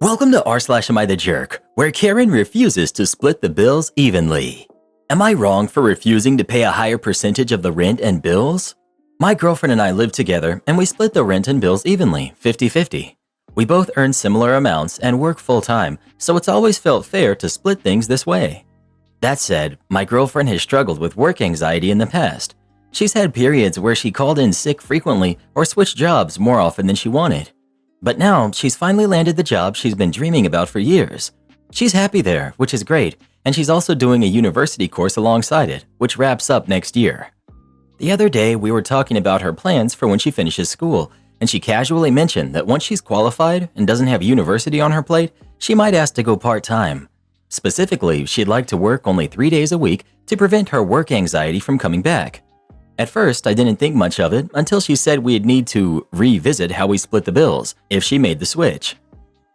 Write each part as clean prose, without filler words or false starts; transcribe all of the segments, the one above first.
Welcome to r/Am I the Jerk, where Karen refuses to split the bills evenly. Am I wrong for refusing to pay a higher percentage of the rent and bills? My girlfriend and I live together and we split the rent and bills evenly, 50-50. We both earn similar amounts and work full-time, so it's always felt fair to split things this way. That said, my girlfriend has struggled with work anxiety in the past. She's had periods where she called in sick frequently or switched jobs more often than she wanted. But now, she's finally landed the job she's been dreaming about for years. She's happy there, which is great, and she's also doing a university course alongside it, which wraps up next year. The other day, we were talking about her plans for when she finishes school, and she casually mentioned that once she's qualified and doesn't have university on her plate, she might ask to go part-time. Specifically, she'd like to work only 3 days a week to prevent her work anxiety from coming back. At first, I didn't think much of it until she said we'd need to revisit how we split the bills if she made the switch.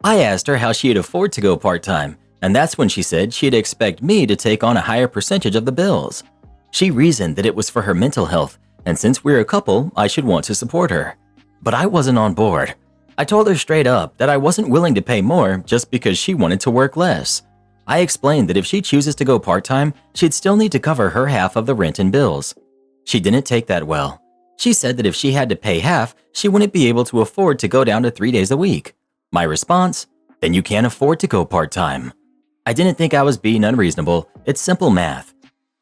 I asked her how she'd afford to go part-time, and that's when she said she'd expect me to take on a higher percentage of the bills. She reasoned that it was for her mental health, and since we're a couple, I should want to support her. But I wasn't on board. I told her straight up that I wasn't willing to pay more just because she wanted to work less. I explained that if she chooses to go part-time, she'd still need to cover her half of the rent and bills. She didn't take that well. She said that if she had to pay half, she wouldn't be able to afford to go down to 3 days a week. My response? Then you can't afford to go part-time. I didn't think I was being unreasonable. It's simple math.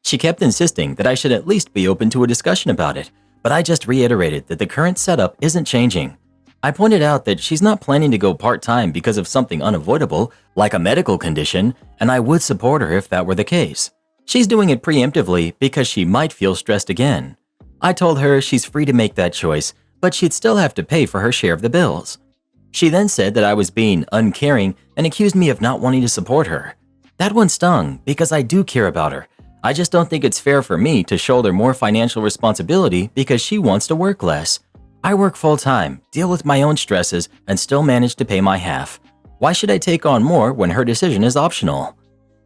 She kept insisting that I should at least be open to a discussion about it, but I just reiterated that the current setup isn't changing. I pointed out that she's not planning to go part-time because of something unavoidable, like a medical condition, and I would support her if that were the case. She's doing it preemptively because she might feel stressed again. I told her she's free to make that choice, but she'd still have to pay for her share of the bills. She then said that I was being uncaring and accused me of not wanting to support her. That one stung because I do care about her. I just don't think it's fair for me to shoulder more financial responsibility because she wants to work less. I work full-time, deal with my own stresses, and still manage to pay my half. Why should I take on more when her decision is optional?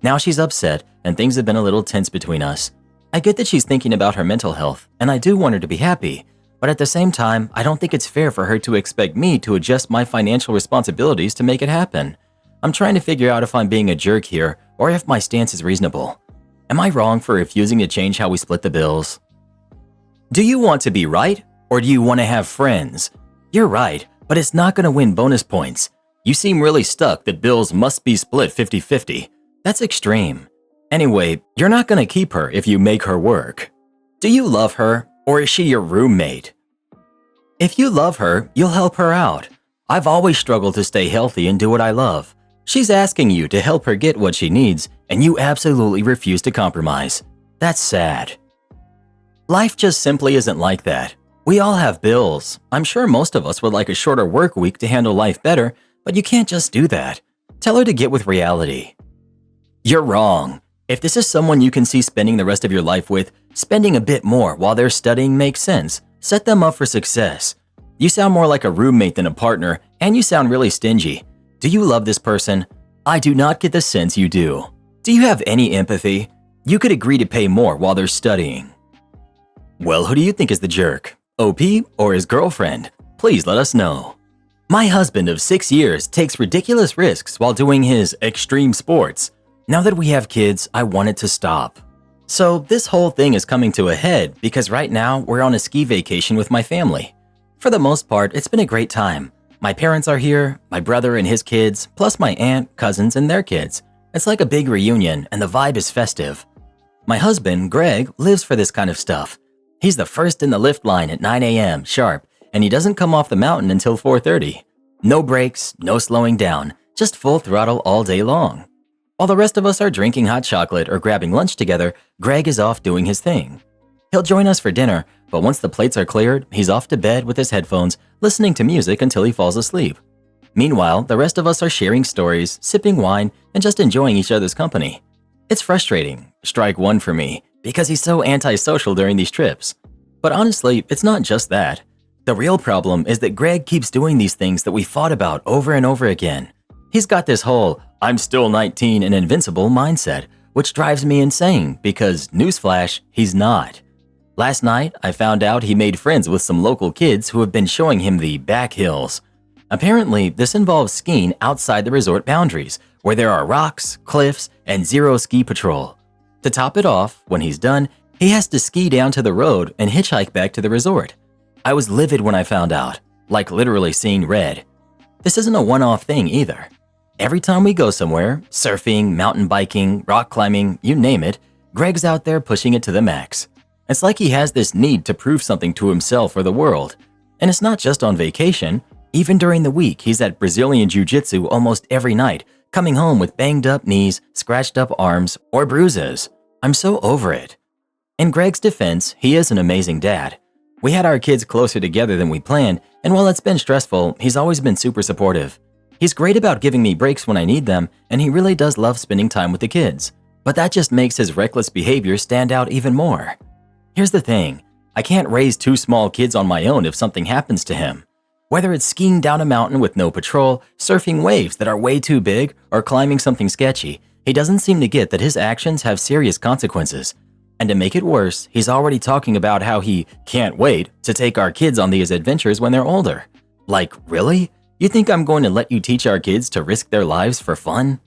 Now she's upset, and things have been a little tense between us. I get that she's thinking about her mental health, and I do want her to be happy, but at the same time, I don't think it's fair for her to expect me to adjust my financial responsibilities to make it happen. I'm trying to figure out if I'm being a jerk here, or if my stance is reasonable. Am I wrong for refusing to change how we split the bills? Do you want to be right, or do you want to have friends? You're right, but it's not going to win bonus points. You seem really stuck that bills must be split 50-50. That's extreme. Anyway, you're not going to keep her if you make her work. Do you love her, or is she your roommate? If you love her, you'll help her out. I've always struggled to stay healthy and do what I love. She's asking you to help her get what she needs, and you absolutely refuse to compromise. That's sad. Life just simply isn't like that. We all have bills. I'm sure most of us would like a shorter work week to handle life better, but you can't just do that. Tell her to get with reality. You're wrong. If this is someone you can see spending the rest of your life with, spending a bit more while they're studying makes sense. Set them up for success. You sound more like a roommate than a partner, and you sound really stingy. Do you love this person? I do not get the sense you do. Do you have any empathy? You could agree to pay more while they're studying. Well, who do you think is the jerk? OP or his girlfriend? Please let us know. My husband of 6 years takes ridiculous risks while doing his extreme sports. Now that we have kids, I want it to stop. So this whole thing is coming to a head because right now we're on a ski vacation with my family. For the most part, it's been a great time. My parents are here, my brother and his kids, plus my aunt, cousins, and their kids. It's like a big reunion and the vibe is festive. My husband, Greg, lives for this kind of stuff. He's the first in the lift line at 9 a.m. sharp, and he doesn't come off the mountain until 4:30. No breaks, no slowing down, just full throttle all day long. While the rest of us are drinking hot chocolate or grabbing lunch together, Greg is off doing his thing. He'll join us for dinner, but once the plates are cleared, he's off to bed with his headphones, listening to music until he falls asleep. Meanwhile, the rest of us are sharing stories, sipping wine, and just enjoying each other's company. It's frustrating, strike one for me, because he's so antisocial during these trips. But honestly, it's not just that. The real problem is that Greg keeps doing these things that we fought about over and over again. He's got this whole, I'm still 19 and invincible mindset, which drives me insane because, newsflash, he's not. Last night, I found out he made friends with some local kids who have been showing him the back hills. Apparently, this involves skiing outside the resort boundaries, where there are rocks, cliffs, and zero ski patrol. To top it off, when he's done, he has to ski down to the road and hitchhike back to the resort. I was livid when I found out, like literally seeing red. This isn't a one-off thing either. Every time we go somewhere, surfing, mountain biking, rock climbing, you name it, Greg's out there pushing it to the max. It's like he has this need to prove something to himself or the world. And it's not just on vacation. Even during the week, he's at Brazilian Jiu-Jitsu almost every night, coming home with banged up knees, scratched up arms, or bruises. I'm so over it. In Greg's defense, he is an amazing dad. We had our kids closer together than we planned, and while it's been stressful, he's always been super supportive. He's great about giving me breaks when I need them, and he really does love spending time with the kids. But that just makes his reckless behavior stand out even more. Here's the thing, I can't raise two small kids on my own if something happens to him. Whether it's skiing down a mountain with no patrol, surfing waves that are way too big, or climbing something sketchy, he doesn't seem to get that his actions have serious consequences. And to make it worse, he's already talking about how he can't wait to take our kids on these adventures when they're older. Like, really? You think I'm going to let you teach our kids to risk their lives for fun?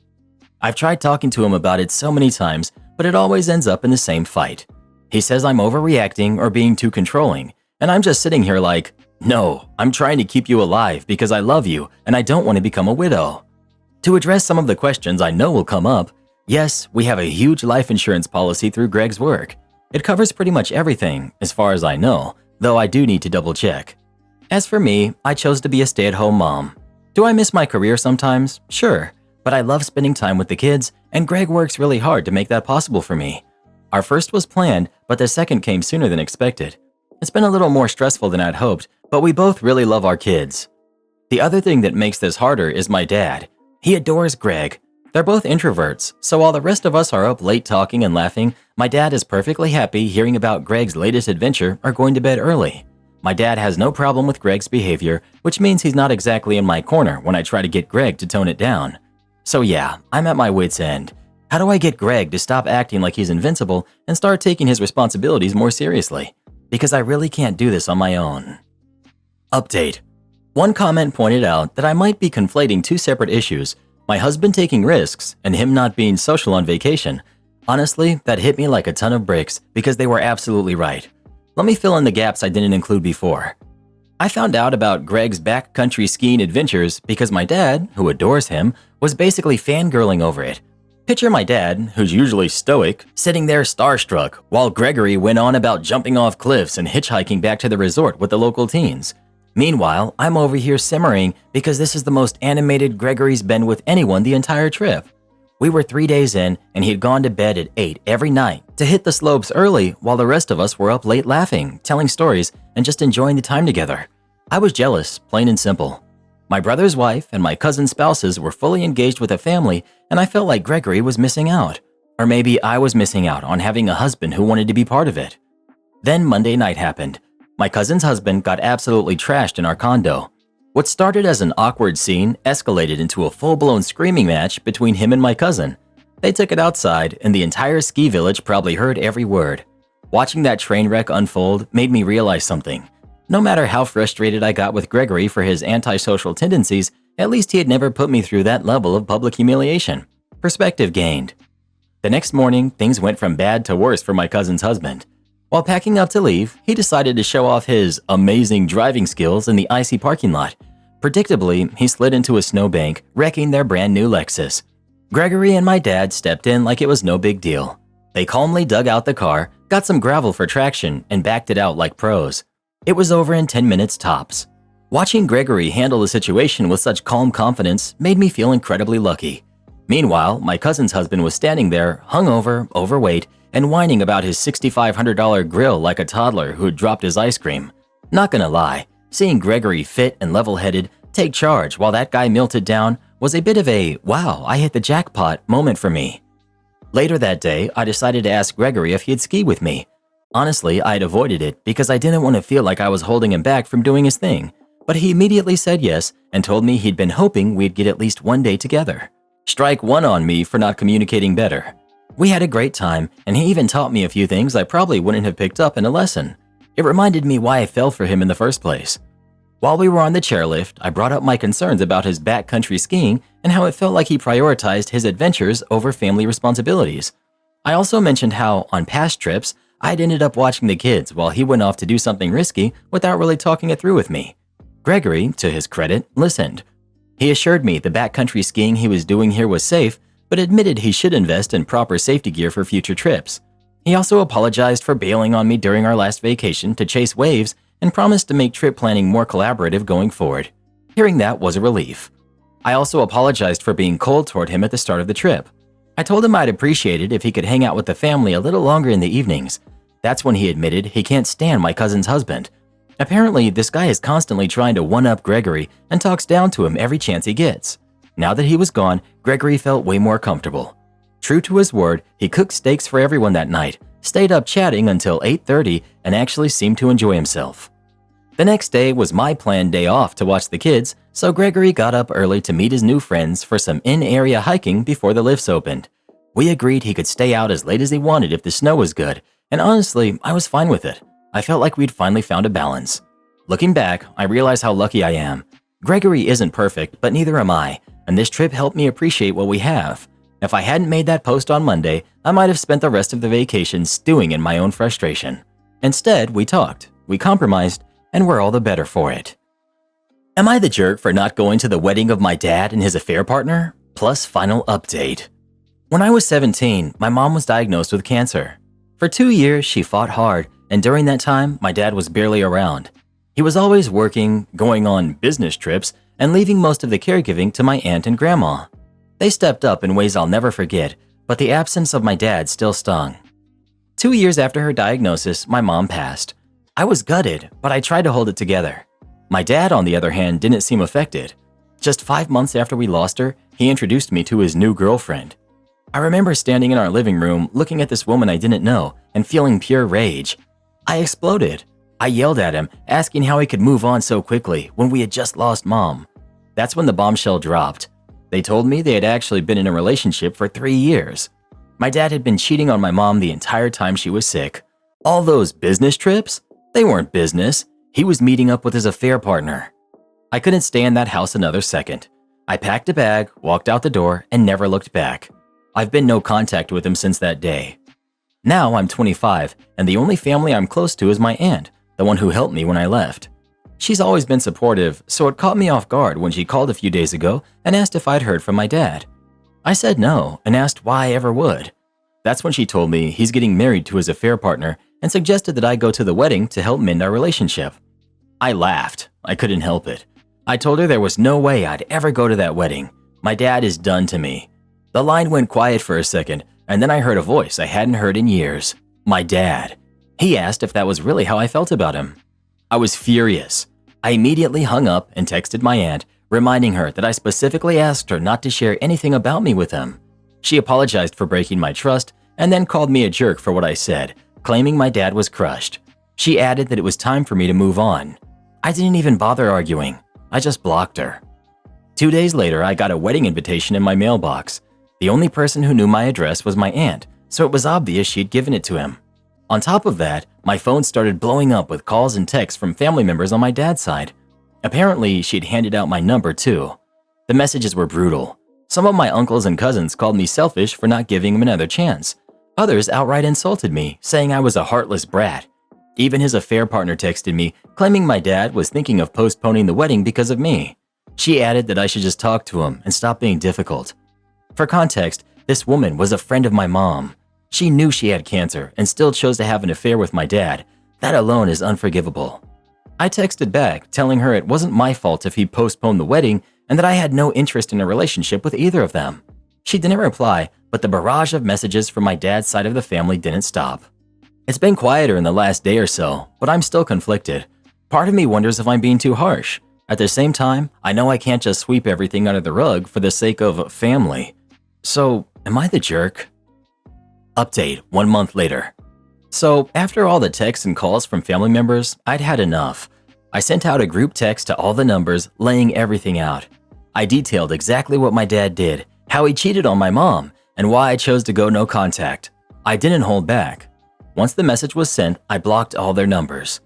I've tried talking to him about it so many times, but it always ends up in the same fight. He says I'm overreacting or being too controlling, and I'm just sitting here like, no, I'm trying to keep you alive because I love you and I don't want to become a widow. To address some of the questions I know will come up, yes, we have a huge life insurance policy through Greg's work. It covers pretty much everything, as far as I know, though I do need to double check. As for me, I chose to be a stay-at-home mom. Do I miss my career sometimes? Sure, but I love spending time with the kids, and Greg works really hard to make that possible for me. Our first was planned, but the second came sooner than expected. It's been a little more stressful than I'd hoped, but we both really love our kids. The other thing that makes this harder is my dad. He adores Greg. They're both introverts, so while the rest of us are up late talking and laughing, my dad is perfectly happy hearing about Greg's latest adventure or going to bed early. My dad has no problem with Greg's behavior, which means he's not exactly in my corner when I try to get Greg to tone it down. So yeah, I'm at my wit's end. How do I get Greg to stop acting like he's invincible and start taking his responsibilities more seriously? Because I really can't do this on my own. Update. One comment pointed out that I might be conflating two separate issues, my husband taking risks and him not being social on vacation. Honestly, that hit me like a ton of bricks because they were absolutely right. Let me fill in the gaps I didn't include before. I found out about Greg's backcountry skiing adventures because my dad, who adores him, was basically fangirling over it. Picture my dad, who's usually stoic, sitting there starstruck while Gregory went on about jumping off cliffs and hitchhiking back to the resort with the local teens. Meanwhile, I'm over here simmering because this is the most animated Gregory's been with anyone the entire trip. We were 3 days in and he had gone to bed at 8 every night to hit the slopes early while the rest of us were up late laughing, telling stories, and just enjoying the time together. I was jealous, plain and simple. My brother's wife and my cousin's spouses were fully engaged with a family, and I felt like Gregory was missing out. Or maybe I was missing out on having a husband who wanted to be part of it. Then Monday night happened. My cousin's husband got absolutely trashed in our condo. What started as an awkward scene escalated into a full-blown screaming match between him and my cousin. They took it outside, and the entire ski village probably heard every word. Watching that train wreck unfold made me realize something. No matter how frustrated I got with Gregory for his antisocial tendencies, at least he had never put me through that level of public humiliation. Perspective gained. The next morning, things went from bad to worse for my cousin's husband. While packing up to leave, he decided to show off his amazing driving skills in the icy parking lot. Predictably, he slid into a snowbank, wrecking their brand new Lexus. Gregory and my dad stepped in like it was no big deal. They calmly dug out the car, got some gravel for traction, and backed it out like pros. It was over in 10 minutes tops. Watching Gregory handle the situation with such calm confidence made me feel incredibly lucky. Meanwhile, my cousin's husband was standing there, hungover, overweight, and whining about his $6,500 grill like a toddler who'd dropped his ice cream. Not gonna lie, seeing Gregory fit and level-headed, take charge while that guy melted down was a bit of a, wow, I hit the jackpot moment for me. Later that day, I decided to ask Gregory if he'd ski with me. Honestly, I'd avoided it because I didn't want to feel like I was holding him back from doing his thing. But he immediately said yes and told me he'd been hoping we'd get at least one day together. Strike one on me for not communicating better. We had a great time, and he even taught me a few things I probably wouldn't have picked up in a lesson. It reminded me why I fell for him in the first place. While we were on the chairlift, I brought up my concerns about his backcountry skiing and how it felt like he prioritized his adventures over family responsibilities. I also mentioned how, on past trips, I'd ended up watching the kids while he went off to do something risky without really talking it through with me. Gregory, to his credit, listened. He assured me the backcountry skiing he was doing here was safe, but admitted he should invest in proper safety gear for future trips. He also apologized for bailing on me during our last vacation to chase waves and promised to make trip planning more collaborative going forward. Hearing that was a relief. I also apologized for being cold toward him at the start of the trip. I told him I'd appreciate it if he could hang out with the family a little longer in the evenings. That's when he admitted he can't stand my cousin's husband. Apparently, this guy is constantly trying to one-up Gregory and talks down to him every chance he gets. Now that he was gone, Gregory felt way more comfortable. True to his word, he cooked steaks for everyone that night, stayed up chatting until 8:30, and actually seemed to enjoy himself. The next day was my planned day off to watch the kids, so Gregory got up early to meet his new friends for some in-area hiking before the lifts opened. We agreed he could stay out as late as he wanted if the snow was good, and honestly, I was fine with it. I felt like we'd finally found a balance. Looking back, I realize how lucky I am. Gregory isn't perfect, but neither am I, and this trip helped me appreciate what we have. If I hadn't made that post on Monday, I might have spent the rest of the vacation stewing in my own frustration. Instead, we talked, we compromised, and we're all the better for it. Am I the jerk for not going to the wedding of my dad and his affair partner? Plus final update. When I was 17, my mom was diagnosed with cancer. For 2 years, she fought hard, and during that time, my dad was barely around. He was always working, going on business trips, and leaving most of the caregiving to my aunt and grandma. They stepped up in ways I'll never forget, but the absence of my dad still stung. 2 years after her diagnosis, my mom passed. I was gutted, but I tried to hold it together. My dad, on the other hand, didn't seem affected. Just 5 months after we lost her, he introduced me to his new girlfriend. I remember standing in our living room, looking at this woman I didn't know, and feeling pure rage. I exploded. I yelled at him, asking how he could move on so quickly when we had just lost Mom. That's when the bombshell dropped. They told me they had actually been in a relationship for 3 years. My dad had been cheating on my mom the entire time she was sick. All those business trips? They weren't business. He was meeting up with his affair partner. I couldn't stay in that house another second. I packed a bag, walked out the door, and never looked back. I've been no contact with him since that day. Now I'm 25, and the only family I'm close to is my aunt, the one who helped me when I left. She's always been supportive, so it caught me off guard when she called a few days ago and asked if I'd heard from my dad. I said no and asked why I ever would. That's when she told me he's getting married to his affair partner and suggested that I go to the wedding to help mend our relationship. I laughed. I couldn't help it. I told her there was no way I'd ever go to that wedding. My dad is done to me. The line went quiet for a second, and then I heard a voice I hadn't heard in years. My dad. He asked if that was really how I felt about him. I was furious. I immediately hung up and texted my aunt, reminding her that I specifically asked her not to share anything about me with him. She apologized for breaking my trust and then called me a jerk for what I said, claiming my dad was crushed. She added that it was time for me to move on. I didn't even bother arguing. I just blocked her. 2 days later, I got a wedding invitation in my mailbox. The only person who knew my address was my aunt, so it was obvious she'd given it to him. On top of that, my phone started blowing up with calls and texts from family members on my dad's side. Apparently, she'd handed out my number too. The messages were brutal. Some of my uncles and cousins called me selfish for not giving him another chance. Others outright insulted me, saying I was a heartless brat. Even his affair partner texted me, claiming my dad was thinking of postponing the wedding because of me. She added that I should just talk to him and stop being difficult. For context, this woman was a friend of my mom. She knew she had cancer and still chose to have an affair with my dad. That alone is unforgivable. I texted back, telling her it wasn't my fault if he postponed the wedding and that I had no interest in a relationship with either of them. She didn't reply, but the barrage of messages from my dad's side of the family didn't stop. It's been quieter in the last day or so, but I'm still conflicted. Part of me wonders if I'm being too harsh. At the same time, I know I can't just sweep everything under the rug for the sake of family. So, am I the jerk? Update 1 month later. So, after all the texts and calls from family members, I'd had enough. I sent out a group text to all the numbers, laying everything out. I detailed exactly what my dad did, how he cheated on my mom, and why I chose to go no contact. I didn't hold back. Once the message was sent, I blocked all their numbers.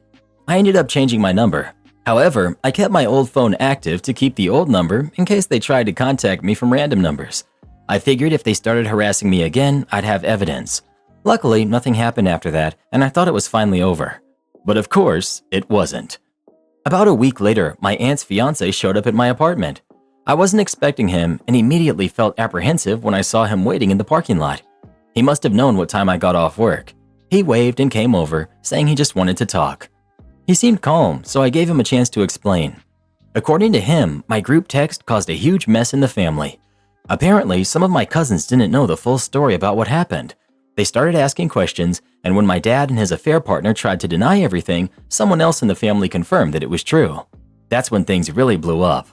I ended up changing my number. However, I kept my old phone active to keep the old number in case they tried to contact me from random numbers. I figured if they started harassing me again, I'd have evidence. Luckily, nothing happened after that, and I thought it was finally over. But of course, it wasn't. About a week later, my aunt's fiance showed up at my apartment. I wasn't expecting him and immediately felt apprehensive when I saw him waiting in the parking lot. He must have known what time I got off work. He waved and came over, saying he just wanted to talk. He seemed calm, so I gave him a chance to explain. According to him, my group text caused a huge mess in the family. Apparently, some of my cousins didn't know the full story about what happened. They started asking questions, and when my dad and his affair partner tried to deny everything, someone else in the family confirmed that it was true. That's when things really blew up.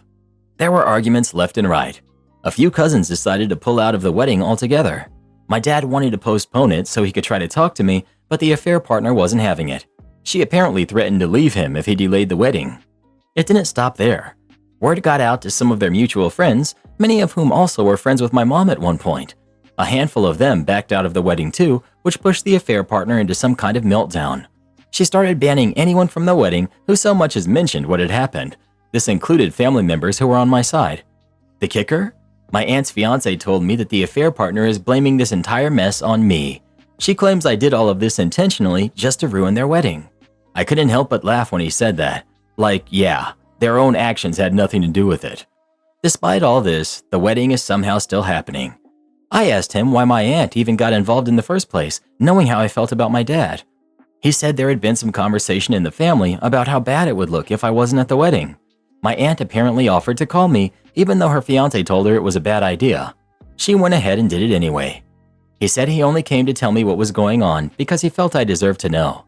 There were arguments left and right. A few cousins decided to pull out of the wedding altogether. My dad wanted to postpone it so he could try to talk to me, but the affair partner wasn't having it. She apparently threatened to leave him if he delayed the wedding. It didn't stop there. Word got out to some of their mutual friends, many of whom also were friends with my mom at one point. A handful of them backed out of the wedding too, which pushed the affair partner into some kind of meltdown. She started banning anyone from the wedding who so much as mentioned what had happened. This included family members who were on my side. The kicker? My aunt's fiance told me that the affair partner is blaming this entire mess on me. She claims I did all of this intentionally just to ruin their wedding. I couldn't help but laugh when he said that. Like, yeah, their own actions had nothing to do with it. Despite all this, the wedding is somehow still happening. I asked him why my aunt even got involved in the first place, knowing how I felt about my dad. He said there had been some conversation in the family about how bad it would look if I wasn't at the wedding. My aunt apparently offered to call me, even though her fiancé told her it was a bad idea. She went ahead and did it anyway. He said he only came to tell me what was going on because he felt I deserved to know.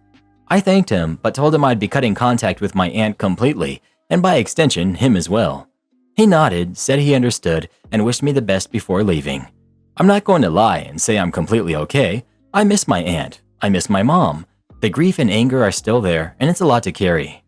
I thanked him, but told him I'd be cutting contact with my aunt completely, and by extension, him as well. He nodded, said he understood, and wished me the best before leaving. I'm not going to lie and say I'm completely okay. I miss my aunt. I miss my mom. The grief and anger are still there, and it's a lot to carry.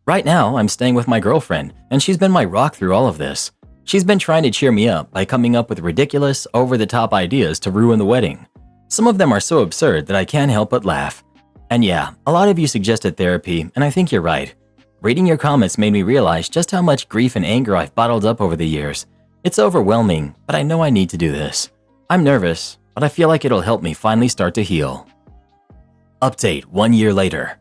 Right now, I'm staying with my girlfriend, and she's been my rock through all of this. She's been trying to cheer me up by coming up with ridiculous, over-the-top ideas to ruin the wedding. Some of them are so absurd that I can't help but laugh. And yeah, a lot of you suggested therapy, and I think you're right. Reading your comments made me realize just how much grief and anger I've bottled up over the years. It's overwhelming, but I know I need to do this. I'm nervous, but I feel like it'll help me finally start to heal. Update 1 year later.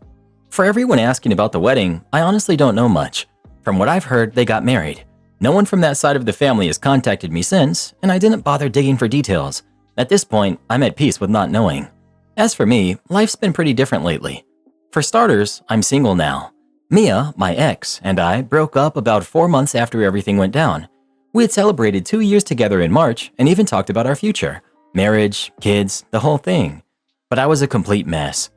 For everyone asking about the wedding, I honestly don't know much. From what I've heard, they got married. No one from that side of the family has contacted me since, and I didn't bother digging for details. At this point, I'm at peace with not knowing. As for me, life's been pretty different lately. For starters, I'm single now. Mia, my ex, and I broke up about 4 months after everything went down. We had celebrated 2 years together in March and even talked about our future. Marriage, kids, the whole thing. But I was a complete mess.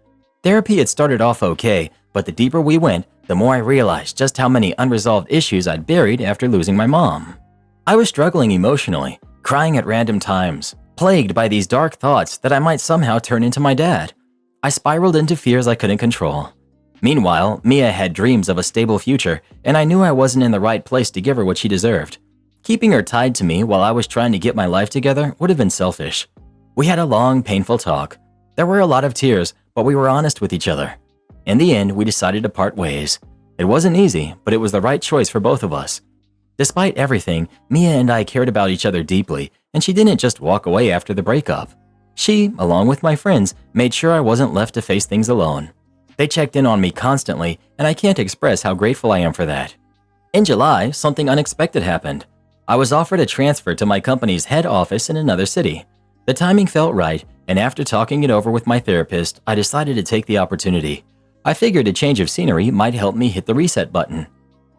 Therapy had started off okay, but the deeper we went, the more I realized just how many unresolved issues I'd buried after losing my mom. I was struggling emotionally, crying at random times, plagued by these dark thoughts that I might somehow turn into my dad. I spiraled into fears I couldn't control. Meanwhile, Mia had dreams of a stable future, and I knew I wasn't in the right place to give her what she deserved. Keeping her tied to me while I was trying to get my life together would have been selfish. We had a long, painful talk. There were a lot of tears, but we were honest with each other. In the end, we decided to part ways. It wasn't easy, but it was the right choice for both of us. Despite everything, Mia and I cared about each other deeply, and she didn't just walk away after the breakup. She, along with my friends, made sure I wasn't left to face things alone. They checked in on me constantly, and I can't express how grateful I am for that. In July, something unexpected happened. I was offered a transfer to my company's head office in another city. The timing felt right, and after talking it over with my therapist, I decided to take the opportunity. I figured a change of scenery might help me hit the reset button.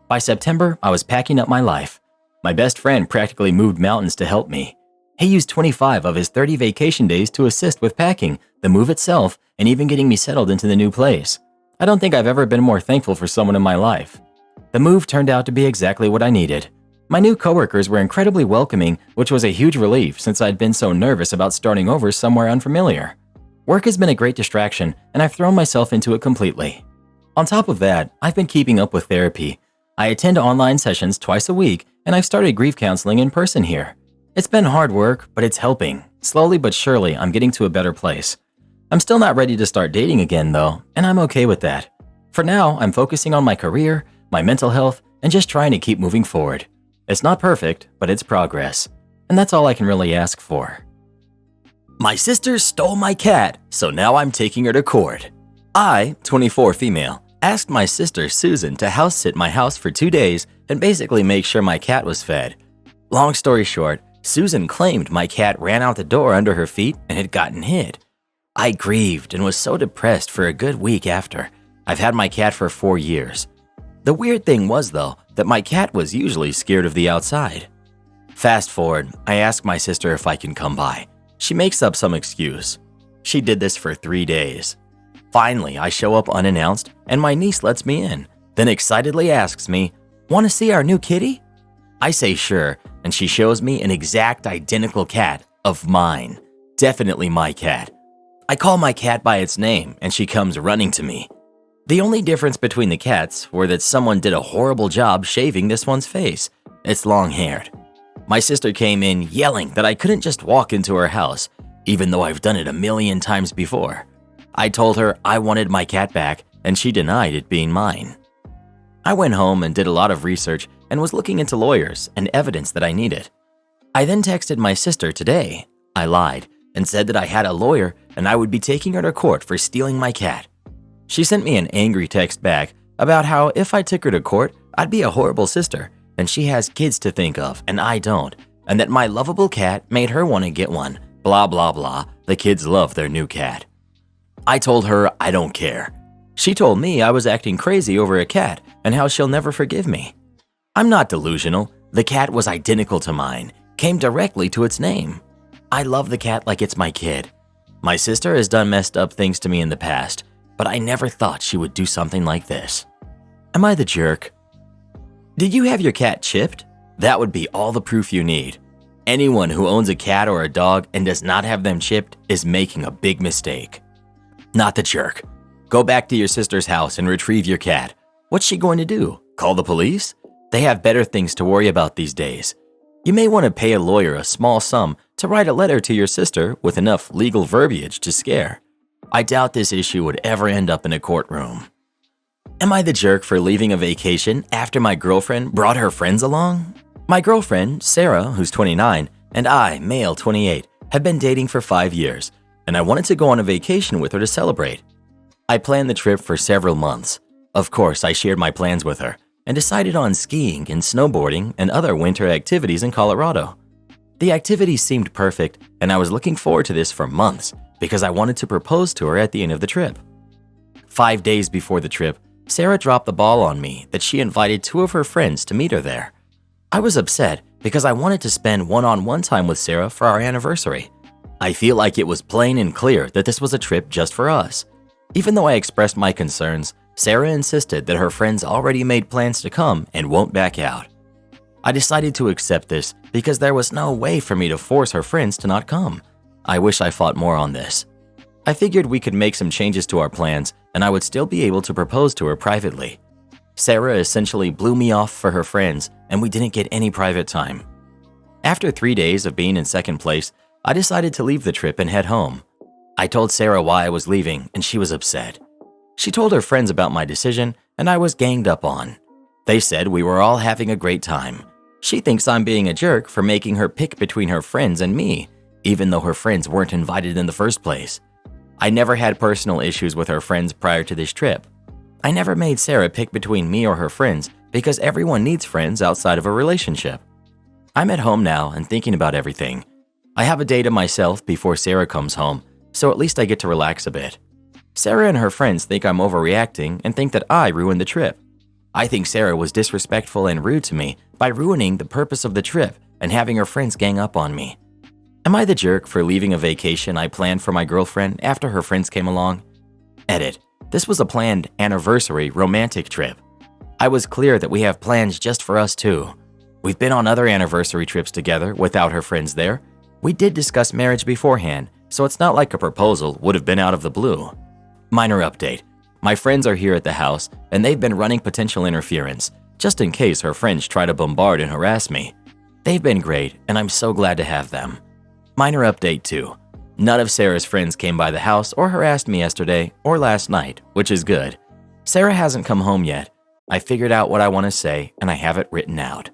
By September, I was packing up my life. My best friend practically moved mountains to help me. He used 25 of his 30 vacation days to assist with packing, the move itself, and even getting me settled into the new place. I don't think I've ever been more thankful for someone in my life. The move turned out to be exactly what I needed. My new coworkers were incredibly welcoming, which was a huge relief since I'd been so nervous about starting over somewhere unfamiliar. Work has been a great distraction, and I've thrown myself into it completely. On top of that, I've been keeping up with therapy. I attend online sessions twice a week, and I've started grief counseling in person here. It's been hard work, but it's helping. Slowly but surely, I'm getting to a better place. I'm still not ready to start dating again though, and I'm okay with that. For now, I'm focusing on my career, my mental health, and just trying to keep moving forward. It's not perfect, but it's progress. And that's all I can really ask for. My sister stole my cat, so now I'm taking her to court. I, 24 female, asked my sister Susan to house sit my house for 2 days and basically make sure my cat was fed. Long story short, Susan claimed my cat ran out the door under her feet and had gotten hit. I grieved and was so depressed for a good week after. I've had my cat for 4 years. The weird thing was, though, that my cat was usually scared of the outside. Fast forward, I ask my sister if I can come by. She makes up some excuse. She did this for 3 days. Finally, I show up unannounced and my niece lets me in, then excitedly asks me, "Want to see our new kitty?" I say sure, and she shows me an exact identical cat of mine. Definitely my cat. I call my cat by its name and she comes running to me. The only difference between the cats were that someone did a horrible job shaving this one's face. It's long-haired. My sister came in yelling that I couldn't just walk into her house, even though I've done it a million times before. I told her I wanted my cat back and she denied it being mine. I went home and did a lot of research and was looking into lawyers and evidence that I needed. I then texted my sister today. I lied and said that I had a lawyer and I would be taking her to court for stealing my cat. She sent me an angry text back about how if I took her to court, I'd be a horrible sister and she has kids to think of and I don't, and that my lovable cat made her want to get one. Blah, blah, blah. The kids love their new cat. I told her I don't care. She told me I was acting crazy over a cat and how she'll never forgive me. I'm not delusional. The cat was identical to mine, came directly to its name. I love the cat like it's my kid. My sister has done messed up things to me in the past, but I never thought she would do something like this. Am I the jerk? Did you have your cat chipped? That would be all the proof you need. Anyone who owns a cat or a dog and does not have them chipped is making a big mistake. Not the jerk. Go back to your sister's house and retrieve your cat. What's she going to do? Call the police? They have better things to worry about these days. You may want to pay a lawyer a small sum to write a letter to your sister with enough legal verbiage to scare. I doubt this issue would ever end up in a courtroom. Am I the jerk for leaving a vacation after my girlfriend brought her friends along? My girlfriend, Sarah, who's 29, and I, male 28, have been dating for 5 years, and I wanted to go on a vacation with her to celebrate. I planned the trip for several months. Of course, I shared my plans with her and decided on skiing and snowboarding and other winter activities in Colorado. The activities seemed perfect, and I was looking forward to this for months because I wanted to propose to her at the end of the trip. 5 days before the trip, Sarah dropped the ball on me that she invited 2 of her friends to meet her there. I was upset because I wanted to spend one-on-one time with Sarah for our anniversary. I feel like it was plain and clear that this was a trip just for us. Even though I expressed my concerns, Sarah insisted that her friends already made plans to come and won't back out. I decided to accept this because there was no way for me to force her friends to not come. I wish I fought more on this. I figured we could make some changes to our plans and I would still be able to propose to her privately. Sarah essentially blew me off for her friends and we didn't get any private time. After 3 days of being in second place, I decided to leave the trip and head home. I told Sarah why I was leaving and she was upset. She told her friends about my decision and I was ganged up on. They said we were all having a great time. She thinks I'm being a jerk for making her pick between her friends and me, even though her friends weren't invited in the first place. I never had personal issues with her friends prior to this trip. I never made Sarah pick between me or her friends because everyone needs friends outside of a relationship. I'm at home now and thinking about everything. I have a day to myself before Sarah comes home, so at least I get to relax a bit. Sarah and her friends think I'm overreacting and think that I ruined the trip. I think Sarah was disrespectful and rude to me by ruining the purpose of the trip and having her friends gang up on me. Am I the jerk for leaving a vacation I planned for my girlfriend after her friends came along? Edit. This was a planned anniversary romantic trip. I was clear that we have plans just for us two. We've been on other anniversary trips together without her friends there. We did discuss marriage beforehand, so it's not like a proposal would have been out of the blue. Minor update. My friends are here at the house and they've been running potential interference, just in case her friends try to bombard and harass me. They've been great and I'm so glad to have them. Minor update too. None of Sarah's friends came by the house or harassed me yesterday or last night, which is good. Sarah hasn't come home yet. I figured out what I want to say and I have it written out.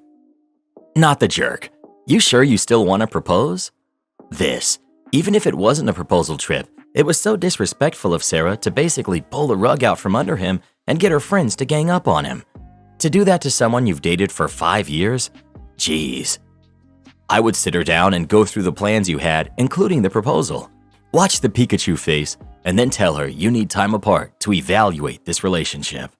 Not the jerk. You sure you still want to propose? This. Even if it wasn't a proposal trip, it was so disrespectful of Sarah to basically pull the rug out from under him and get her friends to gang up on him. To do that to someone you've dated for 5 years? Jeez. I would sit her down and go through the plans you had, including the proposal. Watch the Pikachu face, and then tell her you need time apart to evaluate this relationship.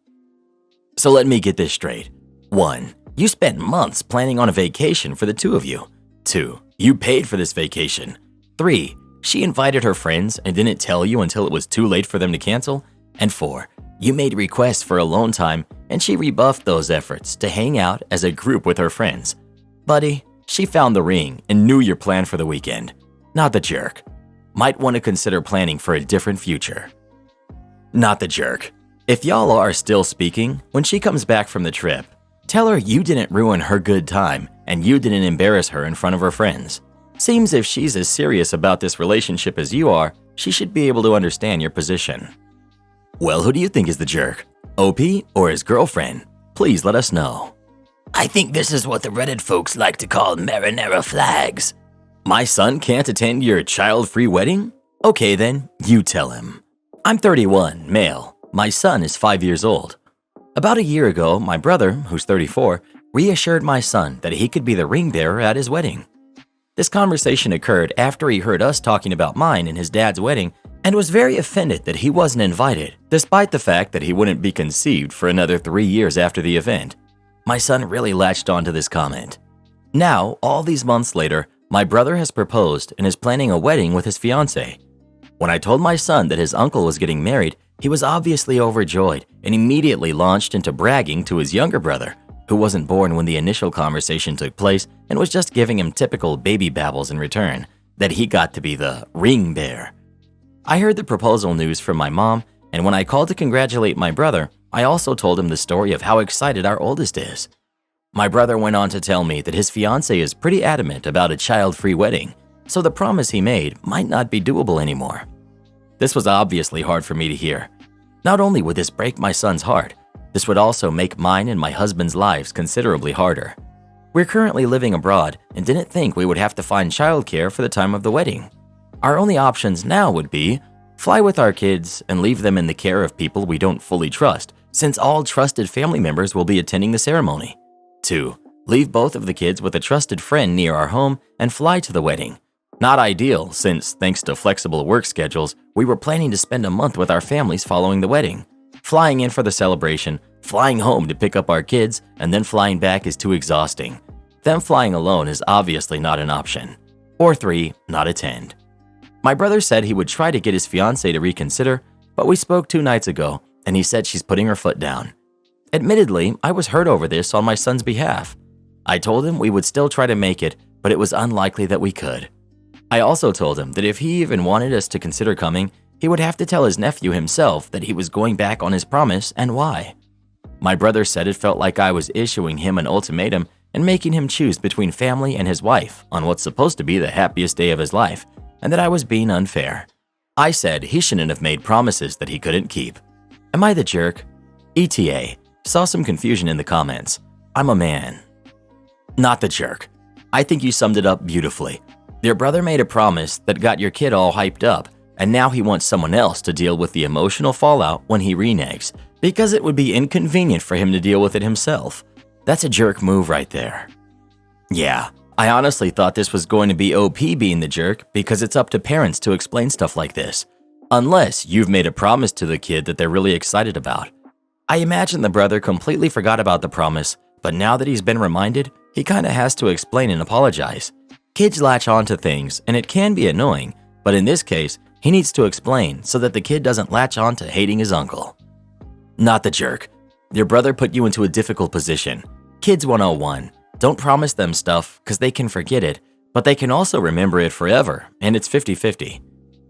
So let me get this straight. 1. You spent months planning on a vacation for the two of you. 2. You paid for this vacation. 3. She invited her friends and didn't tell you until it was too late for them to cancel. And 4. You made requests for alone time and she rebuffed those efforts to hang out as a group with her friends. Buddy, she found the ring and knew your plan for the weekend. Not the jerk. Might want to consider planning for a different future. Not the jerk. If y'all are still speaking, when she comes back from the trip, tell her you didn't ruin her good time and you didn't embarrass her in front of her friends. Seems if she's as serious about this relationship as you are, she should be able to understand your position. Well, who do you think is the jerk? OP or his girlfriend? Please let us know. I think this is what the Reddit folks like to call marinara flags. My son can't attend your child-free wedding? Okay then, you tell him. I'm 31, male. My son is 5 years old. About a year ago, my brother, who's 34, reassured my son that he could be the ring bearer at his wedding. This conversation occurred after he heard us talking about mine and his dad's wedding and was very offended that he wasn't invited, despite the fact that he wouldn't be conceived for another 3 years after the event. My son really latched onto this comment. Now, all these months later, my brother has proposed and is planning a wedding with his fiancée. When I told my son that his uncle was getting married, he was obviously overjoyed and immediately launched into bragging to his younger brother, who wasn't born when the initial conversation took place and was just giving him typical baby babbles in return, that he got to be the ring bearer. I heard the proposal news from my mom, and when I called to congratulate my brother, I also told him the story of how excited our oldest is. My brother went on to tell me that his fiancée is pretty adamant about a child-free wedding, so the promise he made might not be doable anymore. This was obviously hard for me to hear. Not only would this break my son's heart, this would also make mine and my husband's lives considerably harder. We're currently living abroad and didn't think we would have to find childcare for the time of the wedding. Our only options now would be fly with our kids and leave them in the care of people we don't fully trust, since all trusted family members will be attending the ceremony. 2. Leave both of the kids with a trusted friend near our home and fly to the wedding. Not ideal, since thanks to flexible work schedules, we were planning to spend a month with our families following the wedding. Flying in for the celebration, flying home to pick up our kids, and then flying back is too exhausting. Them flying alone is obviously not an option. Or 3, not attend. My brother said he would try to get his fiancée to reconsider, but we spoke 2 nights ago, and he said she's putting her foot down. Admittedly, I was hurt over this on my son's behalf. I told him we would still try to make it, but it was unlikely that we could. I also told him that if he even wanted us to consider coming, he would have to tell his nephew himself that he was going back on his promise and why. My brother said it felt like I was issuing him an ultimatum and making him choose between family and his wife on what's supposed to be the happiest day of his life, and that I was being unfair. I said he shouldn't have made promises that he couldn't keep. Am I the jerk? ETA. Saw some confusion in the comments. I'm a man. Not the jerk. I think you summed it up beautifully. Your brother made a promise that got your kid all hyped up, and now he wants someone else to deal with the emotional fallout when he reneges, because it would be inconvenient for him to deal with it himself. That's a jerk move right there. Yeah, I honestly thought this was going to be OP being the jerk because it's up to parents to explain stuff like this. Unless you've made a promise to the kid that they're really excited about. I imagine the brother completely forgot about the promise, but now that he's been reminded, he kinda has to explain and apologize. Kids latch on to things, and it can be annoying, but in this case, he needs to explain so that the kid doesn't latch on to hating his uncle. Not the jerk. Your brother put you into a difficult position. Kids 101. Don't promise them stuff because they can forget it, but they can also remember it forever, and it's 50-50.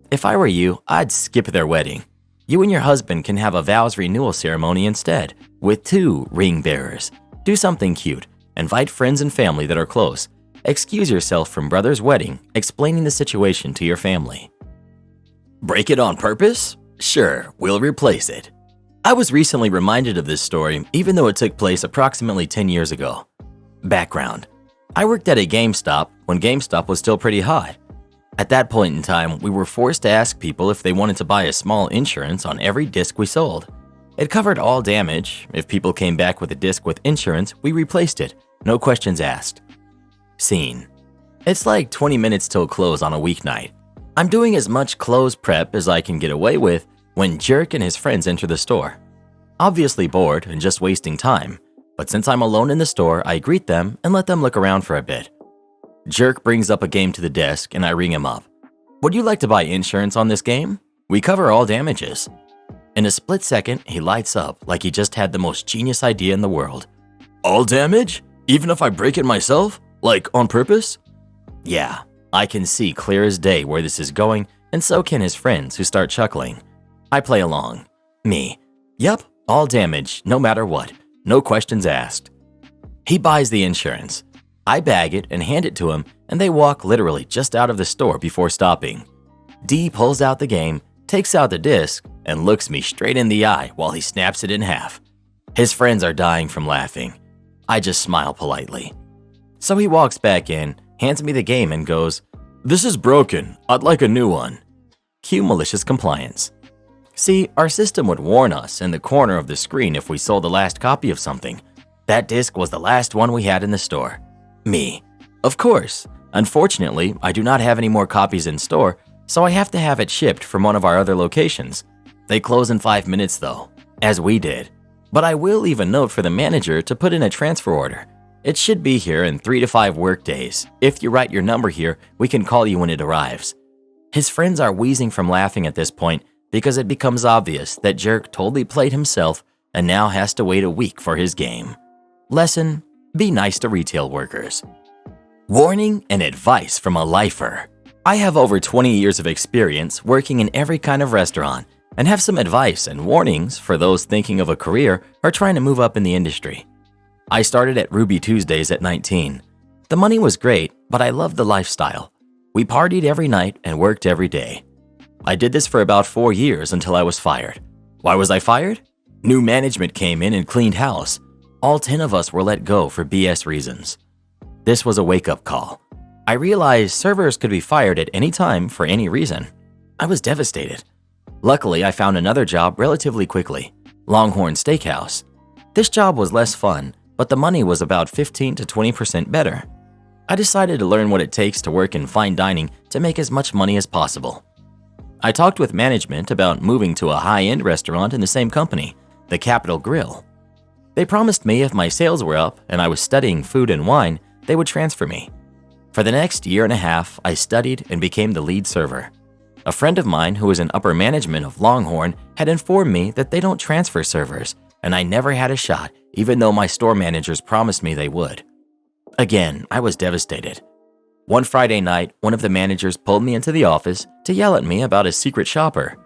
If I were you, I'd skip their wedding. You and your husband can have a vows renewal ceremony instead, with 2 ring bearers. Do something cute. Invite friends and family that are close. Excuse yourself from brother's wedding, explaining the situation to your family. Break it on purpose? Sure, we'll replace it. I was recently reminded of this story, even though it took place approximately 10 years ago. Background: I worked at a GameStop when GameStop was still pretty hot. At that point in time, we were forced to ask people if they wanted to buy a small insurance on every disc we sold. It covered all damage. If people came back with a disc with insurance, we replaced it, no questions asked. Scene: it's like 20 minutes till close on a weeknight. I'm doing as much close prep as I can get away with when Jerk and his friends enter the store. Obviously bored and just wasting time, but since I'm alone in the store, I greet them and let them look around for a bit. Jerk brings up a game to the desk and I ring him up. Would you like to buy insurance on this game? We cover all damages. In a split second, he lights up like he just had the most genius idea in the world. All damage? Even if I break it myself? Like on purpose? Yeah, I can see clear as day where this is going, and so can his friends who start chuckling. I play along. Me: yup, all damage, no matter what, no questions asked. He buys the insurance. I bag it and hand it to him, and they walk literally just out of the store before stopping. D pulls out the game, takes out the disc, and looks me straight in the eye while he snaps it in half. His friends are dying from laughing. I just smile politely. So he walks back in, hands me the game and goes, "This is broken. I'd like a new one." Cue malicious compliance. See, our system would warn us in the corner of the screen if we sold the last copy of something. That disc was the last one we had in the store. Me: of course. Unfortunately, I do not have any more copies in store, so I have to have it shipped from one of our other locations. They close in 5 minutes though, as we did. But I will leave a note for the manager to put in a transfer order. It should be here in 3 to 5 work days. If you write your number here, we can call you when it arrives. His friends are wheezing from laughing at this point because it becomes obvious that Jerk totally played himself and now has to wait a week for his game. Lesson: be nice to retail workers. Warning and advice from a lifer. I have over 20 years of experience working in every kind of restaurant and have some advice and warnings for those thinking of a career or trying to move up in the industry. I started at Ruby Tuesdays at 19. The money was great, but I loved the lifestyle. We partied every night and worked every day. I did this for about 4 years until I was fired. Why was I fired? New management came in and cleaned house. All 10 of us were let go for BS reasons. This was a wake-up call. I realized servers could be fired at any time for any reason. I was devastated. Luckily, I found another job relatively quickly: Longhorn Steakhouse. This job was less fun, but the money was about 15 to 20% better. I decided to learn what it takes to work in fine dining to make as much money as possible. I talked with management about moving to a high-end restaurant in the same company, the Capitol Grill. They promised me if my sales were up and I was studying food and wine, they would transfer me. For the next year and a half, I studied and became the lead server. A friend of mine who was in upper management of Longhorn had informed me that they don't transfer servers, and I never had a shot, even though my store managers promised me they would. Again, I was devastated. One Friday night, one of the managers pulled me into the office to yell at me about a secret shopper.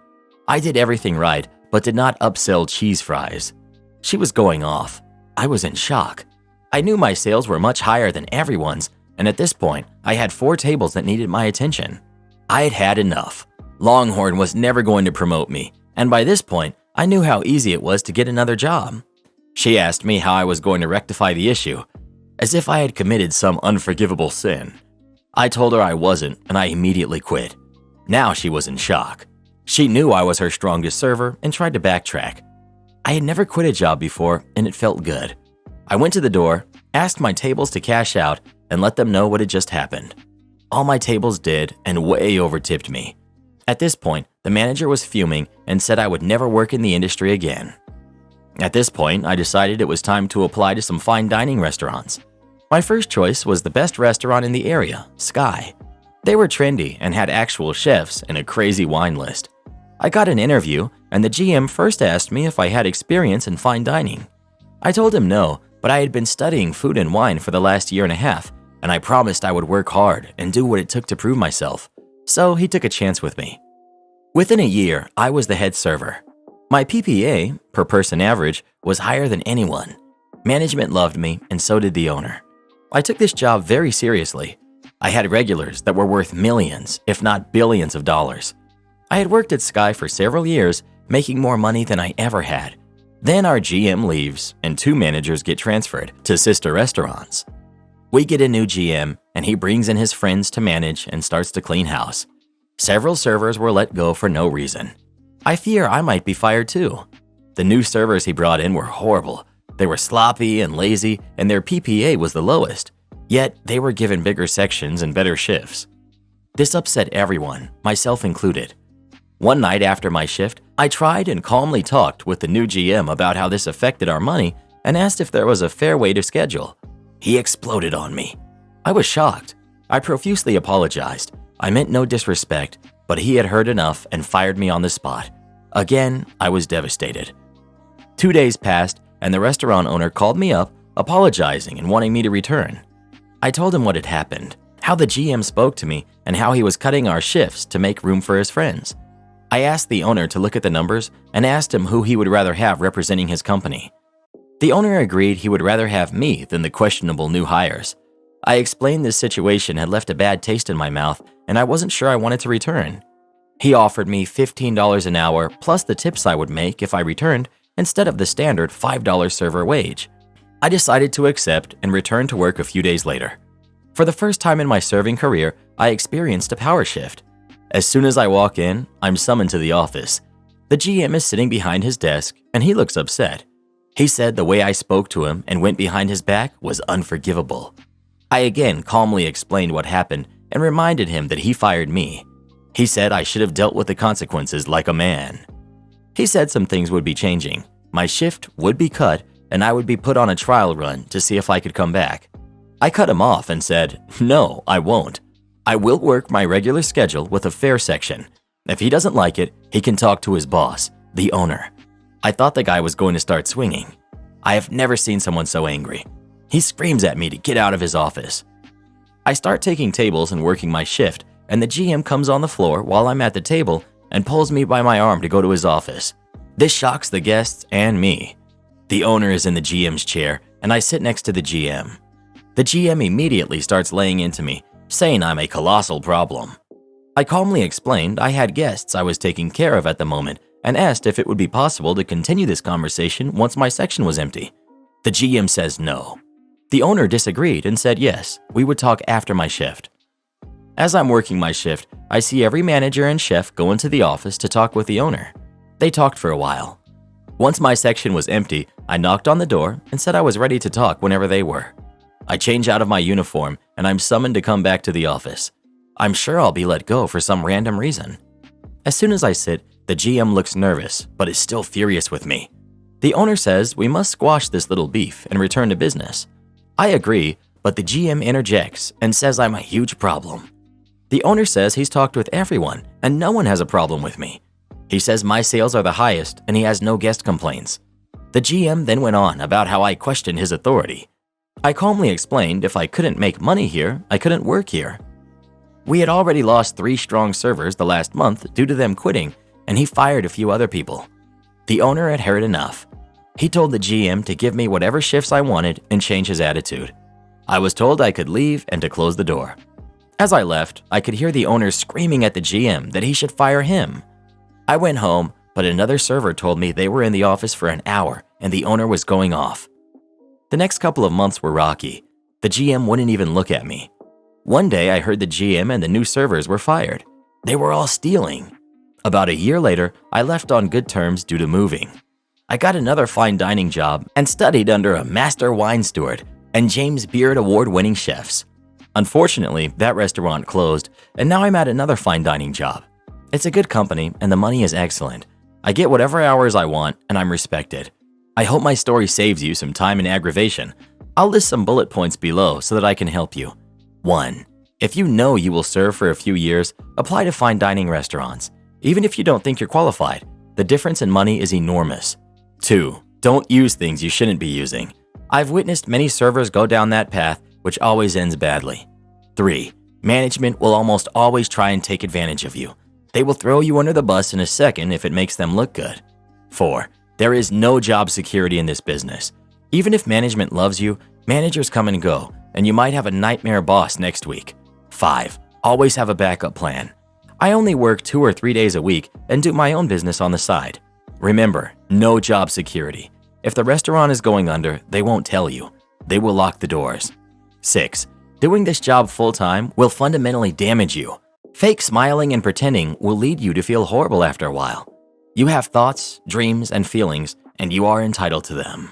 I did everything right, but did not upsell cheese fries. She was going off. I was in shock. I knew my sales were much higher than everyone's, and at this point, I had 4 tables that needed my attention. I had had enough. Longhorn was never going to promote me, and by this point, I knew how easy it was to get another job. She asked me how I was going to rectify the issue, as if I had committed some unforgivable sin. I told her I wasn't, and I immediately quit. Now she was in shock. She knew I was her strongest server and tried to backtrack. I had never quit a job before, and it felt good. I went to the door, asked my tables to cash out, and let them know what had just happened. All my tables did, and way overtipped me. At this point, the manager was fuming and said I would never work in the industry again. At this point, I decided it was time to apply to some fine dining restaurants. My first choice was the best restaurant in the area, Sky. They were trendy and had actual chefs and a crazy wine list. I got an interview, and the GM first asked me if I had experience in fine dining. I told him no, but I had been studying food and wine for the last year and a half, and I promised I would work hard and do what it took to prove myself. So he took a chance with me. Within a year, I was the head server. My PPA, per person average, was higher than anyone. Management loved me, and so did the owner. I took this job very seriously. I had regulars that were worth millions, if not billions of dollars. I had worked at Sky for several years, making more money than I ever had, Then our GM leaves and 2 managers get transferred to sister restaurants. We get a new GM and he brings in his friends to manage and starts to clean house. Several servers were let go for no reason. I fear I might be fired too. The new servers he brought in were horrible. They were sloppy and lazy and their PPA was the lowest. Yet they were given bigger sections and better shifts. This upset everyone, myself included. One night after my shift, I tried and calmly talked with the new GM about how this affected our money and asked if there was a fair way to schedule. He exploded on me. I was shocked. I profusely apologized. I meant no disrespect, but he had heard enough and fired me on the spot. Again, I was devastated. 2 days passed and the restaurant owner called me up, apologizing and wanting me to return. I told him what had happened, how the GM spoke to me, and how he was cutting our shifts to make room for his friends. I asked the owner to look at the numbers and asked him who he would rather have representing his company. The owner agreed he would rather have me than the questionable new hires. I explained this situation had left a bad taste in my mouth and I wasn't sure I wanted to return. He offered me $15 an hour plus the tips I would make if I returned instead of the standard $5 server wage. I decided to accept and return to work a few days later. For the first time in my serving career, I experienced a power shift. As soon as I walk in, I'm summoned to the office. The GM is sitting behind his desk and he looks upset. He said the way I spoke to him and went behind his back was unforgivable. I again calmly explained what happened and reminded him that he fired me. He said I should have dealt with the consequences like a man. He said some things would be changing. My shift would be cut and I would be put on a trial run to see if I could come back. I cut him off and said, "No, I won't. I will work my regular schedule with a fair section. If he doesn't like it, he can talk to his boss, the owner." I thought the guy was going to start swinging. I have never seen someone so angry. He screams at me to get out of his office. I start taking tables and working my shift, and the GM comes on the floor while I'm at the table and pulls me by my arm to go to his office. This shocks the guests and me. The owner is in the GM's chair, and I sit next to the GM. The GM immediately starts laying into me, saying I'm a colossal problem. I calmly explained I had guests I was taking care of at the moment and asked if it would be possible to continue this conversation once my section was empty. The GM says no. The owner disagreed and said yes, we would talk after my shift. As I'm working my shift, I see every manager and chef go into the office to talk with the owner. They talked for a while. Once my section was empty, I knocked on the door and said I was ready to talk whenever they were. I change out of my uniform and I'm summoned to come back to the office. I'm sure I'll be let go for some random reason. As soon as I sit, the GM looks nervous but is still furious with me. The owner says we must squash this little beef and return to business. I agree, but the GM interjects and says I'm a huge problem. The owner says he's talked with everyone and no one has a problem with me. He says my sales are the highest and he has no guest complaints. The GM then went on about how I questioned his authority. I calmly explained if I couldn't make money here, I couldn't work here. We had already lost 3 strong servers the last month due to them quitting, and he fired a few other people. The owner had heard enough. He told the GM to give me whatever shifts I wanted and change his attitude. I was told I could leave and to close the door. As I left, I could hear the owner screaming at the GM that he should fire him. I went home, but another server told me they were in the office for an hour and the owner was going off. The next couple of months were rocky. The GM wouldn't even look at me. One day I heard the GM and the new servers were fired. They were all stealing. About a year later, I left on good terms due to moving. I got another fine dining job and studied under a master wine steward and James Beard award-winning chefs. Unfortunately, that restaurant closed and now I'm at another fine dining job. It's a good company and the money is excellent. I get whatever hours I want and I'm respected. I hope my story saves you some time and aggravation. I'll list some bullet points below so that I can help you. 1. If you know you will serve for a few years, apply to fine dining restaurants. Even if you don't think you're qualified, the difference in money is enormous. 2. Don't use things you shouldn't be using. I've witnessed many servers go down that path, which always ends badly. 3. Management will almost always try and take advantage of you. They will throw you under the bus in a second if it makes them look good. 4. There is no job security in this business. Even if management loves you, managers come and go, and you might have a nightmare boss next week. 5. Always have a backup plan. I only work 2 or 3 days a week and do my own business on the side. Remember, no job security. If the restaurant is going under, they won't tell you. They will lock the doors. 6. Doing this job full-time will fundamentally damage you. Fake smiling and pretending will lead you to feel horrible after a while. You have thoughts, dreams, and feelings, and you are entitled to them.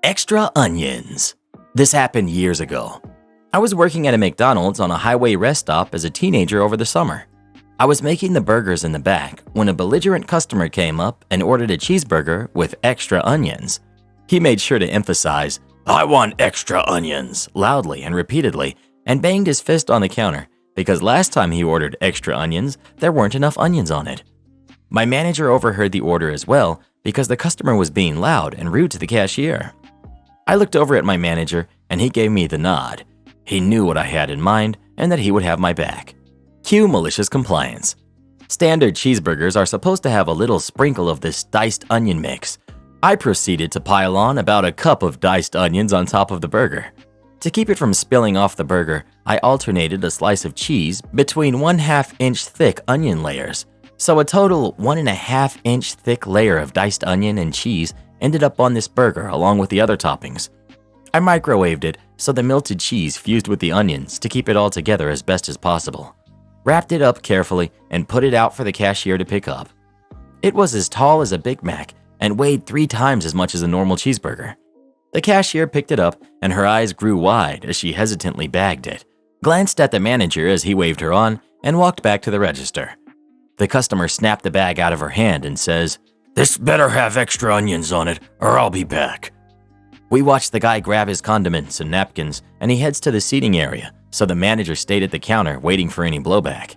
Extra onions. This happened years ago. I was working at a McDonald's on a highway rest stop as a teenager over the summer. I was making the burgers in the back when a belligerent customer came up and ordered a cheeseburger with extra onions. He made sure to emphasize, "I want extra onions," loudly and repeatedly, and banged his fist on the counter because last time he ordered extra onions, there weren't enough onions on it. My manager overheard the order as well because the customer was being loud and rude to the cashier. I looked over at my manager and he gave me the nod. He knew what I had in mind and that he would have my back. Cue malicious compliance. Standard cheeseburgers are supposed to have a little sprinkle of this diced onion mix. I proceeded to pile on about a cup of diced onions on top of the burger. To keep it from spilling off the burger, I alternated a slice of cheese between 1/2 inch thick onion layers. So a total 1.5 inch thick layer of diced onion and cheese ended up on this burger along with the other toppings. I microwaved it so the melted cheese fused with the onions to keep it all together as best as possible. Wrapped it up carefully and put it out for the cashier to pick up. It was as tall as a Big Mac and weighed 3 times as much as a normal cheeseburger. The cashier picked it up and her eyes grew wide as she hesitantly bagged it, glanced at the manager as he waved her on, and walked back to the register. The customer snapped the bag out of her hand and says, "This better have extra onions on it or I'll be back." We watched the guy grab his condiments and napkins and he heads to the seating area, so the manager stayed at the counter waiting for any blowback.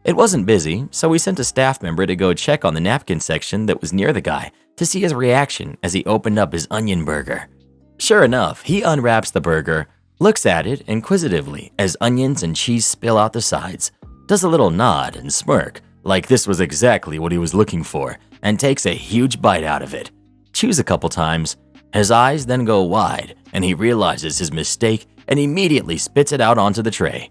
It wasn't busy, so we sent a staff member to go check on the napkin section that was near the guy to see his reaction as he opened up his onion burger. Sure enough, he unwraps the burger, looks at it inquisitively as onions and cheese spill out the sides, does a little nod and smirk like this was exactly what he was looking for, and takes a huge bite out of it. Chews a couple times. His eyes then go wide and he realizes his mistake and immediately spits it out onto the tray.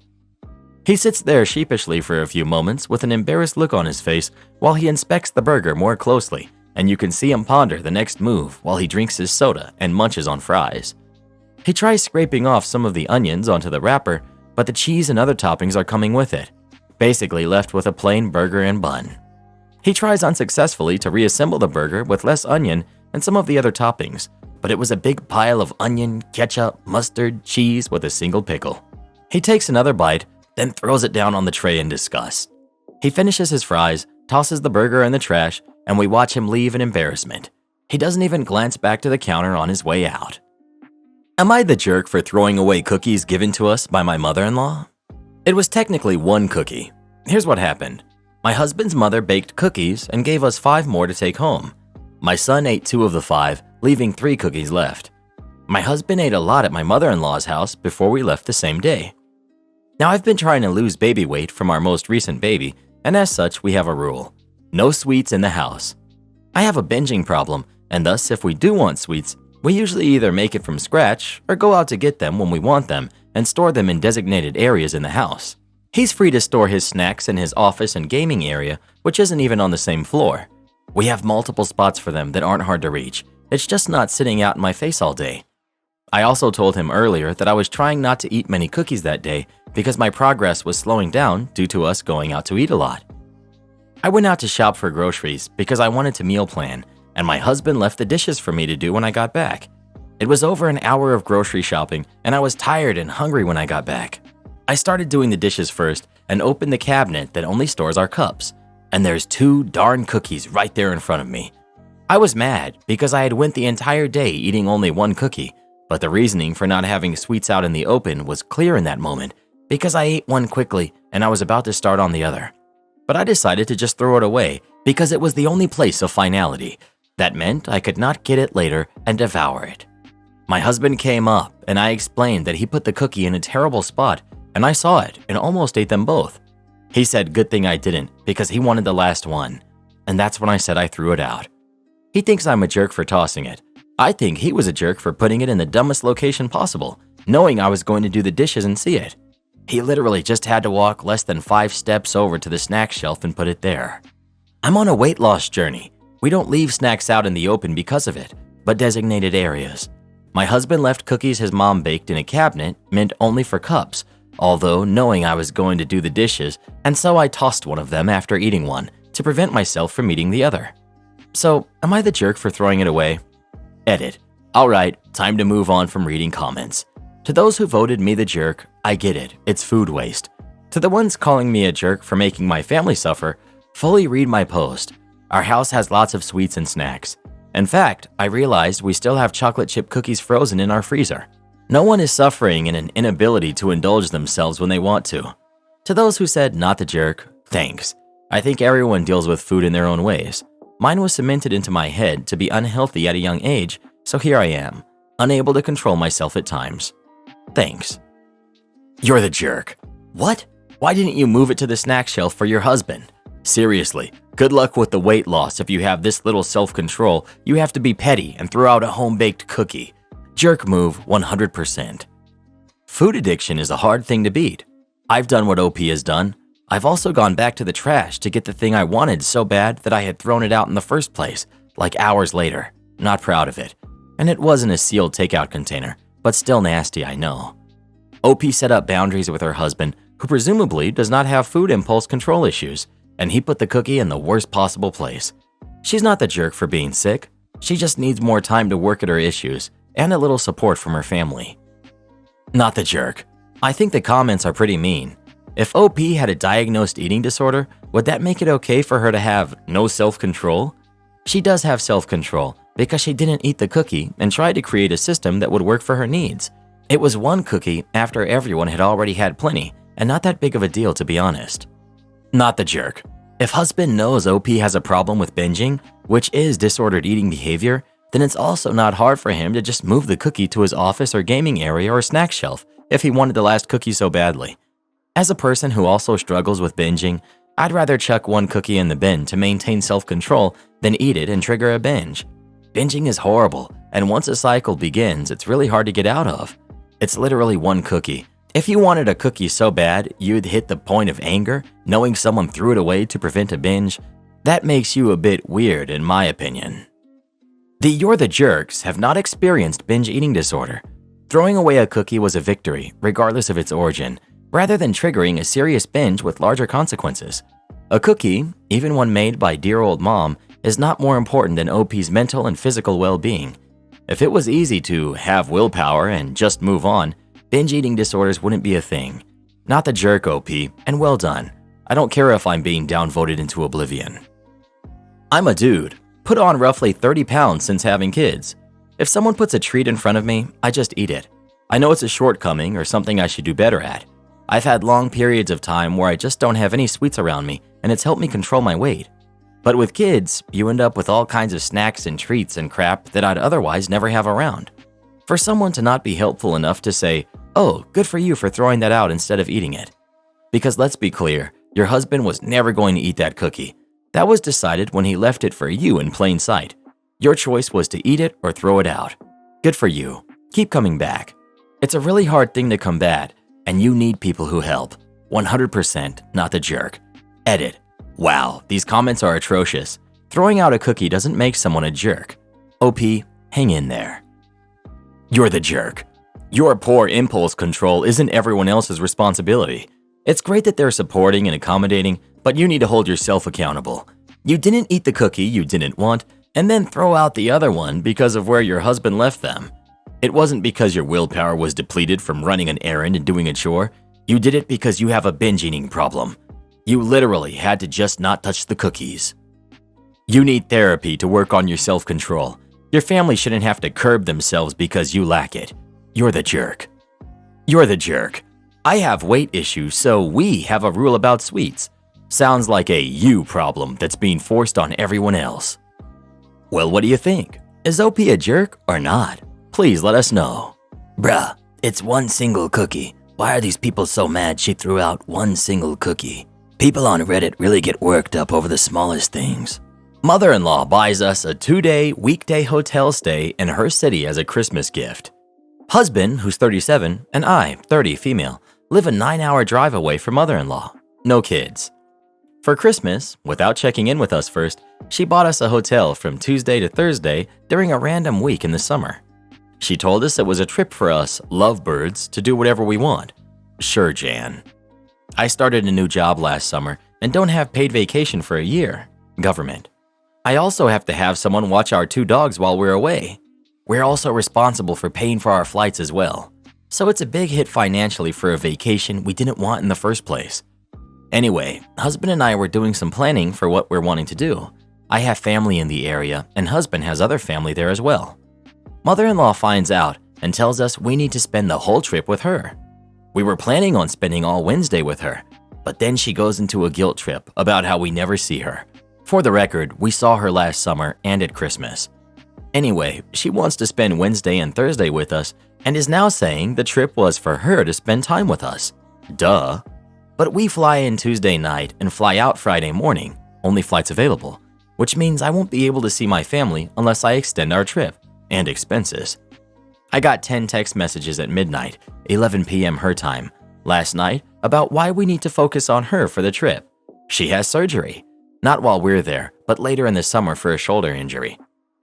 He sits there sheepishly for a few moments with an embarrassed look on his face while he inspects the burger more closely, and you can see him ponder the next move while he drinks his soda and munches on fries. He tries scraping off some of the onions onto the wrapper, but the cheese and other toppings are coming with it, basically left with a plain burger and bun. He tries unsuccessfully to reassemble the burger with less onion and some of the other toppings, but it was a big pile of onion, ketchup, mustard, cheese with a single pickle. He takes another bite, then throws it down on the tray in disgust. He finishes his fries, tosses the burger in the trash, and we watch him leave in embarrassment. He doesn't even glance back to the counter on his way out. Am I the jerk for throwing away cookies given to us by my mother-in-law? It was technically one cookie. Here's what happened. My husband's mother baked cookies and gave us 5 more to take home. My son ate 2 of the 5, leaving 3 cookies left. My husband ate a lot at my mother-in-law's house before we left the same day. Now I've been trying to lose baby weight from our most recent baby, and as such we have a rule. No sweets in the house. I have a binging problem, and thus if we do want sweets, we usually either make it from scratch or go out to get them when we want them and store them in designated areas in the house. He's free to store his snacks in his office and gaming area, which isn't even on the same floor. We have multiple spots for them that aren't hard to reach. It's just not sitting out in my face all day. I also told him earlier that I was trying not to eat many cookies that day because my progress was slowing down due to us going out to eat a lot. I went out to shop for groceries because I wanted to meal plan, and my husband left the dishes for me to do when I got back. It was over an hour of grocery shopping, and I was tired and hungry when I got back. I started doing the dishes first and opened the cabinet that only stores our cups, and there's 2 darn cookies right there in front of me. I was mad because I had went the entire day eating only 1 cookie, but the reasoning for not having sweets out in the open was clear in that moment because I ate 1 quickly and I was about to start on the other. But I decided to just throw it away because it was the only place of finality. That meant I could not get it later and devour it. My husband came up and I explained that he put the cookie in a terrible spot and I saw it and almost ate them both. He said good thing I didn't because he wanted the last one, and that's when I said I threw it out. He thinks I'm a jerk for tossing it. I think he was a jerk for putting it in the dumbest location possible, knowing I was going to do the dishes and see it. He literally just had to walk less than 5 steps over to the snack shelf and put it there. I'm on a weight loss journey. We don't leave snacks out in the open because of it, but designated areas. My husband left cookies his mom baked in a cabinet meant only for cups, although knowing I was going to do the dishes, and so I tossed one of them after eating one to prevent myself from eating the other. So, am I the jerk for throwing it away? Edit. Alright, time to move on from reading comments. To those who voted me the jerk, I get it, it's food waste. To the ones calling me a jerk for making my family suffer, fully read my post. Our house has lots of sweets and snacks. In fact, I realized we still have chocolate chip cookies frozen in our freezer. No one is suffering in an inability to indulge themselves when they want to. To those who said not the jerk, thanks. I think everyone deals with food in their own ways. Mine was cemented into my head to be unhealthy at a young age, so here I am, unable to control myself at times. Thanks. You're the jerk. What? Why didn't you move it to the snack shelf for your husband? Seriously, good luck with the weight loss if you have this little self-control. You have to be petty and throw out a home-baked cookie. Jerk move 100%. Food addiction is a hard thing to beat. I've done what OP has done. I've also gone back to the trash to get the thing I wanted so bad that I had thrown it out in the first place, like hours later. Not proud of it. And it wasn't a sealed takeout container, but still nasty, I know. OP set up boundaries with her husband, who presumably does not have food impulse control issues, and he put the cookie in the worst possible place. She's not the jerk for being sick. She just needs more time to work at her issues and a little support from her family. Not the jerk. I think the comments are pretty mean. If OP had a diagnosed eating disorder, would that make it okay for her to have no self-control? She does have self-control because she didn't eat the cookie and tried to create a system that would work for her needs. It was one cookie after everyone had already had plenty, and not that big of a deal, to be honest. Not the jerk. If husband knows OP has a problem with binging, which is disordered eating behavior, then it's also not hard for him to just move the cookie to his office or gaming area or snack shelf if he wanted the last cookie so badly. As a person who also struggles with binging, I'd rather chuck one cookie in the bin to maintain self-control than eat it and trigger a binge. Binging is horrible, and once a cycle begins, it's really hard to get out of. It's literally one cookie. If you wanted a cookie so bad you'd hit the point of anger, knowing someone threw it away to prevent a binge, that makes you a bit weird in my opinion. The You're the Jerks have not experienced binge eating disorder. Throwing away a cookie was a victory, regardless of its origin, rather than triggering a serious binge with larger consequences. A cookie, even one made by dear old mom, is not more important than OP's mental and physical well-being. If it was easy to have willpower and just move on, binge eating disorders wouldn't be a thing. Not the jerk, OP, and well done. I don't care if I'm being downvoted into oblivion. I'm a dude, put on roughly 30 pounds since having kids. If someone puts a treat in front of me, I just eat it. I know it's a shortcoming or something I should do better at. I've had long periods of time where I just don't have any sweets around me, and it's helped me control my weight. But with kids, you end up with all kinds of snacks and treats and crap that I'd otherwise never have around. For someone to not be helpful enough to say, "Oh, good for you for throwing that out instead of eating it." Because let's be clear, your husband was never going to eat that cookie. That was decided when he left it for you in plain sight. Your choice was to eat it or throw it out. Good for you. Keep coming back. It's a really hard thing to combat, and you need people who help. 100%, not the jerk. Edit. Wow, these comments are atrocious. Throwing out a cookie doesn't make someone a jerk. OP, hang in there. You're the jerk. Your poor impulse control isn't everyone else's responsibility. It's great that they're supporting and accommodating, but you need to hold yourself accountable. You didn't eat the cookie you didn't want, and then throw out the other one because of where your husband left them. It wasn't because your willpower was depleted from running an errand and doing a chore. You did it because you have a binge eating problem. You literally had to just not touch the cookies. You need therapy to work on your self-control. Your family shouldn't have to curb themselves because you lack it. You're the jerk. You're the jerk. I have weight issues, so we have a rule about sweets. Sounds like a you problem that's being forced on everyone else. Well, what do you think? Is OP a jerk or not? Please let us know. Bruh, it's one single cookie. Why are these people so mad she threw out one single cookie? People on Reddit really get worked up over the smallest things. Mother-in-law buys us a 2-day weekday hotel stay in her city as a Christmas gift. Husband, who's 37, and I, 30, female, live a 9-hour drive away from mother-in-law. No kids. For Christmas, without checking in with us first, she bought us a hotel from Tuesday to Thursday during a random week in the summer. She told us it was a trip for us lovebirds to do whatever we want. Sure, Jan. I started a new job last summer and don't have paid vacation for a year. Government. I also have to have someone watch our 2 dogs while we're away. We're also responsible for paying for our flights as well. So it's a big hit financially for a vacation we didn't want in the first place. Anyway, husband and I were doing some planning for what we're wanting to do. I have family in the area and husband has other family there as well. Mother-in-law finds out and tells us we need to spend the whole trip with her. We were planning on spending all Wednesday with her, but then she goes into a guilt trip about how we never see her. For the record, we saw her last summer and at Christmas. Anyway, she wants to spend Wednesday and Thursday with us and is now saying the trip was for her to spend time with us. Duh. But we fly in Tuesday night and fly out Friday morning, only flights available, which means I won't be able to see my family unless I extend our trip, and expenses. I got 10 text messages at midnight, 11 p.m. her time, last night about why we need to focus on her for the trip. She has surgery, not while we're there, but later in the summer for a shoulder injury.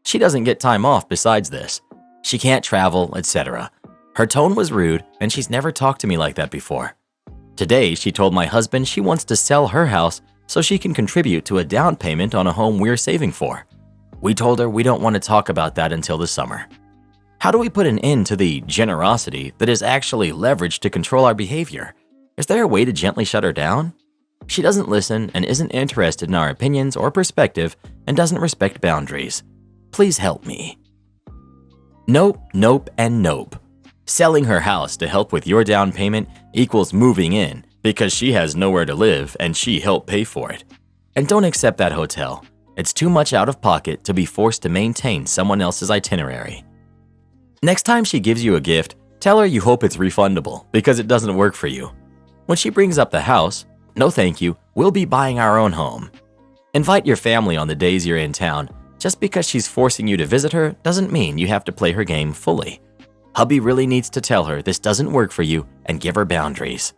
She doesn't get time off besides this. She can't travel, etc. Her tone was rude and she's never talked to me like that before. Today, she told my husband she wants to sell her house so she can contribute to a down payment on a home we're saving for. We told her we don't want to talk about that until the summer. How do we put an end to the generosity that is actually leveraged to control our behavior? Is there a way to gently shut her down? She doesn't listen and isn't interested in our opinions or perspective and doesn't respect boundaries. Please help me. Nope, nope, and nope. Selling her house to help with your down payment equals moving in because she has nowhere to live and she helped pay for it. And don't accept that hotel. It's too much out of pocket to be forced to maintain someone else's itinerary. Next time she gives you a gift, tell her you hope it's refundable because it doesn't work for you. When she brings up the house, no thank you, we'll be buying our own home. Invite your family on the days you're in town. Just because she's forcing you to visit her doesn't mean you have to play her game fully. Hubby really needs to tell her this doesn't work for you and give her boundaries.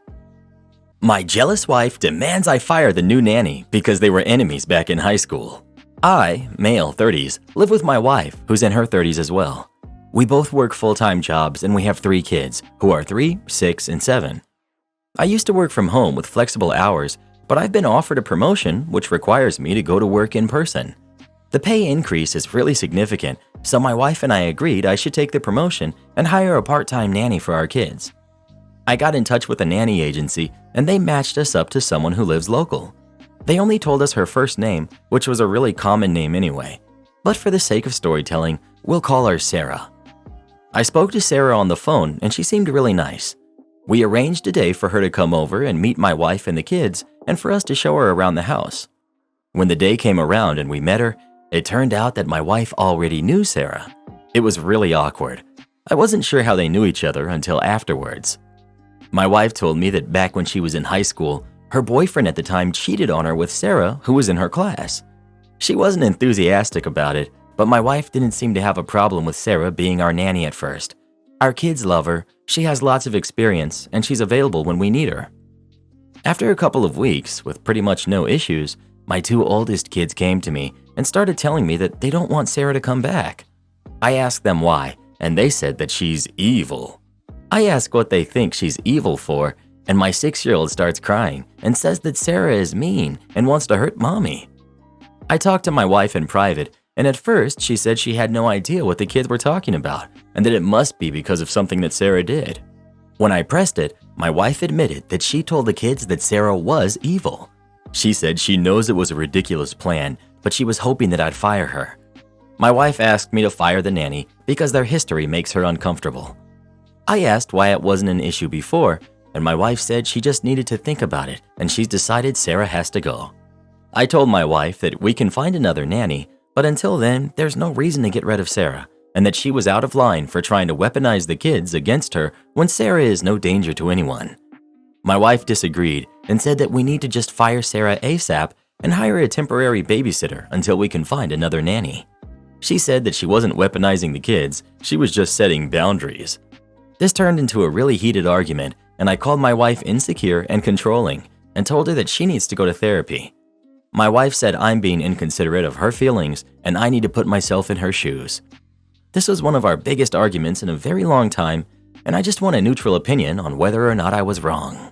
My jealous wife demands I fire the new nanny because they were enemies back in high school. I, male 30s, live with my wife, who's in her 30s as well. We both work full-time jobs and we have 3 kids, who are 3, 6, and 7. I used to work from home with flexible hours, but I've been offered a promotion which requires me to go to work in person. The pay increase is really significant, so my wife and I agreed I should take the promotion and hire a part-time nanny for our kids. I got in touch with a nanny agency and they matched us up to someone who lives local. They only told us her first name, which was a really common name anyway. But for the sake of storytelling, we'll call her Sarah. I spoke to Sarah on the phone and she seemed really nice. We arranged a day for her to come over and meet my wife and the kids and for us to show her around the house. When the day came around and we met her, it turned out that my wife already knew Sarah. It was really awkward. I wasn't sure how they knew each other until afterwards. My wife told me that back when she was in high school, her boyfriend at the time cheated on her with Sarah, who was in her class. She wasn't enthusiastic about it, but my wife didn't seem to have a problem with Sarah being our nanny at first. Our kids love her, she has lots of experience, and she's available when we need her. After a couple of weeks, with pretty much no issues, my 2 oldest kids came to me and started telling me that they don't want Sarah to come back. I asked them why, and they said that she's evil. I ask what they think she's evil for, and my 6-year-old starts crying and says that Sarah is mean and wants to hurt mommy. I talked to my wife in private, and at first she said she had no idea what the kids were talking about and that it must be because of something that Sarah did. When I pressed it, my wife admitted that she told the kids that Sarah was evil. She said she knows it was a ridiculous plan, but she was hoping that I'd fire her. My wife asked me to fire the nanny because their history makes her uncomfortable. I asked why it wasn't an issue before, and my wife said she just needed to think about it and she's decided Sarah has to go. I told my wife that we can find another nanny, but until then, there's no reason to get rid of Sarah, and that she was out of line for trying to weaponize the kids against her when Sarah is no danger to anyone. My wife disagreed and said that we need to just fire Sarah ASAP and hire a temporary babysitter until we can find another nanny. She said that she wasn't weaponizing the kids, she was just setting boundaries. This turned into a really heated argument, and I called my wife insecure and controlling and told her that she needs to go to therapy. My wife said I'm being inconsiderate of her feelings and I need to put myself in her shoes. This was one of our biggest arguments in a very long time, and I just want a neutral opinion on whether or not I was wrong.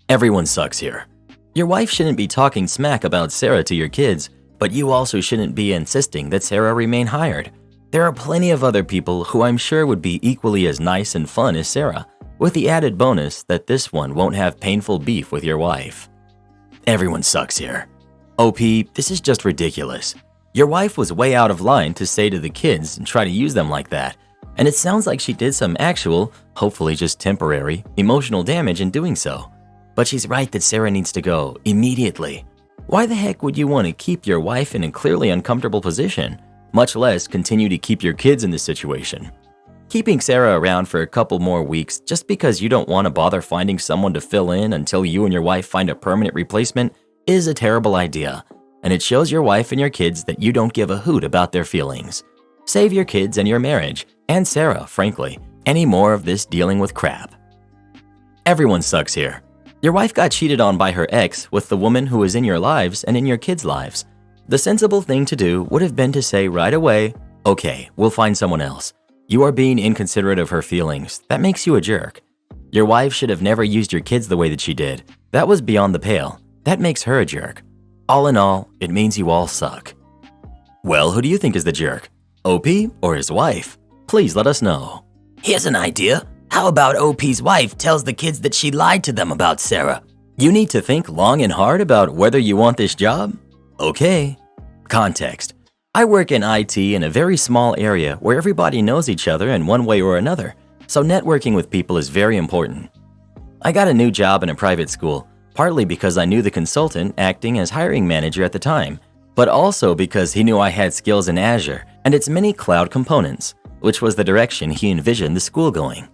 Everyone sucks here. Your wife shouldn't be talking smack about Sarah to your kids, but you also shouldn't be insisting that Sarah remain hired. There are plenty of other people who I'm sure would be equally as nice and fun as Sarah, with the added bonus that this one won't have painful beef with your wife. Everyone sucks here. OP, this is just ridiculous. Your wife was way out of line to say to the kids and try to use them like that, and it sounds like she did some actual, hopefully just temporary, emotional damage in doing so. But she's right that Sarah needs to go, immediately. Why the heck would you want to keep your wife in a clearly uncomfortable position, much less continue to keep your kids in this situation? Keeping Sarah around for a couple more weeks just because you don't want to bother finding someone to fill in until you and your wife find a permanent replacement is a terrible idea, and it shows your wife and your kids that you don't give a hoot about their feelings. Save your kids and your marriage, and Sarah, frankly, any more of this dealing with crap. Everyone sucks here. Your wife got cheated on by her ex with the woman who is in your lives and in your kids' lives. The sensible thing to do would have been to say right away, okay, we'll find someone else. You are being inconsiderate of her feelings. That makes you a jerk. Your wife should have never used your kids the way that she did. That was beyond the pale. That makes her a jerk. All in all, it means you all suck. Well, who do you think is the jerk? OP or his wife? Please let us know. Here's an idea. How about OP's wife tells the kids that she lied to them about Sarah? You need to think long and hard about whether you want this job? Okay. Context. I work in IT in a very small area where everybody knows each other in one way or another, so networking with people is very important. I got a new job in a private school, partly because I knew the consultant acting as hiring manager at the time, but also because he knew I had skills in Azure and its many cloud components, which was the direction he envisioned the school going.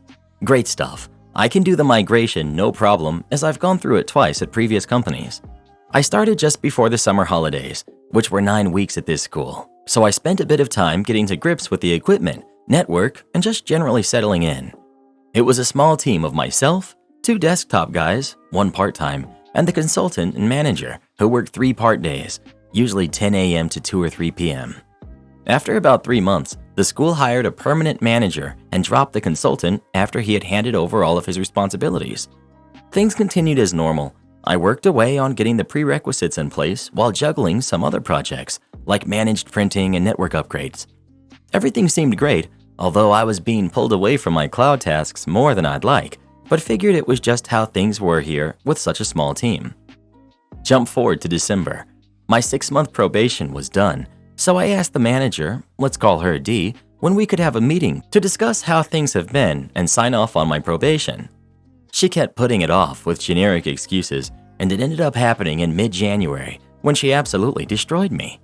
Great stuff. I can do the migration no problem, as I've gone through it twice at previous companies. I started just before the summer holidays, which were 9 weeks at this school, so I spent a bit of time getting to grips with the equipment, network, and just generally settling in. It was a small team of myself, 2 desktop guys, 1 part-time, and the consultant and manager, who worked 3 part days, usually 10 a.m. to 2 or 3 p.m. After about 3 months, the school hired a permanent manager and dropped the consultant after he had handed over all of his responsibilities. Things continued as normal. I worked away on getting the prerequisites in place while juggling some other projects, like managed printing and network upgrades. Everything seemed great, although I was being pulled away from my cloud tasks more than I'd like, but figured it was just how things were here with such a small team. Jump forward to December. My 6-month probation was done, so I asked the manager, let's call her D, when we could have a meeting to discuss how things have been and sign off on my probation. She kept putting it off with generic excuses, and it ended up happening in mid-January when she absolutely destroyed me.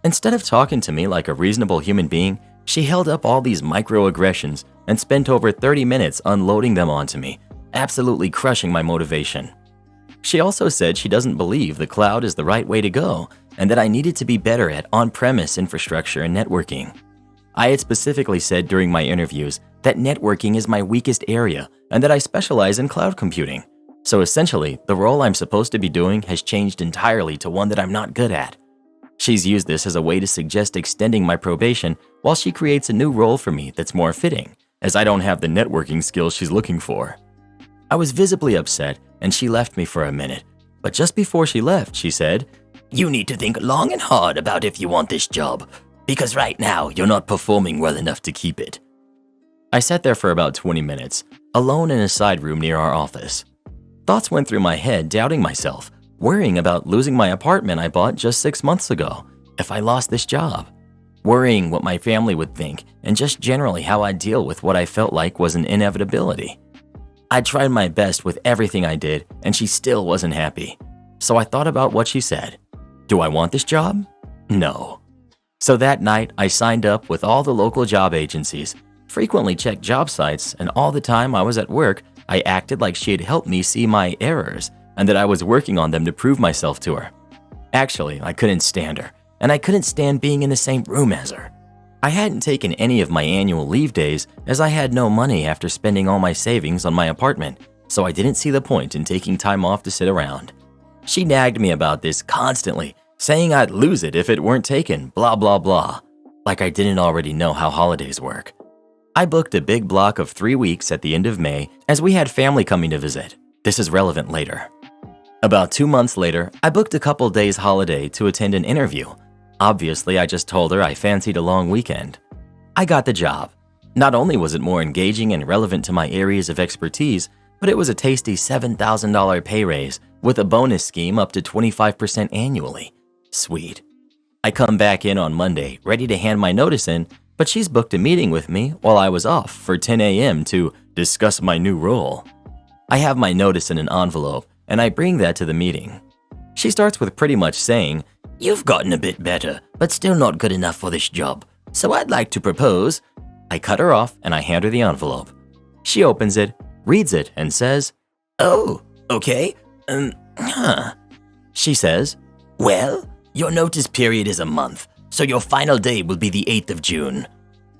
Instead of talking to me like a reasonable human being, she held up all these microaggressions and spent over 30 minutes unloading them onto me, absolutely crushing my motivation. She also said she doesn't believe the cloud is the right way to go and that I needed to be better at on-premise infrastructure and networking. I had specifically said during my interviews that networking is my weakest area and that I specialize in cloud computing. So essentially, the role I'm supposed to be doing has changed entirely to one that I'm not good at. She's used this as a way to suggest extending my probation while she creates a new role for me that's more fitting, as I don't have the networking skills she's looking for. I was visibly upset and she left me for a minute, but just before she left, she said, "You need to think long and hard about if you want this job, because right now you're not performing well enough to keep it." I sat there for about 20 minutes, alone in a side room near our office. Thoughts went through my head, doubting myself, worrying about losing my apartment I bought just 6 months ago if I lost this job, worrying what my family would think, and just generally how I'd deal with what I felt like was an inevitability. I tried my best with everything I did, and she still wasn't happy. So I thought about what she said. Do I want this job? No. So that night, I signed up with all the local job agencies, frequently checked job sites, and all the time I was at work, I acted like she had helped me see my errors and that I was working on them to prove myself to her. Actually, I couldn't stand her, and I couldn't stand being in the same room as her. I hadn't taken any of my annual leave days as I had no money after spending all my savings on my apartment, so I didn't see the point in taking time off to sit around. She nagged me about this constantly, saying I'd lose it if it weren't taken, blah blah blah. Like I didn't already know how holidays work. I booked a big block of 3 weeks at the end of May as we had family coming to visit. This is relevant later. About 2 months later, I booked a couple days holiday to attend an interview. Obviously, I just told her I fancied a long weekend. I got the job. Not only was it more engaging and relevant to my areas of expertise, but it was a tasty $7,000 pay raise with a bonus scheme up to 25% annually. Sweet. I come back in on Monday, ready to hand my notice in, but she's booked a meeting with me while I was off for 10 a.m. to discuss my new role. I have my notice in an envelope, and I bring that to the meeting. She starts with pretty much saying, "You've gotten a bit better, but still not good enough for this job, so I'd like to propose." I cut her off and I hand her the envelope. She opens it, reads it, and says, "Oh, okay, She says, "Well, your notice period is a month, so your final day will be the 8th of June.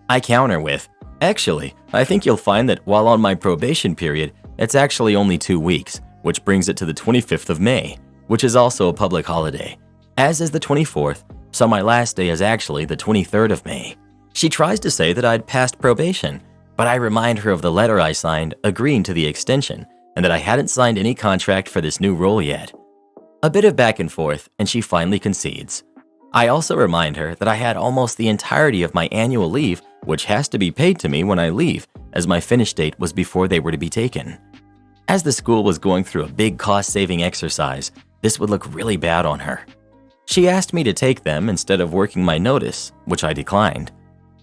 I counter with, "Actually, I think you'll find that while on my probation period, it's actually only 2 weeks, which brings it to the 25th of May, which is also a public holiday, as is the 24th, so my last day is actually the 23rd of May. She tries to say that I'd passed probation, but I remind her of the letter I signed agreeing to the extension and that I hadn't signed any contract for this new role yet. A bit of back and forth, and she finally concedes. I also remind her that I had almost the entirety of my annual leave, which has to be paid to me when I leave, as my finish date was before they were to be taken. As the school was going through a big cost-saving exercise, this would look really bad on her. She asked me to take them instead of working my notice, which I declined.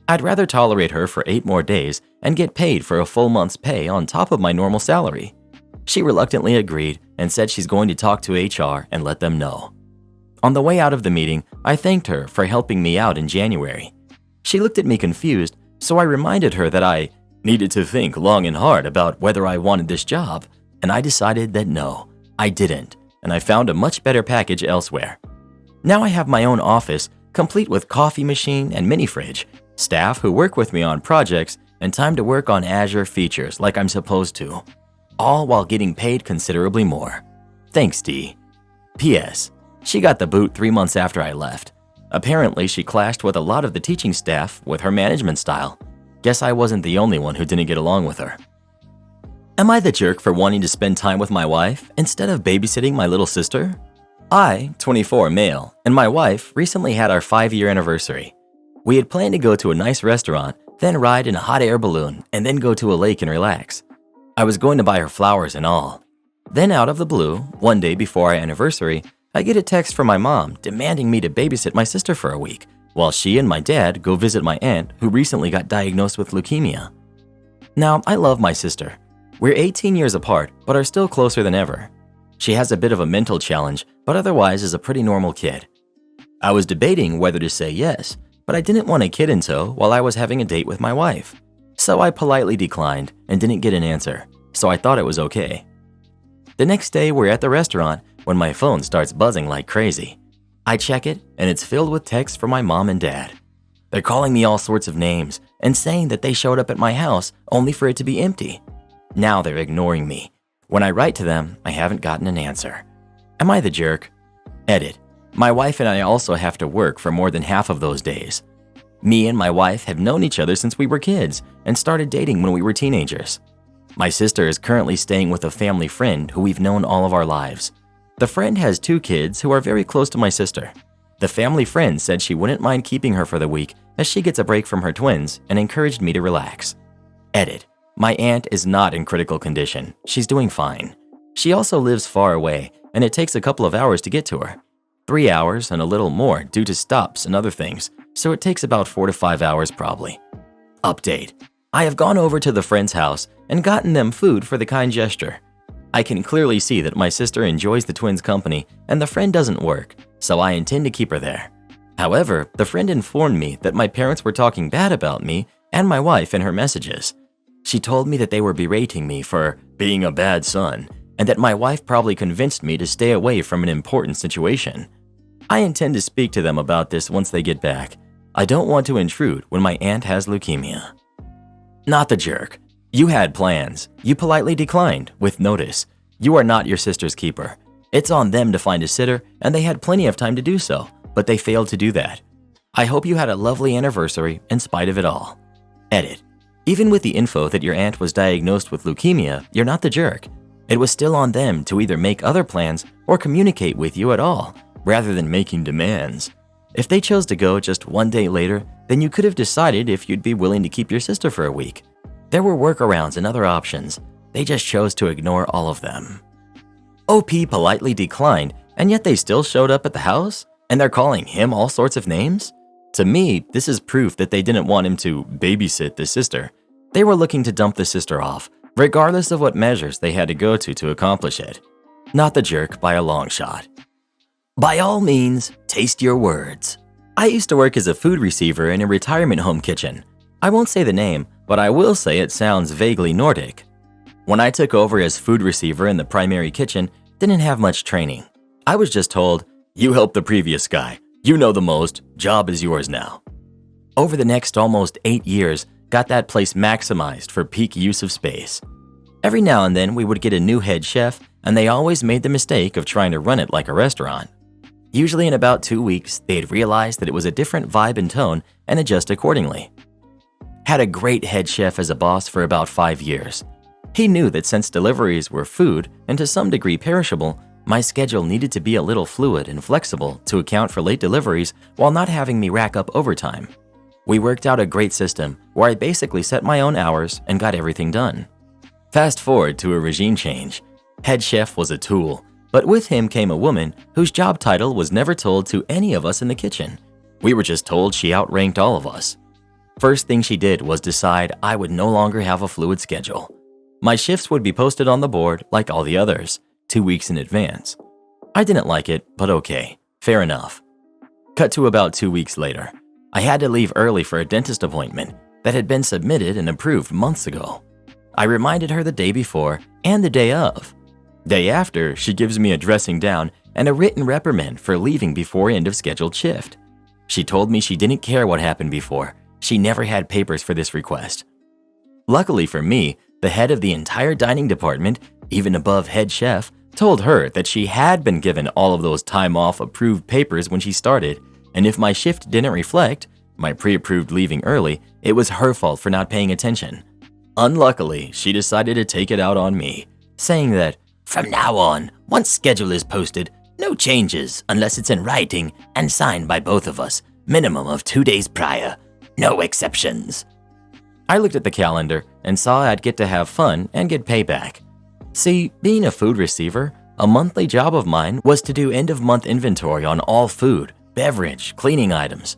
I'd rather tolerate her for 8 more days and get paid for a full month's pay on top of my normal salary. She reluctantly agreed and said she's going to talk to HR and let them know. On the way out of the meeting, I thanked her for helping me out in January. She looked at me confused, so I reminded her that I needed to think long and hard about whether I wanted this job, and I decided that no, I didn't, and I found a much better package elsewhere. Now I have my own office, complete with coffee machine and mini fridge, staff who work with me on projects, and time to work on Azure features like I'm supposed to, all while getting paid considerably more. Thanks, Dee. P.S. She got the boot 3 months after I left. Apparently, she clashed with a lot of the teaching staff with her management style. Guess I wasn't the only one who didn't get along with her. Am I the jerk for wanting to spend time with my wife instead of babysitting my little sister? I, 24 male, and my wife recently had our 5-year anniversary. We had planned to go to a nice restaurant, then ride in a hot air balloon, and then go to a lake and relax. I was going to buy her flowers and all. Then out of the blue, one day before our anniversary, I get a text from my mom demanding me to babysit my sister for a week, while she and my dad go visit my aunt who recently got diagnosed with leukemia. Now, I love my sister. We're 18 years apart, but are still closer than ever. She has a bit of a mental challenge, but otherwise is a pretty normal kid. I was debating whether to say yes, but I didn't want a kid in tow while I was having a date with my wife. So I politely declined and didn't get an answer, so I thought it was okay. The next day, we're at the restaurant when my phone starts buzzing like crazy. I check it, and it's filled with texts from my mom and dad. They're calling me all sorts of names and saying that they showed up at my house only for it to be empty. Now they're ignoring me. When I write to them, I haven't gotten an answer. Am I the jerk? Edit. My wife and I also have to work for more than half of those days. Me and my wife have known each other since we were kids and started dating when we were teenagers. My sister is currently staying with a family friend who we've known all of our lives. The friend has 2 kids who are very close to my sister. The family friend said she wouldn't mind keeping her for the week as she gets a break from her twins and encouraged me to relax. Edit. My aunt is not in critical condition. She's doing fine. She also lives far away, and it takes a couple of hours to get to her. 3 hours and a little more due to stops and other things, so it takes about 4 to 5 hours probably. Update. I have gone over to the friend's house and gotten them food for the kind gesture. I can clearly see that my sister enjoys the twins' company and the friend doesn't work, so I intend to keep her there. However, the friend informed me that my parents were talking bad about me and my wife in her messages. She told me that they were berating me for being a bad son and that my wife probably convinced me to stay away from an important situation. I intend to speak to them about this once they get back. I don't want to intrude when my aunt has leukemia. Not the jerk. You had plans. You politely declined with notice. You are not your sister's keeper. It's on them to find a sitter, and they had plenty of time to do so, but they failed to do that. I hope you had a lovely anniversary in spite of it all. Edit. Even with the info that your aunt was diagnosed with leukemia, you're not the jerk. It was still on them to either make other plans or communicate with you at all, rather than making demands. If they chose to go just one day later, then you could have decided if you'd be willing to keep your sister for a week. There were workarounds and other options. They just chose to ignore all of them. OP politely declined, and yet they still showed up at the house? And they're calling him all sorts of names? To me, this is proof that they didn't want him to babysit the sister. They were looking to dump the sister off, regardless of what measures they had to go to accomplish it. Not the jerk by a long shot. By all means, taste your words. I used to work as a food receiver in a retirement home kitchen. I won't say the name, but I will say it sounds vaguely Nordic. When I took over as food receiver in the primary kitchen, didn't have much training. I was just told, "You helped the previous guy. You know the most. Job is yours now." Over the next almost 8 years, got that place maximized for peak use of space. Every now and then we would get a new head chef, and they always made the mistake of trying to run it like a restaurant. Usually in about 2 weeks, they'd realize that it was a different vibe and tone and adjust accordingly. Had a great head chef as a boss for about 5 years. He knew that since deliveries were food and to some degree perishable, my schedule needed to be a little fluid and flexible to account for late deliveries while not having me rack up overtime. We worked out a great system where I basically set my own hours and got everything done. Fast forward to a regime change. Head chef was a tool, but with him came a woman whose job title was never told to any of us in the kitchen. We were just told she outranked all of us. First thing she did was decide I would no longer have a fluid schedule. My shifts would be posted on the board like all the others, 2 weeks in advance. I didn't like it, but okay, fair enough. Cut to about 2 weeks later. I had to leave early for a dentist appointment that had been submitted and approved months ago. I reminded her the day before and the day of. Day after, she gives me a dressing down and a written reprimand for leaving before end of scheduled shift. She told me she didn't care what happened before. She never had papers for this request. Luckily for me, the head of the entire dining department, even above head chef, told her that she had been given all of those time off approved papers when she started, and if my shift didn't reflect my pre-approved leaving early, it was her fault for not paying attention. Unluckily, she decided to take it out on me, saying that, "From now on, once schedule is posted, no changes unless it's in writing and signed by both of us, minimum of 2 days prior, no exceptions." I looked at the calendar and saw I'd get to have fun and get payback. See, being a food receiver, a monthly job of mine was to do end-of-month inventory on all food, beverage, cleaning items.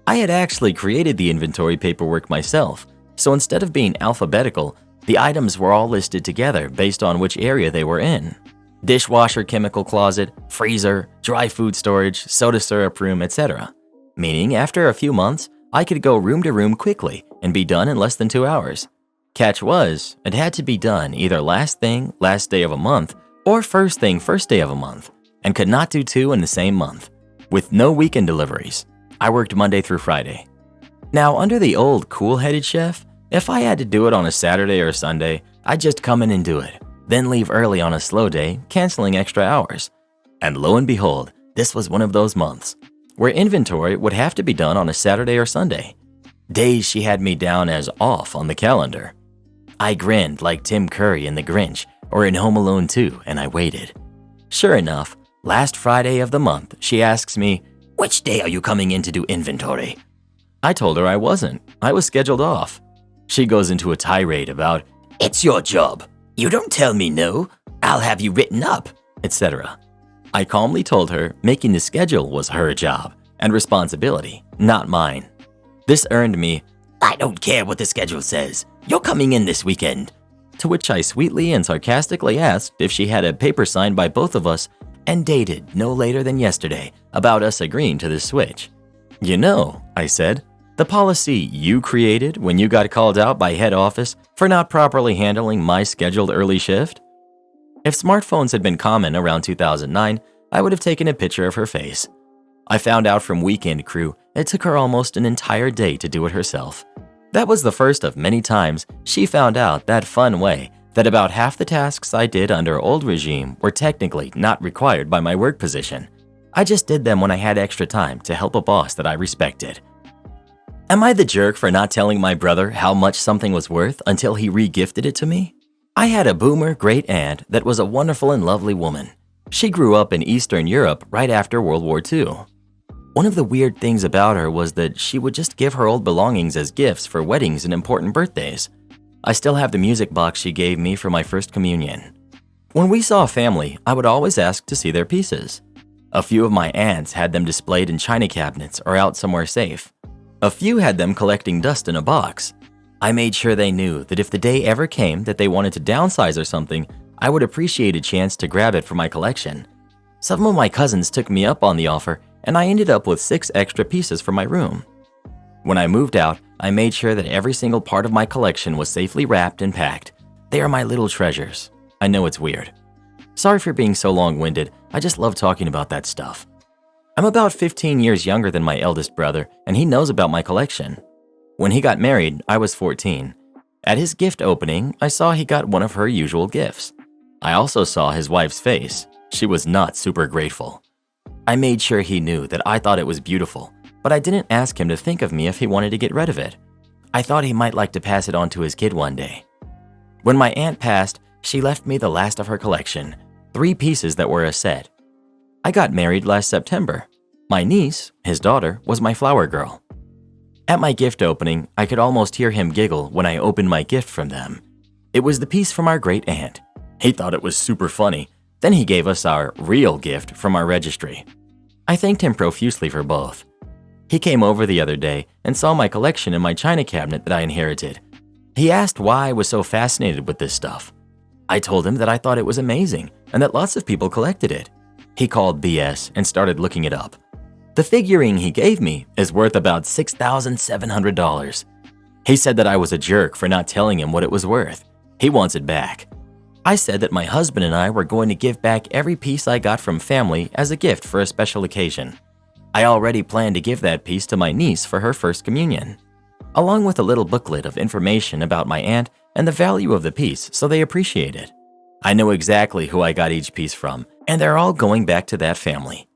I had actually created the inventory paperwork myself, so instead of being alphabetical, the items were all listed together based on which area they were in. Dishwasher, chemical closet, freezer, dry food storage, soda syrup room, etc. Meaning after a few months, I could go room to room quickly and be done in less than 2 hours. Catch was, it had to be done either last thing, last day of a month, or first thing, first day of a month, and could not do 2 in the same month. With no weekend deliveries, I worked Monday through Friday. Now, under the old cool-headed chef, if I had to do it on a Saturday or Sunday, I'd just come in and do it, then leave early on a slow day, canceling extra hours. And lo and behold, this was one of those months where inventory would have to be done on a Saturday or Sunday. Days she had me down as off on the calendar. I grinned like Tim Curry in The Grinch or in Home Alone 2, and I waited. Sure enough, last Friday of the month, she asks me, "Which day are you coming in to do inventory?" I told her I wasn't. I was scheduled off. She goes into a tirade about, "It's your job. You don't tell me no. I'll have you written up," etc. I calmly told her making the schedule was her job and responsibility, not mine. This earned me, "I don't care what the schedule says. You're coming in this weekend." To which I sweetly and sarcastically asked if she had a paper signed by both of us and dated no later than yesterday about us agreeing to this switch. "You know," I said, "the policy you created when you got called out by head office for not properly handling my scheduled early shift?" If smartphones had been common around 2009, I would have taken a picture of her face. I found out from Weekend Crew it took her almost an entire day to do it herself. That was the first of many times she found out that fun way that about half the tasks I did under old regime were technically not required by my work position. I just did them when I had extra time to help a boss that I respected. Am I the jerk for not telling my brother how much something was worth until he re-gifted it to me? I had a boomer great aunt that was a wonderful and lovely woman. She grew up in Eastern Europe right after World War II. One of the weird things about her was that she would just give her old belongings as gifts for weddings and important birthdays. I still have the music box she gave me for my first communion. When we saw a family, I would always ask to see their pieces. A few of my aunts had them displayed in china cabinets or out somewhere safe. A few had them collecting dust in a box. I made sure they knew that if the day ever came that they wanted to downsize or something, I would appreciate a chance to grab it for my collection. Some of my cousins took me up on the offer, and I ended up with 6 extra pieces for my room. When I moved out, I made sure that every single part of my collection was safely wrapped and packed. They are my little treasures. I know it's weird. Sorry for being so long-winded, I just love talking about that stuff. I'm about 15 years younger than my eldest brother, and he knows about my collection. When he got married, I was 14. At his gift opening, I saw he got one of her usual gifts. I also saw his wife's face. She was not super grateful. I made sure he knew that I thought it was beautiful, but I didn't ask him to think of me if he wanted to get rid of it. I thought he might like to pass it on to his kid one day. When my aunt passed, she left me the last of her collection, 3 pieces that were a set. I got married last September. My niece, his daughter, was my flower girl. At my gift opening, I could almost hear him giggle when I opened my gift from them. It was the piece from our great aunt. He thought it was super funny. Then he gave us our real gift from our registry. I thanked him profusely for both. He came over the other day and saw my collection in my china cabinet that I inherited. He asked why I was so fascinated with this stuff. I told him that I thought it was amazing and that lots of people collected it. He called BS and started looking it up. The figurine he gave me is worth about $6,700. He said that I was a jerk for not telling him what it was worth. He wants it back. I said that my husband and I were going to give back every piece I got from family as a gift for a special occasion. I already planned to give that piece to my niece for her first communion, along with a little booklet of information about my aunt and the value of the piece so they appreciate it. I know exactly who I got each piece from, and they're all going back to that family.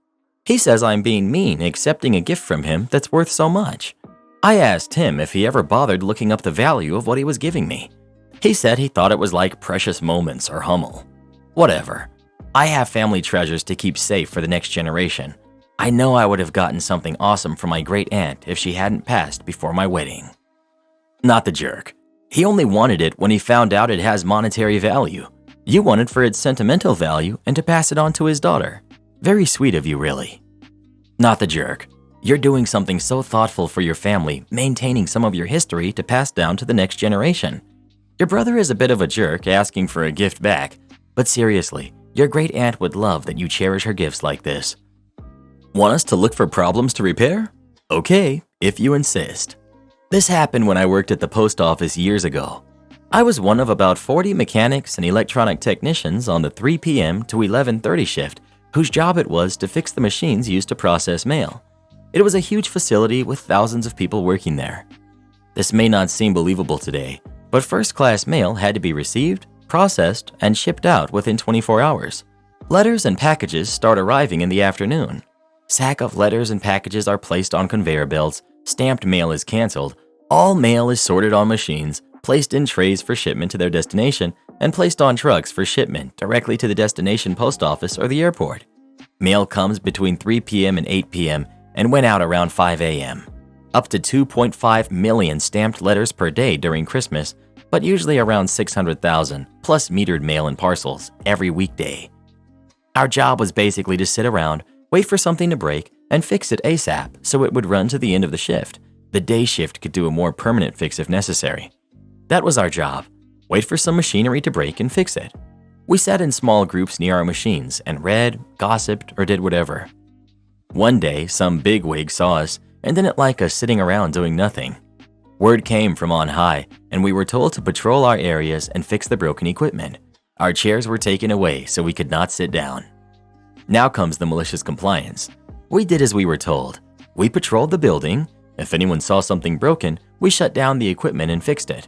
He says I'm being mean accepting a gift from him that's worth so much. I asked him if he ever bothered looking up the value of what he was giving me. He said he thought it was like Precious Moments or Hummel. Whatever. I have family treasures to keep safe for the next generation. I know I would have gotten something awesome from my great aunt if she hadn't passed before my wedding. Not the jerk. He only wanted it when he found out it has monetary value. You want it for its sentimental value and to pass it on to his daughter. Very sweet of you, really. Not the jerk. You're doing something so thoughtful for your family, maintaining some of your history to pass down to the next generation. Your brother is a bit of a jerk asking for a gift back, but seriously, your great aunt would love that you cherish her gifts like this. Want us to look for problems to repair? Okay, if you insist. This happened when I worked at the post office years ago. I was one of about 40 mechanics and electronic technicians on the 3 p.m. to 11:30 shift, whose job it was to fix the machines used to process mail. It was a huge facility with thousands of people working there. This may not seem believable today, but first-class mail had to be received, processed, and shipped out within 24 hours. Letters and packages start arriving in the afternoon. Sack of letters and packages are placed on conveyor belts, stamped mail is canceled, all mail is sorted on machines, placed in trays for shipment to their destination, and placed on trucks for shipment directly to the destination post office or the airport. Mail comes between 3 p.m. and 8 p.m. and went out around 5 a.m. Up to 2.5 million stamped letters per day during Christmas, but usually around 600,000, plus metered mail and parcels every weekday. Our job was basically to sit around, wait for something to break, and fix it ASAP so it would run to the end of the shift. The day shift could do a more permanent fix if necessary. That was our job. Wait for some machinery to break and fix it. We sat in small groups near our machines and read, gossiped, or did whatever. One day, some bigwig saw us and didn't like us sitting around doing nothing. Word came from on high, and we were told to patrol our areas and fix the broken equipment. Our chairs were taken away so we could not sit down. Now comes the malicious compliance. We did as we were told. We patrolled the building. If anyone saw something broken, we shut down the equipment and fixed it.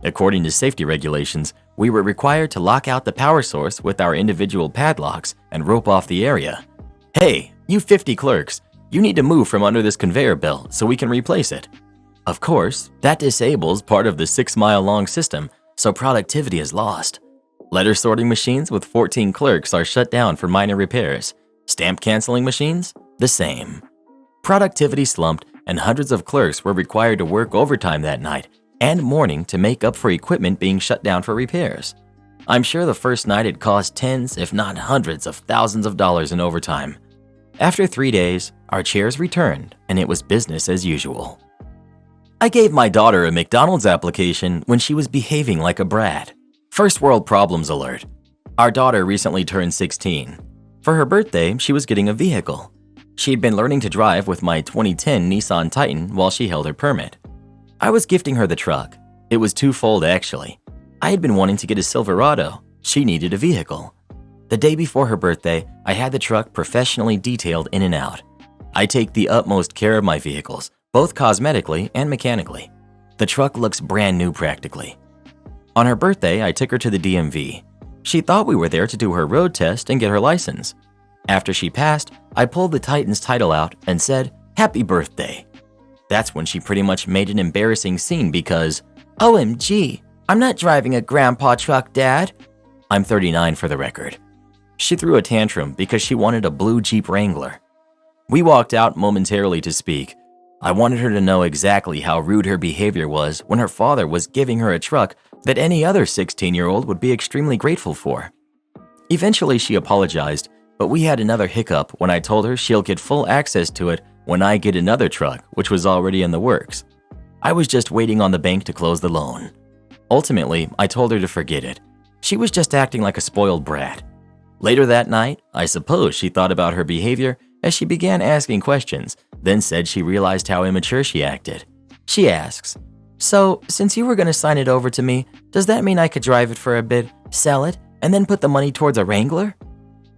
According to safety regulations, we were required to lock out the power source with our individual padlocks and rope off the area. Hey, you 50 clerks, you need to move from under this conveyor belt so we can replace it. Of course, that disables part of the 6-mile-long system, so productivity is lost. Letter sorting machines with 14 clerks are shut down for minor repairs. Stamp canceling machines? The same. Productivity slumped, and hundreds of clerks were required to work overtime that night and morning to make up for equipment being shut down for repairs. I'm sure the first night it cost tens, if not hundreds of thousands of dollars in overtime. After 3 days, our chairs returned, and it was business as usual. I gave my daughter a McDonald's application when she was behaving like a brat. First world problems alert. Our daughter recently turned 16. For her birthday, she was getting a vehicle. She'd been learning to drive with my 2010 Nissan Titan while she held her permit. I was gifting her the truck. It was twofold, actually. I had been wanting to get a Silverado. She needed a vehicle. The day before her birthday, I had the truck professionally detailed in and out. I take the utmost care of my vehicles, both cosmetically and mechanically. The truck looks brand new practically. On her birthday, I took her to the DMV. She thought we were there to do her road test and get her license. After she passed, I pulled the Titan's title out and said, "Happy birthday." That's when she pretty much made an embarrassing scene because, "OMG, I'm not driving a grandpa truck, Dad." I'm 39 for the record. She threw a tantrum because she wanted a blue Jeep Wrangler. We walked out momentarily to speak. I wanted her to know exactly how rude her behavior was when her father was giving her a truck that any other 16-year-old would be extremely grateful for. Eventually, she apologized, but we had another hiccup when I told her she'll get full access to it when I get another truck, which was already in the works. I was just waiting on the bank to close the loan. Ultimately, I told her to forget it. She was just acting like a spoiled brat. Later that night, I suppose she thought about her behavior as she began asking questions, then said she realized how immature she acted. She asks, "So, since you were going to sign it over to me, does that mean I could drive it for a bit, sell it, and then put the money towards a Wrangler?"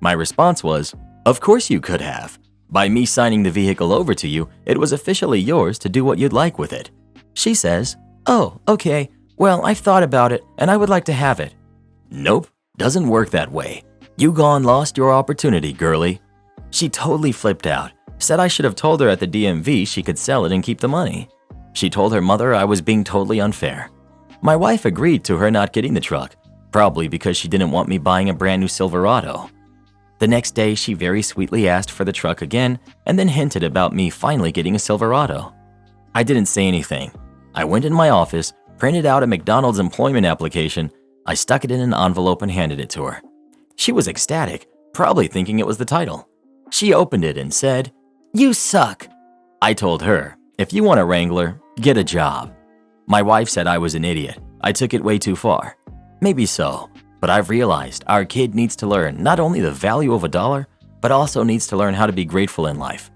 My response was, "Of course you could have. By me signing the vehicle over to you, it was officially yours to do what you'd like with it." She says, "Oh, okay. Well, I've thought about it, and I would like to have it." Nope, doesn't work that way. You gone lost your opportunity, girlie. She totally flipped out, said I should have told her at the DMV she could sell it and keep the money. She told her mother I was being totally unfair. My wife agreed to her not getting the truck, probably because she didn't want me buying a brand new Silverado. The next day, she very sweetly asked for the truck again and then hinted about me finally getting a Silverado. I didn't say anything. I went in my office, printed out a McDonald's employment application, I stuck it in an envelope and handed it to her. She was ecstatic, probably thinking it was the title. She opened it and said, "You suck." I told her, "If you want a Wrangler, get a job." My wife said I was an idiot. I took it way too far. Maybe so, but I've realized our kid needs to learn not only the value of a dollar, but also needs to learn how to be grateful in life.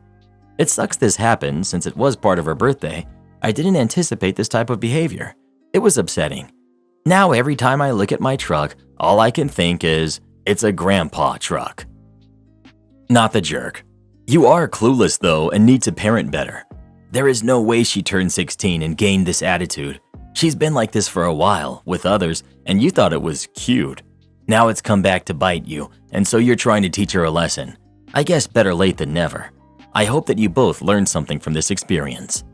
It sucks this happened since it was part of her birthday. I didn't anticipate this type of behavior. It was upsetting. Now every time I look at my truck, all I can think is, it's a grandpa truck. Not the jerk. You are clueless though and need to parent better. There is no way she turned 16 and gained this attitude. She's been like this for a while with others and you thought it was cute. Now it's come back to bite you and so you're trying to teach her a lesson. I guess better late than never. I hope that you both learned something from this experience.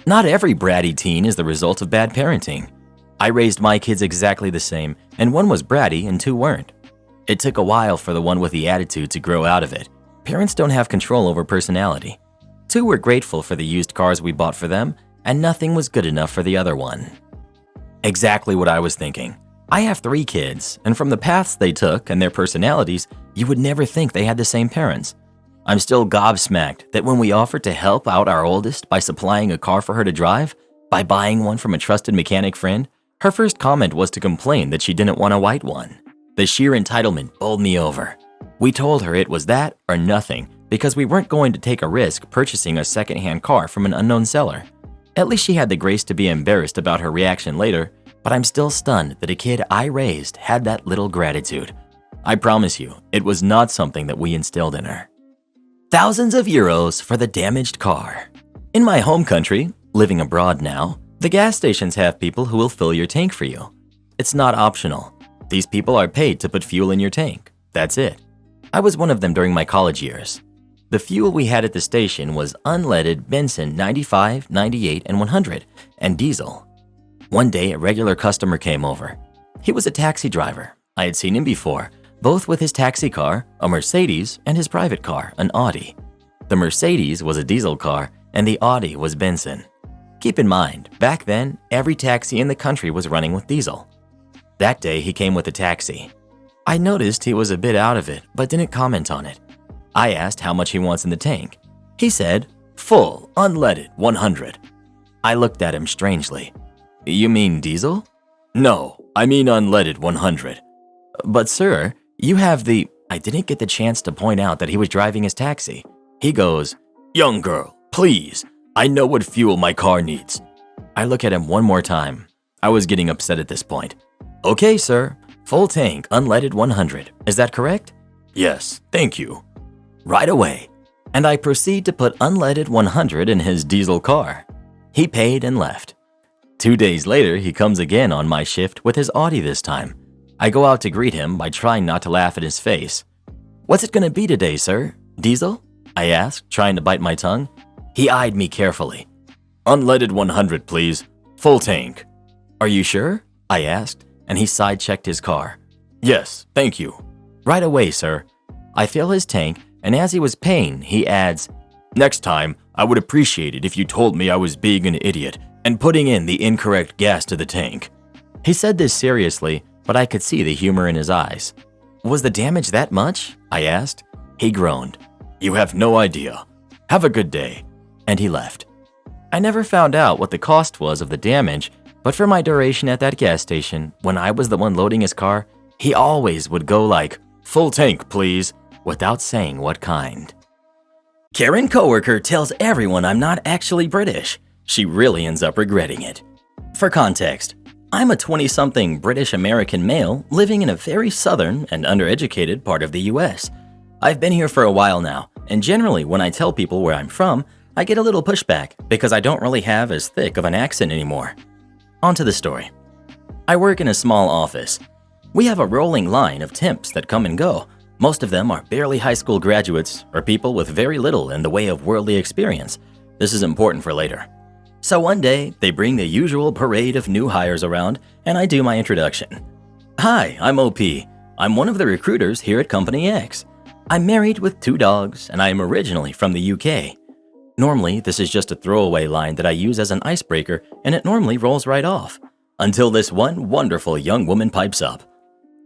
Not every bratty teen is the result of bad parenting. I raised my kids exactly the same and one was bratty and two weren't. It took a while for the one with the attitude to grow out of it. Parents don't have control over personality. Two were grateful for the used cars we bought for them, and nothing was good enough for the other one. Exactly what I was thinking. I have 3 kids, and from the paths they took and their personalities, you would never think they had the same parents. I'm still gobsmacked that when we offered to help out our oldest by supplying a car for her to drive, by buying one from a trusted mechanic friend, her first comment was to complain that she didn't want a white one. The sheer entitlement bowled me over. We told her it was that or nothing because we weren't going to take a risk purchasing a secondhand car from an unknown seller. At least she had the grace to be embarrassed about her reaction later, but I'm still stunned that a kid I raised had that little gratitude. I promise you, it was not something that we instilled in her. Thousands of euros for the damaged car. In my home country, living abroad now, The gas stations have people who will fill your tank for you. It's not optional. These people are paid to put fuel in your tank. That's it. I was one of them during my college years. The fuel we had at the station was unleaded Benson 95, 98, and 100, and diesel. One day, a regular customer came over. He was a taxi driver. I had seen him before, both with his taxi car, a Mercedes, and his private car, an Audi. The Mercedes was a diesel car, and the Audi was Benson. Keep in mind, back then, every taxi in the country was running with diesel. That day, he came with a taxi. I noticed he was a bit out of it, but didn't comment on it. I asked how much he wants in the tank. He said, full, unleaded, 100. I looked at him strangely. You mean diesel? No, I mean unleaded 100. But sir, you have the… I didn't get the chance to point out that he was driving his taxi. He goes, young girl, please, I know what fuel my car needs. I look at him one more time. I was getting upset at this point. Okay, sir, full tank, unleaded 100. Is that correct? Yes, thank you. Right away. And I proceed to put unleaded 100 in his diesel car. He paid and left. 2 days later, he comes again on my shift with his Audi this time. I go out to greet him by trying not to laugh at his face. What's it gonna be today, sir? Diesel? I asked, trying to bite my tongue. He eyed me carefully. Unleaded 100, please. Full tank. Are you sure? I asked, and he side-checked his car. Yes, thank you. Right away, sir. I fill his tank, and as he was paying, he adds, next time, I would appreciate it if you told me I was being an idiot and putting in the incorrect gas to the tank. He said this seriously, but I could see the humor in his eyes. Was the damage that much? I asked. He groaned. You have no idea. Have a good day. And he left. I never found out what the cost was of the damage, but for my duration at that gas station, when I was the one loading his car, he always would go like, full tank, please, without saying what kind. Karen coworker tells everyone I'm not actually British. She really ends up regretting it. For context, I'm a 20-something British-American male living in a very southern and undereducated part of the US. I've been here for a while now, and generally when I tell people where I'm from, I get a little pushback because I don't really have as thick of an accent anymore. On to the story. I work in a small office. We have a rolling line of temps that come and go. Most of them are barely high school graduates or people with very little in the way of worldly experience. This is important for later. So one day, they bring the usual parade of new hires around, and I do my introduction. Hi, I'm OP. I'm one of the recruiters here at Company X. I'm married with 2 dogs, and I am originally from the UK. Normally, this is just a throwaway line that I use as an icebreaker, and it normally rolls right off. Until this one wonderful young woman pipes up.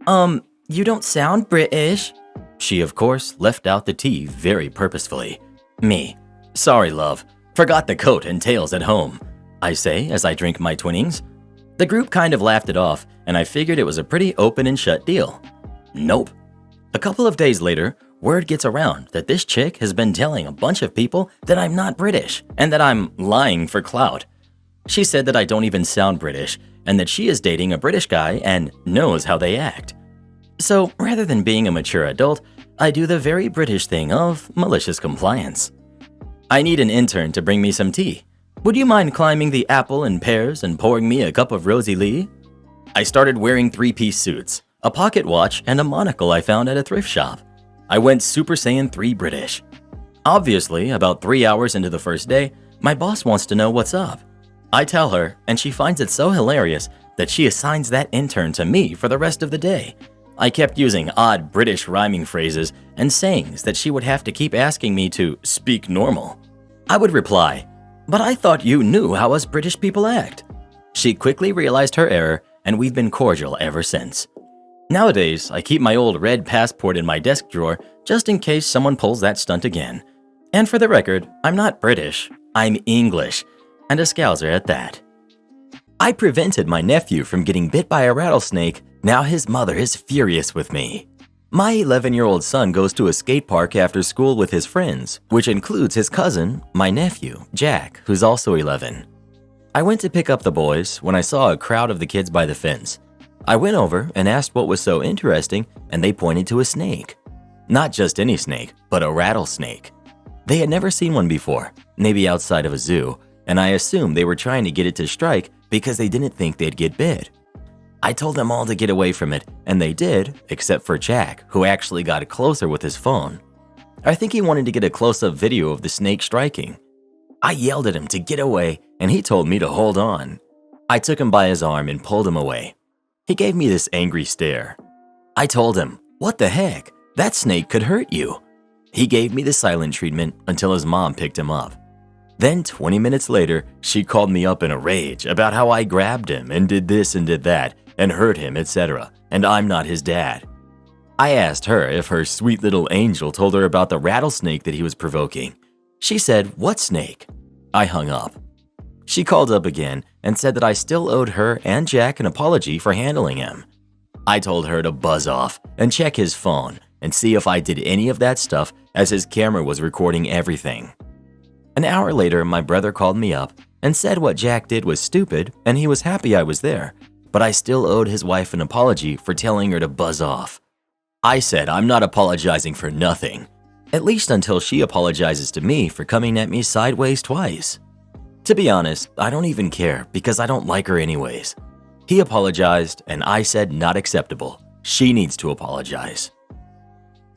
You don't sound British. She, of course, left out the T very purposefully. Me. Sorry, love. Forgot the coat and tails at home, I say as I drink my Twinings. The group kind of laughed it off, and I figured it was a pretty open and shut deal. Nope. A couple of days later, word gets around that this chick has been telling a bunch of people that I'm not British and that I'm lying for clout. She said that I don't even sound British and that she is dating a British guy and knows how they act. So rather than being a mature adult, I do the very British thing of malicious compliance. I need an intern to bring me some tea. Would you mind climbing the apple and pears and pouring me a cup of Rosie Lee? I started wearing 3-piece suits, a pocket watch, and a monocle I found at a thrift shop. I went Super Saiyan 3 British. Obviously, about 3 hours into the first day, my boss wants to know what's up. I tell her, and she finds it so hilarious that she assigns that intern to me for the rest of the day. I kept using odd British rhyming phrases and sayings that she would have to keep asking me to speak normal. I would reply, "But I thought you knew how us British people act." She quickly realized her error, and we've been cordial ever since. Nowadays, I keep my old red passport in my desk drawer just in case someone pulls that stunt again. And for the record, I'm not British, I'm English, and a Scouser at that. I prevented my nephew from getting bit by a rattlesnake. Now his mother is furious with me. My 11-year-old son goes to a skate park after school with his friends, which includes his cousin, my nephew, Jack, who's also 11. I went to pick up the boys when I saw a crowd of the kids by the fence. I went over and asked what was so interesting, and they pointed to a snake. Not just any snake, but a rattlesnake. They had never seen one before, maybe outside of a zoo, and I assumed they were trying to get it to strike because they didn't think they'd get bit. I told them all to get away from it, and they did, except for Jack, who actually got closer with his phone. I think he wanted to get a close-up video of the snake striking. I yelled at him to get away, and he told me to hold on. I took him by his arm and pulled him away. He gave me this angry stare. I told him, "What the heck? That snake could hurt you." He gave me the silent treatment until his mom picked him up. Then 20 minutes later, she called me up in a rage about how I grabbed him and did this and did that and hurt him, etc., and I'm not his dad. I asked her if her sweet little angel told her about the rattlesnake that he was provoking. She said, "What snake?" I hung up. She called up again and said that I still owed her and Jack an apology for handling him. I told her to buzz off and check his phone and see if I did any of that stuff, as his camera was recording everything. An hour later, my brother called me up and said what Jack did was stupid and he was happy I was there, but I still owed his wife an apology for telling her to buzz off. I said I'm not apologizing for nothing, at least until she apologizes to me for coming at me sideways twice. To be honest, I don't even care because I don't like her anyways. He apologized and I said not acceptable. She needs to apologize.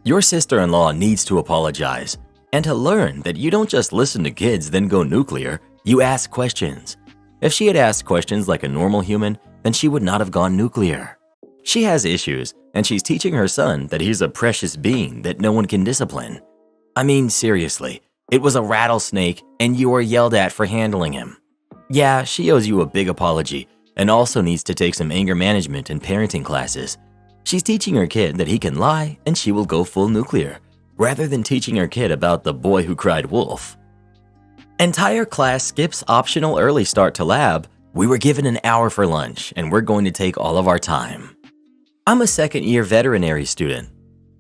Your sister-in-law needs to apologize and to learn that you don't just listen to kids then go nuclear, you ask questions. If she had asked questions like a normal human, then she would not have gone nuclear. She has issues and she's teaching her son that he's a precious being that no one can discipline. I mean, seriously, it was a rattlesnake and you were yelled at for handling him. Yeah, she owes you a big apology and also needs to take some anger management and parenting classes. She's teaching her kid that he can lie and she will go full nuclear, rather than teaching her kid about the boy who cried wolf. Entire class skips optional early start to lab. We were given an hour for lunch and we're going to take all of our time. I'm a second-year veterinary student.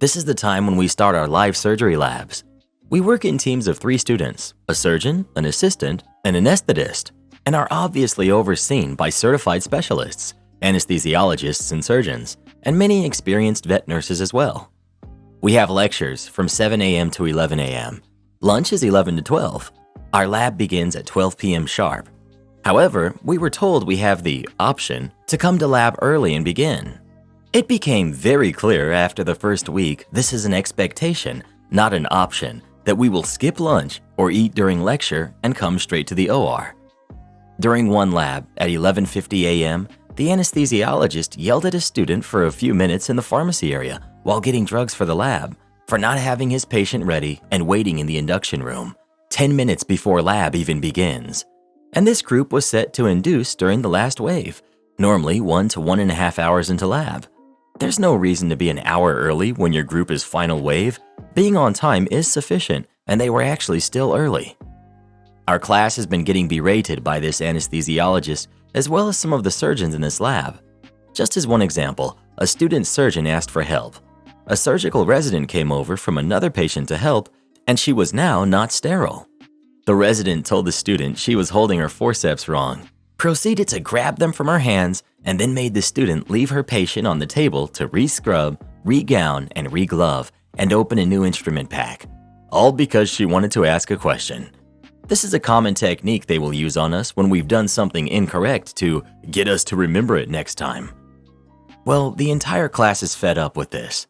This is the time when we start our live surgery labs. We work in teams of 3 students, a surgeon, an assistant, and an anesthetist, and are obviously overseen by certified specialists, anesthesiologists and surgeons, and many experienced vet nurses as well. We have lectures from 7 a.m. to 11 a.m. Lunch is 11 to 12. Our lab begins at 12 p.m. sharp. However, we were told we have the option to come to lab early and begin. It became very clear after the first week this is an expectation, not an option, that we will skip lunch or eat during lecture and come straight to the OR. During one lab at 11:50 a.m., the anesthesiologist yelled at a student for a few minutes in the pharmacy area while getting drugs for the lab for not having his patient ready and waiting in the induction room 10 minutes before lab even begins. And this group was set to induce during the last wave, normally 1 to 1.5 hours into lab. There's no reason to be an hour early when your group is final wave. Being on time is sufficient, and they were actually still early. Our class has been getting berated by this anesthesiologist as well as some of the surgeons in this lab. Just as one example, a student surgeon asked for help. A surgical resident came over from another patient to help, and she was now not sterile. The resident told the student she was holding her forceps wrong, proceeded to grab them from her hands, and then made the student leave her patient on the table to re-scrub, re-gown, and re-glove, and open a new instrument pack, all because she wanted to ask a question. This is a common technique they will use on us when we've done something incorrect to get us to remember it next time. Well, the entire class is fed up with this.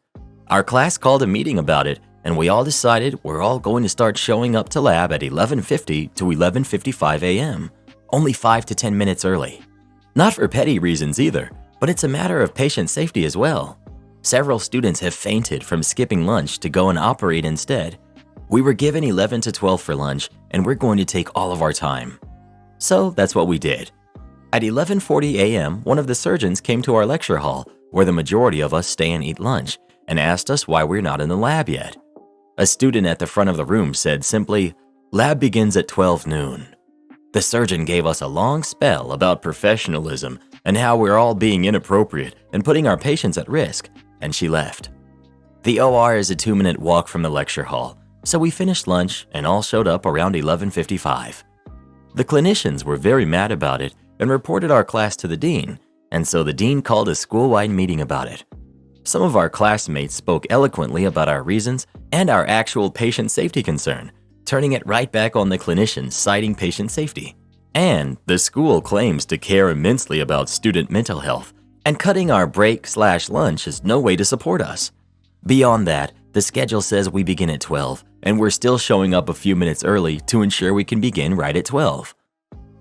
Our class called a meeting about it, and we all decided we're all going to start showing up to lab at 11:50 to 11:55 a.m., only 5 to 10 minutes early. Not for petty reasons either, but it's a matter of patient safety as well. Several students have fainted from skipping lunch to go and operate instead. We were given 11 to 12 for lunch, and we're going to take all of our time. So that's what we did. At 11:40 a.m., one of the surgeons came to our lecture hall, where the majority of us stay and eat lunch, and asked us why we're not in the lab yet. A student at the front of the room said simply, "Lab begins at 12 noon. The surgeon gave us a long spell about professionalism and how we're all being inappropriate and putting our patients at risk, and she left. The OR is a 2-minute walk from the lecture hall, so we finished lunch and all showed up around 11:55. The clinicians were very mad about it and reported our class to the dean, and so the dean called a school-wide meeting about it. Some of our classmates spoke eloquently about our reasons and our actual patient safety concern, turning it right back on the clinicians citing patient safety. And the school claims to care immensely about student mental health, and cutting our break/lunch is no way to support us. Beyond that, the schedule says we begin at 12, and we're still showing up a few minutes early to ensure we can begin right at 12.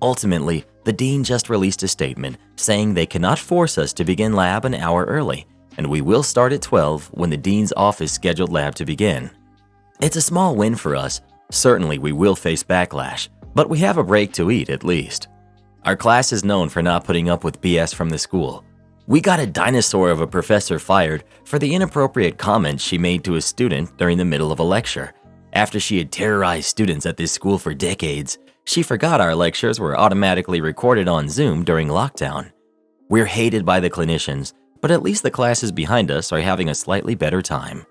Ultimately, the dean just released a statement saying they cannot force us to begin lab an hour early, and we will start at 12 when the dean's office scheduled lab to begin. It's a small win for us. Certainly we will face backlash, but we have a break to eat at least. Our class is known for not putting up with BS from the school. We got a dinosaur of a professor fired for the inappropriate comments she made to a student during the middle of a lecture. After she had terrorized students at this school for decades, she forgot our lectures were automatically recorded on Zoom during lockdown. We're hated by the clinicians, but at least the classes behind us are having a slightly better time.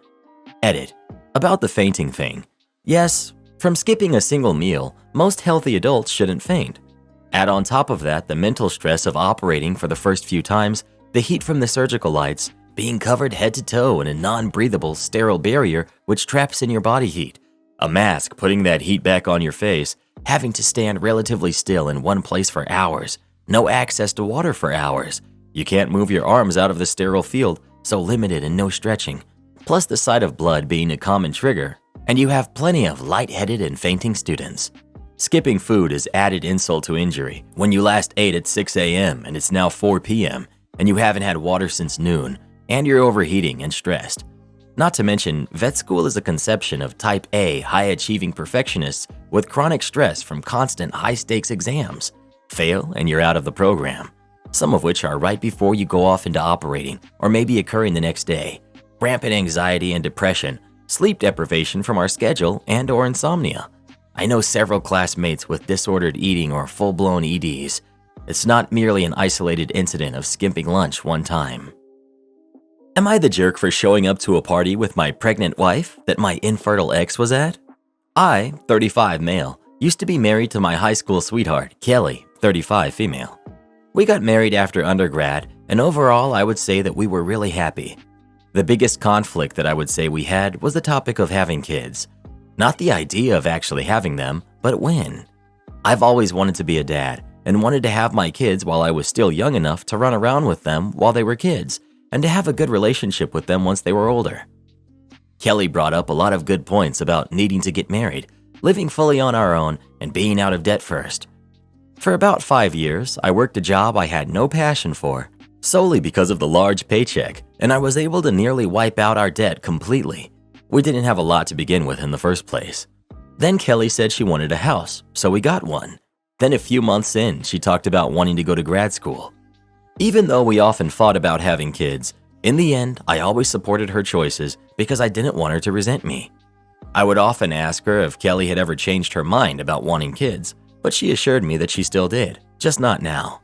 Edit. About the fainting thing. Yes, from skipping a single meal, most healthy adults shouldn't faint. Add on top of that the mental stress of operating for the first few times, the heat from the surgical lights, being covered head to toe in a non-breathable, sterile barrier which traps in your body heat, a mask putting that heat back on your face, having to stand relatively still in one place for hours, no access to water for hours. You can't move your arms out of the sterile field, so limited and no stretching, plus the sight of blood being a common trigger, and you have plenty of lightheaded and fainting students. Skipping food is added insult to injury when you last ate at 6 a.m. and it's now 4 p.m., and you haven't had water since noon, and you're overheating and stressed. Not to mention, vet school is a conception of type A high-achieving perfectionists with chronic stress from constant high-stakes exams. Fail and you're out of the program, some of which are right before you go off into operating or maybe occurring the next day. Rampant anxiety and depression, sleep deprivation from our schedule, and or insomnia. I know several classmates with disordered eating or full-blown EDs. It's not merely an isolated incident of skimping lunch one time. Am I the jerk for showing up to a party with my pregnant wife that my infertile ex was at? I, 35 male, used to be married to my high school sweetheart, Kelly, 35 female. We got married after undergrad, and overall I would say that we were really happy. The biggest conflict that I would say we had was the topic of having kids. Not the idea of actually having them, but when. I've always wanted to be a dad, and wanted to have my kids while I was still young enough to run around with them while they were kids, and to have a good relationship with them once they were older. Kelly brought up a lot of good points about needing to get married, living fully on our own, and being out of debt first. For about 5 years, I worked a job I had no passion for, solely because of the large paycheck, and I was able to nearly wipe out our debt completely. We didn't have a lot to begin with in the first place. Then Kelly said she wanted a house, so we got one. Then a few months in, she talked about wanting to go to grad school. Even though we often fought about having kids, in the end, I always supported her choices because I didn't want her to resent me. I would often ask her if Kelly had ever changed her mind about wanting kids, but she assured me that she still did, just not now.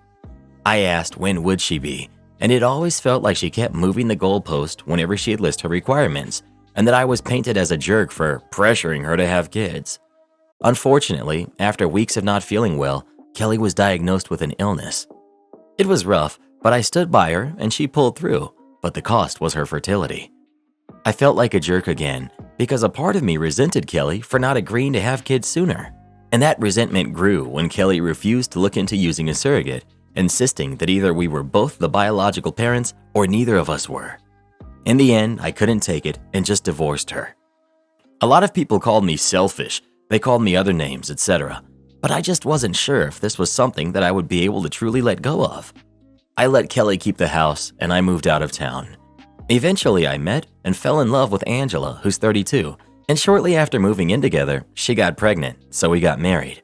I asked when would she be, and it always felt like she kept moving the goalpost whenever she'd list her requirements, and that I was painted as a jerk for pressuring her to have kids. Unfortunately, after weeks of not feeling well, Kelly was diagnosed with an illness. It was rough, but I stood by her and she pulled through, but the cost was her fertility. I felt like a jerk again because a part of me resented Kelly for not agreeing to have kids sooner. And that resentment grew when Kelly refused to look into using a surrogate, insisting that either we were both the biological parents or neither of us were. In the end, I couldn't take it and just divorced her. A lot of people called me selfish. They called me other names, etc. But I just wasn't sure if this was something that I would be able to truly let go of. I let Kelly keep the house and I moved out of town. Eventually I met and fell in love with Angela, who's 32, and shortly after moving in together, she got pregnant, so we got married.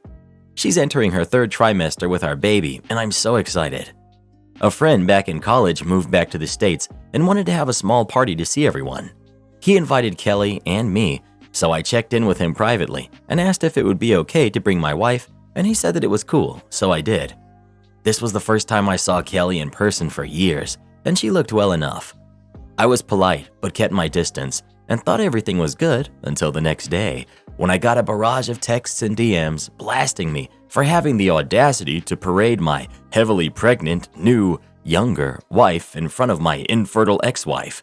She's entering her 3rd trimester with our baby, and I'm so excited. A friend back in college moved back to the States and wanted to have a small party to see everyone. He invited Kelly and me, so I checked in with him privately and asked if it would be okay to bring my wife, and he said that it was cool, so I did. This was the first time I saw Kelly in person for years, and she looked well enough. I was polite but kept my distance and thought everything was good until the next day when I got a barrage of texts and DMs blasting me for having the audacity to parade my heavily pregnant, new, younger wife in front of my infertile ex-wife.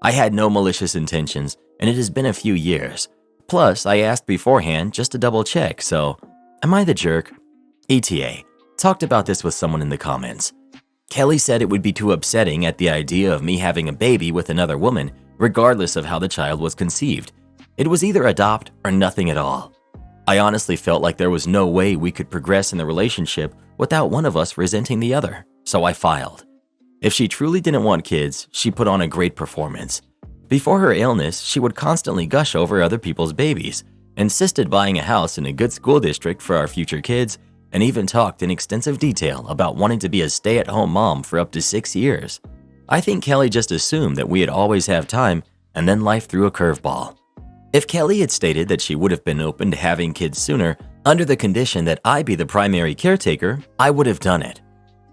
I had no malicious intentions, and it has been a few years. Plus, I asked beforehand just to double check, so am I the jerk? ETA. Talked about this with someone in the comments. Kelly said it would be too upsetting at the idea of me having a baby with another woman, regardless of how the child was conceived. It was either adopt or nothing at all. I honestly felt like there was no way we could progress in the relationship without one of us resenting the other, so I filed. If she truly didn't want kids, she put on a great performance. Before her illness, she would constantly gush over other people's babies, insisted buying a house in a good school district for our future kids, and even talked in extensive detail about wanting to be a stay-at-home mom for up to 6 years. I think Kelly just assumed that we'd always have time, and then life threw a curveball. If Kelly had stated that she would have been open to having kids sooner, under the condition that I be the primary caretaker, I would have done it.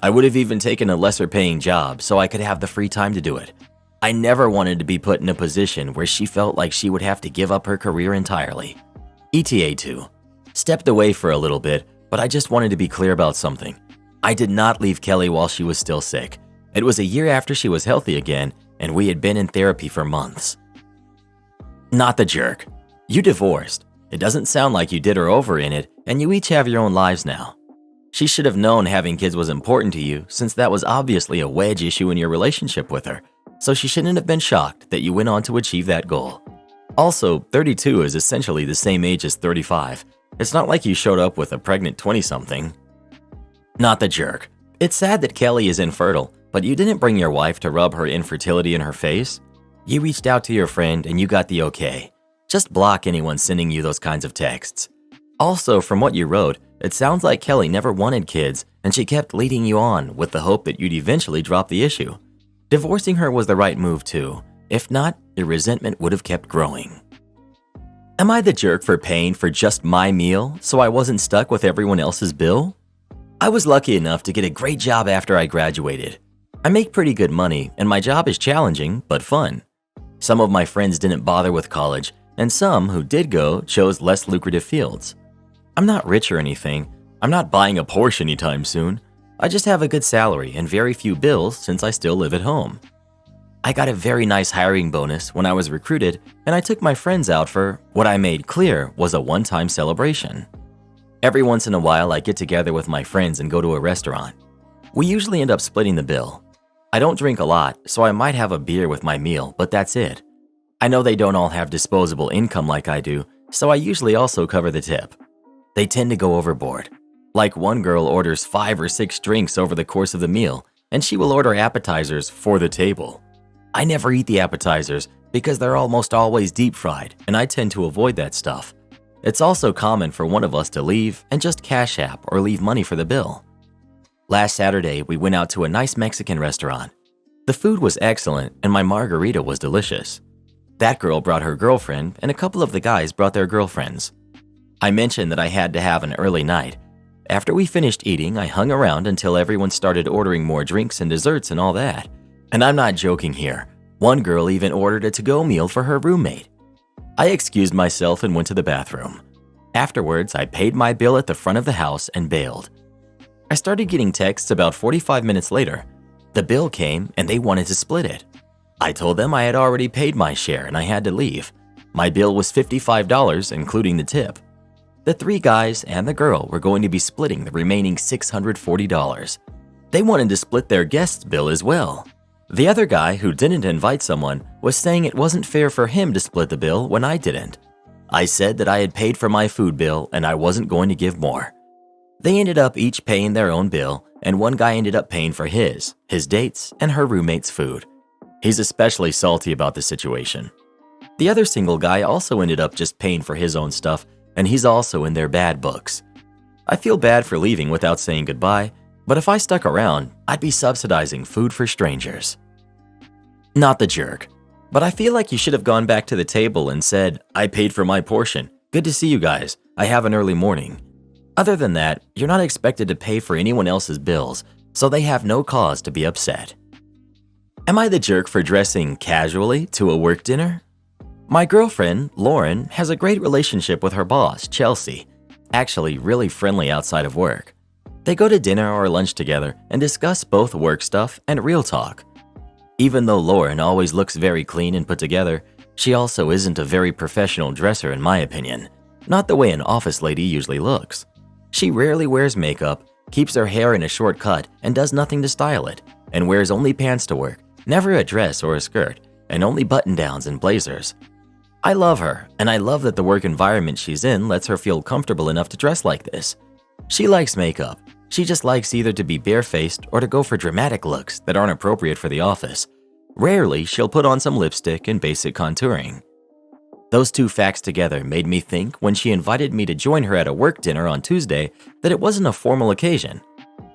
I would have even taken a lesser-paying job so I could have the free time to do it. I never wanted to be put in a position where she felt like she would have to give up her career entirely. ETA 2. Stepped away for a little bit, but I just wanted to be clear about something. I did not leave Kelly while she was still sick. It was a year after she was healthy again, and we had been in therapy for months. Not the jerk. You divorced. It doesn't sound like you did her over in it, and you each have your own lives now. She should have known having kids was important to you, since that was obviously a wedge issue in your relationship with her, so she shouldn't have been shocked that you went on to achieve that goal. Also, 32 is essentially the same age as 35. It's not like you showed up with a pregnant 20-something. Not the jerk. It's sad that Kelly is infertile, but you didn't bring your wife to rub her infertility in her face. You reached out to your friend and you got the okay. Just block anyone sending you those kinds of texts. Also, from what you wrote, it sounds like Kelly never wanted kids and she kept leading you on with the hope that you'd eventually drop the issue. Divorcing her was the right move too. If not, your resentment would have kept growing. Am I the jerk for paying for just my meal so I wasn't stuck with everyone else's bill? I was lucky enough to get a great job after I graduated. I make pretty good money and my job is challenging but fun. Some of my friends didn't bother with college, and some who did go chose less lucrative fields. I'm not rich or anything. I'm not buying a Porsche anytime soon. I just have a good salary and very few bills since I still live at home. I got a very nice hiring bonus when I was recruited, and I took my friends out for what I made clear was a one-time celebration. Every once in a while, I get together with my friends and go to a restaurant. We usually end up splitting the bill. I don't drink a lot, so I might have a beer with my meal, but that's it. I know they don't all have disposable income like I do, so I usually also cover the tip. They tend to go overboard. Like one girl orders 5 or 6 drinks over the course of the meal, and she will order appetizers for the table. I never eat the appetizers because they're almost always deep fried, and I tend to avoid that stuff. It's also common for one of us to leave and just cash app or leave money for the bill. Last Saturday, we went out to a nice Mexican restaurant. The food was excellent and my margarita was delicious. That girl brought her girlfriend and a couple of the guys brought their girlfriends. I mentioned that I had to have an early night. After we finished eating, I hung around until everyone started ordering more drinks and desserts and all that. And I'm not joking here. One girl even ordered a to-go meal for her roommate. I excused myself and went to the bathroom. Afterwards, I paid my bill at the front of the house and bailed. I started getting texts about 45 minutes later. The bill came and they wanted to split it. I told them I had already paid my share and I had to leave. My bill was $55, including the tip. The 3 guys and the girl were going to be splitting the remaining $640. They wanted to split their guest's bill as well. The other guy, who didn't invite someone, was saying it wasn't fair for him to split the bill when I didn't. I said that I had paid for my food bill and I wasn't going to give more. They ended up each paying their own bill, and one guy ended up paying for his dates, and her roommate's food. He's especially salty about the situation. The other single guy also ended up just paying for his own stuff, and he's also in their bad books. I feel bad for leaving without saying goodbye, but if I stuck around, I'd be subsidizing food for strangers. Not the jerk, but I feel like you should have gone back to the table and said, I paid for my portion. Good to see you guys. I have an early morning. Other than that, you're not expected to pay for anyone else's bills, so they have no cause to be upset. Am I the jerk for dressing casually to a work dinner? My girlfriend, Lauren, has a great relationship with her boss, Chelsea. Actually, really friendly outside of work. They go to dinner or lunch together and discuss both work stuff and real talk. Even though Lauren always looks very clean and put together, she also isn't a very professional dresser in my opinion. Not the way an office lady usually looks. She rarely wears makeup, keeps her hair in a short cut and does nothing to style it, and wears only pants to work, never a dress or a skirt, and only button-downs and blazers. I love her, and I love that the work environment she's in lets her feel comfortable enough to dress like this. She likes makeup. She just likes either to be barefaced or to go for dramatic looks that aren't appropriate for the office. Rarely, she'll put on some lipstick and basic contouring. Those two facts together made me think when she invited me to join her at a work dinner on Tuesday that it wasn't a formal occasion.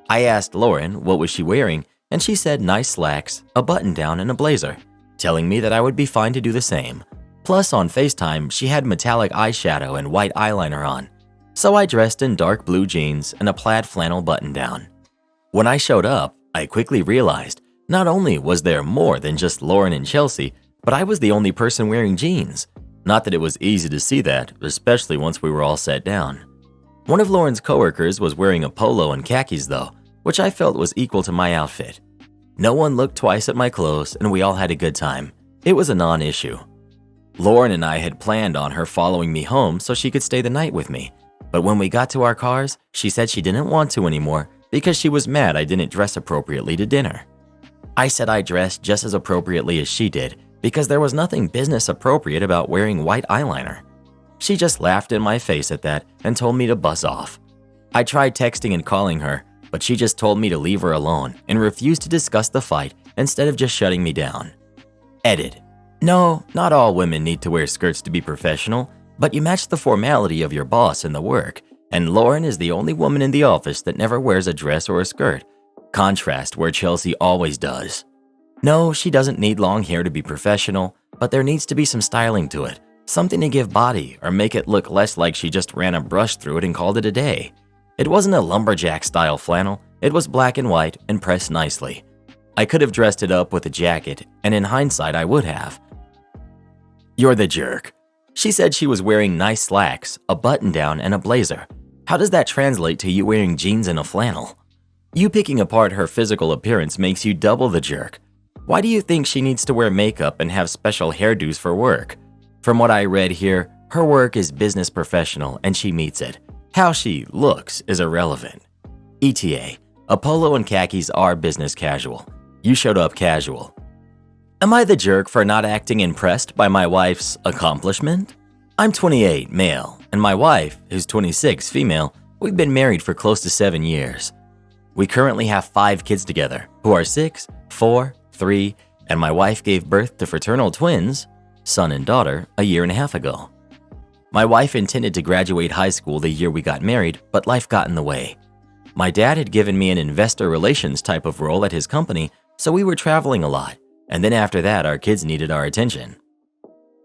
I asked Lauren what was she wearing, and she said nice slacks, a button-down, and a blazer, telling me that I would be fine to do the same. Plus, on FaceTime, she had metallic eyeshadow and white eyeliner on. So I dressed in dark blue jeans and a plaid flannel button-down. When I showed up, I quickly realized not only was there more than just Lauren and Chelsea, but I was the only person wearing jeans. Not that it was easy to see that, especially once we were all sat down. One of Lauren's coworkers was wearing a polo and khakis though, which I felt was equal to my outfit. No one looked twice at my clothes and we all had a good time. It was a non-issue. Lauren and I had planned on her following me home so she could stay the night with me. But when we got to our cars, she said she didn't want to anymore because she was mad I didn't dress appropriately to dinner. I said I dressed just as appropriately as she did because there was nothing business appropriate about wearing white eyeliner. She just laughed in my face at that and told me to buzz off. I tried texting and calling her, but she just told me to leave her alone and refused to discuss the fight instead of just shutting me down. Edit. No, not all women need to wear skirts to be professional, but you match the formality of your boss in the work, and Lauren is the only woman in the office that never wears a dress or a skirt. Contrast where Chelsea always does. No, she doesn't need long hair to be professional, but there needs to be some styling to it, something to give body or make it look less like she just ran a brush through it and called it a day. It wasn't a lumberjack-style flannel, it was black and white and pressed nicely. I could have dressed it up with a jacket, and in hindsight I would have. You're the jerk. She said she was wearing nice slacks, a button-down, and a blazer. How does that translate to you wearing jeans and a flannel? You picking apart her physical appearance makes you double the jerk. Why do you think she needs to wear makeup and have special hairdos for work? From what I read here, her work is business professional and she meets it. How she looks is irrelevant. ETA, a polo and khakis are business casual. You showed up casual. Am I the jerk for not acting impressed by my wife's accomplishment? I'm 28, male, and my wife, who's 26, female, we've been married for close to 7 years. We currently have 5 kids together, who are 6, 4, 3, and my wife gave birth to fraternal twins, son and daughter, a year and a half ago. My wife intended to graduate high school the year we got married, but life got in the way. My dad had given me an investor relations type of role at his company, so we were traveling a lot, and then after that our kids needed our attention.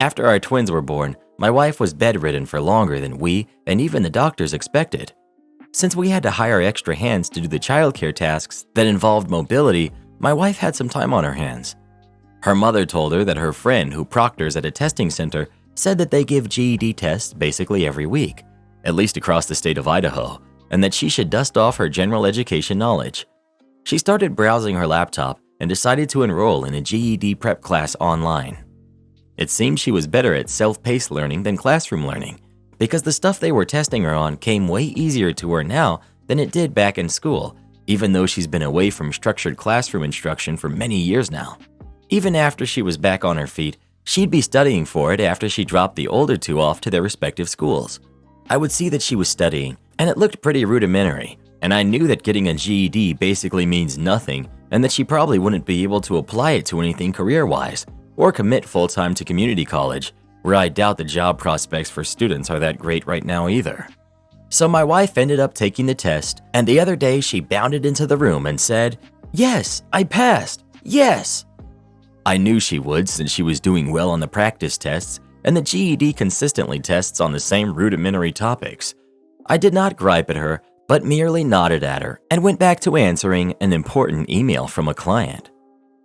After our twins were born, my wife was bedridden for longer than we and even the doctors expected. Since we had to hire extra hands to do the childcare tasks that involved mobility, my wife had some time on her hands. Her mother told her that her friend who proctors at a testing center said that they give GED tests basically every week, at least across the state of Idaho, and that she should dust off her general education knowledge. She started browsing her laptop and decided to enroll in a GED prep class online. It seemed she was better at self-paced learning than classroom learning, because the stuff they were testing her on came way easier to her now than it did back in school, even though she's been away from structured classroom instruction for many years now. Even after she was back on her feet, she'd be studying for it after she dropped the older two off to their respective schools. I would see that she was studying, and it looked pretty rudimentary, and I knew that getting a GED basically means nothing and that she probably wouldn't be able to apply it to anything career-wise or commit full-time to community college, where I doubt the job prospects for students are that great right now either. So my wife ended up taking the test, and the other day she bounded into the room and said, "Yes, I passed, yes!" I knew she would since she was doing well on the practice tests, and the GED consistently tests on the same rudimentary topics. I did not gripe at her, but merely nodded at her and went back to answering an important email from a client.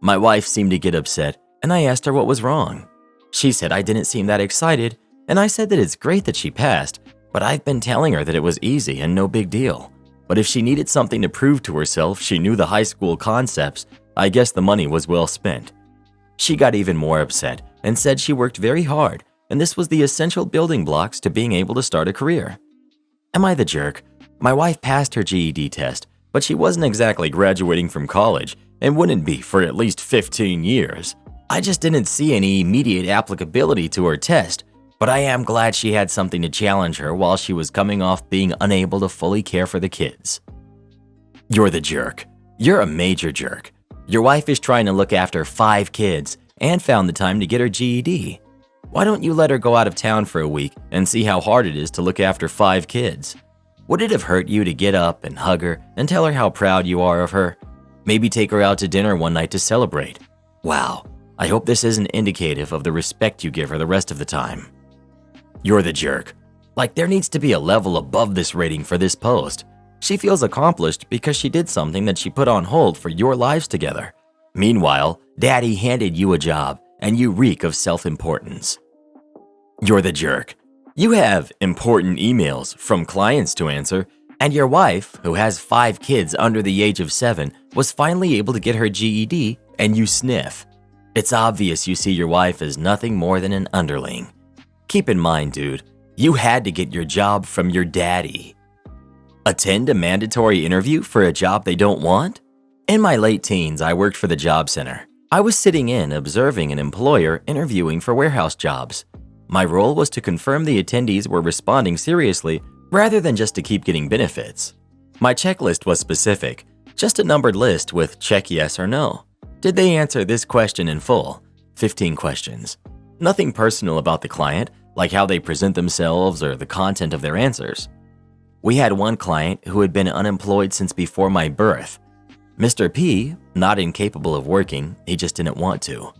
My wife seemed to get upset, and I asked her what was wrong. She said I didn't seem that excited, and I said that it's great that she passed, but I've been telling her that it was easy and no big deal. But if she needed something to prove to herself she knew the high school concepts, I guess the money was well spent. She got even more upset and said she worked very hard, and this was the essential building blocks to being able to start a career. Am I the jerk? My wife passed her GED test, but she wasn't exactly graduating from college and wouldn't be for at least 15 years. I just didn't see any immediate applicability to her test, but I am glad she had something to challenge her while she was coming off being unable to fully care for the kids. You're the jerk. You're a major jerk. Your wife is trying to look after 5 kids and found the time to get her GED. Why don't you let her go out of town for a week and see how hard it is to look after 5 kids? Would it have hurt you to get up and hug her and tell her how proud you are of her? Maybe take her out to dinner one night to celebrate. Wow, I hope this isn't indicative of the respect you give her the rest of the time. You're the jerk. Like there needs to be a level above this rating for this post. She feels accomplished because she did something that she put on hold for your lives together. Meanwhile, Daddy handed you a job and you reek of self-importance. You're the jerk. You have important emails from clients to answer, and your wife, who has 5 kids under the age of 7, was finally able to get her GED, and you sniff. It's obvious you see your wife as nothing more than an underling. Keep in mind, dude, you had to get your job from your daddy. Attend a mandatory interview for a job they don't want? In my late teens, I worked for the job center. I was sitting in observing an employer interviewing for warehouse jobs. My role was to confirm the attendees were responding seriously rather than just to keep getting benefits. My checklist was specific, just a numbered list with check yes or no. Did they answer this question in full? 15 questions. Nothing personal about the client, like how they present themselves or the content of their answers. We had one client who had been unemployed since before my birth. Mr. P, not incapable of working, he just didn't want to.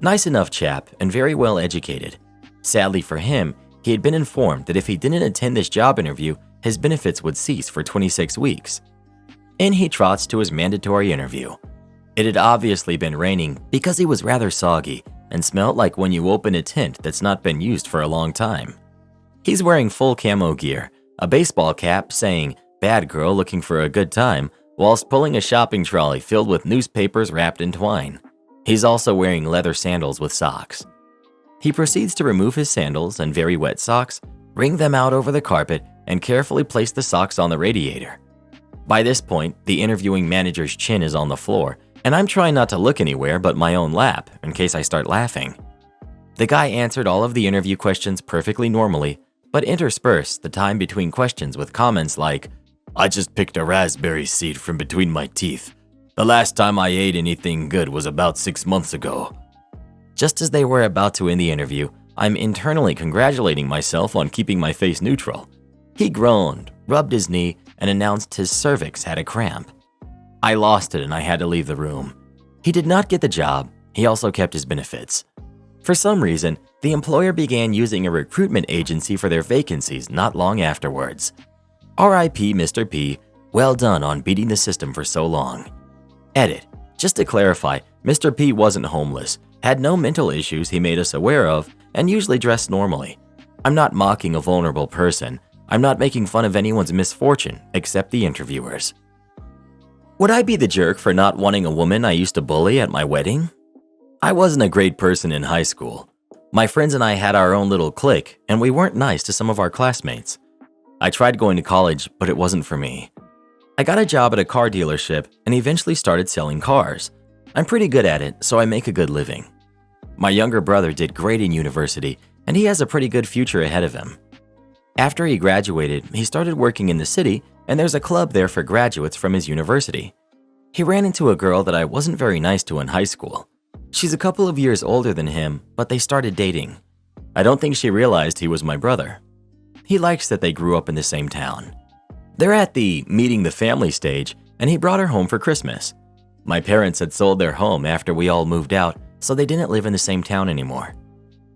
Nice enough chap and very well educated. Sadly for him, he had been informed that if he didn't attend this job interview, his benefits would cease for 26 weeks. In he trots to his mandatory interview. It had obviously been raining because he was rather soggy and smelled like when you open a tent that's not been used for a long time. He's wearing full camo gear, a baseball cap saying, "Bad girl looking for a good time," whilst pulling a shopping trolley filled with newspapers wrapped in twine. He's also wearing leather sandals with socks. He proceeds to remove his sandals and very wet socks, wring them out over the carpet, and carefully place the socks on the radiator. By this point, the interviewing manager's chin is on the floor, and I'm trying not to look anywhere but my own lap in case I start laughing. The guy answered all of the interview questions perfectly normally, but interspersed the time between questions with comments like, "I just picked a raspberry seed from between my teeth. The last time I ate anything good was about 6 months ago." Just as they were about to end the interview, I'm internally congratulating myself on keeping my face neutral. He groaned, rubbed his knee, and announced his cervix had a cramp. I lost it and I had to leave the room. He did not get the job. He also kept his benefits. For some reason, the employer began using a recruitment agency for their vacancies not long afterwards. R.I.P. Mr. P. Well done on beating the system for so long. Edit. Just to clarify, Mr. P wasn't homeless, had no mental issues he made us aware of, and usually dressed normally. I'm not mocking a vulnerable person. I'm not making fun of anyone's misfortune, except the interviewers. Would I be the jerk for not wanting a woman I used to bully at my wedding? I wasn't a great person in high school. My friends and I had our own little clique, and we weren't nice to some of our classmates. I tried going to college, but it wasn't for me. I got a job at a car dealership and eventually started selling cars. I'm pretty good at it, so I make a good living. My younger brother did great in university, and he has a pretty good future ahead of him. After he graduated, he started working in the city, and there's a club there for graduates from his university. He ran into a girl that I wasn't very nice to in high school. She's a couple of years older than him, but they started dating. I don't think she realized he was my brother. He likes that they grew up in the same town. They're at the meeting the family stage, and he brought her home for Christmas. My parents had sold their home after we all moved out, so they didn't live in the same town anymore.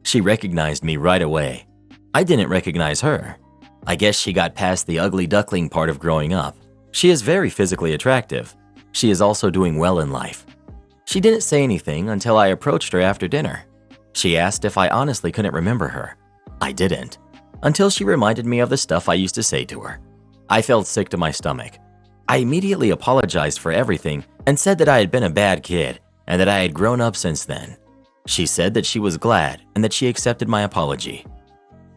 She recognized me right away. I didn't recognize her. I guess she got past the ugly duckling part of growing up. She is very physically attractive. She is also doing well in life. She didn't say anything until I approached her after dinner. She asked if I honestly couldn't remember her. I didn't, until she reminded me of the stuff I used to say to her. I felt sick to my stomach. I immediately apologized for everything and said that I had been a bad kid and that I had grown up since then. She said that she was glad and that she accepted my apology.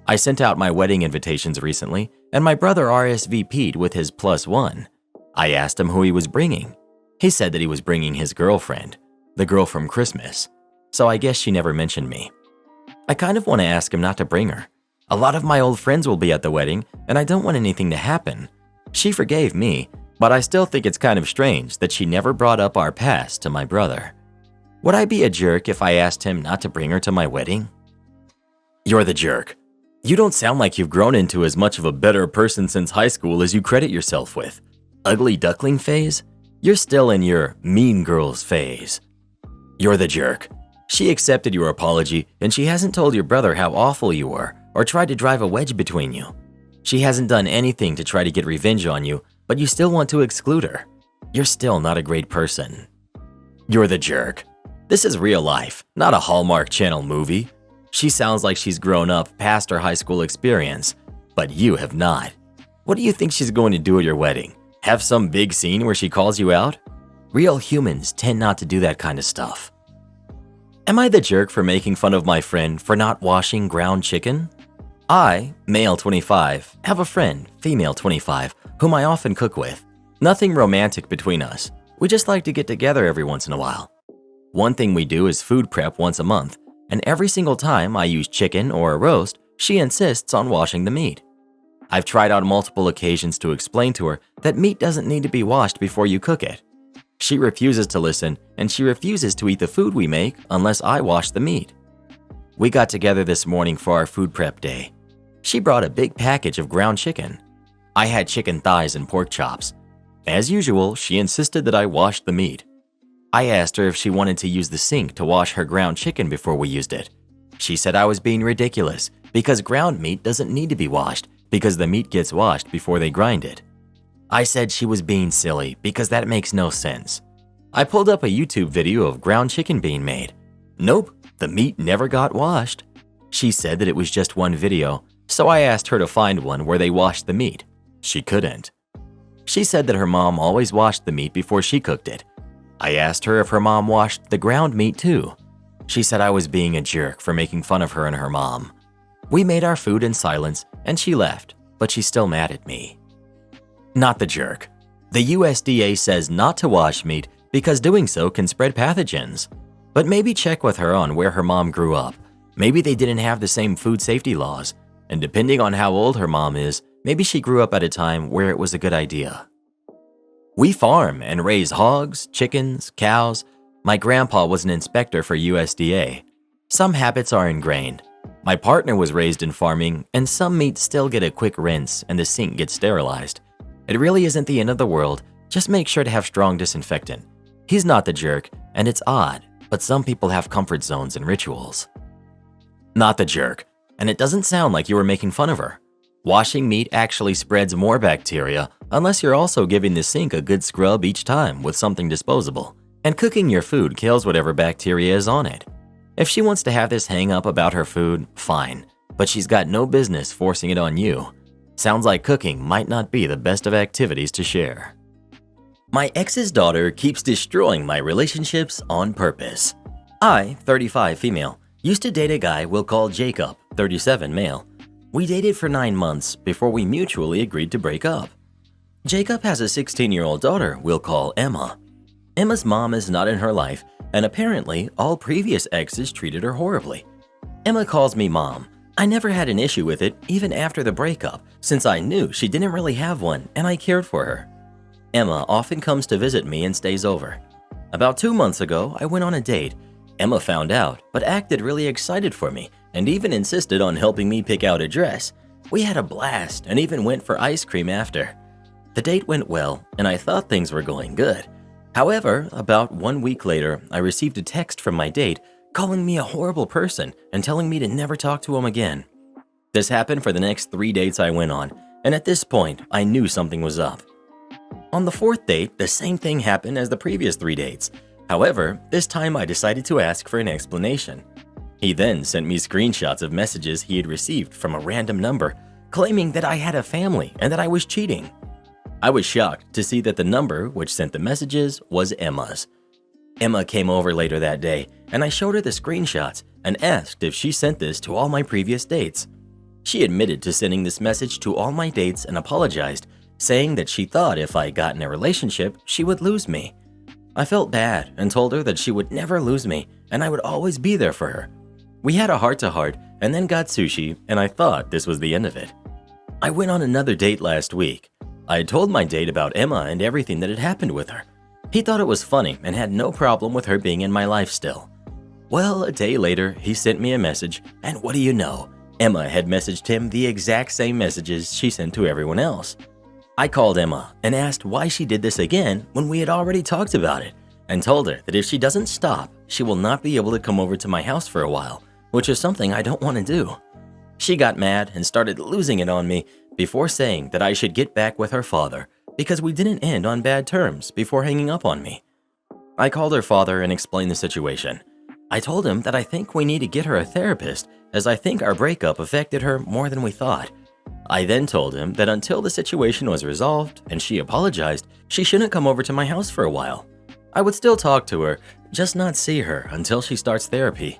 I sent out my wedding invitations recently, and my brother RSVP'd with his +1. I asked him who he was bringing. He said that he was bringing his girlfriend, the girl from Christmas, so I guess she never mentioned me. I kind of want to ask him not to bring her. A lot of my old friends will be at the wedding, and I don't want anything to happen. She forgave me, but I still think it's kind of strange that she never brought up our past to my brother. Would I be a jerk if I asked him not to bring her to my wedding? You're the jerk. You don't sound like you've grown into as much of a better person since high school as you credit yourself with. Ugly duckling phase? You're still in your mean girls phase. You're the jerk. She accepted your apology, and she hasn't told your brother how awful you were or tried to drive a wedge between you. She hasn't done anything to try to get revenge on you, but you still want to exclude her. You're still not a great person. You're the jerk. This is real life, not a Hallmark Channel movie. She sounds like she's grown up past her high school experience, but you have not. What do you think she's going to do at your wedding? Have some big scene where she calls you out? Real humans tend not to do that kind of stuff. Am I the jerk for making fun of my friend for not washing ground chicken? I, male 25, have a friend, female 25, whom I often cook with. Nothing romantic between us. We just like to get together every once in a while. One thing we do is food prep once a month, and every single time I use chicken or a roast, she insists on washing the meat. I've tried on multiple occasions to explain to her that meat doesn't need to be washed before you cook it. She refuses to listen, and she refuses to eat the food we make unless I wash the meat. We got together this morning for our food prep day. She brought a big package of ground chicken. I had chicken thighs and pork chops. As usual, she insisted that I wash the meat. I asked her if she wanted to use the sink to wash her ground chicken before we used it. She said I was being ridiculous because ground meat doesn't need to be washed because the meat gets washed before they grind it. I said she was being silly because that makes no sense. I pulled up a YouTube video of ground chicken being made. Nope, the meat never got washed. She said that it was just one video, so I asked her to find one where they washed the meat. She couldn't. She said that her mom always washed the meat before she cooked it. I asked her if her mom washed the ground meat too. She said I was being a jerk for making fun of her and her mom. We made our food in silence and she left, but she's still mad at me. Not the jerk. The USDA says not to wash meat because doing so can spread pathogens. But maybe check with her on where her mom grew up. Maybe they didn't have the same food safety laws. And depending on how old her mom is, maybe she grew up at a time where it was a good idea. We farm and raise hogs, chickens, cows. My grandpa was an inspector for USDA. Some habits are ingrained. My partner was raised in farming, and some meats still get a quick rinse and the sink gets sterilized. It really isn't the end of the world, just make sure to have strong disinfectant. He's not the jerk, and it's odd, but some people have comfort zones and rituals. Not the jerk, and it doesn't sound like you were making fun of her. Washing meat actually spreads more bacteria unless you're also giving the sink a good scrub each time with something disposable. And cooking your food kills whatever bacteria is on it. If she wants to have this hang up about her food, fine, but she's got no business forcing it on you. Sounds like cooking might not be the best of activities to share. My ex's daughter keeps destroying my relationships on purpose. I, 35 female, used to date a guy we'll call Jacob, 37 male. We dated for 9 months before we mutually agreed to break up. Jacob has a 16-year-old daughter we'll call Emma. Emma's mom is not in her life, and apparently all previous exes treated her horribly. Emma calls me mom. I never had an issue with it even after the breakup, since I knew she didn't really have one and I cared for her. Emma often comes to visit me and stays over. About 2 months ago, I went on a date. Emma found out, but acted really excited for me and even insisted on helping me pick out a dress. We had a blast and even went for ice cream after. The date went well, and I thought things were going good. However, about 1 week later, I received a text from my date calling me a horrible person and telling me to never talk to him again. This happened for the next 3 dates I went on, and at this point, I knew something was up. On the 4th date, the same thing happened as the previous 3 dates. However, this time I decided to ask for an explanation. He then sent me screenshots of messages he had received from a random number, claiming that I had a family and that I was cheating. I was shocked to see that the number which sent the messages was Emma's. Emma came over later that day, and I showed her the screenshots and asked if she sent this to all my previous dates. She admitted to sending this message to all my dates and apologized, saying that she thought if I got in a relationship, she would lose me. I felt bad and told her that she would never lose me and I would always be there for her. We had a heart-to-heart and then got sushi, and I thought this was the end of it. I went on another date last week. I had told my date about Emma and everything that had happened with her. He thought it was funny and had no problem with her being in my life still. Well, a day later, he sent me a message, and what do you know? Emma had messaged him the exact same messages she sent to everyone else. I called Emma and asked why she did this again when we had already talked about it, and told her that if she doesn't stop, she will not be able to come over to my house for a while, which is something I don't want to do. She got mad and started losing it on me before saying that I should get back with her father because we didn't end on bad terms before hanging up on me. I called her father and explained the situation. I told him that I think we need to get her a therapist as I think our breakup affected her more than we thought. I then told him that until the situation was resolved and she apologized, she shouldn't come over to my house for a while. I would still talk to her, just not see her until she starts therapy.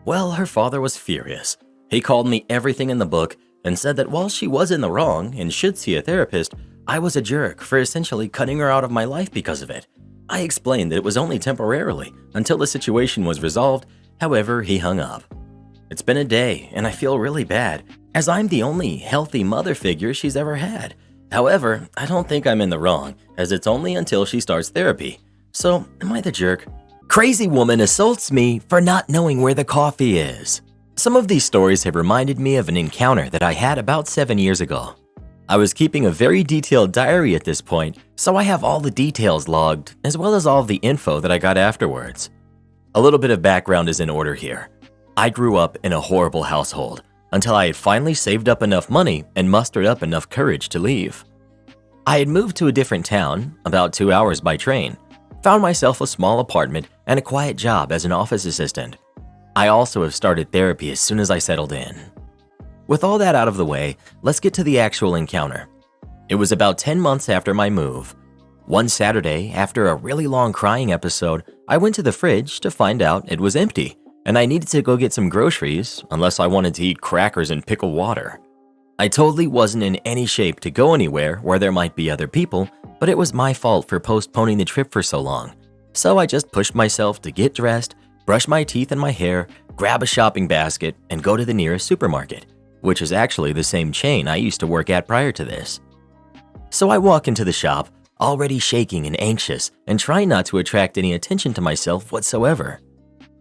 Well, her father was furious. He called me everything in the book and said that while she was in the wrong and should see a therapist, I was a jerk for essentially cutting her out of my life because of it. I explained that it was only temporarily until the situation was resolved, however, he hung up. It's been a day and I feel really bad as I'm the only healthy mother figure she's ever had. However, I don't think I'm in the wrong as it's only until she starts therapy. So, am I the jerk? Crazy woman assaults me for not knowing where the coffee is. Some of these stories have reminded me of an encounter that I had about 7 years ago. I was keeping a very detailed diary at this point, so I have all the details logged, as well as all of the info that I got afterwards. A little bit of background is in order here. I grew up in a horrible household until I had finally saved up enough money and mustered up enough courage to leave. I had moved to a different town, about 2 hours by train, found myself a small apartment and a quiet job as an office assistant. I also have started therapy as soon as I settled in. With all that out of the way, let's get to the actual encounter. It was about 10 months after my move. One Saturday, after a really long crying episode, I went to the fridge to find out it was empty, and I needed to go get some groceries unless I wanted to eat crackers and pickle water. I totally wasn't in any shape to go anywhere where there might be other people, but it was my fault for postponing the trip for so long. So I just pushed myself to get dressed, brush my teeth and my hair, grab a shopping basket, and go to the nearest supermarket, which is actually the same chain I used to work at prior to this. So I walk into the shop, already shaking and anxious, and trying not to attract any attention to myself whatsoever.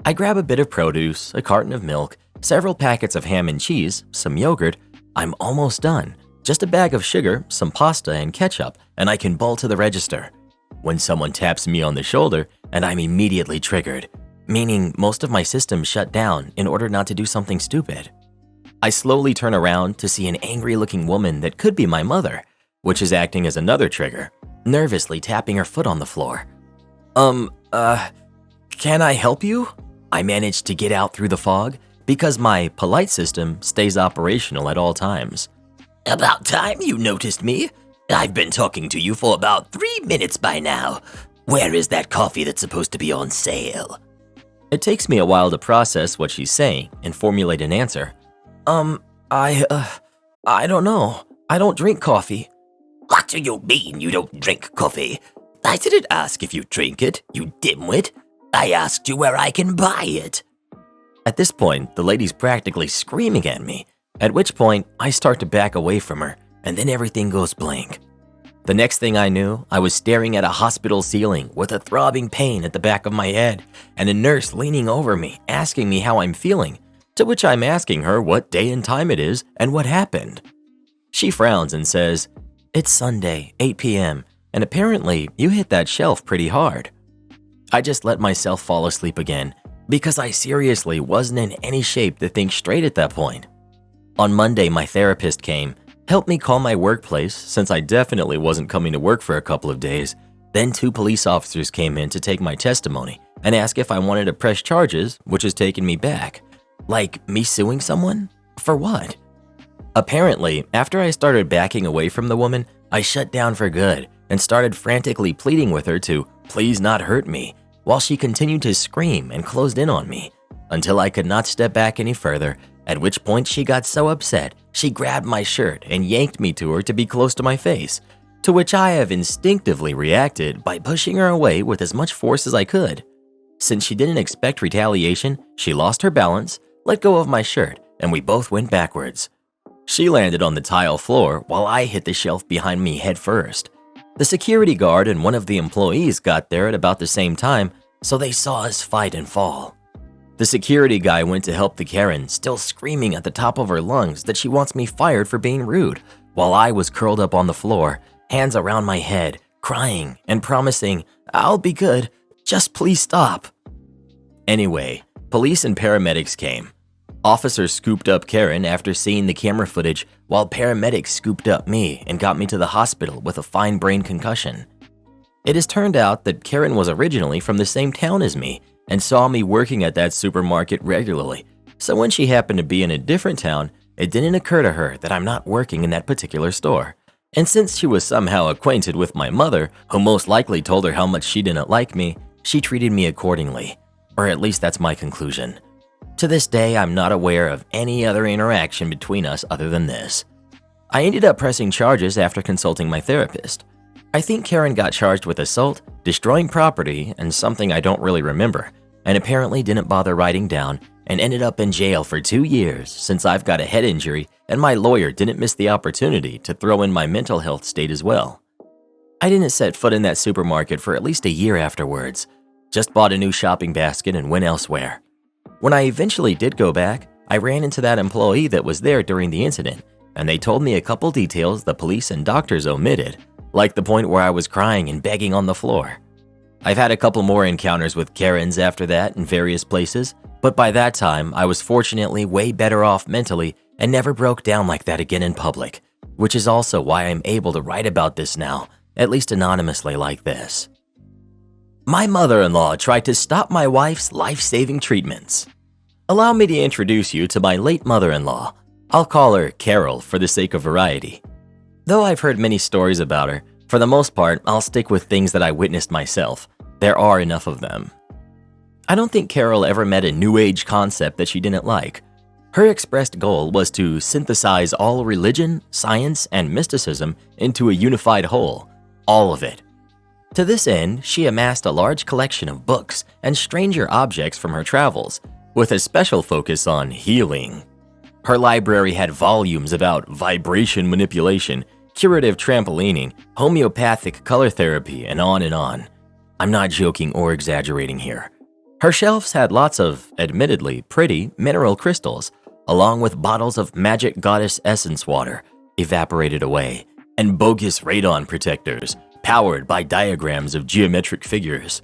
I grab a bit of produce, a carton of milk, several packets of ham and cheese, some yogurt. I'm almost done. Just a bag of sugar, some pasta, and ketchup, and I can bolt to the register. When someone taps me on the shoulder, and I'm immediately triggered, meaning most of my system shut down in order not to do something stupid. I slowly turn around to see an angry-looking woman that could be my mother, which is acting as another trigger, nervously tapping her foot on the floor. Can I help you? I managed to get out through the fog because my polite system stays operational at all times. About time you noticed me. I've been talking to you for about 3 minutes by now. Where is that coffee that's supposed to be on sale? It takes me a while to process what she's saying and formulate an answer. I don't know. I don't drink coffee. What do you mean you don't drink coffee? I didn't ask if you drink it, you dimwit. I asked you where I can buy it. At this point, the lady's practically screaming at me, at which point I start to back away from her, and then everything goes blank. The next thing I knew, I was staring at a hospital ceiling with a throbbing pain at the back of my head, and a nurse leaning over me, asking me how I'm feeling, to which I'm asking her what day and time it is and what happened. She frowns and says, "It's Sunday, 8 p.m., and apparently you hit that shelf pretty hard." I just let myself fall asleep again, because I seriously wasn't in any shape to think straight at that point. On Monday, my therapist came, helped me call my workplace since I definitely wasn't coming to work for a couple of days. Then 2 police officers came in to take my testimony and ask if I wanted to press charges, which has taken me back. Like me suing someone? For what? Apparently, after I started backing away from the woman, I shut down for good and started frantically pleading with her to please not hurt me, while she continued to scream and closed in on me, until I could not step back any further at which point she got so upset she grabbed my shirt and yanked me to her to be close to my face, to which I have instinctively reacted by pushing her away with as much force as I could. Since she didn't expect retaliation, she lost her balance, let go of my shirt, and we both went backwards. She landed on the tile floor while I hit the shelf behind me head first. The security guard and one of the employees got there at about the same time, so they saw us fight and fall. The security guy went to help the Karen, still screaming at the top of her lungs that she wants me fired for being rude, while I was curled up on the floor, hands around my head, crying and promising, "I'll be good, just please stop." Anyway, police and paramedics came. Officers scooped up Karen after seeing the camera footage, while paramedics scooped up me and got me to the hospital with a fine brain concussion. It has turned out that Karen was originally from the same town as me and saw me working at that supermarket regularly, so when she happened to be in a different town, it didn't occur to her that I'm not working in that particular store. And since she was somehow acquainted with my mother, who most likely told her how much she didn't like me, she treated me accordingly. Or at least that's my conclusion. To this day, I'm not aware of any other interaction between us other than this. I ended up pressing charges after consulting my therapist. I think Karen got charged with assault, destroying property, and something I don't really remember, and apparently didn't bother writing down and ended up in jail for 2 years since I've got a head injury and my lawyer didn't miss the opportunity to throw in my mental health state as well. I didn't set foot in that supermarket for at least a year afterwards, just bought a new shopping basket and went elsewhere. When I eventually did go back, I ran into that employee that was there during the incident, and they told me a couple details the police and doctors omitted, like the point where I was crying and begging on the floor. I've had a couple more encounters with Karens after that in various places, but by that time, I was fortunately way better off mentally and never broke down like that again in public, which is also why I'm able to write about this now, at least anonymously like this. My mother-in-law tried to stop my wife's life-saving treatments. Allow me to introduce you to my late mother-in-law. I'll call her Carol for the sake of variety. Though I've heard many stories about her, for the most part, I'll stick with things that I witnessed myself. There are enough of them. I don't think Carol ever met a New Age concept that she didn't like. Her expressed goal was to synthesize all religion, science, and mysticism into a unified whole, all of it. To this end, she amassed a large collection of books and stranger objects from her travels, with a special focus on healing. Her library had volumes about vibration manipulation, curative trampolining, homeopathic color therapy, and on and on. I'm not joking or exaggerating here. Her shelves had lots of, admittedly, pretty mineral crystals, along with bottles of magic goddess essence water, evaporated away, and bogus radon protectors, powered by diagrams of geometric figures.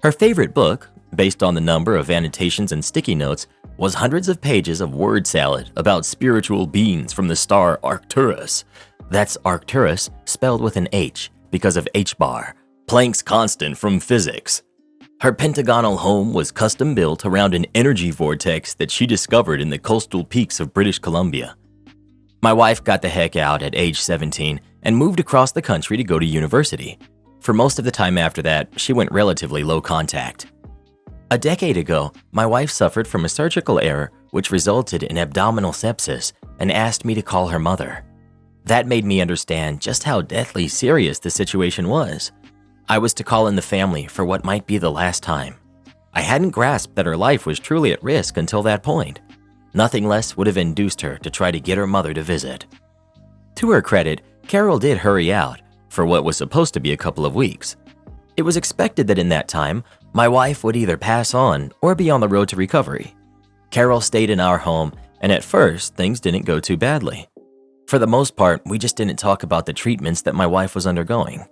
Her favorite book, based on the number of annotations and sticky notes, was hundreds of pages of word salad about spiritual beings from the star Arcturus. That's Arcturus spelled with an H because of H-bar, Planck's constant from physics. Her pentagonal home was custom built around an energy vortex that she discovered in the coastal peaks of British Columbia. My wife got the heck out at age 17 and moved across the country to go to university. For most of the time after that, she went relatively low contact. A decade ago, my wife suffered from a surgical error which resulted in abdominal sepsis and asked me to call her mother. That made me understand just how deathly serious the situation was. I was to call in the family for what might be the last time. I hadn't grasped that her life was truly at risk until that point. Nothing less would have induced her to try to get her mother to visit. To her credit, Carol did hurry out for what was supposed to be a couple of weeks. It was expected that in that time, my wife would either pass on or be on the road to recovery. Carol stayed in our home, and at first, things didn't go too badly. For the most part, we just didn't talk about the treatments that my wife was undergoing.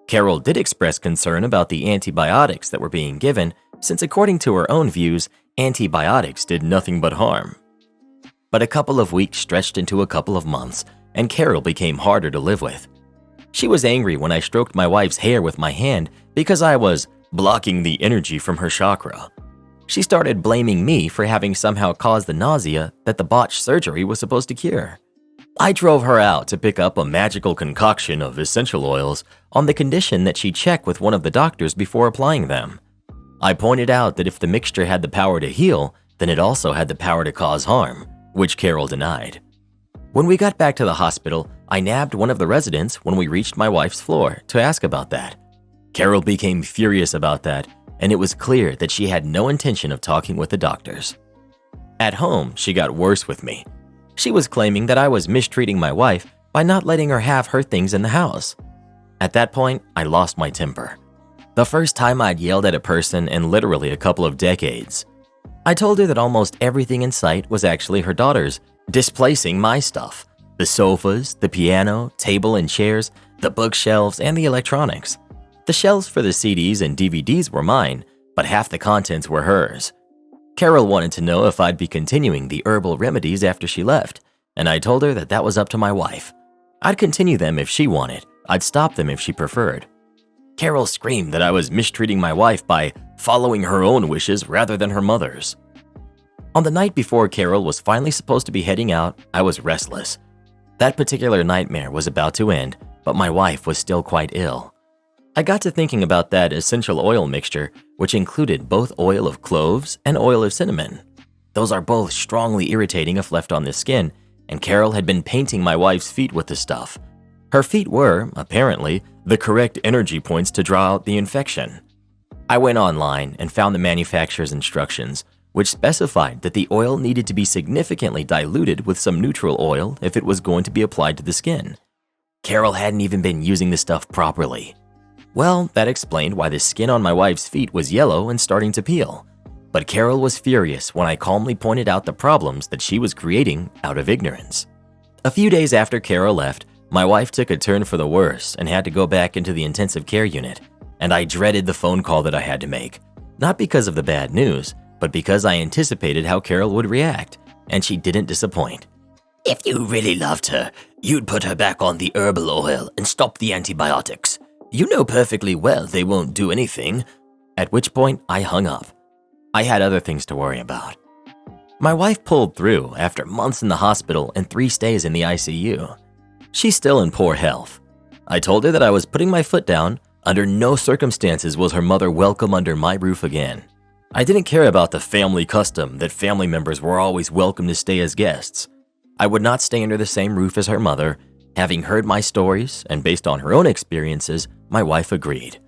Carol did express concern about the antibiotics that were being given, since according to her own views, antibiotics did nothing but harm. But a couple of weeks stretched into a couple of months, and Carol became harder to live with. She was angry when I stroked my wife's hair with my hand because I was blocking the energy from her chakra. She started blaming me for having somehow caused the nausea that the botched surgery was supposed to cure. I drove her out to pick up a magical concoction of essential oils on the condition that she check with one of the doctors before applying them. I pointed out that if the mixture had the power to heal, then it also had the power to cause harm, which Carol denied. When we got back to the hospital, I nabbed one of the residents when we reached my wife's floor to ask about that. Carol became furious about that, and it was clear that she had no intention of talking with the doctors. At home, she got worse with me. She was claiming that I was mistreating my wife by not letting her have her things in the house. At that point, I lost my temper. The first time I'd yelled at a person in literally a couple of decades. I told her that almost everything in sight was actually her daughter's, displacing my stuff. The sofas, the piano, table and chairs, the bookshelves, and the electronics. The shelves for the CDs and DVDs were mine, but half the contents were hers. Carol wanted to know if I'd be continuing the herbal remedies after she left, and I told her that that was up to my wife. I'd continue them if she wanted. I'd stop them if she preferred. Carol screamed that I was mistreating my wife by following her own wishes rather than her mother's. On the night before Carol was finally supposed to be heading out, I was restless. That particular nightmare was about to end, but my wife was still quite ill. I got to thinking about that essential oil mixture, which included both oil of cloves and oil of cinnamon. Those are both strongly irritating if left on the skin, and Carol had been painting my wife's feet with the stuff. Her feet were, apparently, the correct energy points to draw out the infection. I went online and found the manufacturer's instructions, which specified that the oil needed to be significantly diluted with some neutral oil if it was going to be applied to the skin. Carol hadn't even been using the stuff properly. Well, that explained why the skin on my wife's feet was yellow and starting to peel. But Carol was furious when I calmly pointed out the problems that she was creating out of ignorance. A few days after Carol left, my wife took a turn for the worse and had to go back into the intensive care unit, and I dreaded the phone call that I had to make. Not because of the bad news, but because I anticipated how Carol would react, and she didn't disappoint. "If you really loved her, you'd put her back on the herbal oil and stop the antibiotics. You know perfectly well they won't do anything." At which point, I hung up. I had other things to worry about. My wife pulled through after months in the hospital and 3 stays in the ICU. She's still in poor health. I told her that I was putting my foot down. Under no circumstances was her mother welcome under my roof again. I didn't care about the family custom that family members were always welcome to stay as guests. I would not stay under the same roof as her mother. Having heard my stories and based on her own experiences, my wife agreed.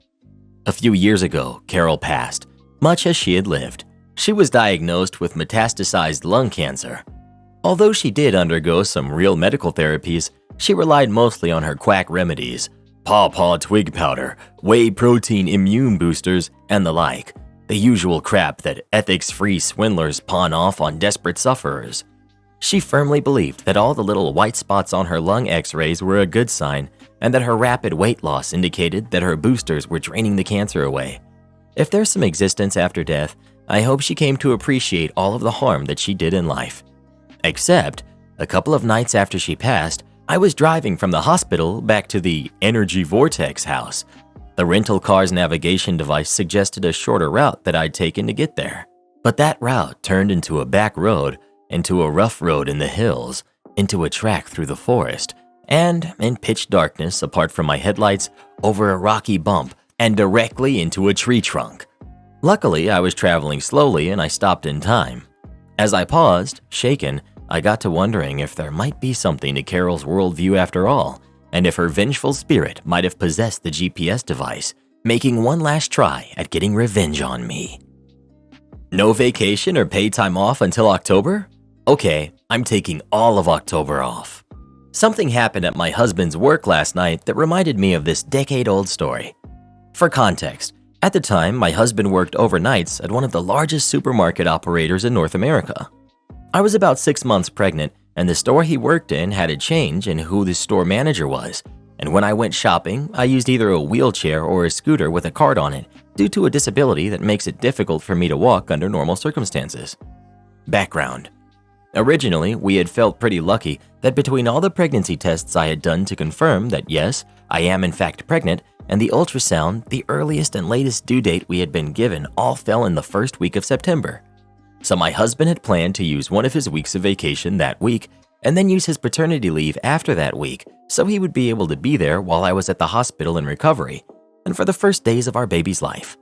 A few years ago, Carol passed, much as she had lived. She was diagnosed with metastasized lung cancer. Although she did undergo some real medical therapies, she relied mostly on her quack remedies, pawpaw twig powder, whey protein immune boosters, and the like. The usual crap that ethics-free swindlers pawn off on desperate sufferers. She firmly believed that all the little white spots on her lung x-rays were a good sign, and that her rapid weight loss indicated that her boosters were draining the cancer away. If there's some existence after death, I hope she came to appreciate all of the harm that she did in life. Except, a couple of nights after she passed, I was driving from the hospital back to the Energy Vortex house. The rental car's navigation device suggested a shorter route that I'd taken to get there. But that route turned into a back road, into a rough road in the hills, into a track through the forest, and, in pitch darkness apart from my headlights, over a rocky bump, and directly into a tree trunk. Luckily, I was traveling slowly and I stopped in time. As I paused, shaken, I got to wondering if there might be something to Carol's worldview after all, and if her vengeful spirit might have possessed the GPS device, making one last try at getting revenge on me. No vacation or paid time off until October? Okay, I'm taking all of October off. Something happened at my husband's work last night that reminded me of this decade-old story. For context, at the time, my husband worked overnights at one of the largest supermarket operators in North America. I was about 6 months pregnant, and the store he worked in had a change in who the store manager was, and when I went shopping, I used either a wheelchair or a scooter with a card on it due to a disability that makes it difficult for me to walk under normal circumstances. Background. Originally, we had felt pretty lucky that between all the pregnancy tests I had done to confirm that yes, I am in fact pregnant, and the ultrasound, the earliest and latest due date we had been given all fell in the first week of September. So my husband had planned to use one of his weeks of vacation that week and then use his paternity leave after that week so he would be able to be there while I was at the hospital in recovery and for the first days of our baby's life.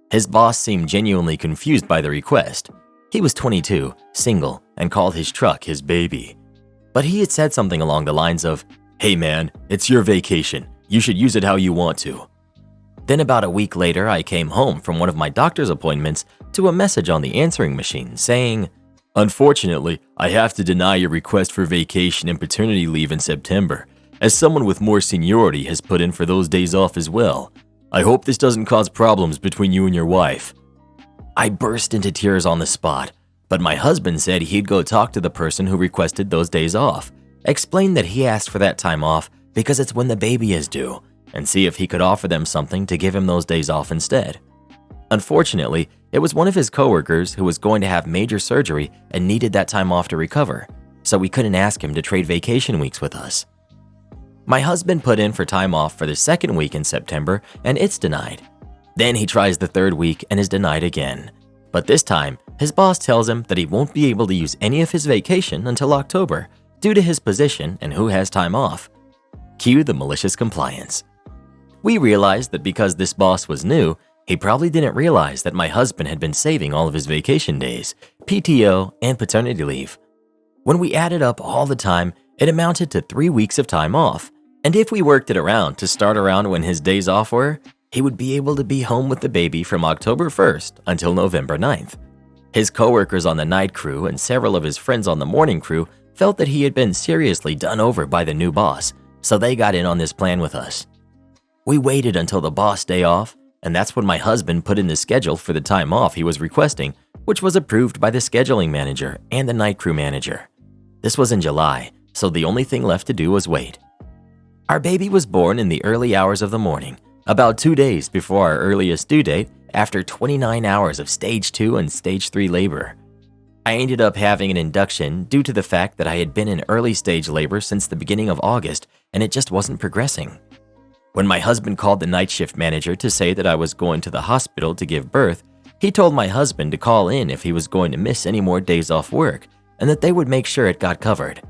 His boss seemed genuinely confused by the request. He was 22, single, and called his truck his baby. But he had said something along the lines of, "Hey man, it's your vacation. You should use it how you want to." Then about a week later, I came home from one of my doctor's appointments to a message on the answering machine saying, "Unfortunately, I have to deny your request for vacation and paternity leave in September, as someone with more seniority has put in for those days off as well. I hope this doesn't cause problems between you and your wife." I burst into tears on the spot, but my husband said he'd go talk to the person who requested those days off, explained that he asked for that time off because it's when the baby is due, and see if he could offer them something to give him those days off instead. Unfortunately, it was one of his coworkers who was going to have major surgery and needed that time off to recover, so we couldn't ask him to trade vacation weeks with us. My husband put in for time off for the second week in September, and it's denied. Then he tries the third week and is denied again. But this time, his boss tells him that he won't be able to use any of his vacation until October due to his position and who has time off. Cue the malicious compliance. We realized that because this boss was new, he probably didn't realize that my husband had been saving all of his vacation days, PTO, and paternity leave. When we added up all the time, it amounted to 3 weeks of time off, and if we worked it around to start around when his days off were, he would be able to be home with the baby from October 1st until November 9th. His coworkers on the night crew and several of his friends on the morning crew felt that he had been seriously done over by the new boss, so they got in on this plan with us. We waited until the boss day off, and that's when my husband put in the schedule for the time off he was requesting, which was approved by the scheduling manager and the night crew manager. This was in July, so the only thing left to do was wait. Our baby was born in the early hours of the morning, about 2 days before our earliest due date, after 29 hours of stage 2 and stage 3 labor. I ended up having an induction due to the fact that I had been in early stage labor since the beginning of August and it just wasn't progressing. When my husband called the night shift manager to say that I was going to the hospital to give birth, he told my husband to call in if he was going to miss any more days off work and that they would make sure it got covered.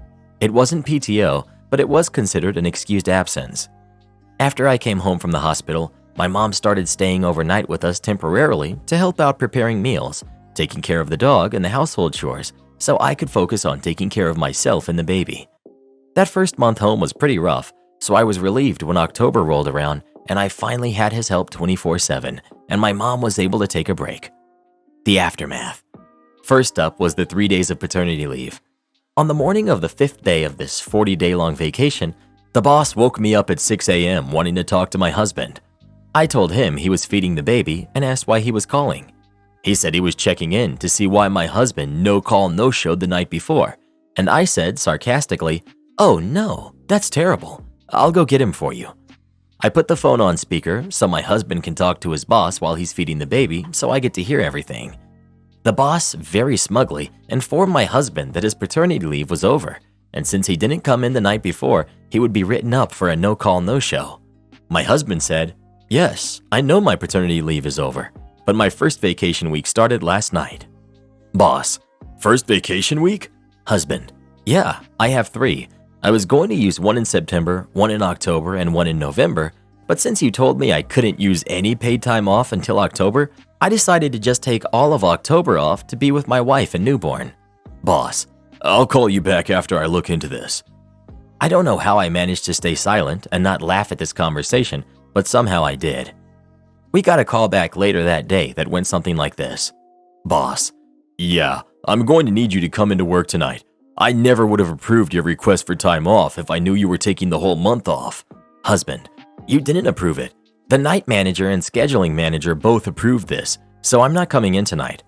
It wasn't PTO, but it was considered an excused absence. After I came home from the hospital, my mom started staying overnight with us temporarily to help out preparing meals, taking care of the dog and the household chores, so I could focus on taking care of myself and the baby. That first month home was pretty rough, so I was relieved when October rolled around and I finally had his help 24/7, and my mom was able to take a break. The aftermath. First up was the 3 days of paternity leave. On the morning of the 5th day of this 40-day-long vacation, the boss woke me up at 6 a.m. wanting to talk to my husband. I told him he was feeding the baby and asked why he was calling. He said he was checking in to see why my husband no-call no-showed the night before, and I said sarcastically, "Oh no, that's terrible. I'll go get him for you." I put the phone on speaker so my husband can talk to his boss while he's feeding the baby so I get to hear everything. The boss, very smugly, informed my husband that his paternity leave was over, and since he didn't come in the night before, he would be written up for a no-call no-show. My husband said, "Yes, I know my paternity leave is over, but my first vacation week started last night." Boss, "First vacation week?" Husband, "Yeah, I have 3. I was going to use 1 in September, 1 in October, and 1 in November, but since you told me I couldn't use any paid time off until October, I decided to just take all of October off to be with my wife and newborn." Boss, "I'll call you back after I look into this." I don't know how I managed to stay silent and not laugh at this conversation, but somehow I did. We got a call back later that day that went something like this. Boss, "Yeah, I'm going to need you to come into work tonight. I never would have approved your request for time off if I knew you were taking the whole month off." Husband, "You didn't approve it. The night manager and scheduling manager both approved this, so I'm not coming in tonight."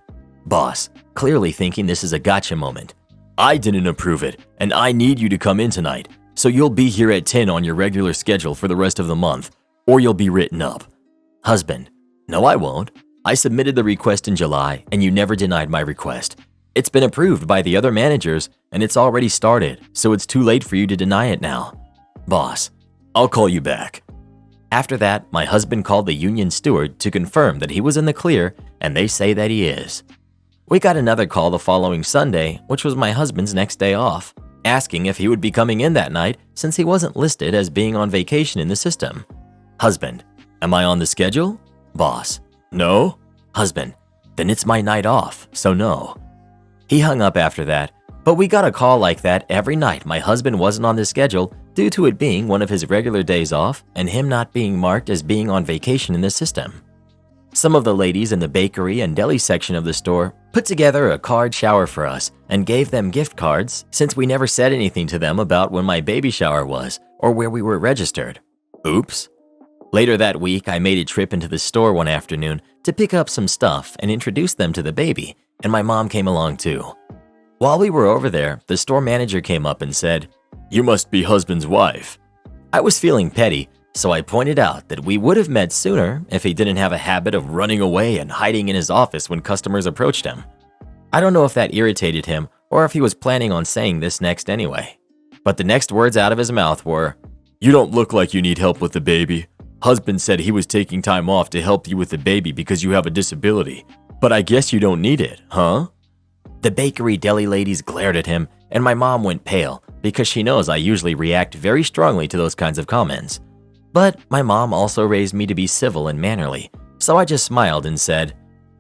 Boss, clearly thinking this is a gotcha moment. "I didn't approve it, and I need you to come in tonight, so you'll be here at 10 on your regular schedule for the rest of the month, or you'll be written up." Husband, "No, I won't. I submitted the request in July, and you never denied my request. It's been approved by the other managers, and it's already started, so it's too late for you to deny it now." Boss, "I'll call you back." After that, my husband called the union steward to confirm that he was in the clear, and they say that he is. We got another call the following Sunday, which was my husband's next day off, asking if he would be coming in that night since he wasn't listed as being on vacation in the system. Husband, "Am I on the schedule?" Boss, "No." Husband, "Then it's my night off, so no." He hung up after that, but we got a call like that every night my husband wasn't on the schedule due to it being one of his regular days off and him not being marked as being on vacation in the system. Some of the ladies in the bakery and deli section of the store put together a card shower for us and gave them gift cards since we never said anything to them about when my baby shower was or where we were registered. Oops. Later that week, I made a trip into the store one afternoon to pick up some stuff and introduce them to the baby, and my mom came along too. While we were over there, the store manager came up and said, "You must be husband's wife." I was feeling petty, so I pointed out that we would have met sooner if he didn't have a habit of running away and hiding in his office when customers approached him. I don't know if that irritated him or if he was planning on saying this next anyway. But the next words out of his mouth were, "You don't look like you need help with the baby. Husband said he was taking time off to help you with the baby because you have a disability. But I guess you don't need it, huh?" The bakery deli ladies glared at him, and my mom went pale because she knows I usually react very strongly to those kinds of comments. But my mom also raised me to be civil and mannerly, so I just smiled and said,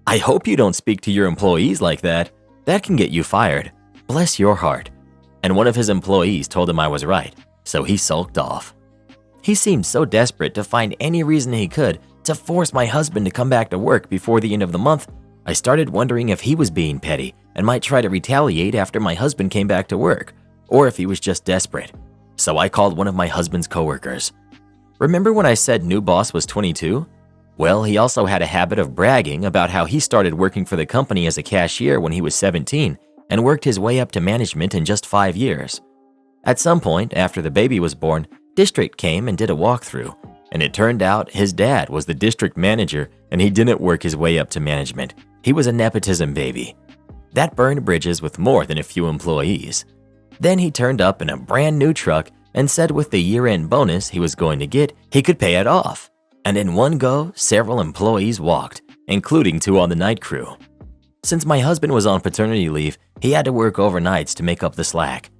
"I hope you don't speak to your employees like that. That can get you fired. Bless your heart." And one of his employees told him I was right, so he sulked off. He seemed so desperate to find any reason he could to force my husband to come back to work before the end of the month. I started wondering if he was being petty and might try to retaliate after my husband came back to work, or if he was just desperate. So I called one of my husband's coworkers. Remember when I said new boss was 22? Well, he also had a habit of bragging about how he started working for the company as a cashier when he was 17 and worked his way up to management in just 5 years. At some point after the baby was born, District came and did a walkthrough, and it turned out his dad was the district manager and he didn't work his way up to management. He was a nepotism baby. That burned bridges with more than a few employees. Then he turned up in a brand new truck and said with the year-end bonus he was going to get, he could pay it off. And in one go, several employees walked, including 2 on the night crew. Since my husband was on paternity leave, he had to work overnights to make up the slack.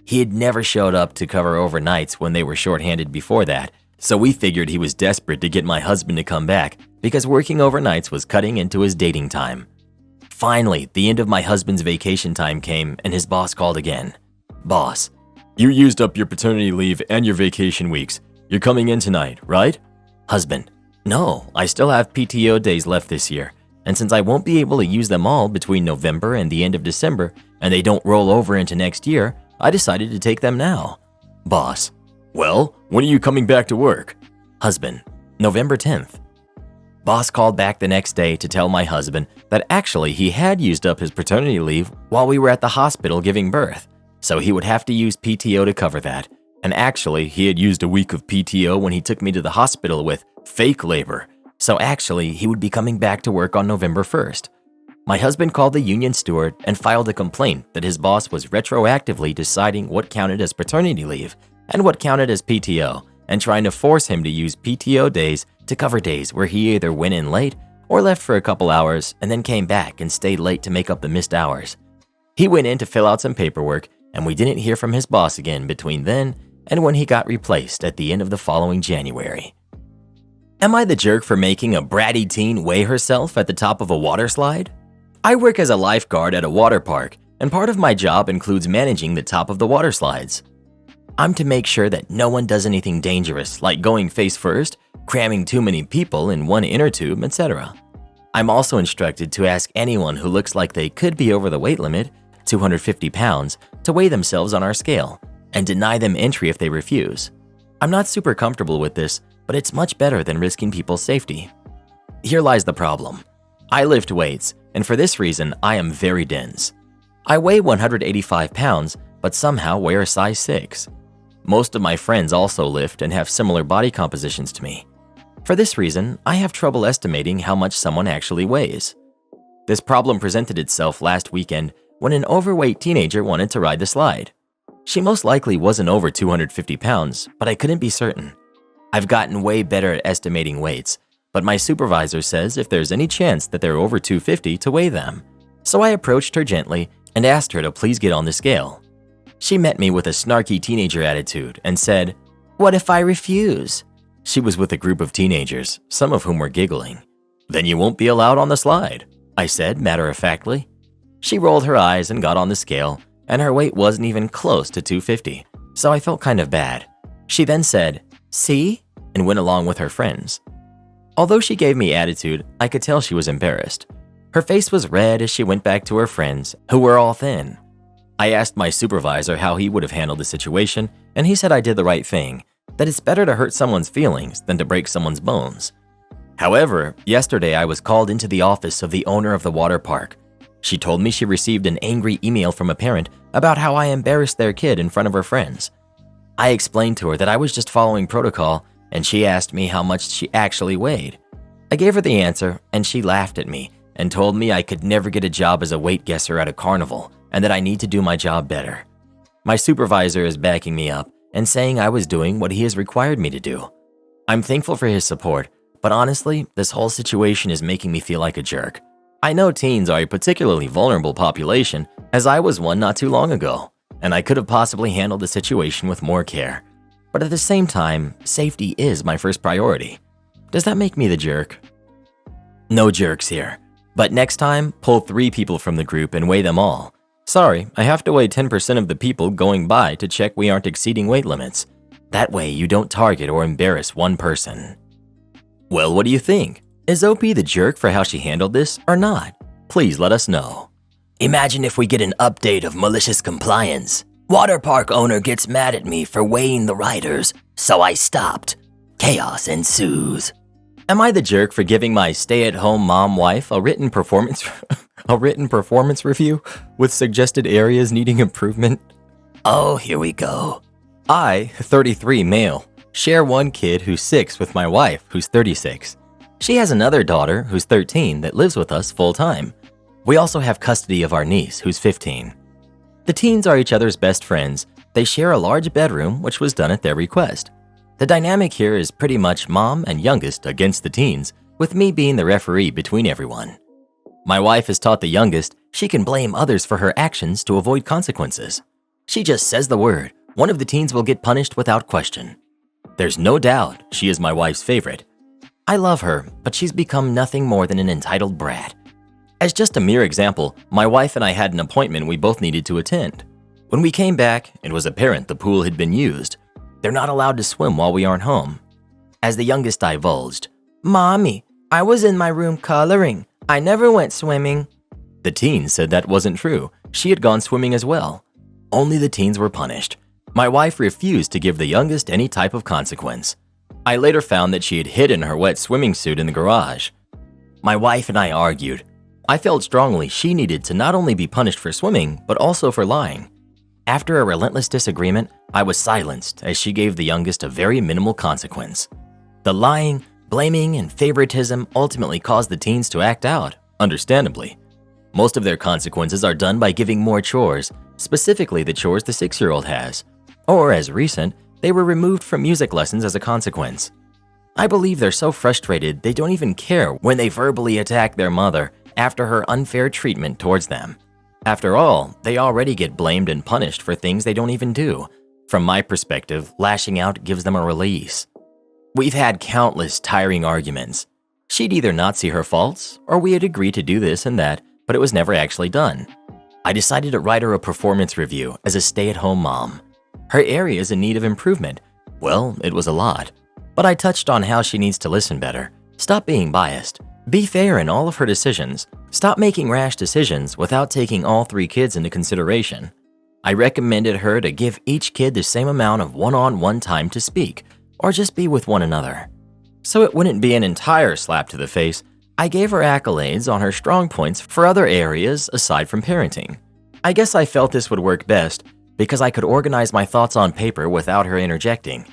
He had never showed up to cover overnights when they were shorthanded before that, so we figured he was desperate to get my husband to come back because working overnights was cutting into his dating time. Finally, the end of my husband's vacation time came and his boss called again. "Boss, you used up your paternity leave and your vacation weeks. You're coming in tonight, right?" Husband: "No, I still have PTO days left this year, and since I won't be able to use them all between November and the end of December, and they don't roll over into next year, I decided to take them now." Boss: "Well, when are you coming back to work?" Husband: "November 10th. Boss called back the next day to tell my husband that actually he had used up his paternity leave while we were at the hospital giving birth, so he would have to use PTO to cover that. And actually, he had used a week of PTO when he took me to the hospital with fake labor, so actually he would be coming back to work on November 1st. My husband called the union steward and filed a complaint that his boss was retroactively deciding what counted as paternity leave and what counted as PTO, and trying to force him to use PTO days to cover days where he either went in late or left for a couple hours and then came back and stayed late to make up the missed hours. He went in to fill out some paperwork, and we didn't hear from his boss again between then and when he got replaced at the end of the following January. Am I the jerk for making a bratty teen weigh herself at the top of a water slide? I work as a lifeguard at a water park, and part of my job includes managing the top of the water slides. I'm to make sure that no one does anything dangerous, like going face first, cramming too many people in one inner tube, etc. I'm also instructed to ask anyone who looks like they could be over the weight limit, 250 pounds, to weigh themselves on our scale, and deny them entry if they refuse. I'm not super comfortable with this, but it's much better than risking people's safety. Here lies the problem. I lift weights, and for this reason, I am very dense. I weigh 185 pounds, but somehow wear a size 6. Most of my friends also lift and have similar body compositions to me. For this reason, I have trouble estimating how much someone actually weighs. This problem presented itself last weekend when an overweight teenager wanted to ride the slide. She most likely wasn't over 250 pounds, but I couldn't be certain. I've gotten way better at estimating weights, but my supervisor says if there's any chance that they're over 250 to weigh them. So I approached her gently and asked her to please get on the scale. She met me with a snarky teenager attitude and said, "What if I refuse?" She was with a group of teenagers, some of whom were giggling. "Then you won't be allowed on the slide," I said matter-of-factly. She rolled her eyes and got on the scale, and her weight wasn't even close to 250, so I felt kind of bad. She then said, "See?" and went along with her friends. Although she gave me attitude, I could tell she was embarrassed. Her face was red as she went back to her friends, who were all thin. I asked my supervisor how he would have handled the situation, and he said I did the right thing, that it's better to hurt someone's feelings than to break someone's bones. However, yesterday I was called into the office of the owner of the water park. She told me she received an angry email from a parent about how I embarrassed their kid in front of her friends. I explained to her that I was just following protocol, and she asked me how much she actually weighed. I gave her the answer, and she laughed at me and told me I could never get a job as a weight guesser at a carnival and that I need to do my job better. My supervisor is backing me up and saying I was doing what he has required me to do. I'm thankful for his support, but honestly, this whole situation is making me feel like a jerk. I know teens are a particularly vulnerable population, as I was one not too long ago, and I could have possibly handled the situation with more care. But at the same time, safety is my first priority. Does that make me the jerk? No jerks here. But next time, pull 3 people from the group and weigh them all. Sorry, I have to weigh 10% of the people going by to check we aren't exceeding weight limits. That way you don't target or embarrass one person. Well, what do you think? Is OP the jerk for how she handled this or not? Please let us know. Imagine if we get an update of malicious compliance. Water park owner gets mad at me for weighing the riders, so I stopped. Chaos ensues. Am I the jerk for giving my stay-at-home mom wife a written performance review with suggested areas needing improvement? Oh, here we go. I, 33 male, share one kid who's 6 with my wife who's 36. She has another daughter who's 13 that lives with us full-time. We also have custody of our niece who's 15. The teens are each other's best friends. They share a large bedroom, which was done at their request. The dynamic here is pretty much mom and youngest against the teens, with me being the referee between everyone. My wife has taught the youngest she can blame others for her actions to avoid consequences. She just says the word, one of the teens will get punished without question. There's no doubt she is my wife's favorite. I love her, but she's become nothing more than an entitled brat. As just a mere example, my wife and I had an appointment we both needed to attend. When we came back, it was apparent the pool had been used. They're not allowed to swim while we aren't home. As the youngest divulged, "Mommy, I was in my room coloring. I never went swimming." The teens said that wasn't true. She had gone swimming as well. Only the teens were punished. My wife refused to give the youngest any type of consequence. I later found that she had hidden her wet swimming suit in the garage. My wife and I argued. I felt strongly she needed to not only be punished for swimming, but also for lying. After a relentless disagreement, I was silenced as she gave the youngest a very minimal consequence. The lying, blaming, and favoritism ultimately caused the teens to act out, understandably. Most of their consequences are done by giving more chores, specifically the chores the 6-year-old has. Or, as recent, they were removed from music lessons as a consequence. I believe they're so frustrated they don't even care when they verbally attack their mother after her unfair treatment towards them. After all, they already get blamed and punished for things they don't even do. From my perspective, lashing out gives them a release. We've had countless tiring arguments. She'd either not see her faults, or we had agreed to do this and that, but it was never actually done. I decided to write her a performance review as a stay-at-home mom. Her area is in need of improvement. Well, it was a lot. But I touched on how she needs to listen better, stop being biased, be fair in all of her decisions, stop making rash decisions without taking all 3 kids into consideration. I recommended her to give each kid the same amount of one-on-one time to speak, or just be with one another. So it wouldn't be an entire slap to the face, I gave her accolades on her strong points for other areas aside from parenting. I guess I felt this would work best because I could organize my thoughts on paper without her interjecting.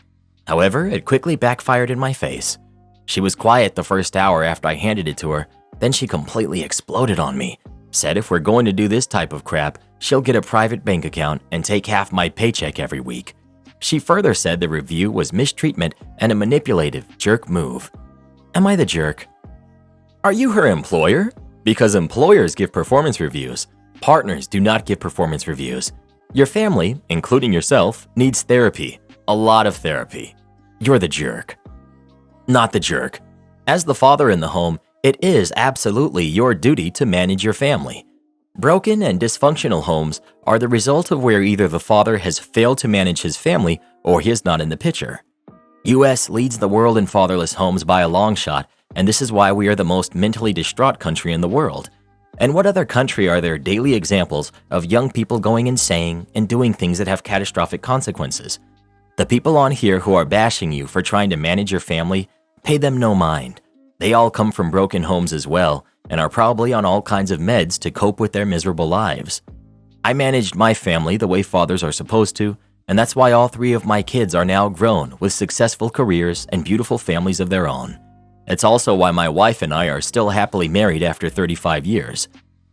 However, it quickly backfired in my face. She was quiet the first hour after I handed it to her, then she completely exploded on me, said if we're going to do this type of crap, she'll get a private bank account and take half my paycheck every week. She further said the review was mistreatment and a manipulative jerk move. Am I the jerk? Are you her employer? Because employers give performance reviews. Partners do not give performance reviews. Your family, including yourself, needs therapy. A lot of therapy. You're the jerk. Not the jerk. As the father in the home, it is absolutely your duty to manage your family. Broken and dysfunctional homes are the result of where either the father has failed to manage his family or he is not in the picture. US leads the world in fatherless homes by a long shot, and this is why we are the most mentally distraught country in the world. And what other country are there daily examples of young people going insane and doing things that have catastrophic consequences? The people on here who are bashing you for trying to manage your family, pay them no mind. They all come from broken homes as well and are probably on all kinds of meds to cope with their miserable lives. I managed my family the way fathers are supposed to, and that's why all 3 of my kids are now grown with successful careers and beautiful families of their own. It's also why my wife and I are still happily married after 35 years.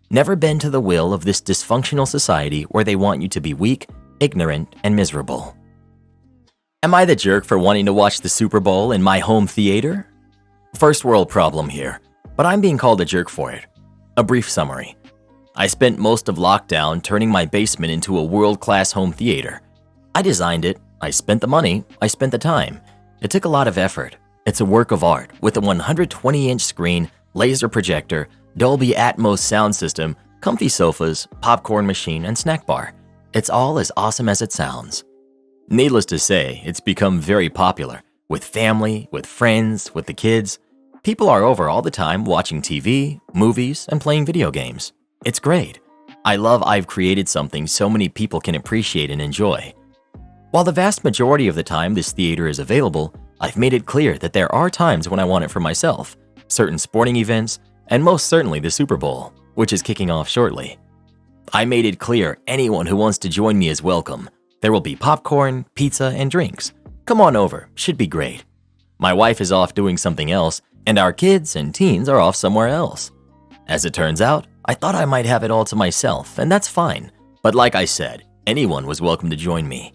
Never bend to the will of this dysfunctional society where they want you to be weak, ignorant, and miserable. Am I the jerk for wanting to watch the Super Bowl in my home theater? First world problem here, but I'm being called a jerk for it. A brief summary. I spent most of lockdown turning my basement into a world-class home theater. I designed it, I spent the money, I spent the time. It took a lot of effort. It's a work of art with a 120-inch screen, laser projector, Dolby Atmos sound system, comfy sofas, popcorn machine, and snack bar. It's all as awesome as it sounds. Needless to say, it's become very popular. With family, with friends, with the kids. People are over all the time watching TV, movies, and playing video games. It's great. I love I've created something so many people can appreciate and enjoy. While the vast majority of the time this theater is available, I've made it clear that there are times when I want it for myself, certain sporting events, and most certainly the Super Bowl, which is kicking off shortly. I made it clear anyone who wants to join me is welcome. There will be popcorn, pizza, and drinks. Come on over, should be great. My wife is off doing something else, and our kids and teens are off somewhere else. As it turns out, I thought I might have it all to myself, and that's fine. But like I said, anyone was welcome to join me.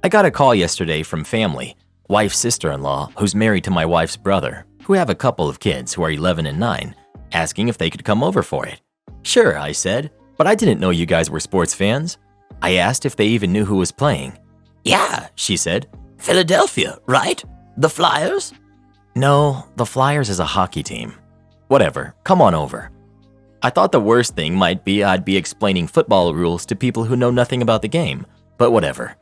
I got a call yesterday from family, wife's sister-in-law, who's married to my wife's brother, who have a couple of kids who are 11 and 9, asking if they could come over for it. Sure, I said, but I didn't know you guys were sports fans. I asked if they even knew who was playing. Yeah, she said. Philadelphia, right? The Flyers? No, the Flyers is a hockey team. Whatever, come on over. I thought the worst thing might be I'd be explaining football rules to people who know nothing about the game, but whatever.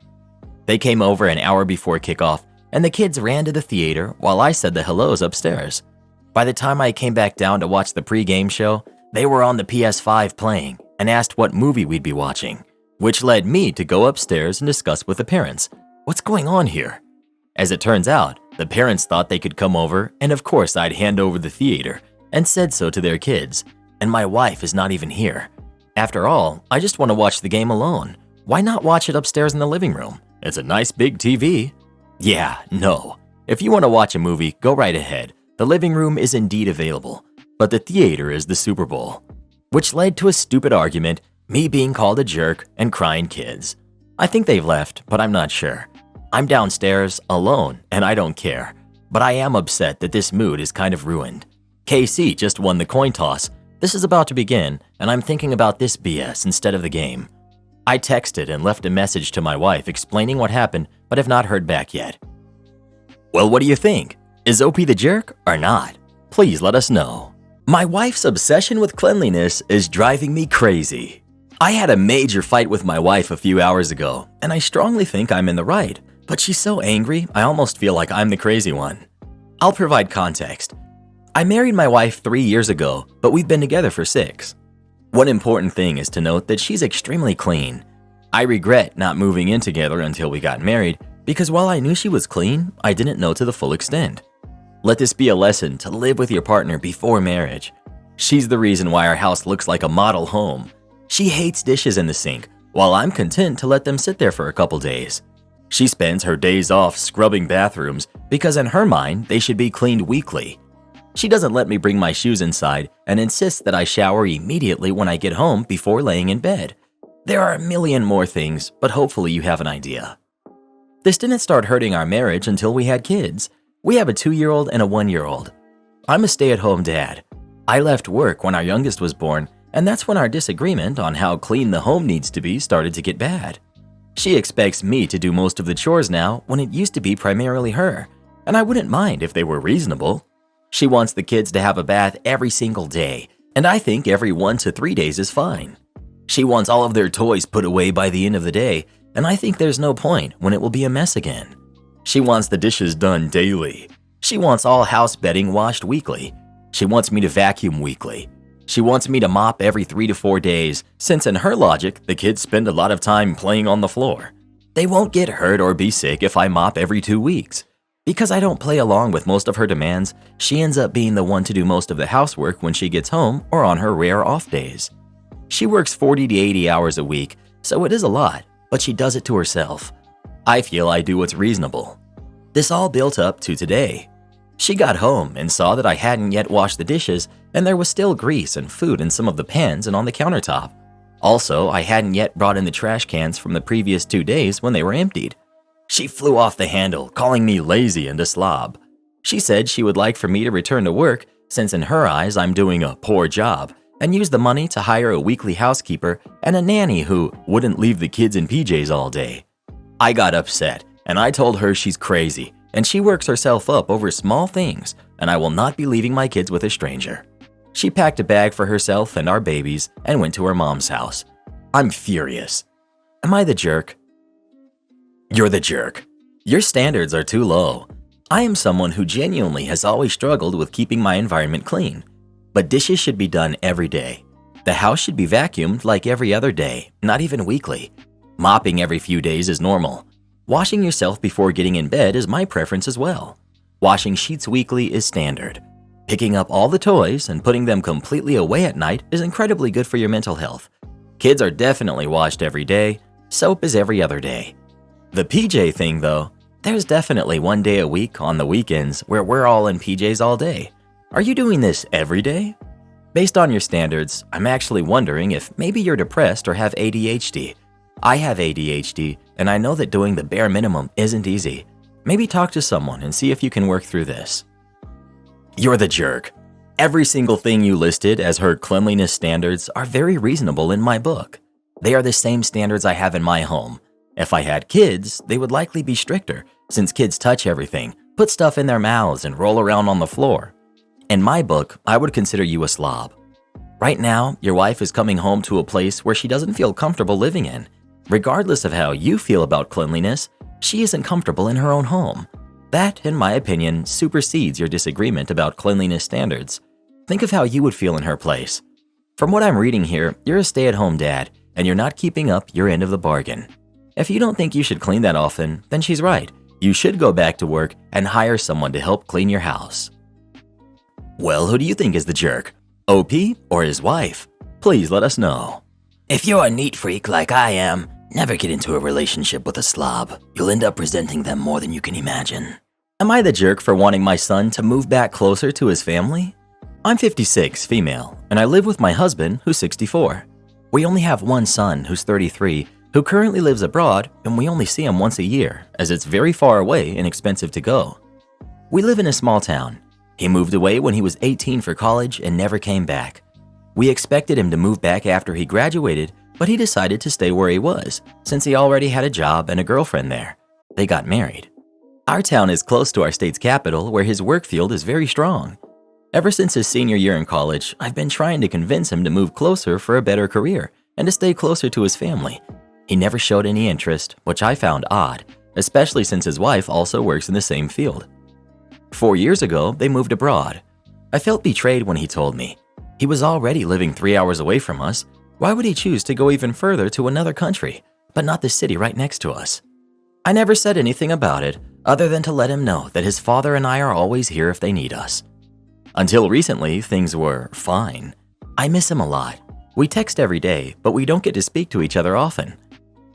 They came over an hour before kickoff, and the kids ran to the theater while I said the hellos upstairs. By the time I came back down to watch the pre-game show, they were on the PS5 playing and asked what movie we'd be watching, which led me to go upstairs and discuss with the parents. What's going on here? As it turns out, the parents thought they could come over, and of course I'd hand over the theater, and said so to their kids, and my wife is not even here. After all, I just want to watch the game alone. Why not watch it upstairs in the living room? It's a nice big TV. Yeah, no. If you want to watch a movie, go right ahead. The living room is indeed available, but the theater is the Super Bowl. Which led to a stupid argument, me being called a jerk, and crying kids. I think they've left, but I'm not sure. I'm downstairs, alone, and I don't care. But I am upset that this mood is kind of ruined. KC just won the coin toss. This is about to begin, and I'm thinking about this BS instead of the game. I texted and left a message to my wife explaining what happened, but have not heard back yet. Well, what do you think? Is OP the jerk or not? Please let us know. My wife's obsession with cleanliness is driving me crazy. I had a major fight with my wife a few hours ago, and I strongly think I'm in the right, but she's so angry, I almost feel like I'm the crazy one. I'll provide context. I married my wife 3 years ago, but we've been together for 6. One important thing is to note that she's extremely clean. I regret not moving in together until we got married, because while I knew she was clean, I didn't know to the full extent. Let this be a lesson to live with your partner before marriage. She's the reason why our house looks like a model home. She hates dishes in the sink, while I'm content to let them sit there for a couple days. She spends her days off scrubbing bathrooms because in her mind, they should be cleaned weekly. She doesn't let me bring my shoes inside and insists that I shower immediately when I get home before laying in bed. There are a million more things, but hopefully you have an idea. This didn't start hurting our marriage until we had kids. We have a 2-year-old and a 1-year-old. I'm a stay-at-home dad. I left work when our youngest was born, and that's when our disagreement on how clean the home needs to be started to get bad. She expects me to do most of the chores now when it used to be primarily her, and I wouldn't mind if they were reasonable. She wants the kids to have a bath every single day, And I think every 1 to 3 days is fine. She wants all of their toys put away by the end of the day, and I think there's no point when it will be a mess again. She wants the dishes done daily. She wants all house bedding washed weekly. She wants me to vacuum weekly. She wants me to mop every 3 to 4 days, since in her logic, the kids spend a lot of time playing on the floor. They won't get hurt or be sick if I mop every 2 weeks. Because I don't play along with most of her demands, she ends up being the one to do most of the housework when she gets home or on her rare off days. She works 40 to 80 hours a week, so it is a lot, but she does it to herself. I feel I do what's reasonable. This all built up to today. She got home and saw that I hadn't yet washed the dishes, and there was still grease and food in some of the pans and on the countertop. Also, I hadn't yet brought in the trash cans from the previous 2 days when they were emptied. She flew off the handle, calling me lazy and a slob. She said she would like for me to return to work, since in her eyes I'm doing a poor job, and use the money to hire a weekly housekeeper and a nanny who wouldn't leave the kids in PJs all day. I got upset, and I told her she's crazy, and she works herself up over small things, and I will not be leaving my kids with a stranger. She packed a bag for herself and our babies and went to her mom's house. I'm furious. Am I the jerk? You're the jerk. Your standards are too low. I am someone who genuinely has always struggled with keeping my environment clean. But dishes should be done every day. The house should be vacuumed like every other day, not even weekly. Mopping every few days is normal. Washing yourself before getting in bed is my preference as well. Washing sheets weekly is standard. Picking up all the toys and putting them completely away at night is incredibly good for your mental health. Kids are definitely washed every day. Soap is every other day. The PJ thing though, there's definitely 1 day a week on the weekends where we're all in PJs all day. Are you doing this every day? Based on your standards, I'm actually wondering if maybe you're depressed or have ADHD. I have ADHD, and I know that doing the bare minimum isn't easy. Maybe talk to someone and see if you can work through this. You're the jerk. Every single thing you listed as her cleanliness standards are very reasonable in my book. They are the same standards I have in my home. If I had kids, they would likely be stricter, since kids touch everything, put stuff in their mouths, and roll around on the floor. In my book, I would consider you a slob. Right now, your wife is coming home to a place where she doesn't feel comfortable living in. Regardless of how you feel about cleanliness, she isn't comfortable in her own home. That, in my opinion, supersedes your disagreement about cleanliness standards. Think of how you would feel in her place. From what I'm reading here, you're a stay-at-home dad, and you're not keeping up your end of the bargain. If you don't think you should clean that often, then she's right. You should go back to work and hire someone to help clean your house. Well, who do you think is the jerk? OP or his wife? Please let us know. If you're a neat freak like I am, never get into a relationship with a slob. You'll end up resenting them more than you can imagine. Am I the jerk for wanting my son to move back closer to his family? I'm 56, female, and I live with my husband, who's 64. We only have one son, who's 33, who currently lives abroad, and we only see him once a year, as it's very far away and expensive to go. We live in a small town. He moved away when he was 18 for college and never came back. We expected him to move back after he graduated, but he decided to stay where he was, since he already had a job and a girlfriend there. They got married. Our town is close to our state's capital, where his work field is very strong. Ever since his senior year in college, I've been trying to convince him to move closer for a better career and to stay closer to his family. He never showed any interest, which I found odd, especially since his wife also works in the same field. 4 years ago, they moved abroad. I felt betrayed when he told me. He was already living 3 hours away from us. Why would he choose to go even further to another country, but not the city right next to us? I never said anything about it, other than to let him know that his father and I are always here if they need us. Until recently, things were fine. I miss him a lot. We text every day, but we don't get to speak to each other often.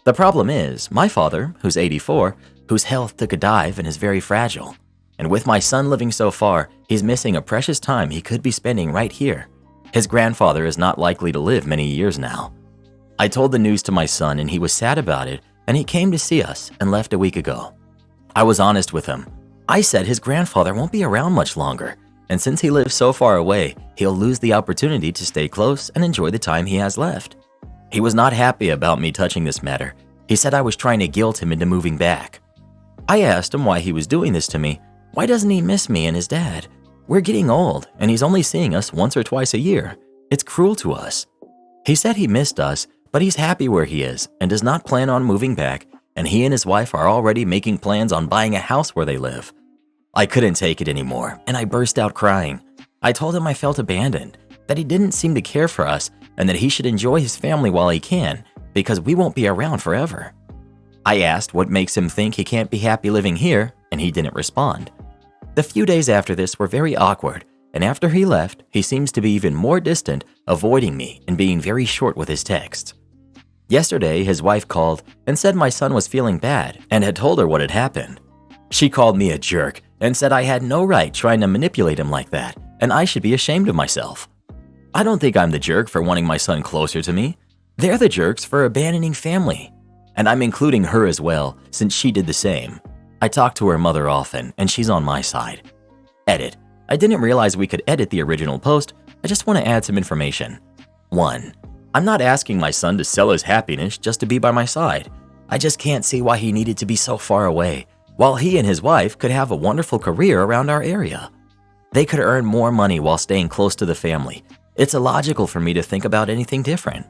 The problem is, my father, who's 84, whose health took a dive and is very fragile. And with my son living so far, he's missing a precious time he could be spending right here. His grandfather is not likely to live many years now. I told the news to my son and he was sad about it, and he came to see us and left a week ago. I was honest with him. I said his grandfather won't be around much longer, and since he lives so far away, he'll lose the opportunity to stay close and enjoy the time he has left. He was not happy about me touching this matter. He said I was trying to guilt him into moving back. I asked him why he was doing this to me. Why doesn't he miss me and his dad? We're getting old, and he's only seeing us once or twice a year. It's cruel to us. He said he missed us, but he's happy where he is and does not plan on moving back, and he and his wife are already making plans on buying a house where they live. I couldn't take it anymore, and I burst out crying. I told him I felt abandoned, that he didn't seem to care for us, and that he should enjoy his family while he can, because we won't be around forever. I asked what makes him think he can't be happy living here, and he didn't respond. The few days after this were very awkward, and after he left, he seems to be even more distant, avoiding me and being very short with his texts. Yesterday, his wife called and said my son was feeling bad and had told her what had happened. She called me a jerk and said I had no right trying to manipulate him like that, and I should be ashamed of myself. I don't think I'm the jerk for wanting my son closer to me. They're the jerks for abandoning family. And I'm including her as well, since she did the same. I talk to her mother often, and she's on my side. Edit. I didn't realize we could edit the original post. I just want to add some information. 1. I'm not asking my son to sell his happiness just to be by my side. I just can't see why he needed to be so far away, while he and his wife could have a wonderful career around our area. They could earn more money while staying close to the family. It's illogical for me to think about anything different.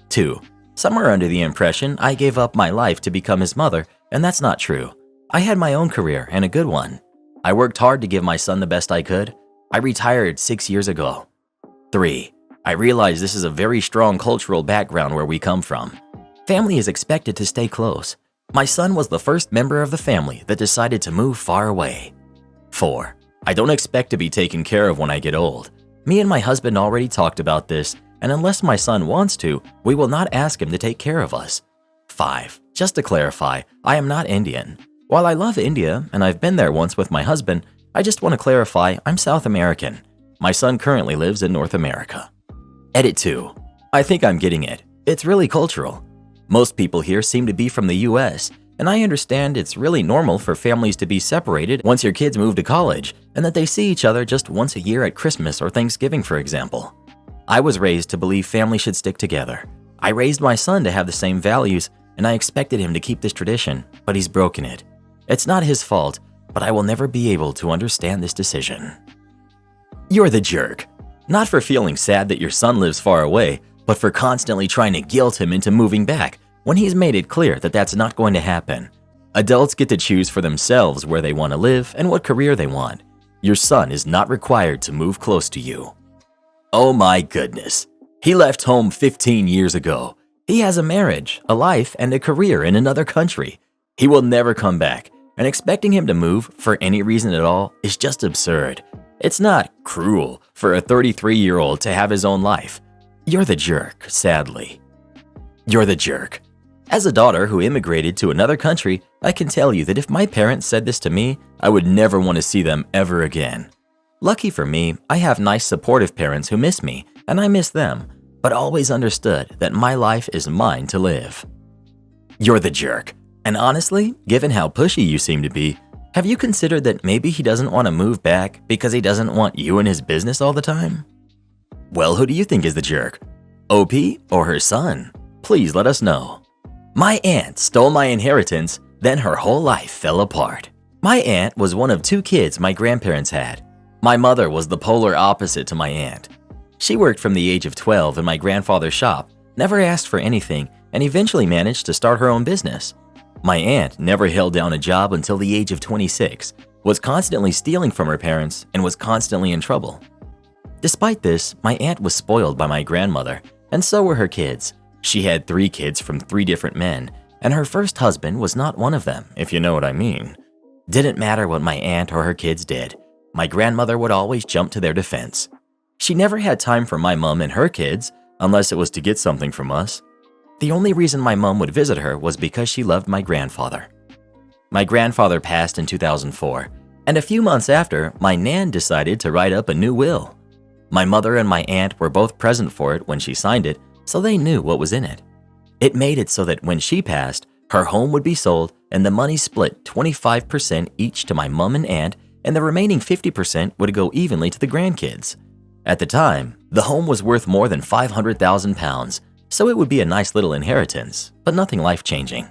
2. Some are under the impression I gave up my life to become his mother, and that's not true. I had my own career and a good one. I worked hard to give my son the best I could. I retired 6 years ago. 3. I realize this is a very strong cultural background where we come from. Family is expected to stay close. My son was the first member of the family that decided to move far away. 4. I don't expect to be taken care of when I get old. Me and my husband already talked about this, and unless my son wants to, we will not ask him to take care of us. 5. Just to clarify, I am not Indian. While I love India, and I've been there once with my husband, I just want to clarify I'm South American. My son currently lives in North America. Edit 2. I think I'm getting it. It's really cultural. Most people here seem to be from the US, and I understand it's really normal for families to be separated once your kids move to college, and that they see each other just once a year at Christmas or Thanksgiving, for example. I was raised to believe family should stick together. I raised my son to have the same values, and I expected him to keep this tradition, but he's broken it. It's not his fault, but I will never be able to understand this decision. You're the jerk. Not for feeling sad that your son lives far away, but for constantly trying to guilt him into moving back when he's made it clear that that's not going to happen. Adults get to choose for themselves where they want to live and what career they want. Your son is not required to move close to you. Oh my goodness. He left home 15 years ago. He has a marriage, a life, and a career in another country. He will never come back, and expecting him to move for any reason at all is just absurd. It's not cruel for a 33-year-old to have his own life. You're the jerk, sadly. You're the jerk. As a daughter who immigrated to another country, I can tell you that if my parents said this to me, I would never want to see them ever again. Lucky for me, I have nice supportive parents who miss me, and I miss them, but always understood that my life is mine to live. You're the jerk. And honestly, given how pushy you seem to be, have you considered that maybe he doesn't want to move back because he doesn't want you in his business all the time? Well, who do you think is the jerk? OP or her son? Please let us know. My aunt stole my inheritance, then her whole life fell apart. My aunt was one of 2 kids my grandparents had. My mother was the polar opposite to my aunt. She worked from the age of 12 in my grandfather's shop, never asked for anything, and eventually managed to start her own business. My aunt never held down a job until the age of 26, was constantly stealing from her parents, and was constantly in trouble. Despite this, my aunt was spoiled by my grandmother, and so were her kids. She had 3 kids from 3 different men, and her first husband was not one of them, if you know what I mean. Didn't matter what my aunt or her kids did. My grandmother would always jump to their defense. She never had time for my mom and her kids, unless it was to get something from us. The only reason my mom would visit her was because she loved my grandfather. My grandfather passed in 2004, and a few months after, my nan decided to write up a new will. My mother and my aunt were both present for it when she signed it, so they knew what was in it. It made it so that when she passed, her home would be sold and the money split 25% each to my mom and aunt, and the remaining 50% would go evenly to the grandkids. At the time, the home was worth more than £500,000, so it would be a nice little inheritance, but nothing life-changing.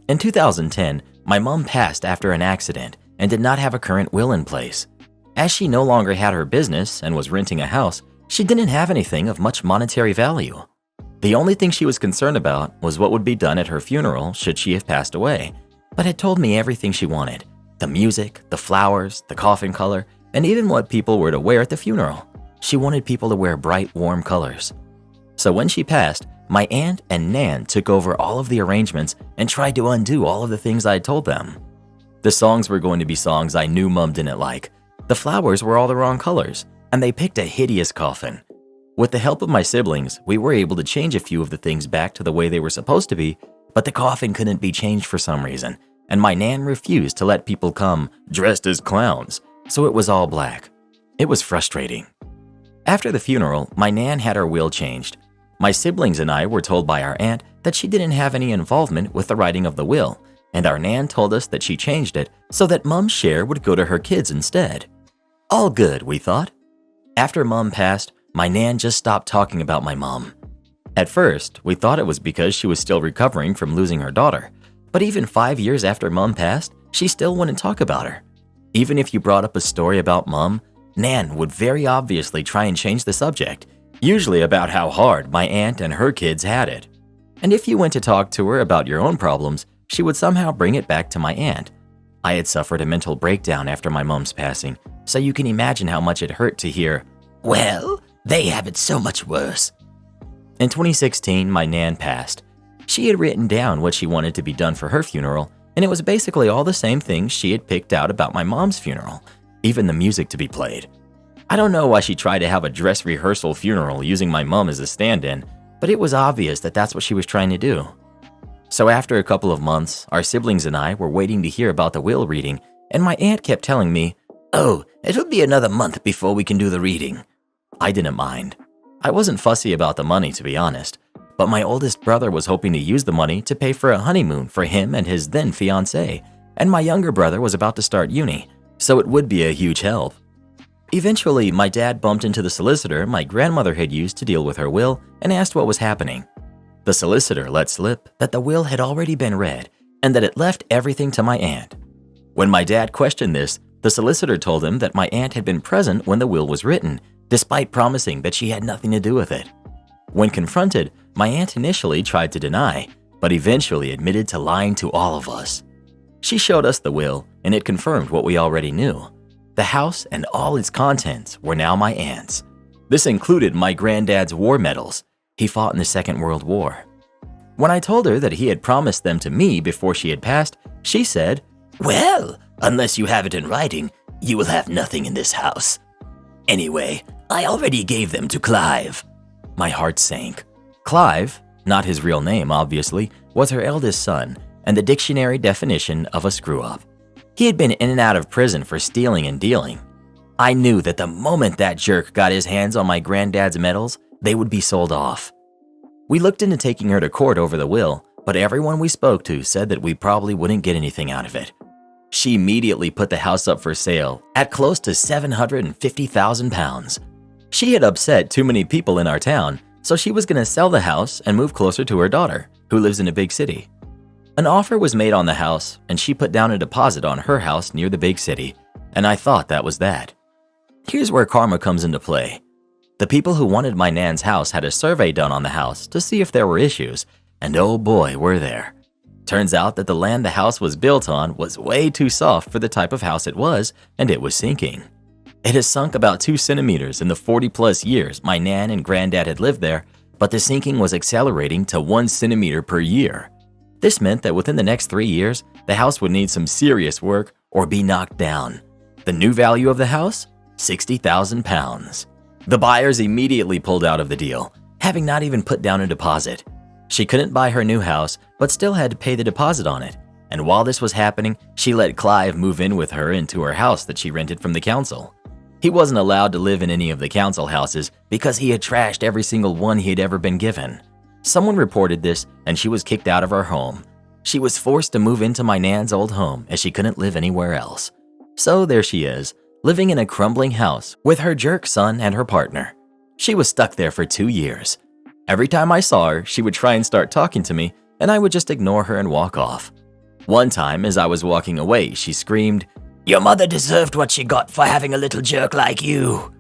In 2010, my mom passed after an accident and did not have a current will in place. As she no longer had her business and was renting a house, She didn't have anything of much monetary value. The only thing she was concerned about was what would be done at her funeral should she have passed away, but had told me everything she wanted: the music, the flowers, the coffin color, and even what people were to wear at the funeral. She wanted people to wear bright, warm colors. So when she passed, my aunt and Nan took over all of the arrangements and tried to undo all of the things I had told them. The songs were going to be songs I knew Mom didn't like. The flowers were all the wrong colors, and they picked a hideous coffin. With the help of my siblings, we were able to change a few of the things back to the way they were supposed to be, but the coffin couldn't be changed for some reason, and my Nan refused to let people come dressed as clowns, so it was all black. It was frustrating. After the funeral, my Nan had her will changed. My siblings and I were told by our aunt that she didn't have any involvement with the writing of the will, and our Nan told us that she changed it so that Mom's share would go to her kids instead. All good, we thought. After Mom passed, my Nan just stopped talking about my mom. At first, we thought it was because she was still recovering from losing her daughter, but even 5 years after Mom passed, she still wouldn't talk about her. Even if you brought up a story about Mom, Nan would very obviously try and change the subject, usually about how hard my aunt and her kids had it. And if you went to talk to her about your own problems, she would somehow bring it back to my aunt. I had suffered a mental breakdown after my mom's passing, so you can imagine how much it hurt to hear, "Well, they have it so much worse." In 2016, my Nan passed. She had written down what she wanted to be done for her funeral, and it was basically all the same things she had picked out about my mom's funeral, even the music to be played. I don't know why she tried to have a dress rehearsal funeral using my mom as a stand-in, but it was obvious that that's what she was trying to do. So after a couple of months, our siblings and I were waiting to hear about the will reading, and my aunt kept telling me, "Oh, it'll be another month before we can do the reading." I didn't mind. I wasn't fussy about the money, to be honest, but my oldest brother was hoping to use the money to pay for a honeymoon for him and his then fiancée, and my younger brother was about to start uni, so it would be a huge help. Eventually, my dad bumped into the solicitor my grandmother had used to deal with her will and asked what was happening. The solicitor let slip that the will had already been read and that it left everything to my aunt. When my dad questioned this, the solicitor told him that my aunt had been present when the will was written, despite promising that she had nothing to do with it. When confronted, my aunt initially tried to deny, but eventually admitted to lying to all of us. She showed us the will, and it confirmed what we already knew. The house and all its contents were now my aunt's. This included my granddad's war medals. He fought in the Second World War. When I told her that he had promised them to me before she had passed, she said, "Well, unless you have it in writing, you will have nothing in this house. Anyway, I already gave them to Clive." My heart sank. Clive, not his real name obviously, was her eldest son and the dictionary definition of a screw-up. He had been in and out of prison for stealing and dealing. I knew that the moment that jerk got his hands on my granddad's medals, they would be sold off. We looked into taking her to court over the will, but everyone we spoke to said that we probably wouldn't get anything out of it. She immediately put the house up for sale at close to £750,000. She had upset too many people in our town, so she was going to sell the house and move closer to her daughter, who lives in a big city. An offer was made on the house, and she put down a deposit on her house near the big city, and I thought that was that. Here's where karma comes into play. The people who wanted my Nan's house had a survey done on the house to see if there were issues, and oh boy, were there. Turns out that the land the house was built on was way too soft for the type of house it was, and it was sinking. It has sunk about 2 centimeters in the 40-plus years my Nan and Granddad had lived there, but the sinking was accelerating to 1 centimeter per year. This meant that within the next 3 years, the house would need some serious work or be knocked down. The new value of the house? £60,000. The buyers immediately pulled out of the deal, having not even put down a deposit. She couldn't buy her new house, but still had to pay the deposit on it. And while this was happening, she let Clive move in with her into her house that she rented from the council. He wasn't allowed to live in any of the council houses because he had trashed every single one he had ever been given. Someone reported this, and she was kicked out of her home. She was forced to move into my Nan's old home as she couldn't live anywhere else. So there she is, living in a crumbling house with her jerk son and her partner. She was stuck there for 2 years. Every time I saw her, she would try and start talking to me, and I would just ignore her and walk off. One time, as I was walking away, she screamed, "Your mother deserved what she got for having a little jerk like you."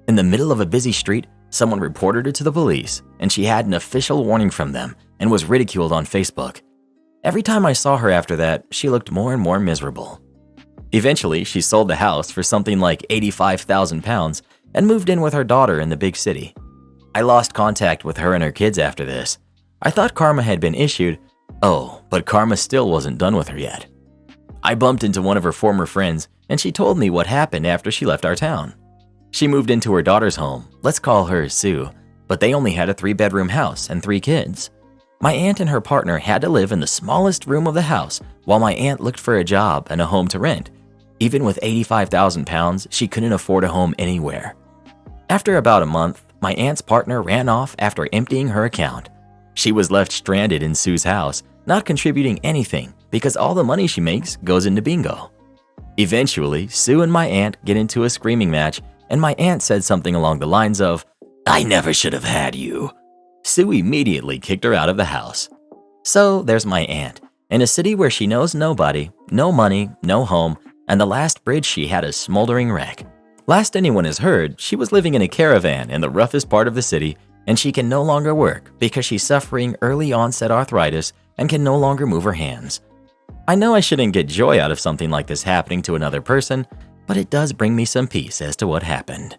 In the middle of a busy street, Someone reported her to the police, and she had an official warning from them and was ridiculed on Facebook. Every time I saw her after that, she looked more and more miserable. Eventually, she sold the house for something like £85,000 and moved in with her daughter in the big city. I lost contact with her and her kids after this. I thought karma had been issued. Oh, but karma still wasn't done with her yet. I bumped into one of her former friends, and she told me what happened after she left our town. She moved into her daughter's home, let's call her Sue, but they only had a 3-bedroom house and 3 kids. My aunt and her partner had to live in the smallest room of the house while my aunt looked for a job and a home to rent. Even with £85,000, she couldn't afford a home anywhere. After about a month, my aunt's partner ran off after emptying her account. She was left stranded in Sue's house, not contributing anything because all the money she makes goes into bingo. Eventually, Sue and my aunt get into a screaming match, and my aunt said something along the lines of, "I never should have had you." Sue immediately kicked her out of the house. So there's my aunt, in a city where she knows nobody, no money, no home, and the last bridge she had a smoldering wreck. Last anyone has heard, she was living in a caravan in the roughest part of the city, and she can no longer work because she's suffering early onset arthritis and can no longer move her hands. I know I shouldn't get joy out of something like this happening to another person, but it does bring me some peace as to what happened.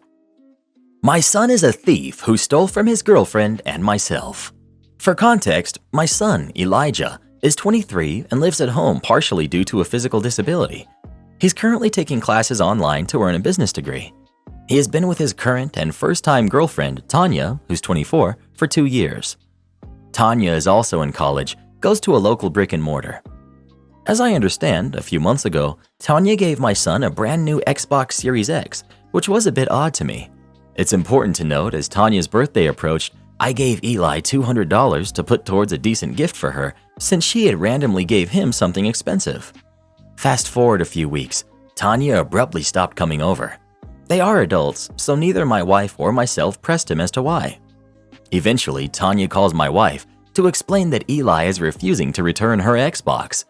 My son is a thief who stole from his girlfriend and myself. For context, my son, Elijah, is 23 and lives at home partially due to a physical disability. He's currently taking classes online to earn a business degree. He has been with his current and first-time girlfriend, Tanya, who's 24, for 2 years. Tanya is also in college, goes to a local brick and mortar. As I understand, a few months ago, Tanya gave my son a brand new Xbox Series X, which was a bit odd to me. It's important to note, as Tanya's birthday approached, I gave Eli $200 to put towards a decent gift for her since she had randomly gave him something expensive. Fast forward a few weeks, Tanya abruptly stopped coming over. They are adults, so neither my wife or myself pressed him as to why. Eventually, Tanya calls my wife to explain that Eli is refusing to return her Xbox.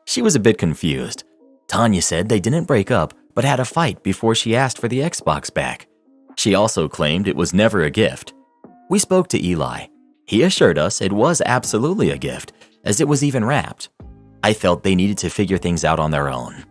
She was a bit confused. Tanya said they didn't break up, but had a fight before she asked for the Xbox back. She also claimed it was never a gift. We spoke to Eli. He assured us it was absolutely a gift, as it was even wrapped. I felt they needed to figure things out on their own.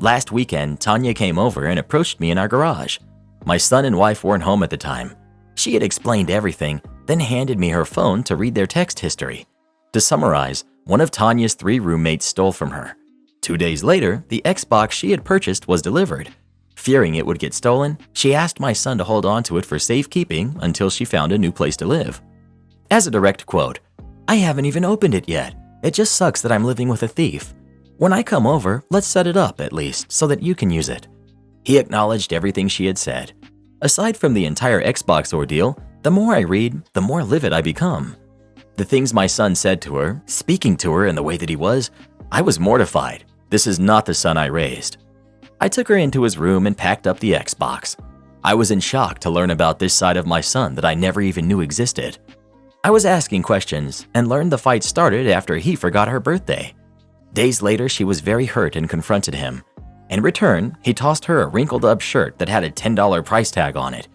Last weekend, Tanya came over and approached me in our garage. My son and wife weren't home at the time. She had explained everything, then handed me her phone to read their text history. To summarize, one of Tanya's 3 roommates stole from her. 2 days later, the Xbox she had purchased was delivered. Fearing it would get stolen, she asked my son to hold on to it for safekeeping until she found a new place to live. As a direct quote, "I haven't even opened it yet. It just sucks that I'm living with a thief. When I come over, let's set it up at least so that you can use it." He acknowledged everything she had said. Aside from the entire Xbox ordeal, the more I read, the more livid I become. The things my son said to her, speaking to her in the way that he was, I was mortified. This is not the son I raised. I took her into his room and packed up the Xbox. I was in shock to learn about this side of my son that I never even knew existed. I was asking questions and learned the fight started after he forgot her birthday. Days later, she was very hurt and confronted him. In return, he tossed her a wrinkled-up shirt that had a $10 price tag on it.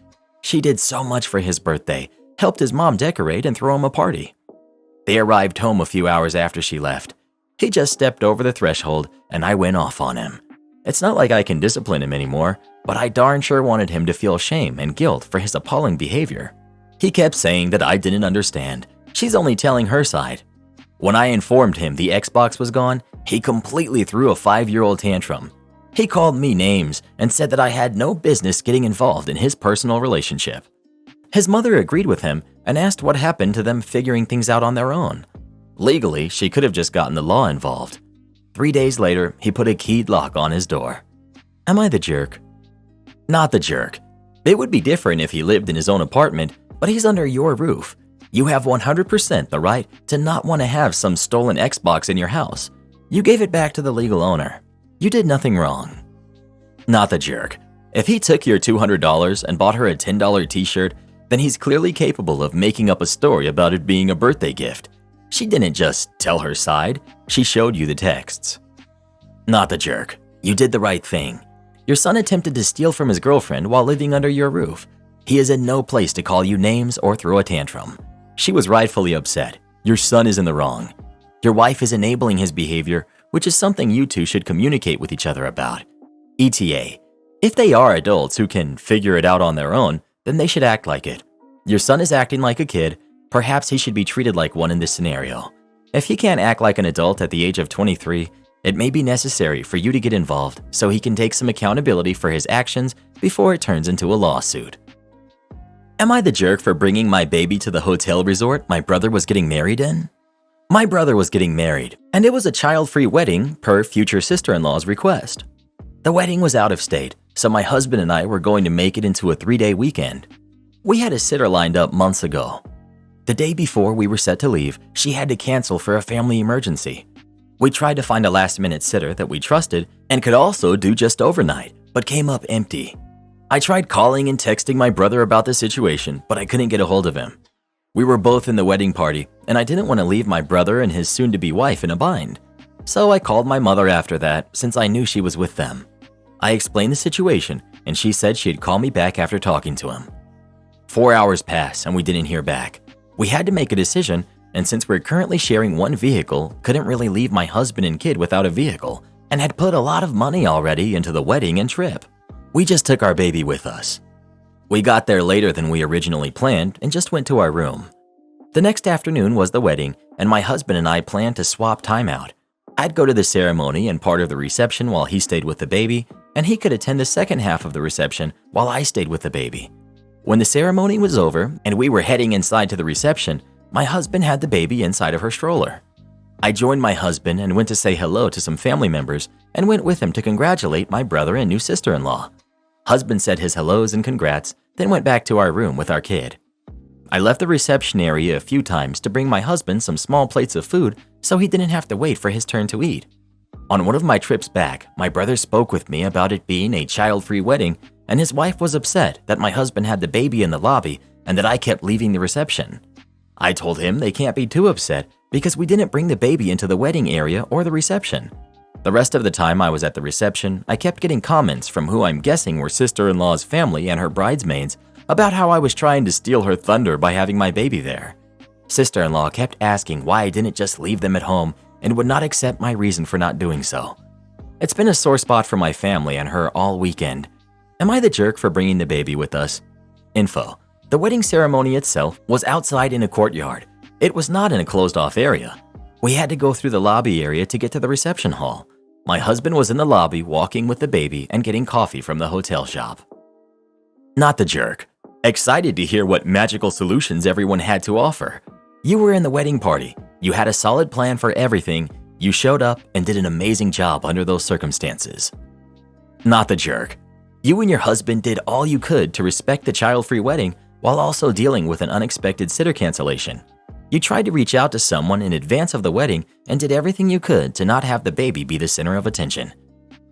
She did so much for his birthday, helped his mom decorate and throw him a party. They arrived home a few hours after she left. He just stepped over the threshold, and I went off on him. It's not like I can discipline him anymore, but I darn sure wanted him to feel shame and guilt for his appalling behavior. He kept saying that I didn't understand. She's only telling her side. When I informed him the Xbox was gone, he completely threw a 5-year-old tantrum. He called me names and said that I had no business getting involved in his personal relationship. His mother agreed with him and asked what happened to them figuring things out on their own. Legally, she could have just gotten the law involved. 3 days later, he put a keyed lock on his door. Am I the jerk? Not the jerk. It would be different if he lived in his own apartment, but he's under your roof. You have 100% the right to not want to have some stolen Xbox in your house. You gave it back to the legal owner. You did nothing wrong. Not the jerk. If he took your $200 and bought her a $10 t-shirt, then he's clearly capable of making up a story about it being a birthday gift. She didn't just tell her side, she showed you the texts. Not the jerk. You did the right thing. Your son attempted to steal from his girlfriend while living under your roof. He is in no place to call you names or throw a tantrum. She was rightfully upset. Your son is in the wrong. Your wife is enabling his behavior, which is something you two should communicate with each other about. ETA. If they are adults who can figure it out on their own, then they should act like it. Your son is acting like a kid. Perhaps he should be treated like one in this scenario. If he can't act like an adult at the age of 23, it may be necessary for you to get involved so he can take some accountability for his actions before it turns into a lawsuit. Am I the jerk for bringing my baby to the hotel resort my brother was getting married in? My brother was getting married, and it was a child-free wedding per future sister-in-law's request. The wedding was out of state, so my husband and I were going to make it into a 3-day weekend. We had a sitter lined up months ago. The day before we were set to leave, she had to cancel for a family emergency. We tried to find a last-minute sitter that we trusted and could also do just overnight, but came up empty. I tried calling and texting my brother about the situation, but I couldn't get a hold of him. We were both in the wedding party, and I didn't want to leave my brother and his soon-to-be wife in a bind. So I called my mother after that, since I knew she was with them. I explained the situation, and she said she'd call me back after talking to him. 4 hours passed, and we didn't hear back. We had to make a decision, and since we're currently sharing one vehicle, couldn't really leave my husband and kid without a vehicle, and had put a lot of money already into the wedding and trip. We just took our baby with us. We got there later than we originally planned and just went to our room. The next afternoon was the wedding, and my husband and I planned to swap time out. I'd go to the ceremony and part of the reception while he stayed with the baby, and he could attend the second half of the reception while I stayed with the baby. When the ceremony was over and we were heading inside to the reception, my husband had the baby inside of her stroller. I joined my husband and went to say hello to some family members and went with him to congratulate my brother and new sister-in-law. Husband said his hellos and congrats, then went back to our room with our kid. I left the reception area a few times to bring my husband some small plates of food so he didn't have to wait for his turn to eat. On one of my trips back, my brother spoke with me about it being a child-free wedding, and his wife was upset that my husband had the baby in the lobby and that I kept leaving the reception. I told him they can't be too upset because we didn't bring the baby into the wedding area or the reception. The rest of the time I was at the reception, I kept getting comments from who I'm guessing were sister-in-law's family and her bridesmaids about how I was trying to steal her thunder by having my baby there. Sister-in-law kept asking why I didn't just leave them at home and would not accept my reason for not doing so. It's been a sore spot for my family and her all weekend. Am I the jerk for bringing the baby with us? Info. The wedding ceremony itself was outside in a courtyard. It was not in a closed-off area. We had to go through the lobby area to get to the reception hall. My husband was in the lobby walking with the baby and getting coffee from the hotel shop. Not the jerk. Excited to hear what magical solutions everyone had to offer. You were in the wedding party. You had a solid plan for everything. You showed up and did an amazing job under those circumstances. Not the jerk. You and your husband did all you could to respect the child-free wedding while also dealing with an unexpected sitter cancellation. You tried to reach out to someone in advance of the wedding and did everything you could to not have the baby be the center of attention.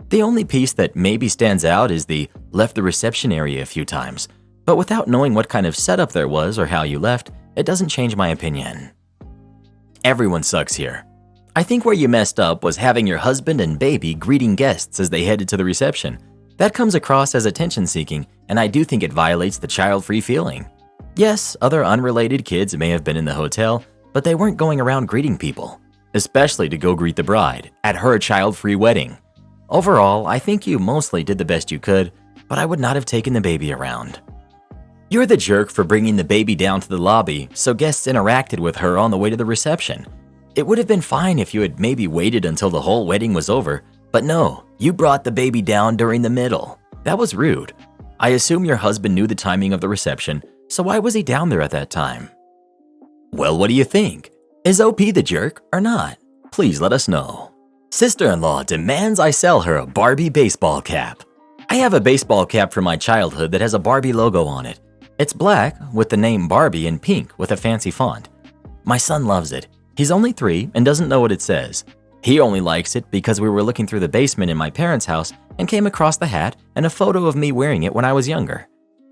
The only piece that maybe stands out is the left the reception area a few times, but without knowing what kind of setup there was or how you left, it doesn't change my opinion. Everyone sucks here. I think where you messed up was having your husband and baby greeting guests as they headed to the reception. That comes across as attention-seeking, and I do think it violates the child-free feeling. Yes, other unrelated kids may have been in the hotel, but they weren't going around greeting people, especially to go greet the bride at her child-free wedding. Overall, I think you mostly did the best you could, but I would not have taken the baby around. You're the jerk for bringing the baby down to the lobby so guests interacted with her on the way to the reception. It would have been fine if you had maybe waited until the whole wedding was over, but no, you brought the baby down during the middle. That was rude. I assume your husband knew the timing of the reception, so why was he down there at that time? Well, what do you think? Is OP the jerk or not? Please let us know. Sister-in-law demands I sell her a Barbie baseball cap. I have a baseball cap from my childhood that has a Barbie logo on it. It's black with the name Barbie in pink with a fancy font. My son loves it. He's only 3 and doesn't know what it says. He only likes it because we were looking through the basement in my parents' house and came across the hat and a photo of me wearing it when I was younger.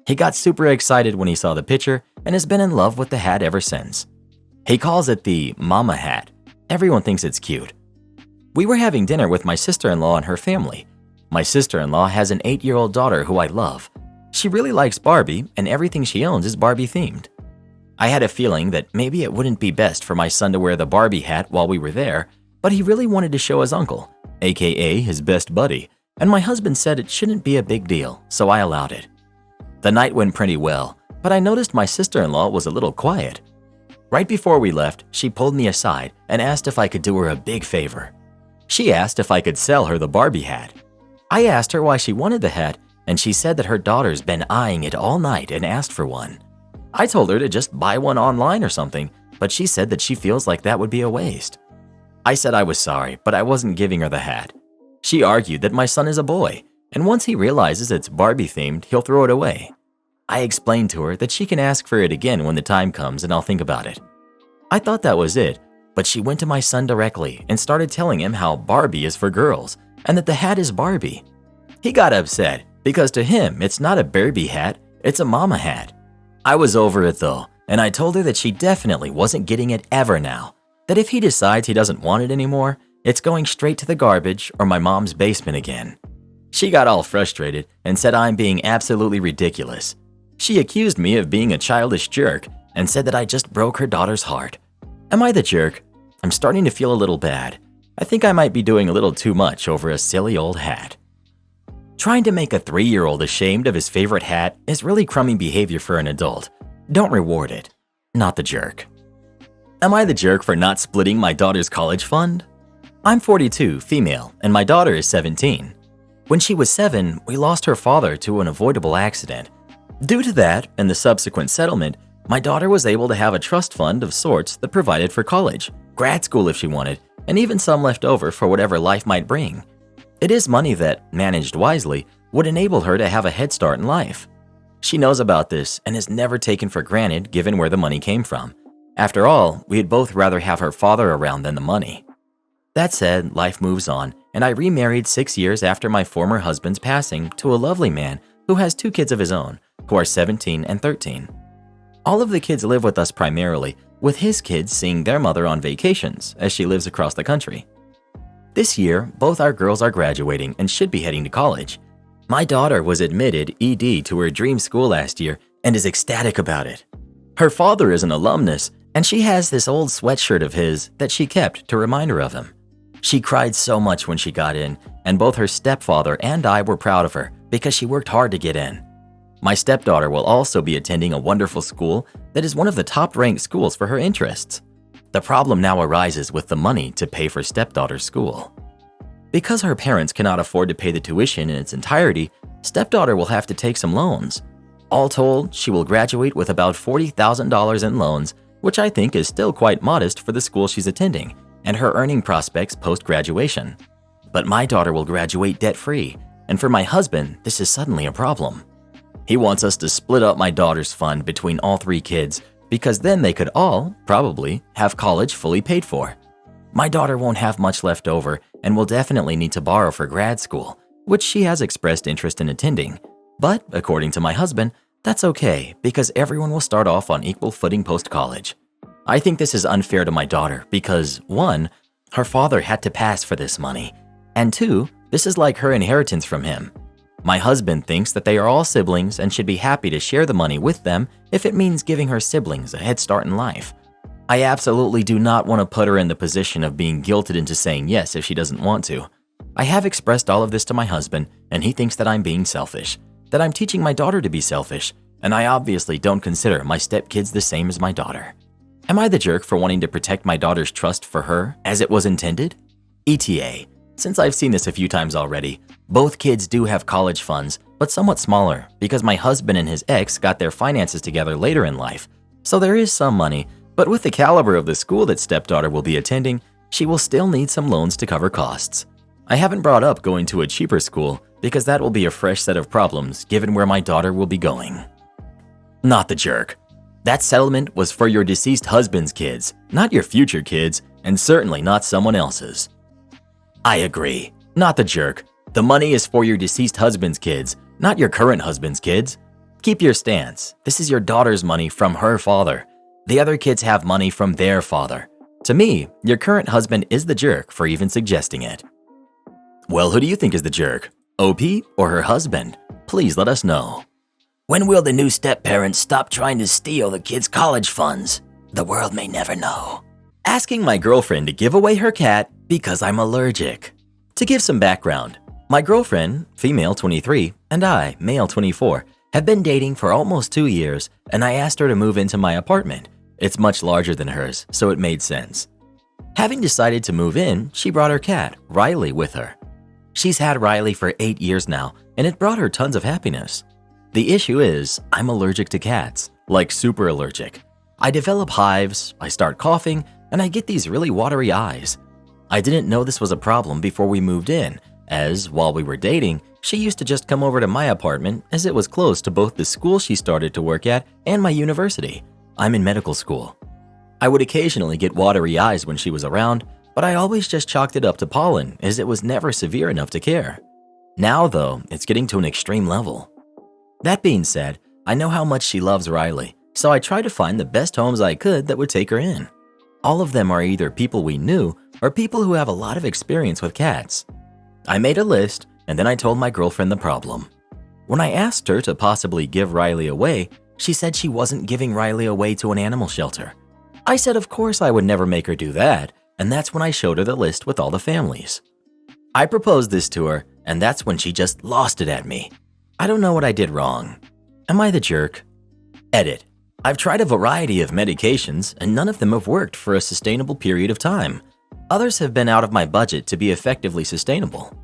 He got super excited when he saw the picture and has been in love with the hat ever since. He calls it the mama hat. Everyone thinks it's cute. We were having dinner with my sister-in-law and her family. My sister-in-law has an 8-year-old daughter who I love. She really likes Barbie, and everything she owns is Barbie themed. I had a feeling that maybe it wouldn't be best for my son to wear the Barbie hat while we were there, but he really wanted to show his uncle, aka his best buddy, and my husband said it shouldn't be a big deal, so I allowed it. The night went pretty well, but I noticed my sister-in-law was a little quiet. Right before we left, she pulled me aside and asked if I could do her a big favor. She asked if I could sell her the Barbie hat. I asked her why she wanted the hat, and she said that her daughter's been eyeing it all night and asked for one. I told her to just buy one online or something, but she said that she feels like that would be a waste. I said I was sorry, but I wasn't giving her the hat. She argued that my son is a boy, and once he realizes it's Barbie themed, he'll throw it away. I explained to her that she can ask for it again when the time comes and I'll think about it. I thought that was it, but she went to my son directly and started telling him how Barbie is for girls and that the hat is Barbie. He got upset because to him it's not a Barbie hat, it's a mama hat. I was over it though, and I told her that she definitely wasn't getting it ever now, that if he decides he doesn't want it anymore, it's going straight to the garbage or my mom's basement again. She got all frustrated and said I'm being absolutely ridiculous. She accused me of being a childish jerk and said that I just broke her daughter's heart. Am I the jerk? I'm starting to feel a little bad. I think I might be doing a little too much over a silly old hat. Trying to make a 3-year-old ashamed of his favorite hat is really crummy behavior for an adult. Don't reward it. Not the jerk. Am I the jerk for not splitting my daughter's college fund? I'm 42, female, and my daughter is 17. When she was 7, we lost her father to an avoidable accident. Due to that and the subsequent settlement, my daughter was able to have a trust fund of sorts that provided for college, grad school if she wanted, and even some left over for whatever life might bring. It is money that, managed wisely, would enable her to have a head start in life. She knows about this and is never taken for granted given where the money came from. After all, we'd both rather have her father around than the money. That said, life moves on, and I remarried 6 years after my former husband's passing to a lovely man who has 2 kids of his own, who are 17 and 13. All of the kids live with us primarily, with his kids seeing their mother on vacations as she lives across the country. This year, both our girls are graduating and should be heading to college. My daughter was admitted ED to her dream school last year and is ecstatic about it. Her father is an alumnus, and she has this old sweatshirt of his that she kept to remind her of him. She cried so much when she got in, and both her stepfather and I were proud of her because she worked hard to get in. My stepdaughter will also be attending a wonderful school that is one of the top-ranked schools for her interests. The problem now arises with the money to pay for stepdaughter's school. Because her parents cannot afford to pay the tuition in its entirety, stepdaughter will have to take some loans. All told, she will graduate with about $40,000 in loans, which I think is still quite modest for the school she's attending and her earning prospects post-graduation. But my daughter will graduate debt-free, and for my husband, this is suddenly a problem. He wants us to split up my daughter's fund between all 3 kids because then they could all, probably, have college fully paid for. My daughter won't have much left over and will definitely need to borrow for grad school, which she has expressed interest in attending. But, according to my husband, that's okay because everyone will start off on equal footing post-college. I think this is unfair to my daughter because 1, her father had to pass for this money, and 2, this is like her inheritance from him. My husband thinks that they are all siblings and should be happy to share the money with them if it means giving her siblings a head start in life. I absolutely do not want to put her in the position of being guilted into saying yes if she doesn't want to. I have expressed all of this to my husband, and he thinks that I'm being selfish, that I'm teaching my daughter to be selfish, and I obviously don't consider my stepkids the same as my daughter. Am I the jerk for wanting to protect my daughter's trust for her as it was intended? ETA. Since I've seen this a few times already, both kids do have college funds, but somewhat smaller because my husband and his ex got their finances together later in life. So there is some money, but with the caliber of the school that stepdaughter will be attending, she will still need some loans to cover costs. I haven't brought up going to a cheaper school because that will be a fresh set of problems given where my daughter will be going. Not the jerk. That settlement was for your deceased husband's kids, not your future kids, and certainly not someone else's. I agree. Not the jerk. The money is for your deceased husband's kids, not your current husband's kids. Keep your stance. This is your daughter's money from her father. The other kids have money from their father. To me, your current husband is the jerk for even suggesting it. Well, who do you think is the jerk? OP or her husband? Please let us know. When will the new step-parents stop trying to steal the kids' college funds? The world may never know. Asking my girlfriend to give away her cat because I'm allergic. To give some background, my girlfriend, female 23, and I, male 24, have been dating for almost 2 years, and I asked her to move into my apartment. It's much larger than hers, so it made sense. Having decided to move in, she brought her cat, Riley, with her. She's had Riley for 8 years now, and it brought her tons of happiness. The issue is, I'm allergic to cats, like super allergic. I develop hives, I start coughing, and I get these really watery eyes. I didn't know this was a problem before we moved in, as while we were dating, she used to just come over to my apartment as it was close to both the school she started to work at and my university. I'm in medical school. I would occasionally get watery eyes when she was around, but I always just chalked it up to pollen as it was never severe enough to care. Now though, it's getting to an extreme level. That being said, I know how much she loves Riley, so I tried to find the best homes I could that would take her in. All of them are either people we knew or people who have a lot of experience with cats. I made a list, and then I told my girlfriend the problem. When I asked her to possibly give Riley away, she said she wasn't giving Riley away to an animal shelter. I said of course I would never make her do that, and that's when I showed her the list with all the families. I proposed this to her, and that's when she just lost it at me. I don't know what I did wrong. Am I the jerk? Edit. I've tried a variety of medications, and none of them have worked for a sustainable period of time. Others have been out of my budget to be effectively sustainable.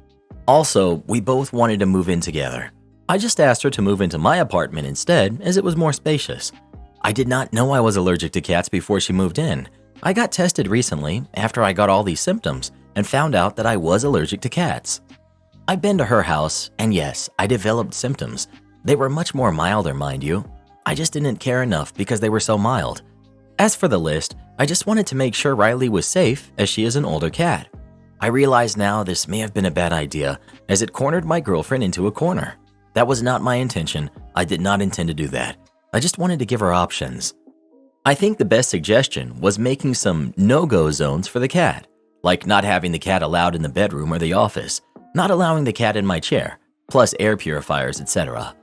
Also, we both wanted to move in together. I just asked her to move into my apartment instead, as it was more spacious. I did not know I was allergic to cats before she moved in. I got tested recently after I got all these symptoms and found out that I was allergic to cats. I've been to her house, and yes, I developed symptoms. They were much more milder, mind you. I just didn't care enough because they were so mild. As for the list, I just wanted to make sure Riley was safe as she is an older cat. I realize now this may have been a bad idea as it cornered my girlfriend into a corner. That was not my intention. I did not intend to do that. I just wanted to give her options. I think the best suggestion was making some no-go zones for the cat, like not having the cat allowed in the bedroom or the office, not allowing the cat in my chair, plus air purifiers, etc.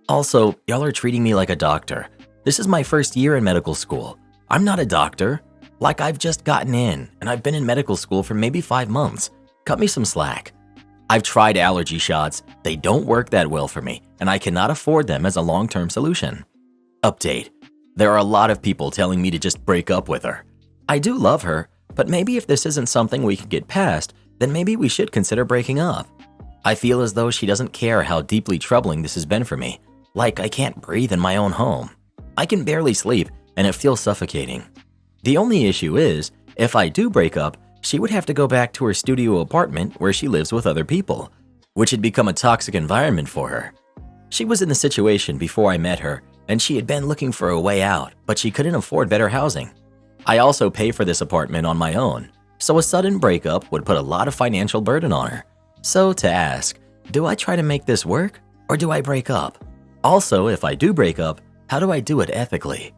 Also, y'all are treating me like a doctor. This is my first year in medical school. I'm not a doctor. Like I've just gotten in, and I've been in medical school for maybe 5 months. Cut me some slack. I've tried allergy shots. They don't work that well for me, and I cannot afford them as a long-term solution. Update. There are a lot of people telling me to just break up with her. I do love her, but maybe if this isn't something we can get past, then maybe we should consider breaking up. I feel as though she doesn't care how deeply troubling this has been for me. Like I can't breathe in my own home. I can barely sleep, and it feels suffocating. The only issue is, if I do break up, she would have to go back to her studio apartment where she lives with other people, which had become a toxic environment for her. She was in the situation before I met her, and she had been looking for a way out, but she couldn't afford better housing. I also pay for this apartment on my own, so a sudden breakup would put a lot of financial burden on her. So to ask, do I try to make this work, or do I break up? Also, if I do break up, how do I do it ethically?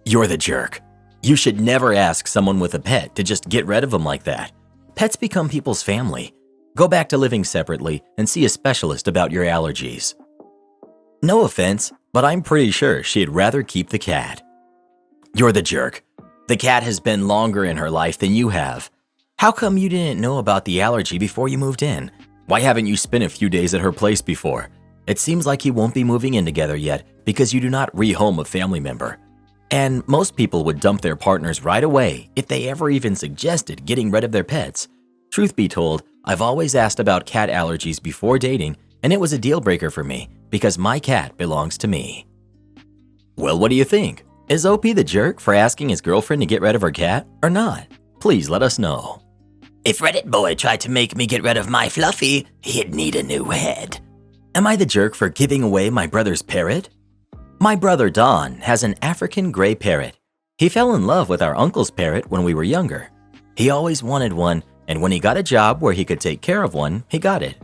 You're the jerk. You should never ask someone with a pet to just get rid of them like that. Pets become people's family. Go back to living separately and see a specialist about your allergies. No offense, but I'm pretty sure she'd rather keep the cat. You're the jerk. The cat has been longer in her life than you have. How come you didn't know about the allergy before you moved in? Why haven't you spent a few days at her place before? It seems like you won't be moving in together yet because you do not rehome a family member. And most people would dump their partners right away if they ever even suggested getting rid of their pets. Truth be told, I've always asked about cat allergies before dating, and it was a deal breaker for me because my cat belongs to me. Well, what do you think? Is OP the jerk for asking his girlfriend to get rid of her cat or not? Please let us know. If Reddit boy tried to make me get rid of my Fluffy, he'd need a new head. Am I the jerk for giving away my brother's parrot? My brother Don has an African gray parrot. He fell in love with our uncle's parrot when we were younger. He always wanted one, and when he got a job where he could take care of one, he got it.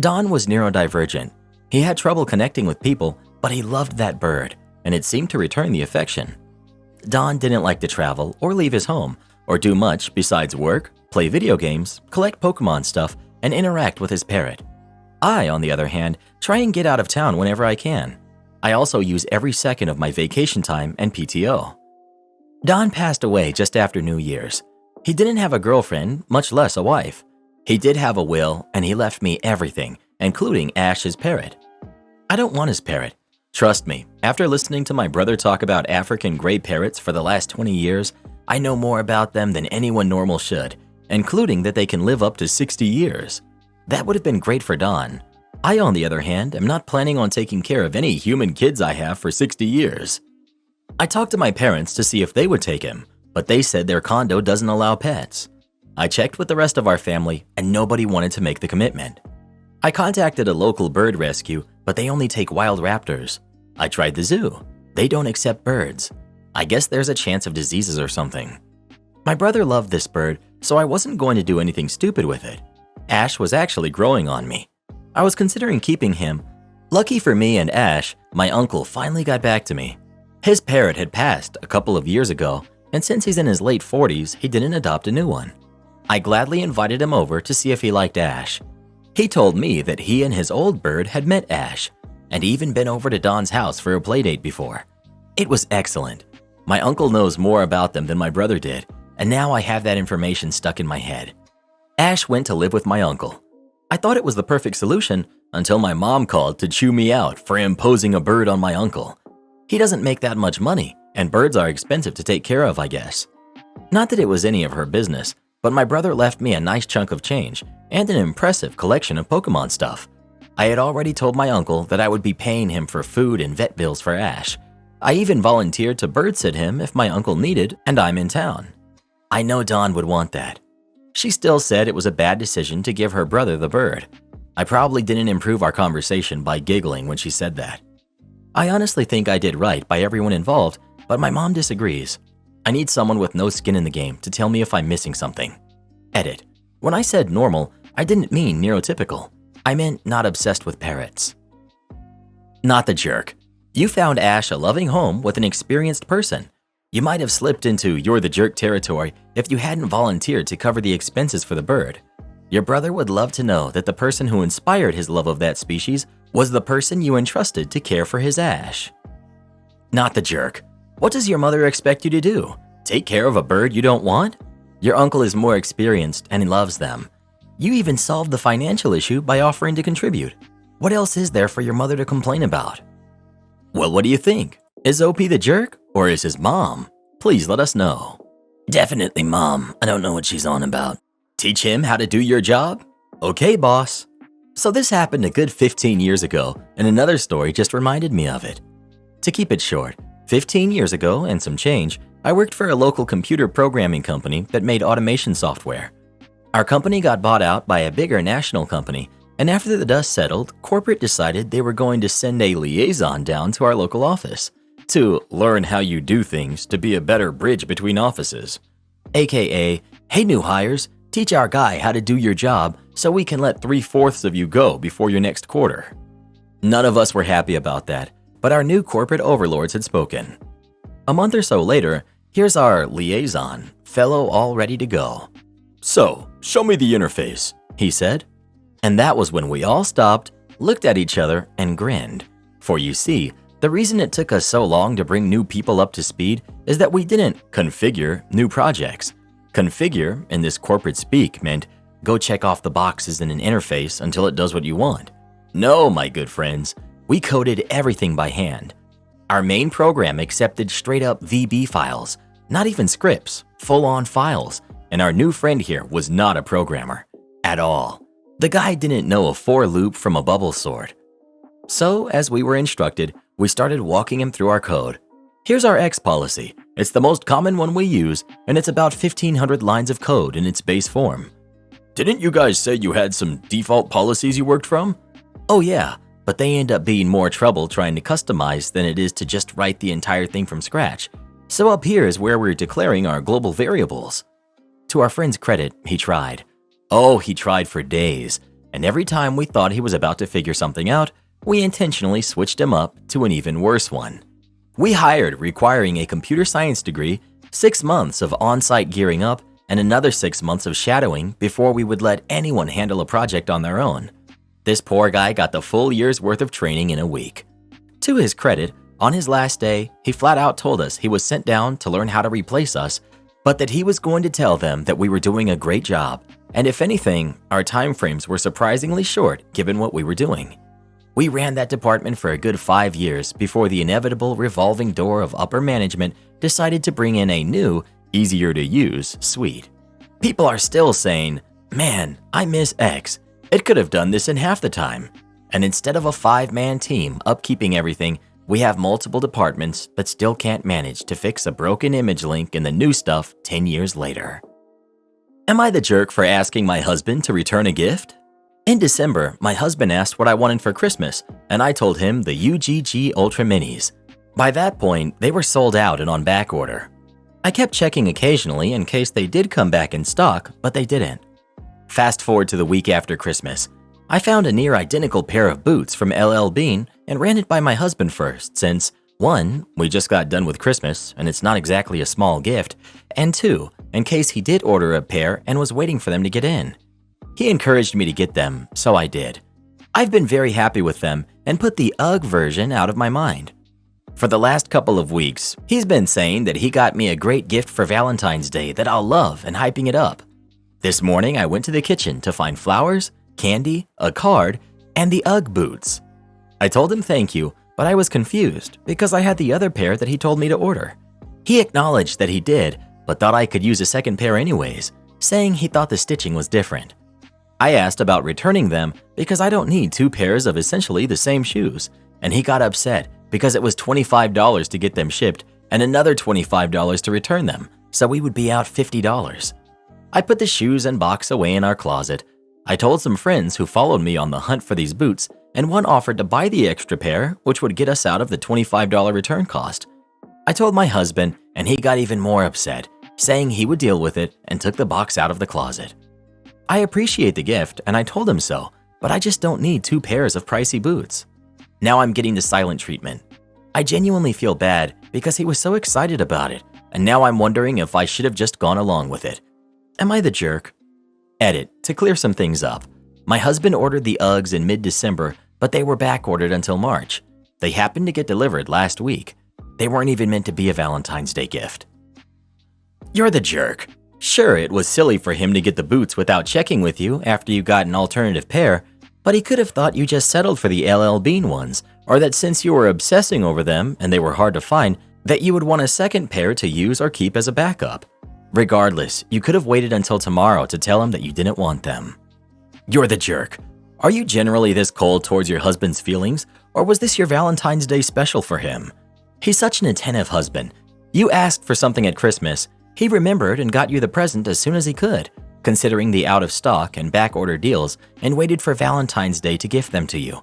Don was neurodivergent. He had trouble connecting with people, but he loved that bird, and it seemed to return the affection. Don didn't like to travel or leave his home, or do much besides work, play video games, collect Pokemon stuff, and interact with his parrot. I, on the other hand, try and get out of town whenever I can. I also use every second of my vacation time and PTO. Don passed away just after New Year's. He didn't have a girlfriend, much less a wife. He did have a will, and he left me everything, including Ash, his parrot. I don't want his parrot. Trust me, after listening to my brother talk about African gray parrots for the last 20 years, I know more about them than anyone normal should, including that they can live up to 60 years. That would have been great for Don. I, on the other hand, am not planning on taking care of any human kids I have for 60 years. I talked to my parents to see if they would take him, but they said their condo doesn't allow pets. I checked with the rest of our family, and nobody wanted to make the commitment. I contacted a local bird rescue, but they only take wild raptors. I tried the zoo. They don't accept birds. I guess there's a chance of diseases or something. My brother loved this bird, so I wasn't going to do anything stupid with it. Ash was actually growing on me. I was considering keeping him. Lucky for me and Ash, my uncle finally got back to me. His parrot had passed a couple of years ago, and since he's in his late 40s, he didn't adopt a new one. I gladly invited him over to see if he liked Ash. He told me that he and his old bird had met Ash, and even been over to Don's house for a playdate before. It was excellent. My uncle knows more about them than my brother did, and now I have that information stuck in my head. Ash went to live with my uncle. I thought it was the perfect solution until my mom called to chew me out for imposing a bird on my uncle. He doesn't make that much money, and birds are expensive to take care of, I guess. Not that it was any of her business, but my brother left me a nice chunk of change and an impressive collection of Pokemon stuff. I had already told my uncle that I would be paying him for food and vet bills for Ash. I even volunteered to bird sit him if my uncle needed and I'm in town. I know Dawn would want that. She still said it was a bad decision to give her brother the bird. I probably didn't improve our conversation by giggling when she said that. I honestly think I did right by everyone involved, but my mom disagrees. I need someone with no skin in the game to tell me if I'm missing something. Edit. When I said normal, I didn't mean neurotypical. I meant not obsessed with parrots. Not the jerk. You found Ash a loving home with an experienced person. You might have slipped into you're the jerk territory if you hadn't volunteered to cover the expenses for the bird. Your brother would love to know that the person who inspired his love of that species was the person you entrusted to care for his Ash. Not the jerk. What does your mother expect you to do? Take care of a bird you don't want? Your uncle is more experienced and he loves them. You even solved the financial issue by offering to contribute. What else is there for your mother to complain about? Well, what do you think? Is OP the jerk or is his mom? Please let us know. Definitely mom. I don't know what she's on about. Teach him how to do your job? Okay, boss. So this happened a good 15 years ago, and another story just reminded me of it. To keep it short, 15 years ago and some change, I worked for a local computer programming company that made automation software. Our company got bought out by a bigger national company, and after the dust settled, corporate decided they were going to send a liaison down to our local office to learn how you do things to be a better bridge between offices. AKA, hey new hires, teach our guy how to do your job so we can let 3/4 of you go before your next quarter. None of us were happy about that, but our new corporate overlords had spoken. A month or so later, here's our liaison, fellow all ready to go. So, show me the interface, he said. And that was when we all stopped, looked at each other, and grinned. For you see, the reason it took us so long to bring new people up to speed is that we didn't configure new projects. Configure, in this corporate speak, meant go check off the boxes in an interface until it does what you want. No, my good friends, we coded everything by hand. Our main program accepted straight-up VB files, not even scripts, full-on files, and our new friend here was not a programmer. At all. The guy didn't know a for loop from a bubble sort. So, as we were instructed, we started walking him through our code. Here's our X policy. It's the most common one we use, and it's about 1,500 lines of code in its base form. Didn't you guys say you had some default policies you worked from? Oh yeah, but they end up being more trouble trying to customize than it is to just write the entire thing from scratch. So up here is where we're declaring our global variables. To our friend's credit, he tried. Oh, he tried for days, and every time we thought he was about to figure something out, we intentionally switched him up to an even worse one. We hired requiring a computer science degree, 6 months of on-site gearing up, and another 6 months of shadowing before we would let anyone handle a project on their own. This poor guy got the full year's worth of training in a week. To his credit, on his last day, he flat out told us he was sent down to learn how to replace us, but that he was going to tell them that we were doing a great job, and if anything, our time frames were surprisingly short given what we were doing. We ran that department for a good 5 years before the inevitable revolving door of upper management decided to bring in a new, easier-to-use suite. People are still saying, "Man, I miss X. It could have done this in half the time." And instead of a 5-man team upkeeping everything, we have multiple departments that still can't manage to fix a broken image link in the new stuff 10 years later. Am I the jerk for asking my husband to return a gift? In December, my husband asked what I wanted for Christmas, and I told him the UGG Ultra Minis. By that point, they were sold out and on back order. I kept checking occasionally in case they did come back in stock, but they didn't. Fast forward to the week after Christmas. I found a near-identical pair of boots from LL Bean and ran it by my husband first since, 1, we just got done with Christmas and it's not exactly a small gift, and 2, in case he did order a pair and was waiting for them to get in. He encouraged me to get them, so I did. I've been very happy with them and put the UGG version out of my mind. For the last couple of weeks, he's been saying that he got me a great gift for Valentine's Day that I'll love and hyping it up. This morning, I went to the kitchen to find flowers, candy, a card, and the UGG boots. I told him thank you, but I was confused because I had the other pair that he told me to order. He acknowledged that he did, but thought I could use a second pair anyways, saying he thought the stitching was different. I asked about returning them because I don't need 2 pairs of essentially the same shoes, and he got upset because it was $25 to get them shipped and another $25 to return them, so we would be out $50. I put the shoes and box away in our closet. I told some friends who followed me on the hunt for these boots, and one offered to buy the extra pair, which would get us out of the $25 return cost. I told my husband, and he got even more upset, saying he would deal with it and took the box out of the closet. I appreciate the gift, and I told him so, but I just don't need 2 pairs of pricey boots. Now I'm getting the silent treatment. I genuinely feel bad because he was so excited about it, and now I'm wondering if I should have just gone along with it. Am I the jerk? Edit, to clear some things up. My husband ordered the Uggs in mid-December, but they were back-ordered until March. They happened to get delivered last week. They weren't even meant to be a Valentine's Day gift. You're the jerk. Sure, it was silly for him to get the boots without checking with you after you got an alternative pair, but he could have thought you just settled for the LL Bean ones, or that since you were obsessing over them and they were hard to find, that you would want a second pair to use or keep as a backup. Regardless, you could have waited until tomorrow to tell him that you didn't want them. You're the jerk. Are you generally this cold towards your husband's feelings, or was this your Valentine's Day special for him? He's such an attentive husband. You asked for something at Christmas. He remembered and got you the present as soon as he could, considering the out-of-stock and back-order deals, and waited for Valentine's Day to gift them to you.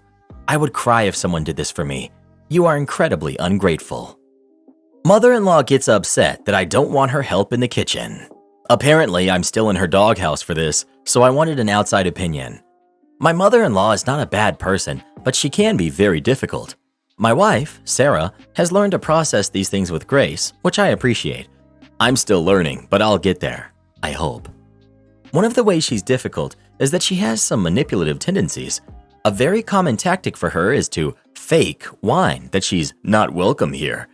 I would cry if someone did this for me. You are incredibly ungrateful. Mother-in-law gets upset that I don't want her help in the kitchen. Apparently, I'm still in her doghouse for this, so I wanted an outside opinion. My mother-in-law is not a bad person, but she can be very difficult. My wife, Sarah, has learned to process these things with grace, which I appreciate. I'm still learning, but I'll get there. I hope. One of the ways she's difficult is that she has some manipulative tendencies. A very common tactic for her is to fake whine that she's not welcome here.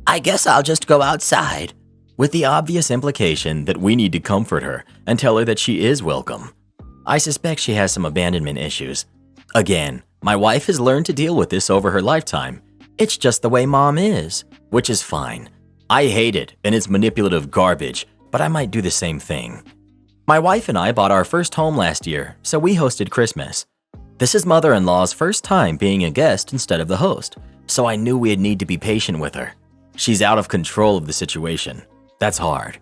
I guess I'll just go outside, with the obvious implication that we need to comfort her and tell her that she is welcome. I suspect she has some abandonment issues. Again, my wife has learned to deal with this over her lifetime. It's just the way mom is, which is fine. I hate it and it's manipulative garbage, but I might do the same thing. My wife and I bought our first home last year, so we hosted Christmas. This is mother-in-law's first time being a guest instead of the host, so I knew we'd need to be patient with her. She's out of control of the situation. That's hard.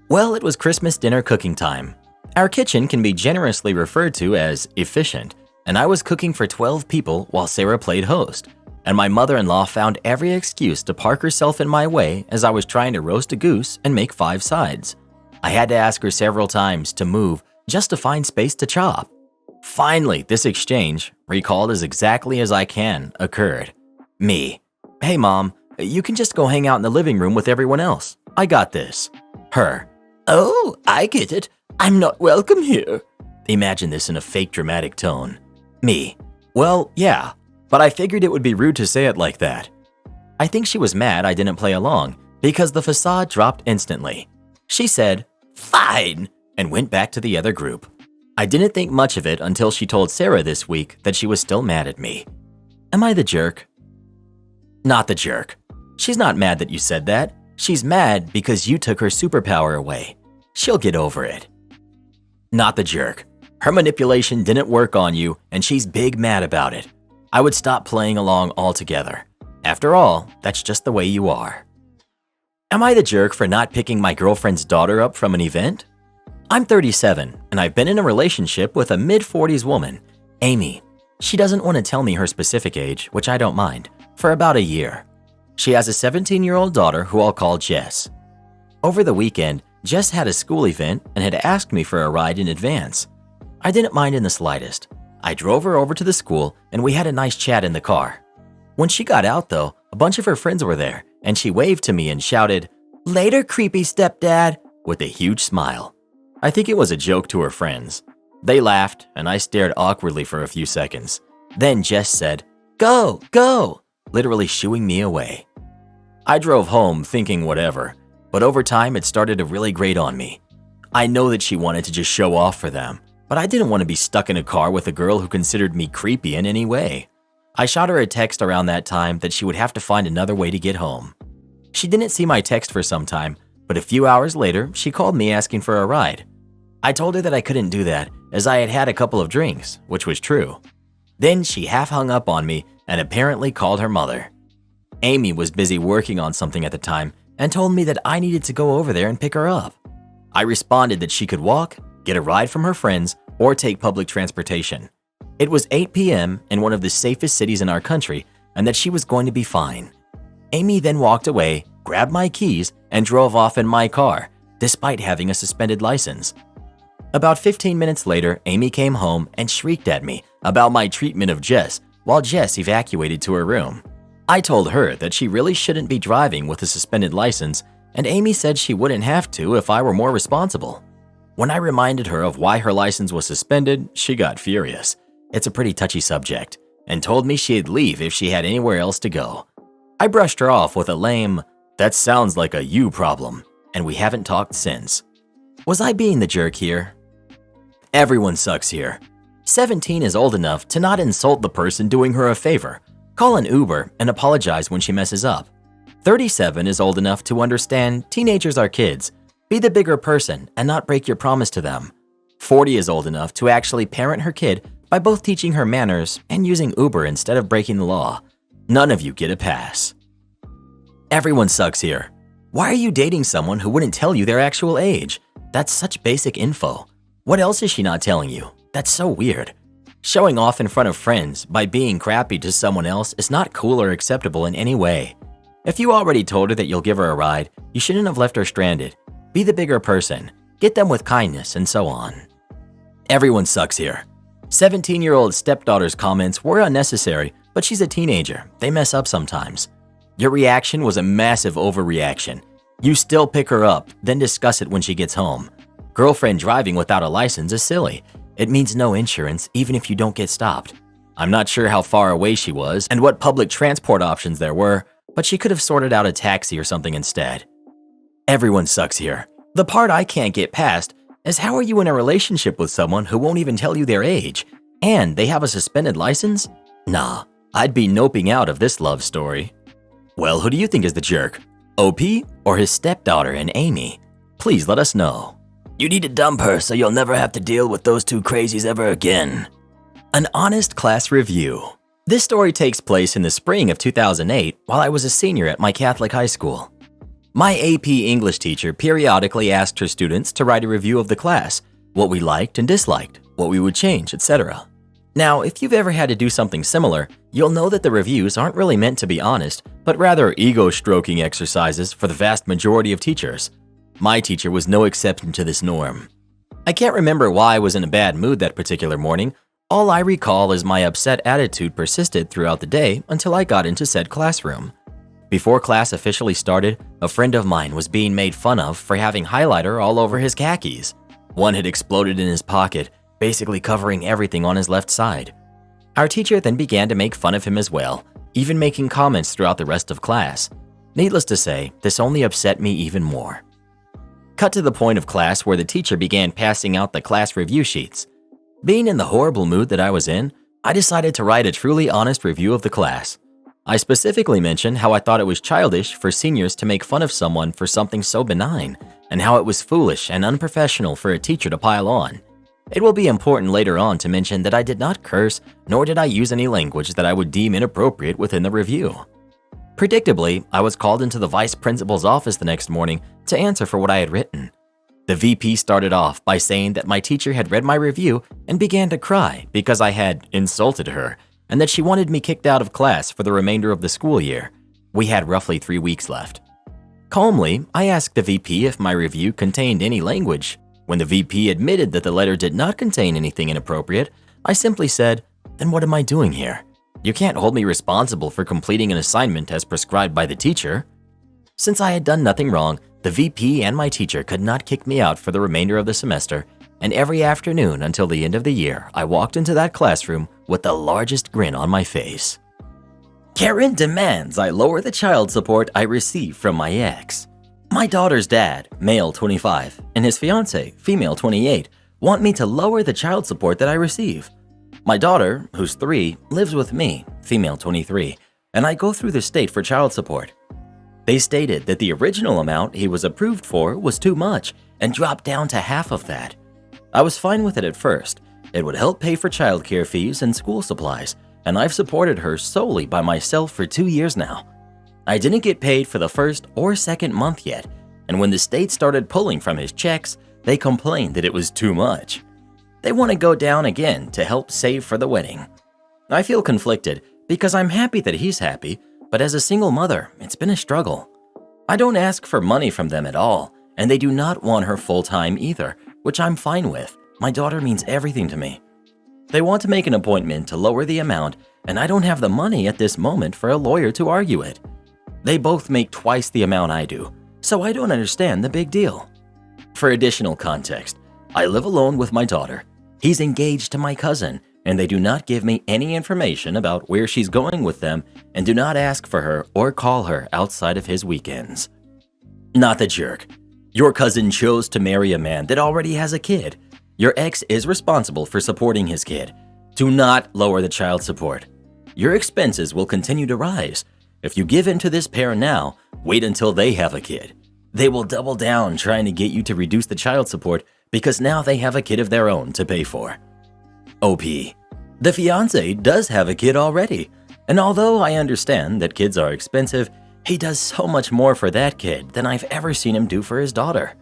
Well, it was Christmas dinner cooking time. Our kitchen can be generously referred to as efficient, and I was cooking for 12 people while Sarah played host, and my mother-in-law found every excuse to park herself in my way as I was trying to roast a goose and make 5 sides. I had to ask her several times to move just to find space to chop. Finally, this exchange, recalled as exactly as I can, occurred. Me. Hey, Mom. You can just go hang out in the living room with everyone else. I got this. Her. Oh, I get it. I'm not welcome here. Imagine this in a fake dramatic tone. Me. Well, yeah. but I figured it would be rude to say it like that. I think she was mad I didn't play along because the facade dropped instantly. She said, "Fine," and went back to the other group. I didn't think much of it until she told Sarah this week that she was still mad at me. Am I the jerk? Not the jerk. She's not mad that you said that. She's mad because you took her superpower away. She'll get over it. Not the jerk. Her manipulation didn't work on you and she's big mad about it. I would stop playing along altogether. After all, that's just the way you are. Am I the jerk for not picking my girlfriend's daughter up from an event? I'm 37 and I've been in a relationship with a mid-40s woman, Amy. She doesn't want to tell me her specific age, which I don't mind, for about a year. She has a 17-year-old daughter who I'll call Jess. Over the weekend, Jess had a school event and had asked me for a ride in advance. I didn't mind in the slightest. I drove her over to the school and we had a nice chat in the car. When she got out though, a bunch of her friends were there and she waved to me and shouted, "Later, creepy stepdad," with a huge smile. I think it was a joke to her friends. They laughed and I stared awkwardly for a few seconds. Then Jess said, "Go, go," literally shooing me away. I drove home thinking whatever, but over time it started to really grate on me. I know that she wanted to just show off for them, but I didn't want to be stuck in a car with a girl who considered me creepy in any way. I shot her a text around that time that she would have to find another way to get home. She didn't see my text for some time, but a few hours later, she called me asking for a ride. I told her that I couldn't do that as I had had a couple of drinks, which was true. Then she half hung up on me and apparently called her mother. Amy was busy working on something at the time and told me that I needed to go over there and pick her up. I responded that she could walk, get a ride from her friends, or take public transportation. It was 8 p.m. in one of the safest cities in our country and that she was going to be fine. Amy then walked away, grabbed my keys, and drove off in my car, despite having a suspended license. About 15 minutes later, Amy came home and shrieked at me about my treatment of Jess while Jess evacuated to her room. I told her that she really shouldn't be driving with a suspended license, and Amy said she wouldn't have to if I were more responsible. When I reminded her of why her license was suspended, she got furious. It's a pretty touchy subject, and told me she'd leave if she had anywhere else to go. I brushed her off with a lame, "That sounds like a you problem," and we haven't talked since. Was I being the jerk here? Everyone sucks here. 17 is old enough to not insult the person doing her a favor, call an Uber, and apologize when she messes up. 37 is old enough to understand teenagers are kids, be the bigger person, and not break your promise to them. 40 is old enough to actually parent her kid by both teaching her manners and using Uber instead of breaking the law. None of you get a pass. Everyone sucks here. Why are you dating someone who wouldn't tell you their actual age? That's such basic info. What else is she not telling you? That's so weird. Showing off in front of friends by being crappy to someone else is not cool or acceptable in any way. If you already told her that you'll give her a ride, you shouldn't have left her stranded. Be the bigger person. Get them with kindness and so on. Everyone sucks here. 17-year-old stepdaughter's comments were unnecessary, but she's a teenager. They mess up sometimes. Your reaction was a massive overreaction. You still pick her up, then discuss it when she gets home. Girlfriend driving without a license is silly. It means no insurance even if you don't get stopped. I'm not sure how far away she was and what public transport options there were, but she could have sorted out a taxi or something instead. Everyone sucks here. The part I can't get past is how are you in a relationship with someone who won't even tell you their age? And they have a suspended license? Nah, I'd be noping out of this love story. Well, who do you think is the jerk? OP or his stepdaughter and Amy? Please let us know. You need to dump her so you'll never have to deal with those two crazies ever again. An honest class review. This story takes place in the spring of 2008 while I was a senior at my Catholic high school. My AP English teacher periodically asked her students to write a review of the class, what we liked and disliked, what we would change, etc. Now, if you've ever had to do something similar, you'll know that the reviews aren't really meant to be honest, but rather ego-stroking exercises for the vast majority of teachers. My teacher was no exception to this norm. I can't remember why I was in a bad mood that particular morning. All I recall is my upset attitude persisted throughout the day until I got into said classroom. Before class officially started, a friend of mine was being made fun of for having highlighter all over his khakis. One had exploded in his pocket, basically covering everything on his left side. Our teacher then began to make fun of him as well, even making comments throughout the rest of class. Needless to say, this only upset me even more. Cut to the point of class where the teacher began passing out the class review sheets. Being in the horrible mood that I was in, I decided to write a truly honest review of the class. I specifically mentioned how I thought it was childish for seniors to make fun of someone for something so benign, and how it was foolish and unprofessional for a teacher to pile on. It will be important later on to mention that I did not curse, nor did I use any language that I would deem inappropriate within the review. Predictably, I was called into the vice principal's office the next morning to answer for what I had written. The VP started off by saying that my teacher had read my review and began to cry because I had insulted her, and that she wanted me kicked out of class for the remainder of the school year. We had roughly 3 weeks left. Calmly, I asked the VP if my review contained any language. When the VP admitted that the letter did not contain anything inappropriate, I simply said, "Then what am I doing here? You can't hold me responsible for completing an assignment as prescribed by the teacher." Since I had done nothing wrong, the VP and my teacher could not kick me out for the remainder of the semester, and every afternoon until the end of the year, I walked into that classroom with the largest grin on my face. Karen demands I lower the child support I receive from my ex. My daughter's dad, male 25, and his fiancée, female 28, want me to lower the child support that I receive. My daughter, who's 3, lives with me, female 23, and I go through the state for child support. They stated that the original amount he was approved for was too much and dropped down to half of that. I was fine with it at first. It would help pay for childcare fees and school supplies, and I've supported her solely by myself for 2 years now. I didn't get paid for the first or second month yet, and when the state started pulling from his checks, they complained that it was too much. They want to go down again to help save for the wedding. I feel conflicted because I'm happy that he's happy, but as a single mother, it's been a struggle. I don't ask for money from them at all, and they do not want her full-time either, which I'm fine with. My daughter means everything to me. They want to make an appointment to lower the amount, and I don't have the money at this moment for a lawyer to argue it. They both make twice the amount I do, so I don't understand the big deal. For additional context, I live alone with my daughter. He's engaged to my cousin, and they do not give me any information about where she's going with them and do not ask for her or call her outside of his weekends. Not the jerk. Your cousin chose to marry a man that already has a kid. Your ex is responsible for supporting his kid. Do not lower the child support. Your expenses will continue to rise. If you give in to this pair now, wait until they have a kid. They will double down trying to get you to reduce the child support because now they have a kid of their own to pay for. OP. The fiancé does have a kid already, and although I understand that kids are expensive, he does so much more for that kid than I've ever seen him do for his daughter.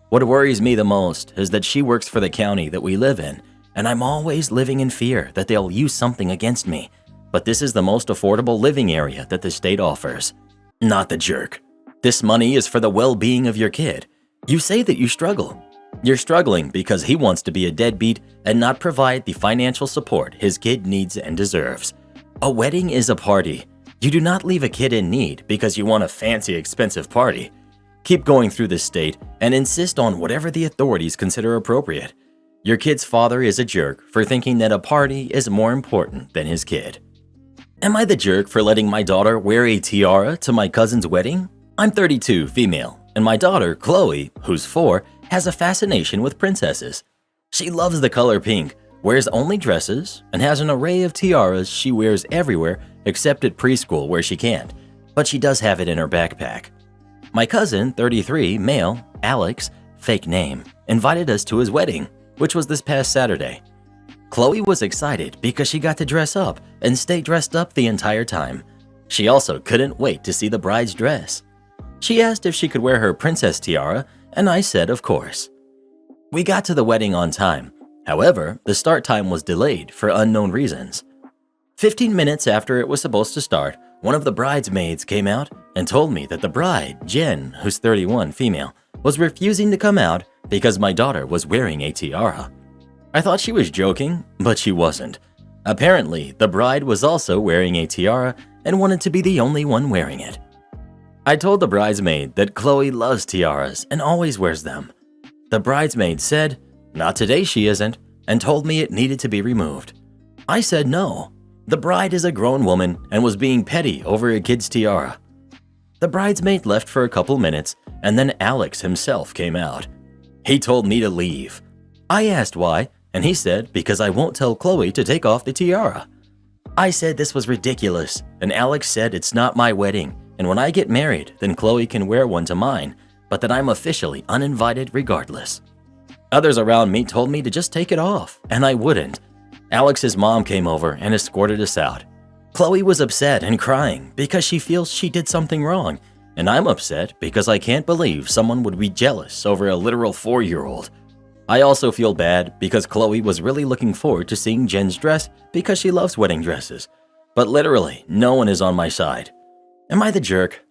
What worries me the most is that she works for the county that we live in, and I'm always living in fear that they'll use something against me. But this is the most affordable living area that the state offers. Not the jerk. This money is for the well-being of your kid. You say that you struggle. You're struggling because he wants to be a deadbeat and not provide the financial support his kid needs and deserves. A wedding is a party. You do not leave a kid in need because you want a fancy, expensive party. Keep going through this state and insist on whatever the authorities consider appropriate. Your kid's father is a jerk for thinking that a party is more important than his kid. Am I the jerk for letting my daughter wear a tiara to my cousin's wedding? I'm 32, female, and my daughter, Chloe, who's 4, has a fascination with princesses. She loves the color pink, wears only dresses, and has an array of tiaras she wears everywhere except at preschool where she can't, but she does have it in her backpack. My cousin, 33, male, Alex, fake name, invited us to his wedding, which was this past Saturday. Chloe was excited because she got to dress up and stay dressed up the entire time. She also couldn't wait to see the bride's dress. She asked if she could wear her princess tiara, and I said of course. We got to the wedding on time. However, the start time was delayed for unknown reasons. 15 minutes after it was supposed to start, one of the bridesmaids came out and told me that the bride, Jen, who's 31, female, was refusing to come out because my daughter was wearing a tiara. I thought she was joking, but she wasn't. Apparently, the bride was also wearing a tiara and wanted to be the only one wearing it. I told the bridesmaid that Chloe loves tiaras and always wears them. The bridesmaid said, "Not today she isn't," and told me it needed to be removed. I said no. The bride is a grown woman and was being petty over a kid's tiara. The bridesmaid left for a couple minutes, and then Alex himself came out. He told me to leave. I asked why, and he said because I won't tell Chloe to take off the tiara. I said this was ridiculous, and Alex said it's not my wedding, and when I get married, then Chloe can wear one to mine, but that I'm officially uninvited regardless. Others around me told me to just take it off, and I wouldn't. Alex's mom came over and escorted us out. Chloe was upset and crying because she feels she did something wrong, and I'm upset because I can't believe someone would be jealous over a literal 4-year-old. I also feel bad because Chloe was really looking forward to seeing Jen's dress because she loves wedding dresses, but literally no one is on my side. Am I the jerk?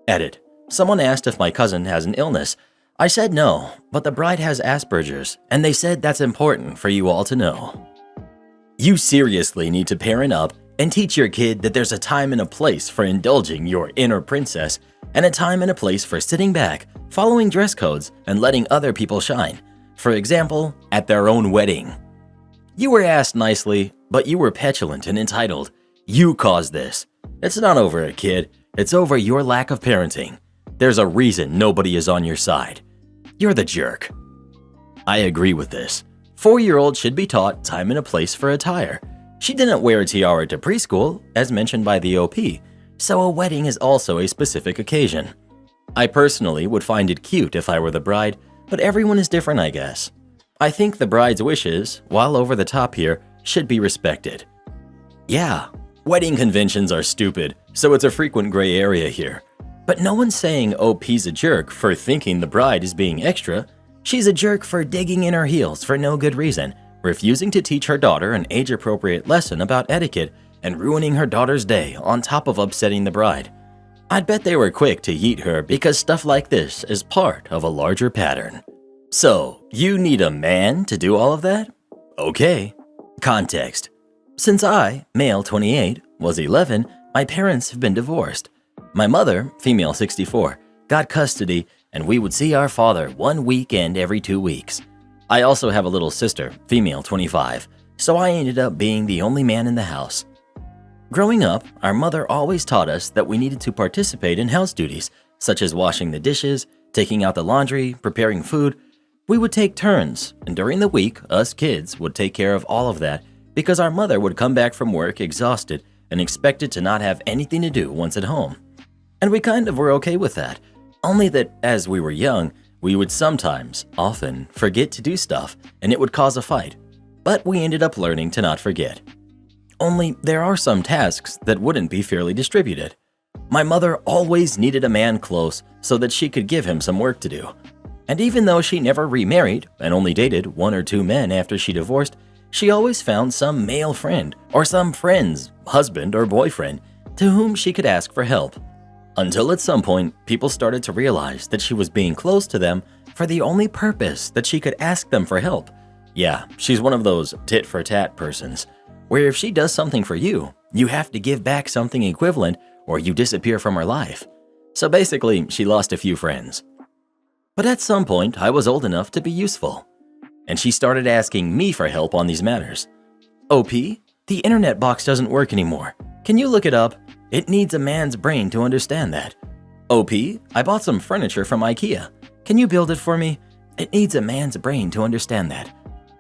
Edit. Someone asked if my cousin has an illness. I said no, but the bride has Asperger's, and they said that's important for you all to know. You seriously need to parent up and teach your kid that there's a time and a place for indulging your inner princess and a time and a place for sitting back, following dress codes, and letting other people shine. For example, at their own wedding. You were asked nicely, but you were petulant and entitled. You caused this. It's not over a kid, it's over your lack of parenting. There's a reason nobody is on your side. You're the jerk. I agree with this. 4-year-olds should be taught time and a place for attire. She didn't wear a tiara to preschool, as mentioned by the OP, so a wedding is also a specific occasion. I personally would find it cute if I were the bride, but everyone is different, I guess. I think the bride's wishes, while over the top here, should be respected. Yeah, wedding conventions are stupid, so it's a frequent gray area here. But no one's saying OP's a jerk for thinking the bride is being extra. She's a jerk for digging in her heels for no good reason, refusing to teach her daughter an age-appropriate lesson about etiquette, and ruining her daughter's day on top of upsetting the bride. I'd bet they were quick to yeet her because stuff like this is part of a larger pattern. So, you need a man to do all of that? Okay. Context. Since I, male 28, was 11, my parents have been divorced. My mother, female 64, got custody, and we would see our father one weekend every 2 weeks. I also have a little sister, female 25, so I ended up being the only man in the house. Growing up, our mother always taught us that we needed to participate in house duties, such as washing the dishes, taking out the laundry, preparing food. We would take turns, and during the week, us kids would take care of all of that because our mother would come back from work exhausted and expected to not have anything to do once at home. And we kind of were okay with that, only that as we were young, we would sometimes, often, forget to do stuff, and it would cause a fight. But we ended up learning to not forget. Only there are some tasks that wouldn't be fairly distributed. My mother always needed a man close so that she could give him some work to do. And even though she never remarried and only dated 1 or 2 men after she divorced, she always found some male friend or some friend's husband or boyfriend to whom she could ask for help. Until at some point, people started to realize that she was being close to them for the only purpose that she could ask them for help. Yeah, she's one of those tit-for-tat persons, where if she does something for you, you have to give back something equivalent or you disappear from her life. So basically, she lost a few friends. But at some point, I was old enough to be useful, and she started asking me for help on these matters. OP, the internet box doesn't work anymore. Can you look it up? It needs a man's brain to understand that. OP, I bought some furniture from IKEA. Can you build it for me? It needs a man's brain to understand that.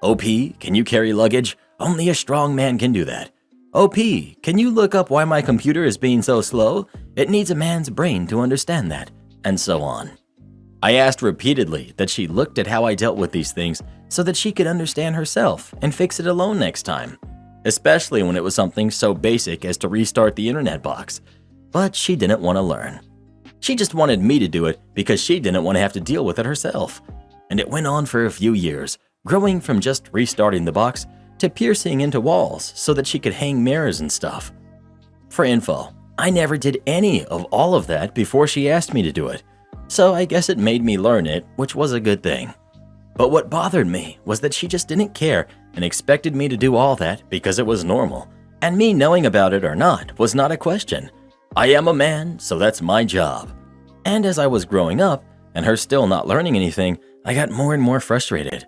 OP, can you carry luggage? Only a strong man can do that. OP, can you look up why my computer is being so slow? It needs a man's brain to understand that. And so on. I asked repeatedly that she looked at how I dealt with these things so that she could understand herself and fix it alone next time. Especially when it was something so basic as to restart the internet box. But she didn't want to learn. She just wanted me to do it because she didn't want to have to deal with it herself. And it went on for a few years, growing from just restarting the box to piercing into walls so that she could hang mirrors and stuff. For info, I never did any of all of that before she asked me to do it, so I guess it made me learn it, which was a good thing. But what bothered me was that she just didn't care and expected me to do all that because it was normal, and me knowing about it or not was not a question. I am a man, so that's my job. And as I was growing up, and her still not learning anything, I got more and more frustrated.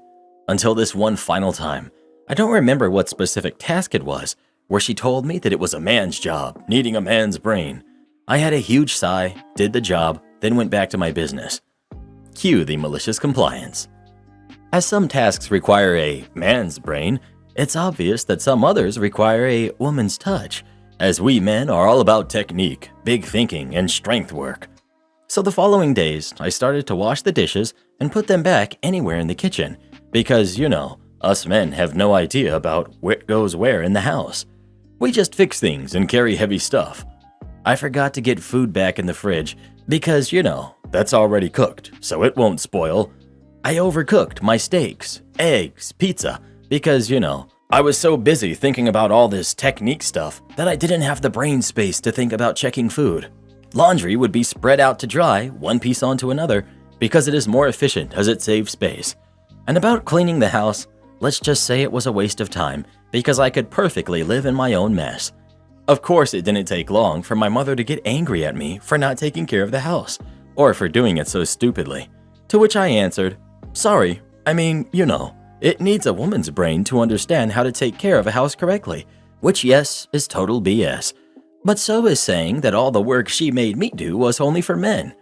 Until this one final time. I don't remember what specific task it was, where she told me that it was a man's job, needing a man's brain. I had a huge sigh, did the job, then went back to my business. Cue the malicious compliance. As some tasks require a man's brain, it's obvious that some others require a woman's touch, as we men are all about technique, big thinking, and strength work. So the following days, I started to wash the dishes and put them back anywhere in the kitchen, because, us men have no idea about what goes where in the house. We just fix things and carry heavy stuff. I forgot to get food back in the fridge because, that's already cooked, so it won't spoil. I overcooked my steaks, eggs, pizza, because, I was so busy thinking about all this technique stuff that I didn't have the brain space to think about checking food. Laundry would be spread out to dry, one piece onto another, because it is more efficient as it saves space. And about cleaning the house, let's just say it was a waste of time because I could perfectly live in my own mess. Of course, it didn't take long for my mother to get angry at me for not taking care of the house, or for doing it so stupidly. To which I answered, sorry, it needs a woman's brain to understand how to take care of a house correctly, which yes, is total BS. But so is saying that all the work she made me do was only for men.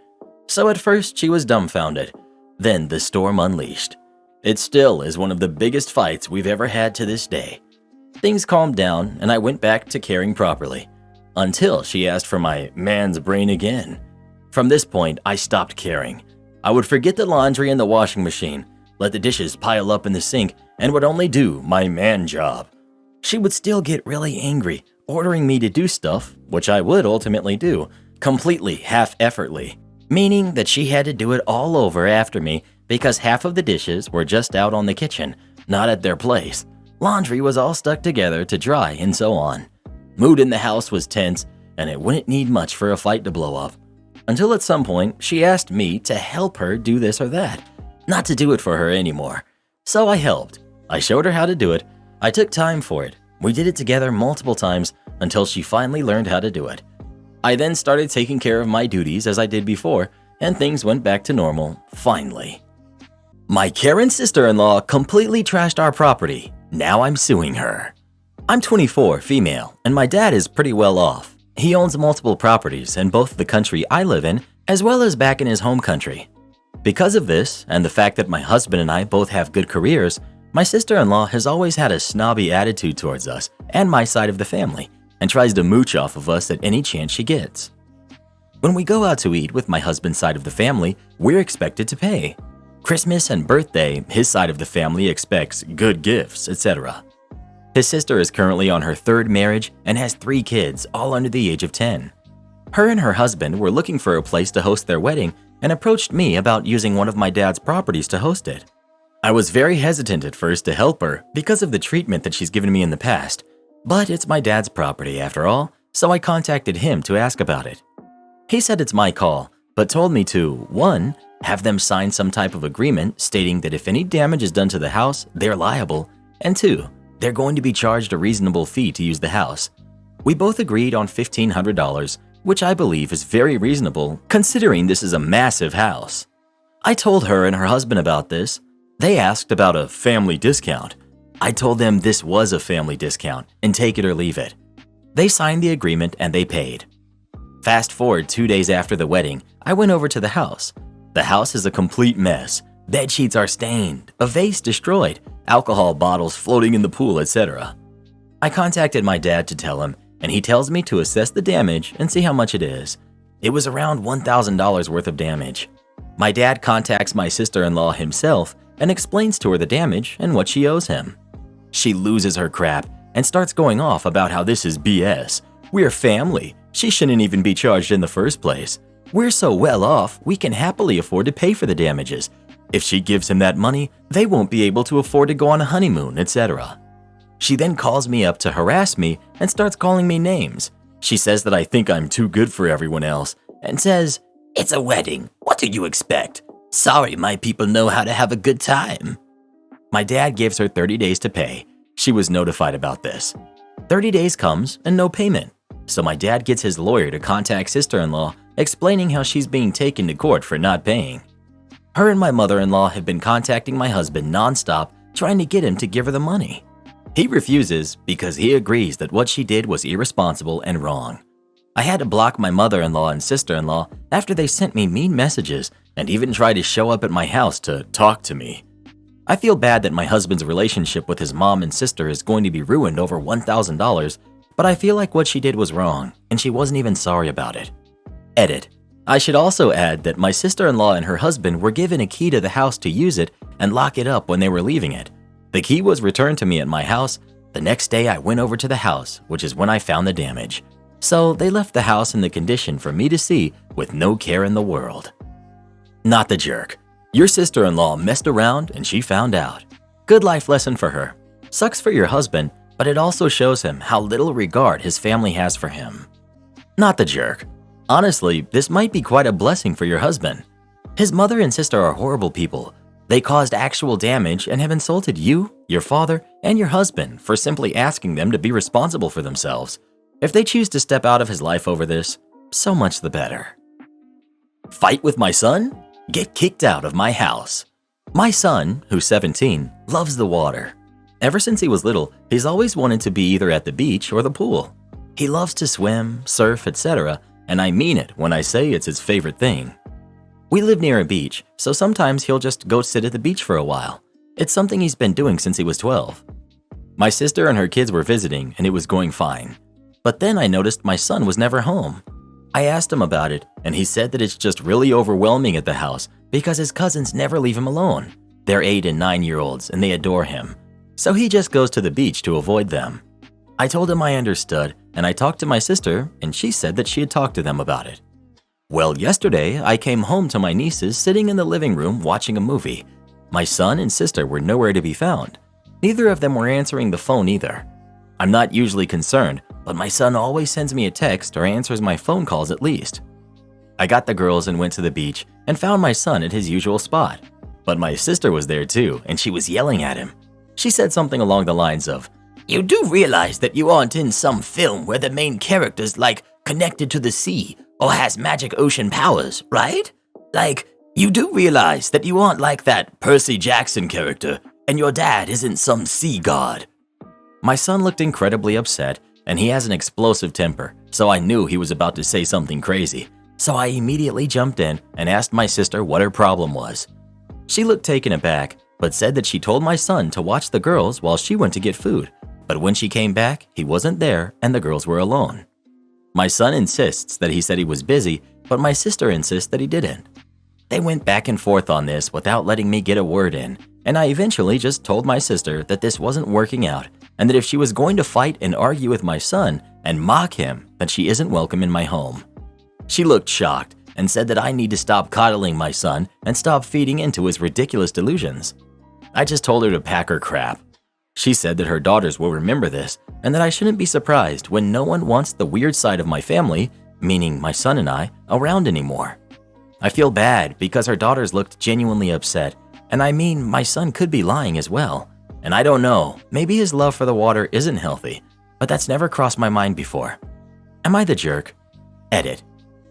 So at first she was dumbfounded, then the storm unleashed. It still is one of the biggest fights we've ever had to this day. Things calmed down and I went back to caring properly, until she asked for my man's brain again. From this point, I stopped caring. I would forget the laundry in the washing machine, let the dishes pile up in the sink, and would only do my man job. She would still get really angry, ordering me to do stuff, which I would ultimately do, completely half-effortly, meaning that she had to do it all over after me because half of the dishes were just out on the kitchen, not at their place. Laundry was all stuck together to dry and so on. Mood in the house was tense, and it wouldn't need much for a fight to blow up. Until at some point, she asked me to help her do this or that, not to do it for her anymore. So I helped. I showed her how to do it. I took time for it. We did it together multiple times until she finally learned how to do it. I then started taking care of my duties as I did before, and things went back to normal, finally. My Karen sister-in-law completely trashed our property. Now I'm suing her. I'm 24, female, and my dad is pretty well off. He owns multiple properties in both the country I live in, as well as back in his home country. Because of this, and the fact that my husband and I both have good careers, my sister-in-law has always had a snobby attitude towards us and my side of the family, and tries to mooch off of us at any chance she gets. When we go out to eat with my husband's side of the family, we're expected to pay. Christmas and birthday, his side of the family expects good gifts, etc. His sister is currently on her third marriage and has 3 kids, all under the age of 10. Her and her husband were looking for a place to host their wedding and approached me about using one of my dad's properties to host it. I was very hesitant at first to help her because of the treatment that she's given me in the past, but it's my dad's property after all, so I contacted him to ask about it. He said it's my call, but told me to, 1, have them sign some type of agreement stating that if any damage is done to the house, they're liable, and 2, they're going to be charged a reasonable fee to use the house. We both agreed on $1,500, which I believe is very reasonable considering this is a massive house. I told her and her husband about this. They asked about a family discount. I told them this was a family discount and take it or leave it. They signed the agreement and they paid. Fast forward 2 days after the wedding, I went over to the house. The house is a complete mess. Bed sheets are stained, a vase destroyed, alcohol bottles floating in the pool, etc. I contacted my dad to tell him, and he tells me to assess the damage and see how much it is. It was around $1,000 worth of damage. My dad contacts my sister-in-law himself and explains to her the damage and what she owes him. She loses her crap and starts going off about how this is BS. We're family. She shouldn't even be charged in the first place. We're so well off, we can happily afford to pay for the damages. If she gives him that money, they won't be able to afford to go on a honeymoon, etc. She then calls me up to harass me and starts calling me names. She says that I think I'm too good for everyone else and says, "It's a wedding. What do you expect? Sorry, my people know how to have a good time." My dad gives her 30 days to pay. She was notified about this. 30 days comes and no payment. So my dad gets his lawyer to contact sister-in-law, explaining how she's being taken to court for not paying. Her and my mother-in-law have been contacting my husband nonstop, trying to get him to give her the money. He refuses because he agrees that what she did was irresponsible and wrong. I had to block my mother-in-law and sister-in-law after they sent me mean messages and even tried to show up at my house to talk to me. I feel bad that my husband's relationship with his mom and sister is going to be ruined over $1,000, but I feel like what she did was wrong and she wasn't even sorry about it. Edit. I should also add that my sister-in-law and her husband were given a key to the house to use it and lock it up when they were leaving it. The key was returned to me at my house. The next day I went over to the house, which is when I found the damage. So they left the house in the condition for me to see with no care in the world. Not the jerk. Your sister-in-law messed around and she found out. Good life lesson for her. Sucks for your husband, but it also shows him how little regard his family has for him. Not the jerk. Honestly, this might be quite a blessing for your husband. His mother and sister are horrible people. They caused actual damage and have insulted you, your father, and your husband for simply asking them to be responsible for themselves. If they choose to step out of his life over this, so much the better. Fight with my son? Get kicked out of my house. My son, who's 17, loves the water. Ever since he was little, he's always wanted to be either at the beach or the pool. He loves to swim, surf, etc., and I mean it when I say it's his favorite thing. We live near a beach, so sometimes he'll just go sit at the beach for a while. It's something he's been doing since he was 12. My sister and her kids were visiting and it was going fine. But then I noticed my son was never home. I asked him about it and he said that it's just really overwhelming at the house because his cousins never leave him alone. They're 8 and 9-year-olds and they adore him. So he just goes to the beach to avoid them. I told him I understood and I talked to my sister and she said that she had talked to them about it. Well, yesterday I came home to my nieces sitting in the living room watching a movie. My son and sister were nowhere to be found. Neither of them were answering the phone either. I'm not usually concerned, but my son always sends me a text or answers my phone calls at least. I got the girls and went to the beach and found my son at his usual spot. But my sister was there too and she was yelling at him. She said something along the lines of, "You do realize that you aren't in some film where the main character's like connected to the sea or has magic ocean powers, right? Like, you do realize that you aren't like that Percy Jackson character and your dad isn't some sea god." My son looked incredibly upset and he has an explosive temper, so I knew he was about to say something crazy. So I immediately jumped in and asked my sister what her problem was. She looked taken aback, but said that she told my son to watch the girls while she went to get food. But when she came back, he wasn't there and the girls were alone. My son insists that he said he was busy, but my sister insists that he didn't. They went back and forth on this without letting me get a word in, and I eventually just told my sister that this wasn't working out and that if she was going to fight and argue with my son and mock him, that she isn't welcome in my home. She looked shocked and said that I need to stop coddling my son and stop feeding into his ridiculous delusions. I just told her to pack her crap. She said that her daughters will remember this and that I shouldn't be surprised when no one wants the weird side of my family, meaning my son and I, around anymore. I feel bad because her daughters looked genuinely upset, and I mean my son could be lying as well. And I don't know, maybe his love for the water isn't healthy, but that's never crossed my mind before. Am I the jerk? Edit.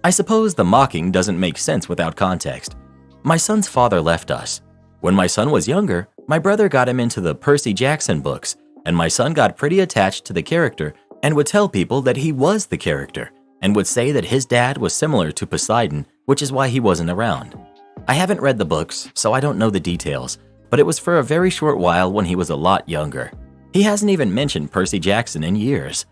I suppose the mocking doesn't make sense without context. My son's father left us. When my son was younger, my brother got him into the Percy Jackson books, and my son got pretty attached to the character and would tell people that he was the character and would say that his dad was similar to Poseidon, which is why he wasn't around. I haven't read the books, so I don't know the details, but it was for a very short while when he was a lot younger. He hasn't even mentioned Percy Jackson in years.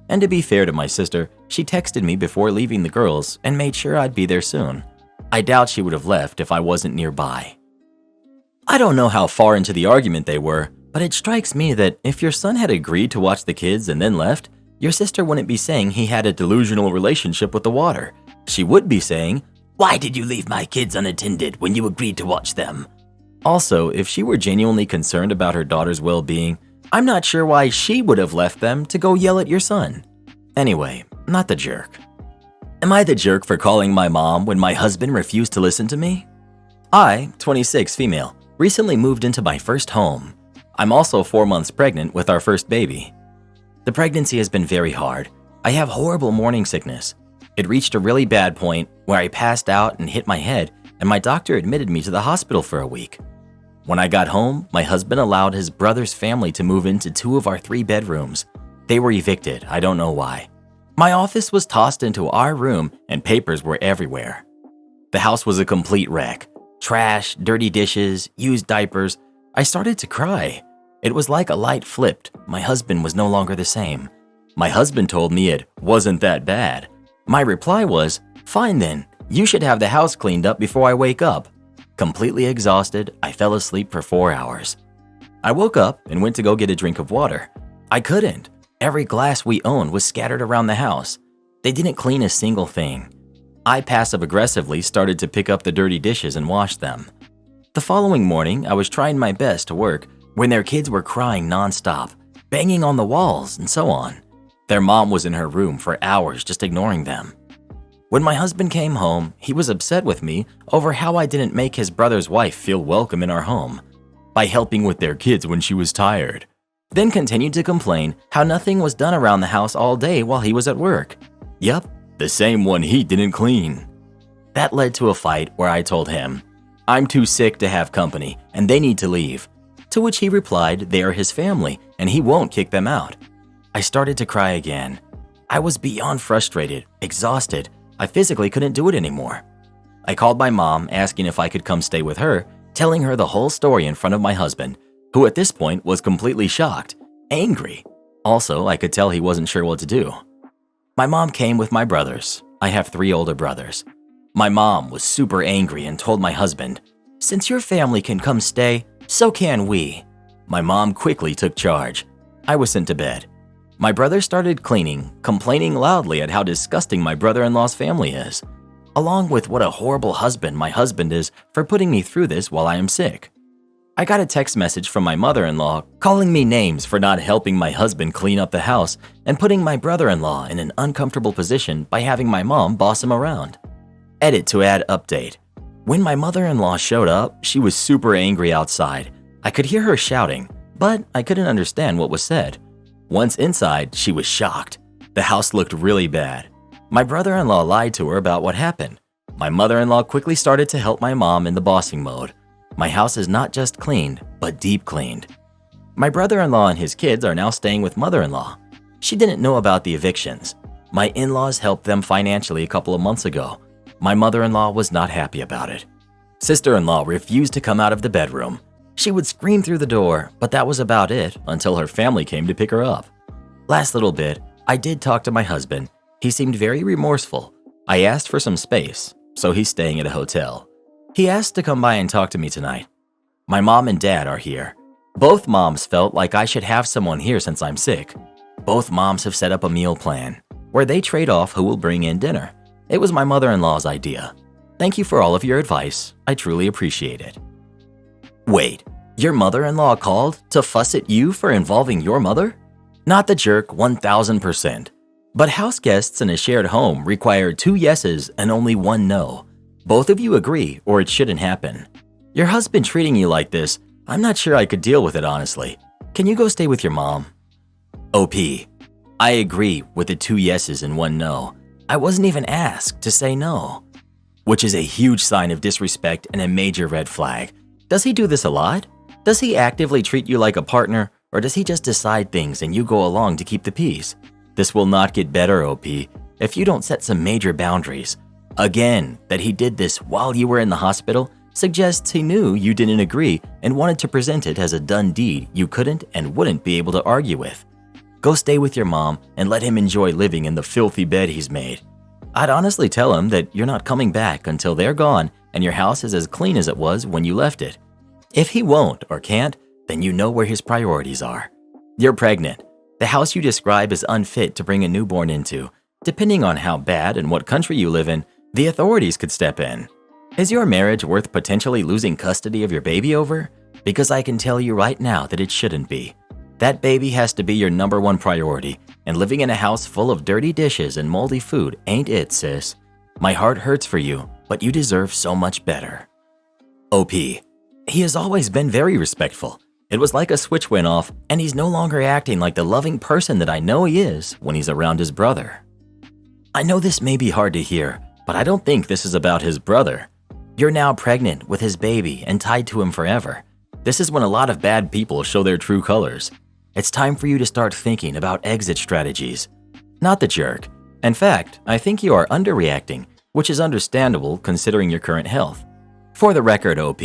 And to be fair to my sister, she texted me before leaving the girls and made sure I'd be there soon. I doubt she would have left if I wasn't nearby. I don't know how far into the argument they were, but it strikes me that if your son had agreed to watch the kids and then left, your sister wouldn't be saying he had a delusional relationship with the water. She would be saying, "Why did you leave my kids unattended when you agreed to watch them?" Also, if she were genuinely concerned about her daughter's well-being, I'm not sure why she would have left them to go yell at your son. Anyway, not the jerk. Am I the jerk for calling my mom when my husband refused to listen to me? I, 26 female, recently moved into my first home. I'm also 4 months pregnant with our first baby. The pregnancy has been very hard. I have horrible morning sickness. It reached a really bad point where I passed out and hit my head, and my doctor admitted me to the hospital for a week. When I got home, my husband allowed his brother's family to move into 2 of our 3 bedrooms. They were evicted, I don't know why. My office was tossed into our room and papers were everywhere. The house was a complete wreck. Trash, dirty dishes, used diapers. I started to cry. It was like a light flipped. My husband was no longer the same. My husband told me it wasn't that bad. My reply was, "Fine then, you should have the house cleaned up before I wake up." Completely exhausted, I fell asleep for 4 hours. I woke up and went to go get a drink of water. I couldn't. Every glass we owned was scattered around the house. They didn't clean a single thing. I passive-aggressively started to pick up the dirty dishes and wash them. The following morning, I was trying my best to work when their kids were crying nonstop, banging on the walls, and so on. Their mom was in her room for hours just ignoring them. When my husband came home, he was upset with me over how I didn't make his brother's wife feel welcome in our home by helping with their kids when she was tired. Then continued to complain how nothing was done around the house all day while he was at work. Yup, the same one he didn't clean. That led to a fight where I told him, "I'm too sick to have company and they need to leave." To which he replied they are his family and he won't kick them out. I started to cry again. I was beyond frustrated, exhausted. I physically couldn't do it anymore. I called my mom asking if I could come stay with her, telling her the whole story in front of my husband, who at this point was completely shocked, angry. Also, I could tell he wasn't sure what to do. My mom came with my brothers. I have 3 older brothers. My mom was super angry and told my husband, "Since your family can come stay, so can we." My mom quickly took charge. I was sent to bed. My brother started cleaning, complaining loudly at how disgusting my brother-in-law's family is, along with what a horrible husband my husband is for putting me through this while I am sick. I got a text message from my mother-in-law calling me names for not helping my husband clean up the house and putting my brother-in-law in an uncomfortable position by having my mom boss him around. Edit to add update. When my mother-in-law showed up, she was super angry outside. I could hear her shouting, but I couldn't understand what was said. Once inside, she was shocked. The house looked really bad. My brother-in-law lied to her about what happened. My mother-in-law quickly started to help my mom in the bossing mode. My house is not just cleaned, but deep cleaned. My brother-in-law and his kids are now staying with mother-in-law. She didn't know about the evictions. My in-laws helped them financially a couple of months ago. My mother-in-law was not happy about it. Sister-in-law refused to come out of the bedroom. She would scream through the door, but that was about it until her family came to pick her up. Last little bit, I did talk to my husband. He seemed very remorseful. I asked for some space, so he's staying at a hotel. He asked to come by and talk to me tonight. My mom and dad are here. Both moms felt like I should have someone here since I'm sick. Both moms have set up a meal plan, where they trade off who will bring in dinner. It was my mother-in-law's idea. Thank you for all of your advice. I truly appreciate it. Wait, your mother-in-law called to fuss at you for involving your mother? Not the jerk 1000%. But house guests in a shared home require 2 yeses and only 1 no. Both of you agree or it shouldn't happen. Your husband treating you like this, I'm not sure I could deal with it honestly. Can you go stay with your mom? OP, I agree with the 2 yeses and 1 no. I wasn't even asked to say no, which is a huge sign of disrespect and a major red flag. Does he do this a lot? Does he actively treat you like a partner, or does he just decide things and you go along to keep the peace? This will not get better, OP, if you don't set some major boundaries. Again, that he did this while you were in the hospital suggests he knew you didn't agree and wanted to present it as a done deed you couldn't and wouldn't be able to argue with. Go stay with your mom and let him enjoy living in the filthy bed he's made. I'd honestly tell him that you're not coming back until they're gone and your house is as clean as it was when you left it. If he won't or can't, then you know where his priorities are. You're pregnant. The house you describe is unfit to bring a newborn into. Depending on how bad and what country you live in, the authorities could step in. Is your marriage worth potentially losing custody of your baby over? Because I can tell you right now that it shouldn't be. That baby has to be your #1 priority, and living in a house full of dirty dishes and moldy food ain't it, sis. My heart hurts for you, but you deserve so much better. OP, he has always been very respectful. It was like a switch went off, and he's no longer acting like the loving person that I know he is when he's around his brother. I know this may be hard to hear, but I don't think this is about his brother. You're now pregnant with his baby and tied to him forever. This is when a lot of bad people show their true colors. It's time for you to start thinking about exit strategies. Not the jerk. In fact, I think you are underreacting, which is understandable considering your current health. For the record, OP,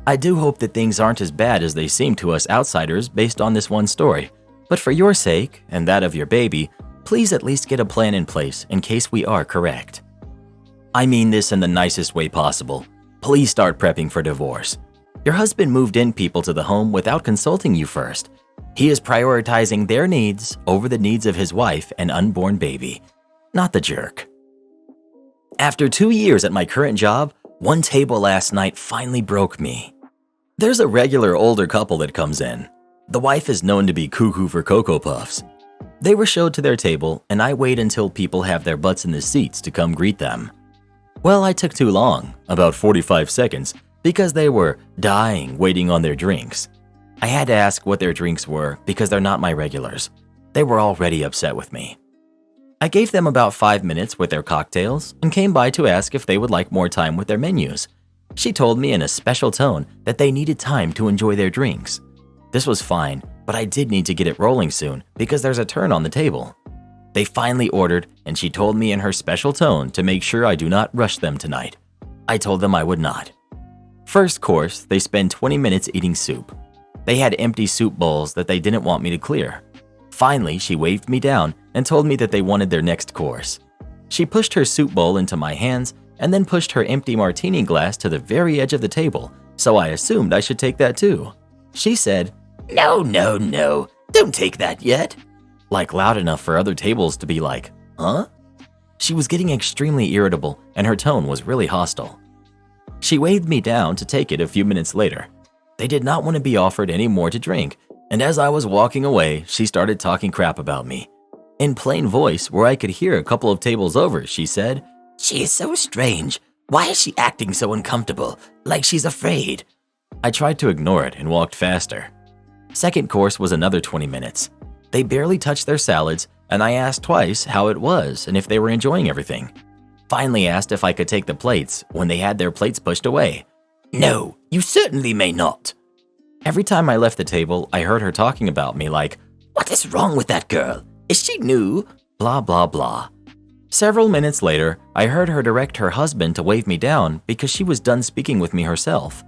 I do hope that things aren't as bad as they seem to us outsiders based on this one story. But for your sake, and that of your baby, please at least get a plan in place in case we are correct. I mean this in the nicest way possible. Please start prepping for divorce. Your husband moved in people to the home without consulting you first. He is prioritizing their needs over the needs of his wife and unborn baby. Not the jerk. After 2 years at my current job, one table last night finally broke me. There's a regular older couple that comes in. The wife is known to be cuckoo for Cocoa Puffs. They were showed to their table, and I wait until people have their butts in the seats to come greet them. Well, I took too long, about 45 seconds, because they were dying waiting on their drinks. I had to ask what their drinks were because they're not my regulars. They were already upset with me. I gave them about 5 minutes with their cocktails and came by to ask if they would like more time with their menus. She told me in a special tone that they needed time to enjoy their drinks. This was fine, but I did need to get it rolling soon because there's a turn on the table. They finally ordered, and she told me in her special tone to make sure I do not rush them tonight. I told them I would not. First course, they spent 20 minutes eating soup. They had empty soup bowls that they didn't want me to clear. Finally, she waved me down and told me that they wanted their next course. She pushed her soup bowl into my hands and then pushed her empty martini glass to the very edge of the table, so I assumed I should take that too. She said, "No, no, no, don't take that yet." Like loud enough for other tables to be like, huh? She was getting extremely irritable and her tone was really hostile. She waved me down to take it a few minutes later. They did not want to be offered any more to drink, and as I was walking away, she started talking crap about me. In plain voice, where I could hear a couple of tables over, she said, "She is so strange. Why is she acting so uncomfortable, like she's afraid?" I tried to ignore it and walked faster. Second course was another 20 minutes. They barely touched their salads, and I asked twice how it was and if they were enjoying everything. Finally asked if I could take the plates when they had their plates pushed away. "No, you certainly may not." Every time I left the table, I heard her talking about me like, "What is wrong with that girl? Is she new?" Blah, blah, blah. Several minutes later, I heard her direct her husband to wave me down because she was done speaking with me herself.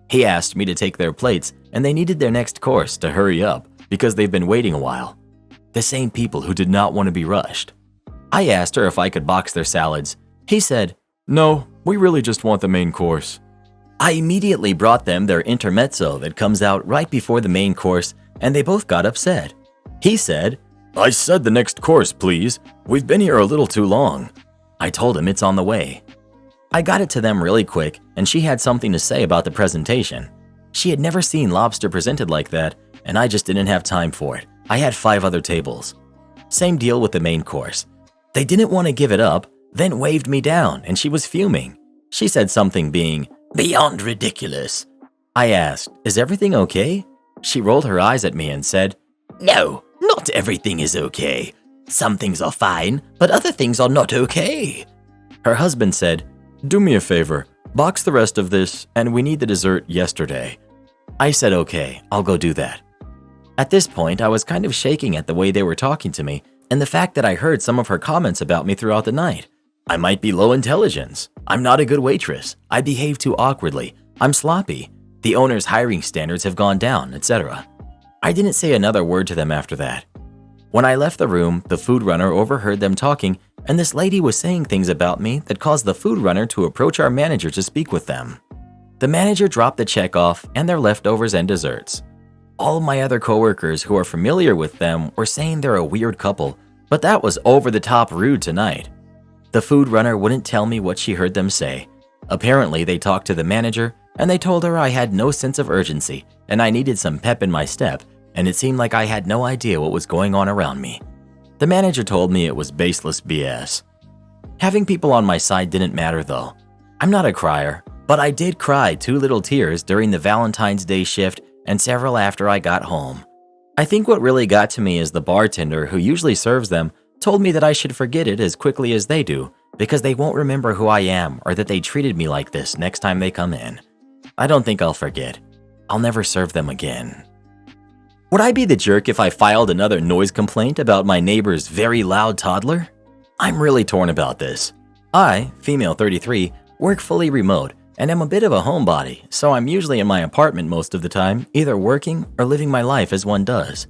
He asked me to take their plates, and they needed their next course to hurry up because they've been waiting a while. The same people who did not want to be rushed. I asked her if I could box their salads. He said, "No, we really just want the main course." I immediately brought them their intermezzo that comes out right before the main course, and they both got upset. He said, "I said the next course, please. We've been here a little too long." I told him it's on the way. I got it to them really quick, and she had something to say about the presentation. She had never seen lobster presented like that, and I just didn't have time for it. I had 5 other tables. Same deal with the main course. They didn't want to give it up, then waved me down, and she was fuming. She said something being beyond ridiculous. I asked, "Is everything okay?" She rolled her eyes at me and said, "No, not everything is okay. Some things are fine, but other things are not okay." Her husband said, "Do me a favor, box the rest of this, and we need the dessert yesterday." I said, "Okay, I'll go do that." At this point, I was kind of shaking at the way they were talking to me and the fact that I heard some of her comments about me throughout the night. I might be low intelligence. I'm not a good waitress. I behave too awkwardly. I'm sloppy. The owner's hiring standards have gone down, etc. I didn't say another word to them after that. When I left the room, the food runner overheard them talking, and this lady was saying things about me that caused the food runner to approach our manager to speak with them. The manager dropped the check off and their leftovers and desserts. All my other coworkers who are familiar with them were saying they're a weird couple, but that was over the top rude tonight. The food runner wouldn't tell me what she heard them say. Apparently, they talked to the manager, and they told her I had no sense of urgency, and I needed some pep in my step, and it seemed like I had no idea what was going on around me. The manager told me it was baseless BS. Having people on my side didn't matter though. I'm not a crier, but I did cry 2 little tears during the Valentine's Day shift and several after I got home. I think what really got to me is the bartender who usually serves them told me that I should forget it as quickly as they do because they won't remember who I am or that they treated me like this next time they come in. I don't think I'll forget. I'll never serve them again. Would I be the jerk if I filed another noise complaint about my neighbor's very loud toddler? I'm really torn about this. I, female 33, work fully remote and am a bit of a homebody, so I'm usually in my apartment most of the time, either working or living my life as one does.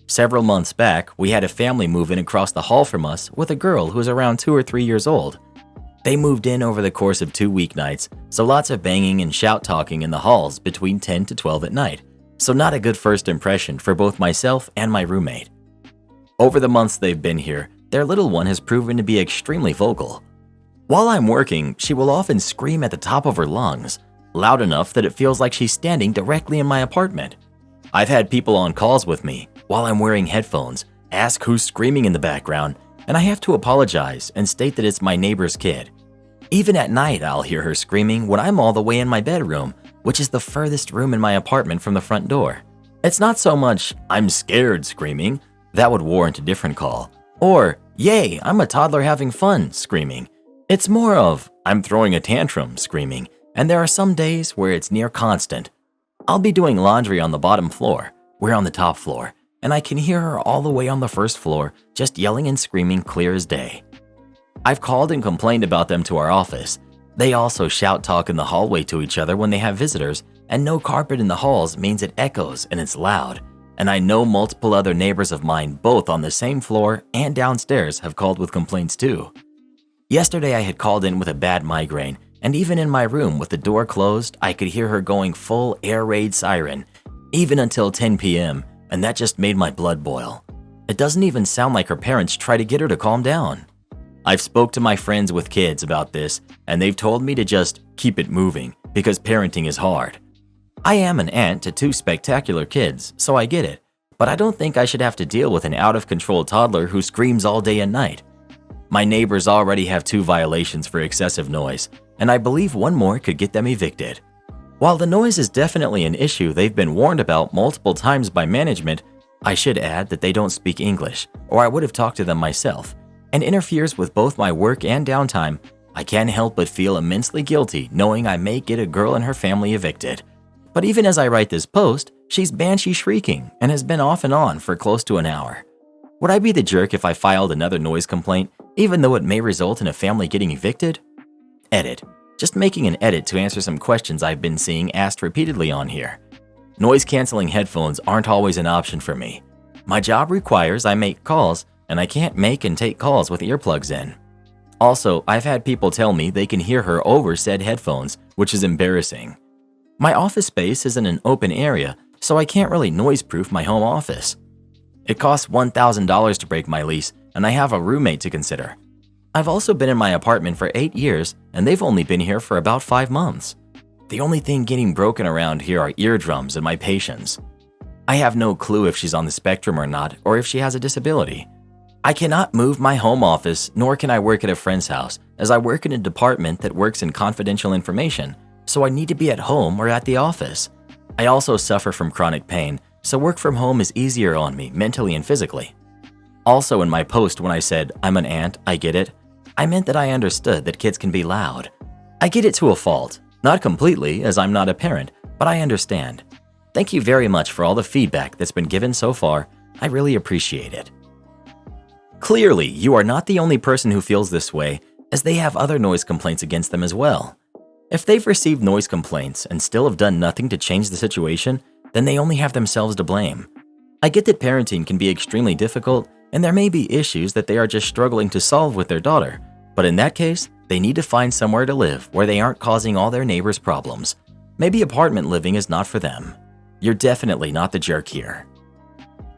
Several months back, we had a family move in across the hall from us with a girl who was around 2 or 3 years old. They moved in over the course of 2 weeknights, so lots of banging and shout-talking in the halls between 10 to 12 at night, so not a good first impression for both myself and my roommate. Over the months they've been here, their little one has proven to be extremely vocal. While I'm working, she will often scream at the top of her lungs, loud enough that it feels like she's standing directly in my apartment. I've had people on calls with me, while I'm wearing headphones, ask who's screaming in the background, and I have to apologize and state that it's my neighbor's kid. Even at night, I'll hear her screaming when I'm all the way in my bedroom, which is the furthest room in my apartment from the front door. It's not so much, "I'm scared" screaming, that would warrant a different call, or, "Yay, I'm a toddler having fun" screaming. It's more of, "I'm throwing a tantrum" screaming, and there are some days where it's near constant. I'll be doing laundry on the bottom floor, we're on the top floor, and I can hear her all the way on the first floor, just yelling and screaming clear as day. I've called and complained about them to our office. They also shout talk in the hallway to each other when they have visitors, and no carpet in the halls means it echoes and it's loud. And I know multiple other neighbors of mine, both on the same floor and downstairs, have called with complaints too. Yesterday I had called in with a bad migraine, and even in my room with the door closed, I could hear her going full air raid siren, even until 10 p.m., and that just made my blood boil. It doesn't even sound like her parents try to get her to calm down. I've spoke to my friends with kids about this, and they've told me to just keep it moving because parenting is hard. I am an aunt to 2 spectacular kids, so I get it, but I don't think I should have to deal with an out-of-control toddler who screams all day and night. My neighbors already have 2 violations for excessive noise, and I believe one more could get them evicted. While the noise is definitely an issue they've been warned about multiple times by management, I should add that they don't speak English, or I would have talked to them myself, and interferes with both my work and downtime. I can't help but feel immensely guilty knowing I may get a girl and her family evicted. But even as I write this post, she's banshee shrieking and has been off and on for close to an hour. Would I be the jerk if I filed another noise complaint, even though it may result in a family getting evicted? Edit. Just making an edit to answer some questions I've been seeing asked repeatedly on here. Noise-canceling headphones aren't always an option for me. My job requires I make calls, and I can't make and take calls with earplugs in. Also, I've had people tell me they can hear her over said headphones, which is embarrassing. My office space is in an open area, so I can't really noise-proof my home office. It costs $1,000 to break my lease, and I have a roommate to consider. I've also been in my apartment for 8 years, and they've only been here for about 5 months. The only thing getting broken around here are eardrums and my patience. I have no clue if she's on the spectrum or not, or if she has a disability. I cannot move my home office, nor can I work at a friend's house, as I work in a department that works in confidential information, so I need to be at home or at the office. I also suffer from chronic pain, so work from home is easier on me mentally and physically. Also in my post when I said, "I'm an aunt, I get it," I meant that I understood that kids can be loud. I get it to a fault, not completely as I'm not a parent, but I understand. Thank you very much for all the feedback that's been given so far. I really appreciate it. Clearly, you are not the only person who feels this way, as they have other noise complaints against them as well. If they've received noise complaints and still have done nothing to change the situation, then they only have themselves to blame. I get that parenting can be extremely difficult, and there may be issues that they are just struggling to solve with their daughter, but in that case, they need to find somewhere to live where they aren't causing all their neighbors' problems. Maybe apartment living is not for them. You're definitely not the jerk here.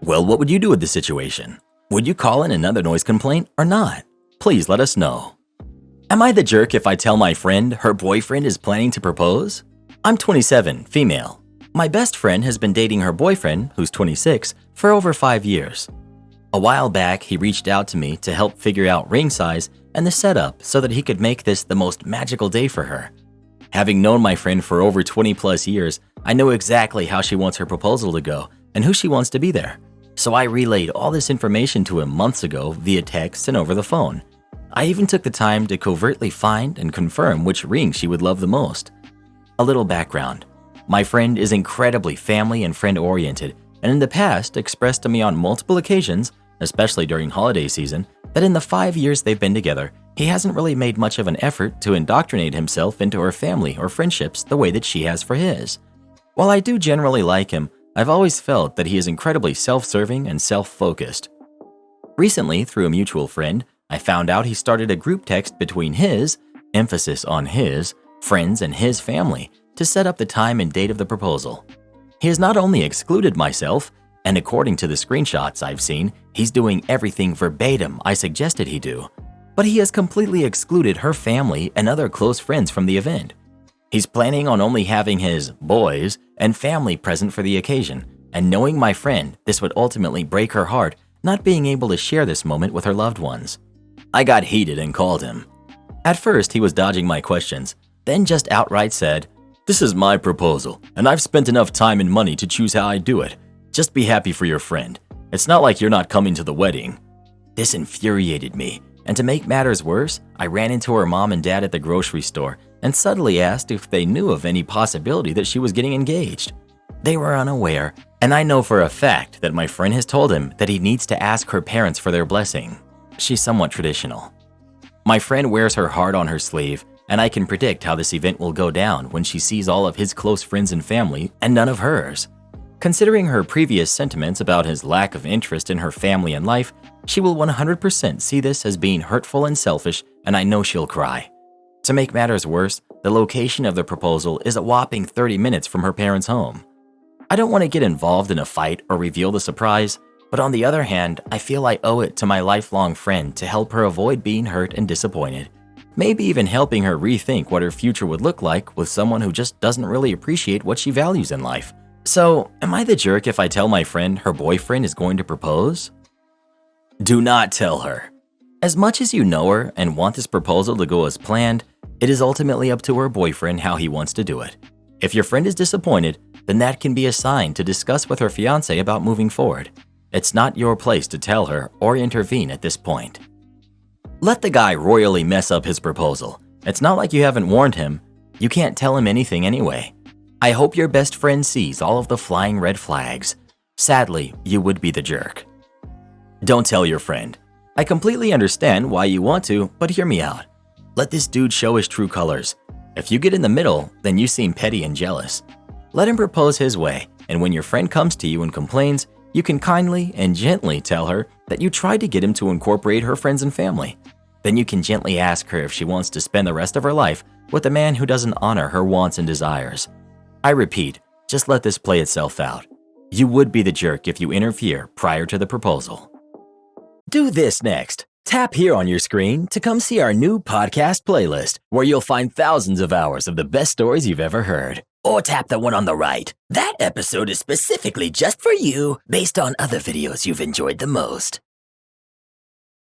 Well, what would you do with this situation? Would you call in another noise complaint or not? Please let us know. Am I the jerk if I tell my friend her boyfriend is planning to propose? I'm 27, female. My best friend has been dating her boyfriend, who's 26, for over 5 years. A while back, he reached out to me to help figure out ring size and the setup so that he could make this the most magical day for her. Having known my friend for over 20 plus years, I know exactly how she wants her proposal to go and who she wants to be there. So I relayed all this information to him months ago via text and over the phone. I even took the time to covertly find and confirm which ring she would love the most. A little background. My friend is incredibly family and friend-oriented, and in the past expressed to me on multiple occasions, especially during holiday season, that in the 5 years they've been together, he hasn't really made much of an effort to indoctrinate himself into her family or friendships the way that she has for his. While I do generally like him, I've always felt that he is incredibly self-serving and self-focused. Recently, through a mutual friend, I found out he started a group text between his, emphasis on his, friends and his family to set up the time and date of the proposal. He has not only excluded myself, and according to the screenshots I've seen, he's doing everything verbatim I suggested he do, but he has completely excluded her family and other close friends from the event. He's planning on only having his boys and family present for the occasion, and knowing my friend, this would ultimately break her heart not being able to share this moment with her loved ones. I got heated and called him. At first, he was dodging my questions, then just outright said, "This is my proposal, and I've spent enough time and money to choose how I do it. Just be happy for your friend. It's not like you're not coming to the wedding." This infuriated me, and to make matters worse, I ran into her mom and dad at the grocery store and subtly asked if they knew of any possibility that she was getting engaged. They were unaware, and I know for a fact that my friend has told him that he needs to ask her parents for their blessing. She's somewhat traditional. My friend wears her heart on her sleeve, and I can predict how this event will go down when she sees all of his close friends and family and none of hers. Considering her previous sentiments about his lack of interest in her family and life, she will 100% see this as being hurtful and selfish, and I know she'll cry. To make matters worse, the location of the proposal is a whopping 30 minutes from her parents' home. I don't want to get involved in a fight or reveal the surprise, but on the other hand, I feel I owe it to my lifelong friend to help her avoid being hurt and disappointed. Maybe even helping her rethink what her future would look like with someone who just doesn't really appreciate what she values in life. So, am I the jerk if I tell my friend her boyfriend is going to propose? Do not tell her. As much as you know her and want this proposal to go as planned, it is ultimately up to her boyfriend how he wants to do it. If your friend is disappointed, then that can be a sign to discuss with her fiancé about moving forward. It's not your place to tell her or intervene at this point. Let the guy royally mess up his proposal. It's not like you haven't warned him. You can't tell him anything anyway. I hope your best friend sees all of the flying red flags. Sadly, you would be the jerk. Don't tell your friend. I completely understand why you want to, but hear me out. Let this dude show his true colors. If you get in the middle, then you seem petty and jealous. Let him propose his way, and when your friend comes to you and complains, you can kindly and gently tell her that you tried to get him to incorporate her friends and family. Then you can gently ask her if she wants to spend the rest of her life with a man who doesn't honor her wants and desires. I repeat, just let this play itself out. You would be the jerk if you interfere prior to the proposal. Do this next. Tap here on your screen to come see our new podcast playlist, where you'll find thousands of hours of the best stories you've ever heard. Or tap the one on the right. That episode is specifically just for you, based on other videos you've enjoyed the most.